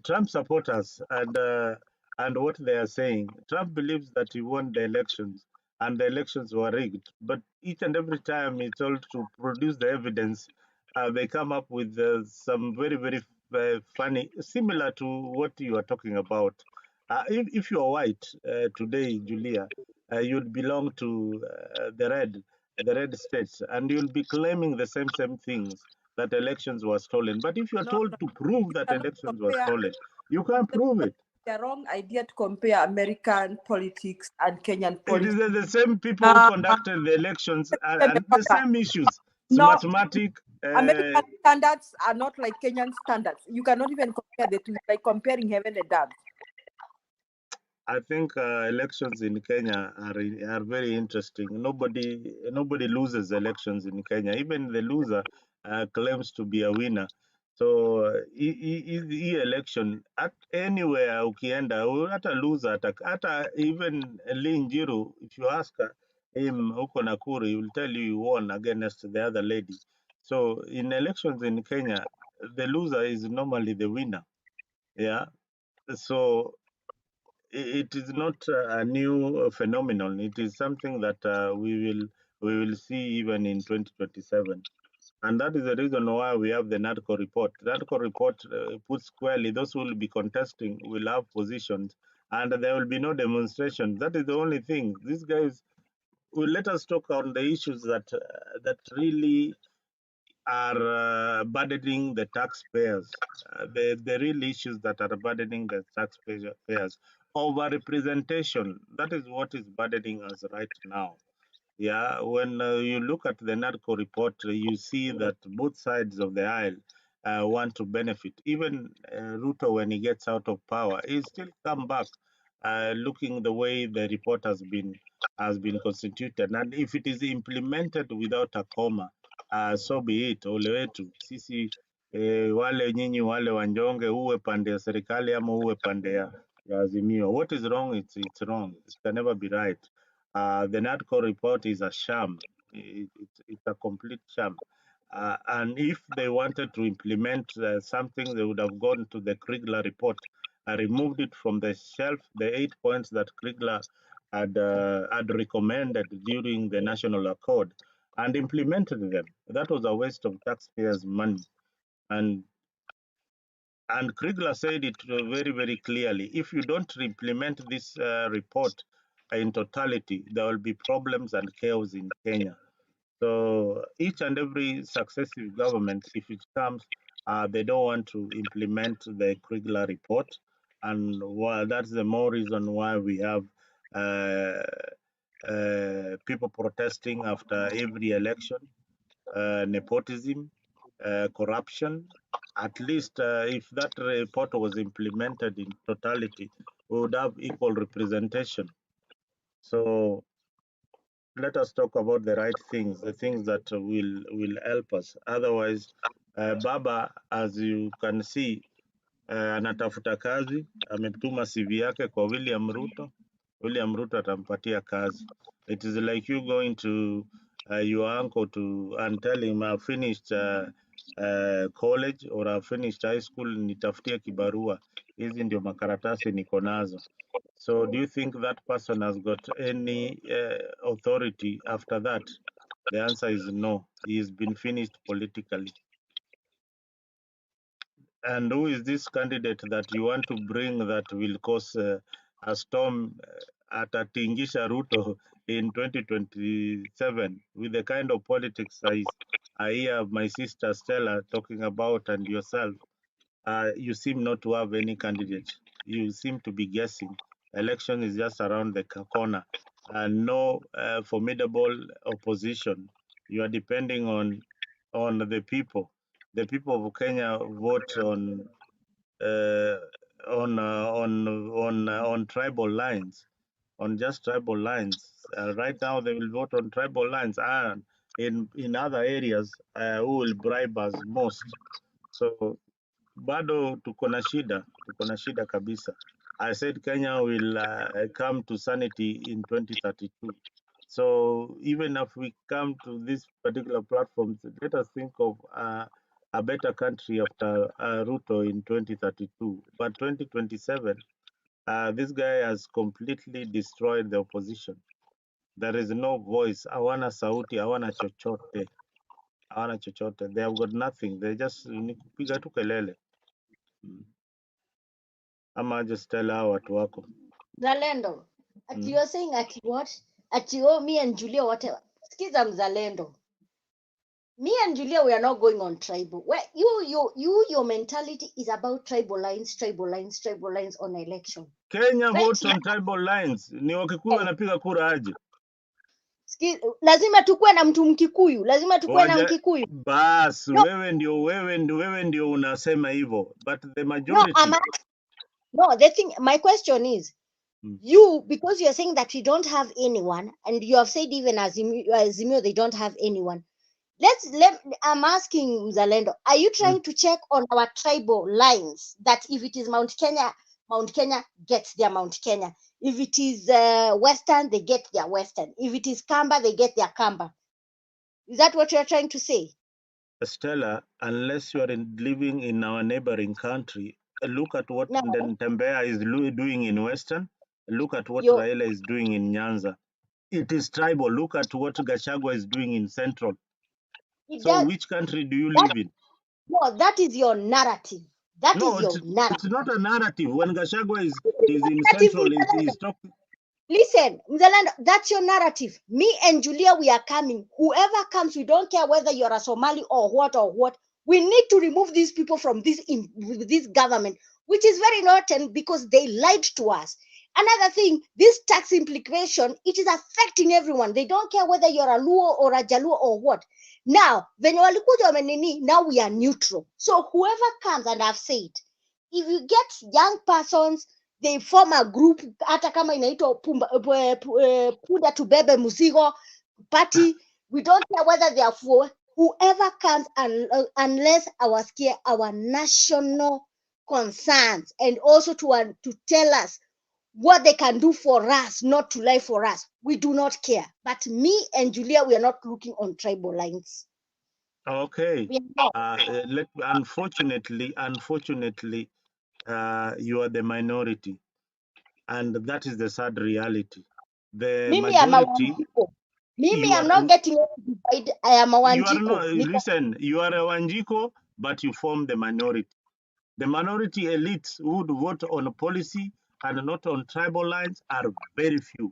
Trump supporters and what they are saying. Trump believes that he won the elections and the elections were rigged. But each and every time he told to produce the evidence, they come up with some very, very funny, similar to what you are talking about. If you are white today, Julia, you'd belong to the red states, and you'll be claiming the same things, that elections were stolen. But if you are No, told to prove that cannot elections were compare. stolen, you can't prove it. The wrong idea to compare American politics and Kenyan It politics. is the same people who conducted the elections and the same issues. It's No, mathematic. American standards are not like Kenyan standards. You cannot even compare the two. It's like comparing heaven and earth. I think elections in Kenya are very interesting. Nobody loses elections in Kenya. Even the loser claims to be a winner. So hii election at anywhere ukienda, hata loser, hata even Lee Njiru, if you ask him huko Nakuru, he will tell you he won against the other lady. So in elections in Kenya, the loser is normally the winner. Yeah. So it is not a new phenomenon. It is something that we will see even in 2027. And that is the reason why we have the NADCO report. The NADCO report puts squarely those who will be contesting will have positions, and there will be no demonstration. That is the only thing. These guys will let us talk on the issues that really are burdening the taxpayers. The real issues that are burdening the taxpayers. Over-representation, that is what is burdening us right now. Yeah, when you look at the NADCO report, you see that both sides of the aisle want to benefit. Even Ruto, when he gets out of power, he still come back looking the way the report has been constituted. And if it is implemented without a comma, so be it. Ole wetu sisi wale nyinyi wale wanjonge, uwe pande ya serikali ama uwe pande ya Azimio. What is wrong? It's wrong. It can never be right. The NADCO report is a sham. It's a complete sham. And if they wanted to implement something, they would have gone to the Kriegler report, removed it from the shelf, the 8 points that Kriegler had recommended during the National Accord, and implemented them. That was a waste of taxpayers' money. And Kriegler said it very, very clearly. If you don't implement this report in totality, there will be problems and chaos in Kenya. So each and every successive government, if it comes, they don't want to implement the Kriegler report. And that's the more reason why we have people protesting after every election, nepotism, corruption. At least if that report was implemented in totality, we would have equal representation. So let us talk about the right things, the things that will help us. Otherwise, Baba, as you can see, anatafuta kazi, ametuma CV yake kwa William Ruto. William Ruto atampatia kazi. It is like you going to your uncle and tell him I finished college or I finished high school, nitafutie kibarua. Hizi ndio makaratasi niko nazo. So do you think that person has got any authority after that? The answer is no. He's been finished politically. And who is this candidate that you want to bring that will cause a storm atatingisha Ruto in 2027 with the kind of politics I hear my sister Stella talking about and yourself? You seem not to have any candidate. You seem to be guessing. Election is just around the corner, and no formidable opposition. You are depending on the people. The people of Kenya vote on tribal lines, on just tribal lines. Right now, they will vote on tribal lines, and in other areas, who will bribe us most. So bado tuko na shida kabisa. I said Kenya will come to sanity in 2032. So even if we come to this particular platform, let us think of a better country after Ruto in 2032. But 2027, this guy has completely destroyed the opposition. There is no voice. Hawana sauti, hawana chochote. hawana chochote. They have got nothing. They just ni kupiga tu kelele. Ama just tell hao watu wako. Mzalendo. You're saying at what? At me and Julia, whatever. Skiza Mzalendo. Me and Julia, we are not going on tribal. Where your mentality is about tribal lines on election. Kenya Right votes here. on tribal lines. Ni Wakikuyu wanapiga kura aje? Lazima tukue na mtu Mkikuyu. Lazima tukue na Mkikuyu. Bas, No. wewe ndio unasema hivyo. But the majority. No, the thing, my question is, you, because you're saying that you don't have anyone, and you have said even Azimio they don't have anyone. I'm asking Mzalendo, are you trying to check on our tribal lines that if it is Mount Kenya gets their Mount Kenya. If it is Western, they get their Western. If it is Kamba, they get their Kamba. Is that what you're trying to say? Stella, unless you are living in our neighboring country, look at what Ntembea is doing in Western. Look at what Raila is doing in Nyanza. It is tribal. Look at what Gachagua is doing in Central. So which country do you live in? No, that is your narrative. Narrative. It's not a narrative. When Gachagua is in Central, he's talking. Listen, Mzalendo, that's your narrative. Me and Julia, we are coming. Whoever comes, we don't care whether you're a Somali or what. We need to remove these people from this government, which is very important because they lied to us. Another thing, this tax implication, it is affecting everyone. They don't care whether you're a Luo or a Jaluo or what. Now, now we are neutral. So whoever comes, and I've said, if you get young persons, they form a group, hata kama inaitwa Punda Tubebe Muzigo party. We don't care whether they are for whoever comes, unless our national concerns, and also to tell us what they can do for us, not to lie for us. We do not care. But me and Julia, we are not looking on tribal lines. Okay. Unfortunately, you are the minority, and that is the sad reality. The majority. I'm not getting divided. I am a Wanjiko. Listen, you are a Wanjiko, but you form the minority. The minority elites who would vote on policy and not on tribal lines are very few.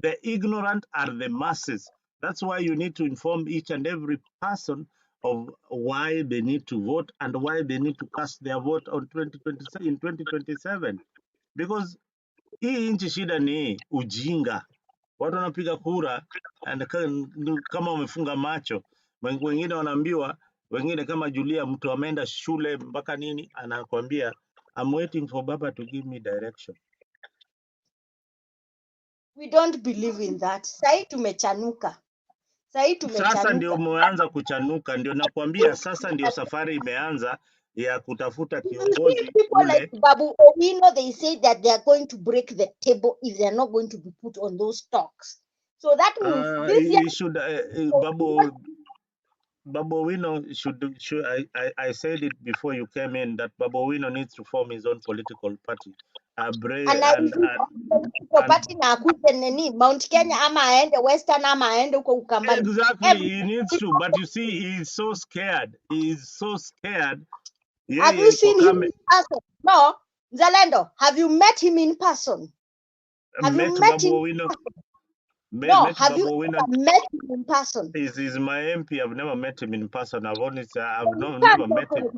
The ignorant are the masses. That's why you need to inform each and every person of why they need to vote and why they need to cast their vote on 2027. Because hii nchi shida ni ujinga. Watu wanapiga kura kama wamefunga macho. Wengine wanaambiwa, wengine kama Julia, mtu ameenda shule mpaka nini, anakuambia I'm waiting for Baba to give me direction. We don't believe in that. Sai tumechanuka. Sasa ndio umeanza kuchanuka, ndio nakwambia sasa ndio safari imeanza ya kutafuta kiongozi ule. Like Babu Owino, they say that they are going to break the table if they are not going to be put on those stocks. So that means this year should Babu Owino should I said it before you came in that Babu Owino needs to form his own political party. Party na akuje nini Mount Kenya ama aende Western ama aende huko Ukambani. Exactly, he needs to, but you see he's so scared. Have you seen him in person? No, Zalendo, have you met him in person? Have you met him? No, have you ever met him in person? He's my MP. I've never met him in person. I've never met him.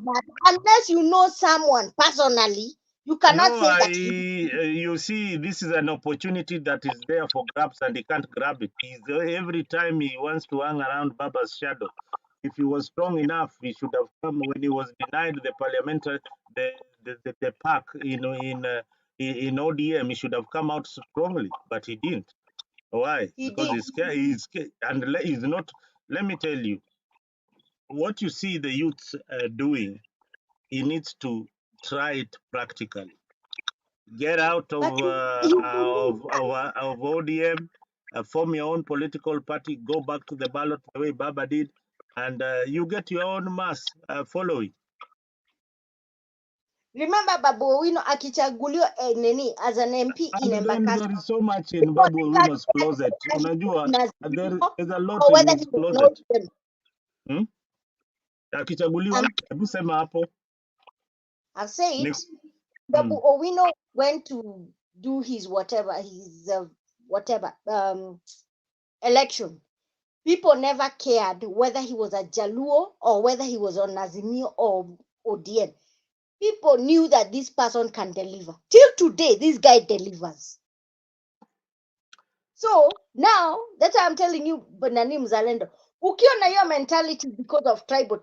Unless you know someone personally, you cannot say that. You see, this is an opportunity that is there for grabs, and he can't grab it. Every time he wants to hang around Baba's shadow. If he was strong enough, he should have come when he was denied the parliamentary, the park, in ODM. He should have come out strongly, but he didn't. Why? Because he's scared. He's scared, and he's not. Let me tell you, what you see the youths doing, he needs to try it practically. Get out of ODM, form your own political party, go back to the ballot the way Baba did, and you get your own mass following. Remember Babu Owino akichaguliwa as an MP in Embakasi. There is so much in Babu Owino's closet. Unajua, there's a lot in his closet. Akichaguliwa, hebu sema hapo. I said, Ni, Babu Owino went to do his election. People never cared whether he was a Jaluo or whether he was on Azimio or ODM. People knew that this person can deliver. Till today, this guy delivers. So now, that's why I'm telling you, Banani Mzalendo, ukiona your mentality because of tribal,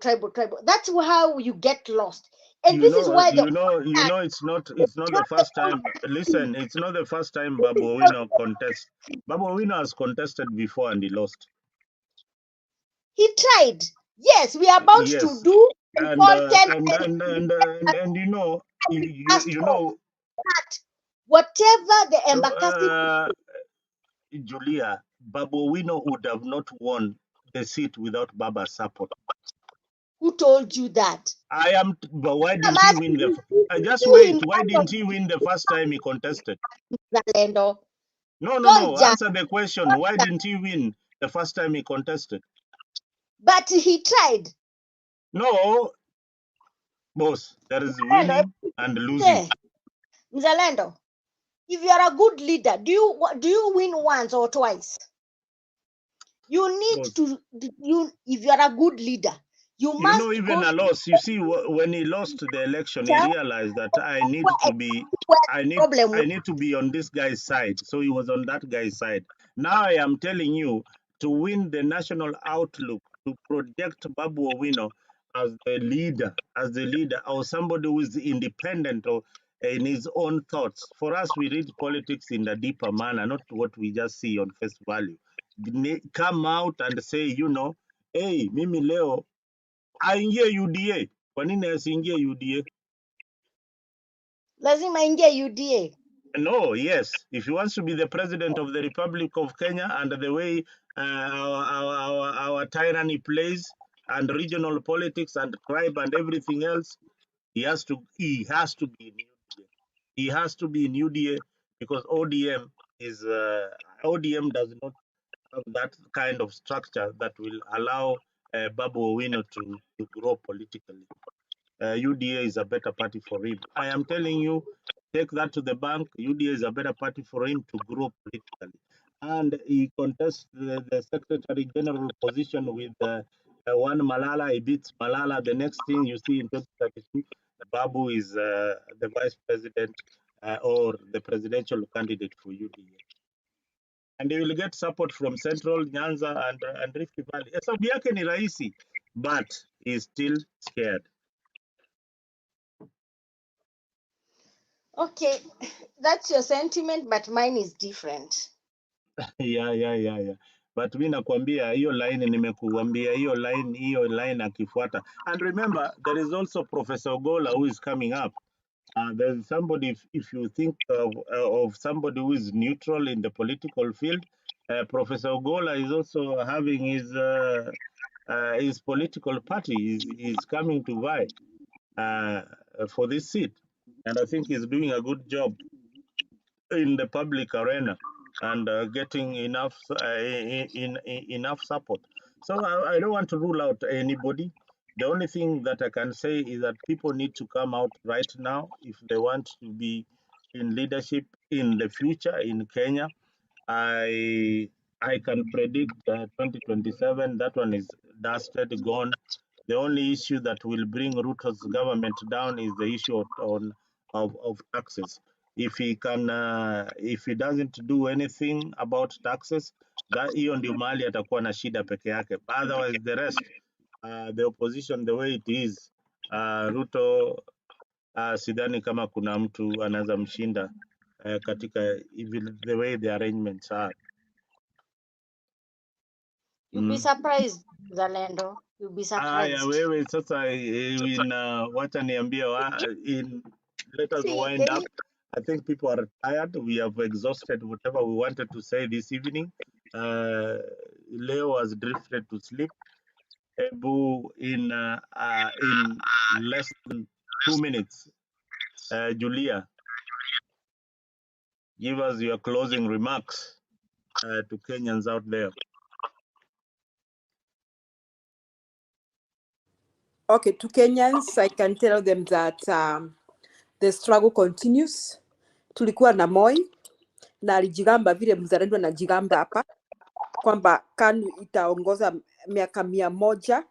that's how you get lost. And this is why it's not the first time. Listen, it's not the first time Babu Owino contests. Babu Owino has contested before and he lost. He tried. Yes, we are about to do and you know that whatever the Embakasi Julia, Babu Owino would have not won the seat without Baba's support. Who told you that? But why didn't he win just wait, why didn't he win the first time he contested? No. Answer the question. Why didn't he win the first time he contested? But he tried. No, boss, there is winning and losing. Mzalendo, if you are a good leader, do you win once or twice? You need to, if you are a good leader, you must even a loss. You see, when he lost the election, he realized that I need to be on this guy's side. So he was on that guy's side. Now I am telling you, to win the national outlook, to project Babu Owino as the leader, or somebody who is independent or in his own thoughts. For us, we read politics in a deeper manner, not what we just see on face value. Come out and say, hey, mimi leo aingie UDA. Kwa nini asiingie UDA? Lazima aingie UDA. No, yes. If he wants to be the president of the Republic of Kenya, and the way our tyranny plays, and regional politics and tribe and everything else, he has to be in UDA. He has to be in UDA because ODM does not have that kind of structure that will allow Babu Owino to grow politically. UDA is a better party for him. I am telling you, take that to the bank. UDA is a better party for him to grow politically. And he contests the Secretary General position with one Malala. He beats Malala. The next thing you see in 2032, Babu is the vice president or the presidential candidate for UDA. And they will get support from Central, Nyanza, and Rift Valley. Hesabu yake ni rahisi, but he's still scared. Okay, that's your sentiment, but mine is different. Yeah. But mi nakwambia hiyo line, nimekuambia hiyo line akifuata. And remember, there is also Professor Ogola who is coming up. There's somebody, if you think of somebody who is neutral in the political field, Professor Ogola is also having his political party is coming to vie for this seat. And I think he's doing a good job in the public arena and getting enough support. So I don't want to rule out anybody. The only thing that I can say is that people need to come out right now if they want to be in leadership in the future in Kenya. I can predict 2027. That one is dusted, gone. The only issue that will bring Ruto's government down is the issue of taxes. If he doesn't do anything about taxes, that hiyo ndio mahali atakuwa na shida peke yake. Otherwise the rest, the opposition the way it is, Ruto sidhani kama kuna mtu anaweza mshinda katika the way the arrangements are. You'll be surprised, Zalendo. You'll be surprised. Wewe sasa wacha niambie let us wind up. I think people are tired. We have exhausted whatever we wanted to say this evening. Leo has drifted to sleep. Ebu in less than 2 minutes, Julia, give us your closing remarks to Kenyans out there. Okay, to Kenyans, I can tell them that the struggle continues. Tulikuwa na Moi na alijigamba vile mzalendo anajigamba hapa kwamba KANU itaongoza miaka 100,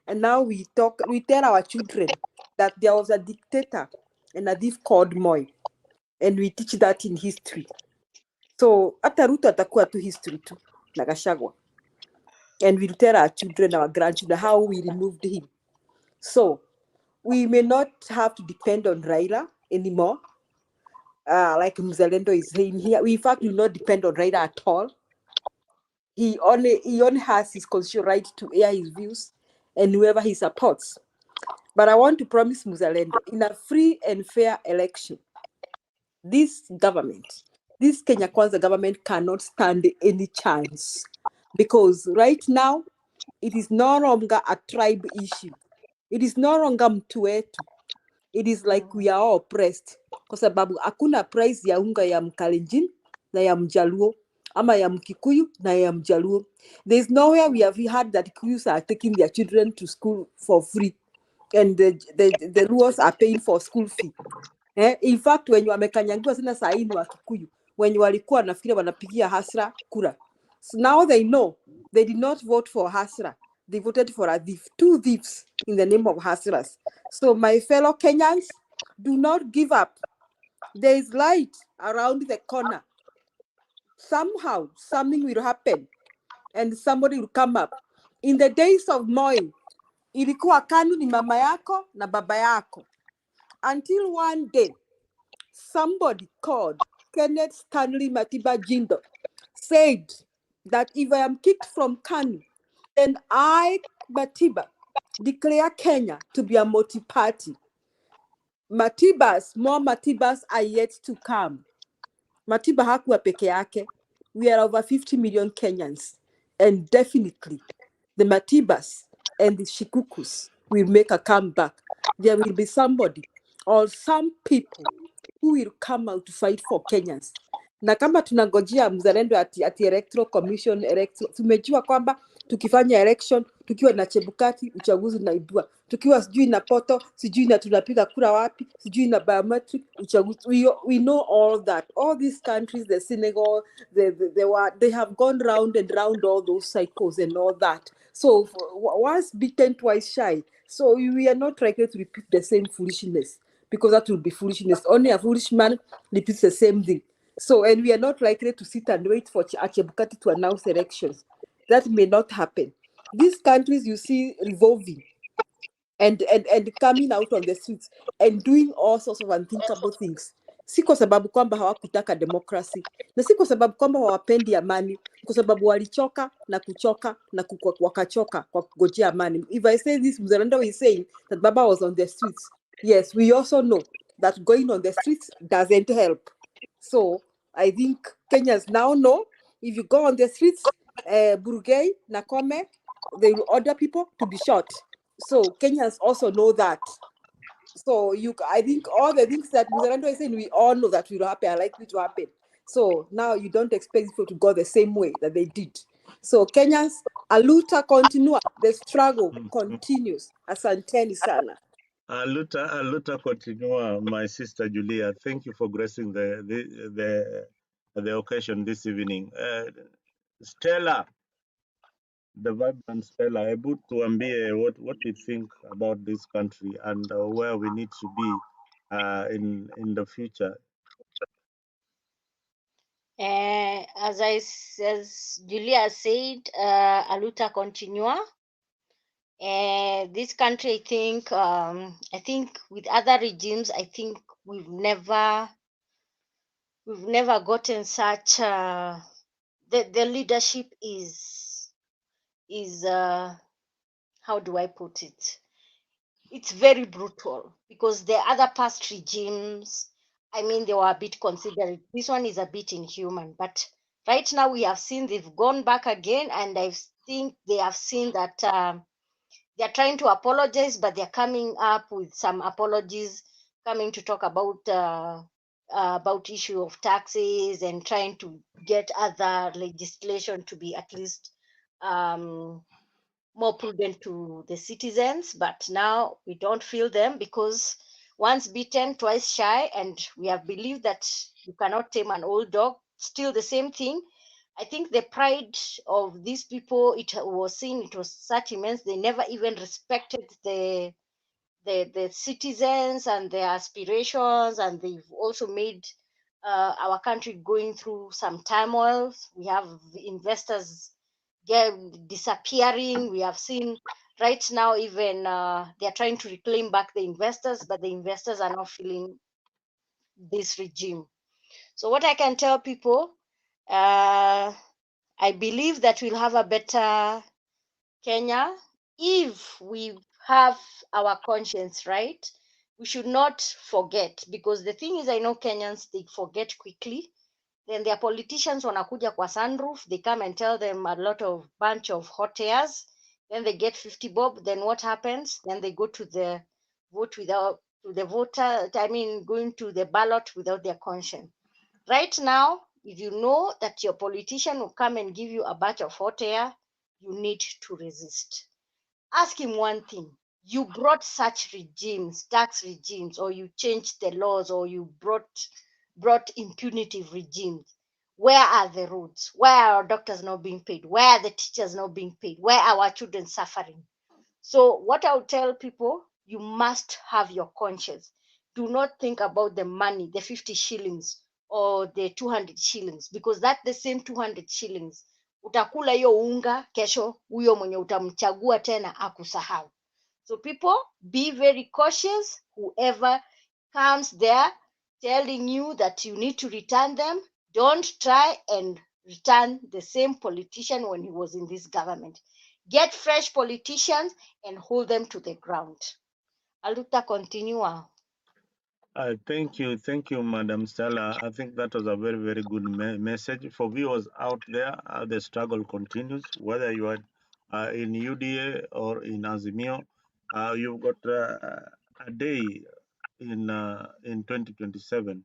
and now we tell our children that there was a dictator and a thief called Moi, and we teach that in history. So hata Ruto atakuwa tu history tu na Gachagua, and we'll tell our children, our grandchildren, how we removed him. So we may not have to depend on Raila anymore, like Mzalendo is saying here. We in fact will not depend on Raila at all. He only has his constitutional right to air his views and whoever he supports. But I want to promise Mzalendo, in a free and fair election, this government, this Kenya Kwanza government cannot stand any chance, because right now it is no longer a tribe issue. It is no longer mtu wetu. It is like we are all oppressed, kwa sababu hakuna price ya unga ya Mkalenjin na ya Mjaluo, ama ya Mkikuyu na ya Mjaluo. There is nowhere we have heard that Kikuyus are taking their children to school for free, and the Luos are paying for school fee. In fact, when you wamekanyangiwa sana saa hii ni wa Kikuyu, when walikuwa nafikiri wanapigia Hasra kura. So now they know they did not vote for Hasra. They voted for a thief, 2 thieves in the name of Hasras. So my fellow Kenyans, do not give up. There is light around the corner. Somehow, something will happen and somebody will come up. In the days of Moi, ilikuwa KANU ni mama yako na baba yako. Until one day, somebody called Kenneth Stanley Matiba Jindo said that if I am kicked from KANU, then I, Matiba, declare Kenya to be a multi-party. More Matibas are yet to come. Matiba hakuwa peke yake. We are over 50 million Kenyans. And definitely, the Matibas and the Shikukus will make a comeback. There will be somebody or some people who will come out to fight for Kenyans. Na kama tunangojea mzalendo ati electoral commission, tumejua kwamba tukifanya election, tukiwa na Chebukati, uchaguzi unaibua. Tukiwa sijui na Poto, sijui na tunapiga kura wapi, sijui na biometric, uchaguzi. We know all that. All these countries, the Senegal, they have gone round and round all those cycles and all that. So once beaten, twice shy. So we are not likely to repeat the same foolishness, because that will be foolishness. Only a foolish man repeats the same thing. So, and we are not likely to sit and wait for Chebukati to announce elections. That may not happen. These countries you see revolving and coming out on the streets and doing all sorts of unthinkable things. Si kwa sababu kwamba hawakutaka democracy, na si kwa sababu kwamba hawapendi amani, kwa sababu walichoka na kuchoka na wakachoka kwa kugojea amani. If I say this, Mzalendo is saying that Baba was on the streets. Yes, we also know that going on the streets doesn't help. So I think Kenyans now know, if you go on the streets, Burugay, Nakome, they will order people to be shot. So Kenyans also know that. So I think all the things that Mzalendo is saying, we all know that will happen, are likely to happen. So now you don't expect people to go the same way that they did. So Kenyans, aluta continua, the struggle continues. Asanteni sana. Aluta continua, my sister Julia. Thank you for gracing the occasion this evening. Stella, the vibrant Stella, able to ambie what we think about this country and where we need to be in the future. As Julia said, aluta continua. This country, I think with other regimes, I think we've never gotten such the leadership is how do I put it? It's very brutal, because the other past regimes, I mean, they were a bit considerate. This one is a bit inhuman, but right now we have seen they've gone back again, and I think they have seen that they're trying to apologize, but they're coming up with some apologies, coming to talk about issue of taxes and trying to get other legislation to be at least more prudent to the citizens, but now we don't feel them because once bitten, twice shy, and we have believed that you cannot tame an old dog. Still the same thing. I think the pride of these people, it was such immense. They never even respected the citizens and their aspirations, and they've also made our country going through some turmoil. We have investors disappearing. We have seen right now even they're trying to reclaim back the investors, but the investors are not feeling this regime. So what I can tell people, I believe that we'll have a better Kenya if we have our conscience right. We should not forget, because the thing is, I know Kenyans, they forget quickly. Then their politicians wanakuja kwa sunroof, they come and tell them a lot of bunch of hot airs, then they get 50 bob. Then what happens? Then they go to the vote without, to the voter, going to the ballot without their conscience. Right now, if you know that your politician will come and give you a batch of hot air, you need to resist. Ask him one thing. You brought such regimes, tax regimes, or you changed the laws, or you brought impunitive regimes. Where are the roads? Where are our doctors not being paid? Where are the teachers not being paid? Where are our children suffering? So what I'll tell people, you must have your conscience. Do not think about the money, the 50 shillings or the 200 shillings, because that's the same 200 shillings. Utakula hiyo unga, kesho huyo mwenye utamchagua tena akusahau. So people, be very cautious. Whoever comes there telling you that you need to return them, don't try and return the same politician when he was in this government. Get fresh politicians and hold them to the ground. Aluta, continua. Thank you, Madam Stella. I think that was a very, very good message for viewers out there. The struggle continues, whether you are in UDA or in Azimio. You've got a day in 2027,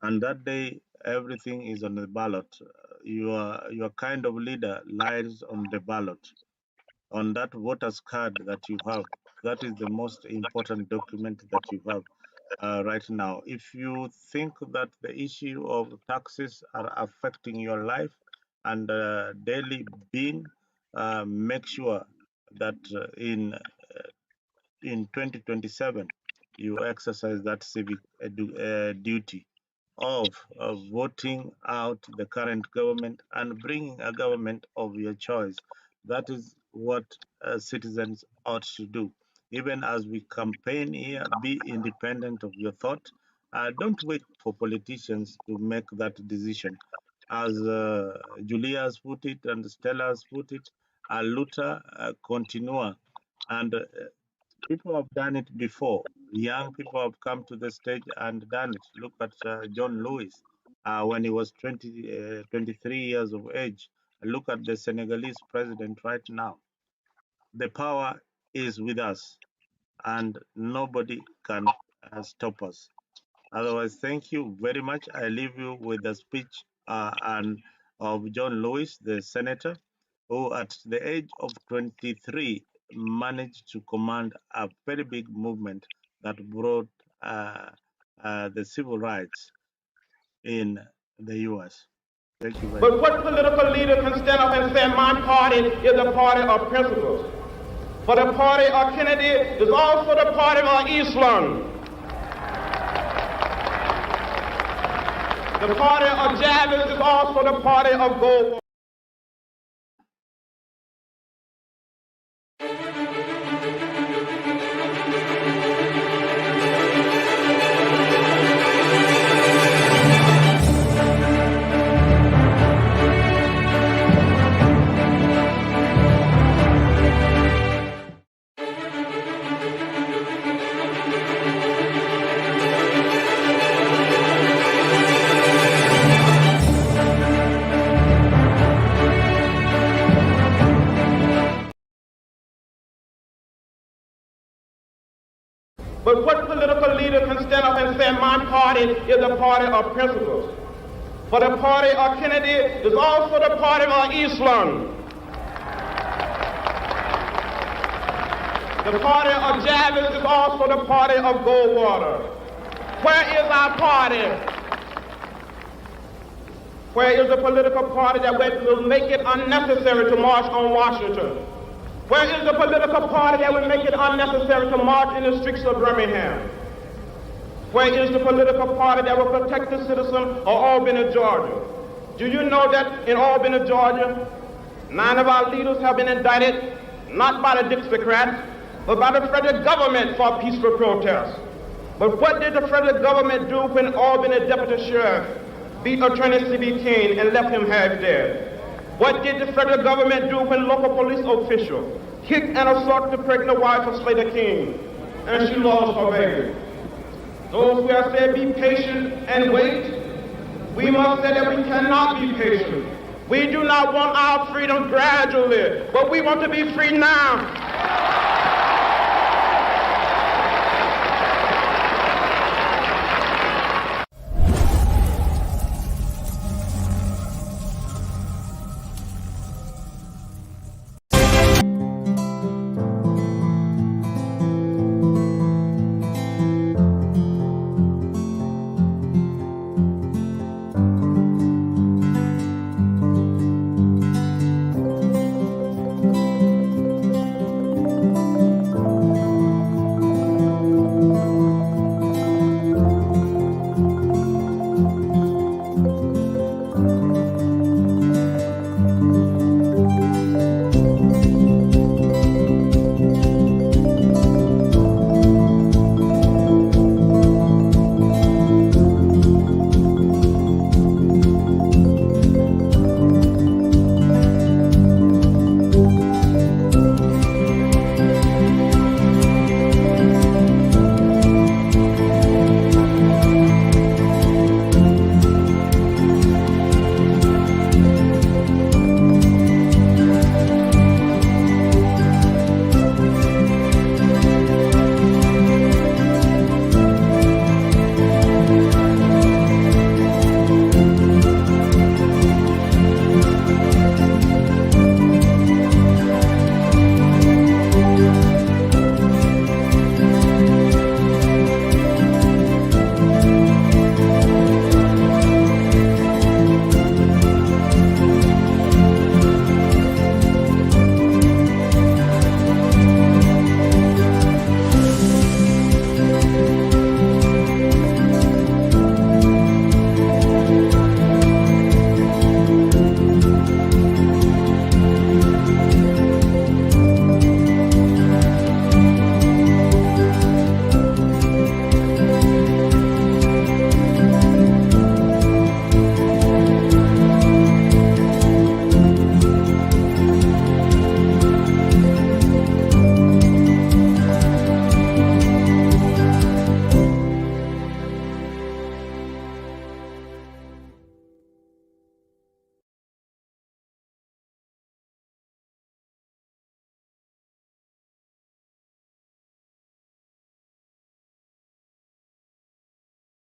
and that day everything is on the ballot. Your kind of leader lies on the ballot, on that voter's card that you have. That is the most important document that you have. Right now, if you think that the issue of taxes are affecting your life and daily being, make sure that in 2027 you exercise that civic duty of voting out the current government and bringing a government of your choice. That is what citizens ought to do. Even as we campaign here, be independent of your thought. Don't wait for politicians to make that decision. As Julia has put it and Stella has put it, luta continua. And people have done it before. Young people have come to the stage and done it. Look at John Lewis when he was 23 years of age. Look at the Senegalese president right now. The power is with us, and nobody can stop us. Otherwise, thank you very much. I leave you with the speech of John Lewis, the senator, who at the age of 23 managed to command a very big movement that brought the civil rights in the US. Thank you very much. But what political leader can stand up and say, my party is a party of principles? For the party of Kennedy is also the party of Islam. The party of Javits is also the party of gold. But what political leader can stand up and say, my party is a party of principles? For the party of Kennedy is also the party of Islam. The party of Jarvis is also the party of Goldwater. Where is our party? Where is the political party that will make it unnecessary to march on Washington? Where is the political party that will make it unnecessary to march in the streets of Birmingham? Where is the political party that will protect the citizen of Albany, Georgia? Do you know that in Albany, Georgia, 9 of our leaders have been indicted, not by the Dixiecrats, but by the federal government for peaceful protest? But what did the federal government do when Albany Deputy Sheriff beat Attorney C.B. King and left him half dead? What did the federal government do when local police officials kicked and assaulted the pregnant wife of Slater King and she lost her baby? Those who have said be patient and wait, we must say that we cannot be patient. We do not want our freedom gradually, but we want to be free now.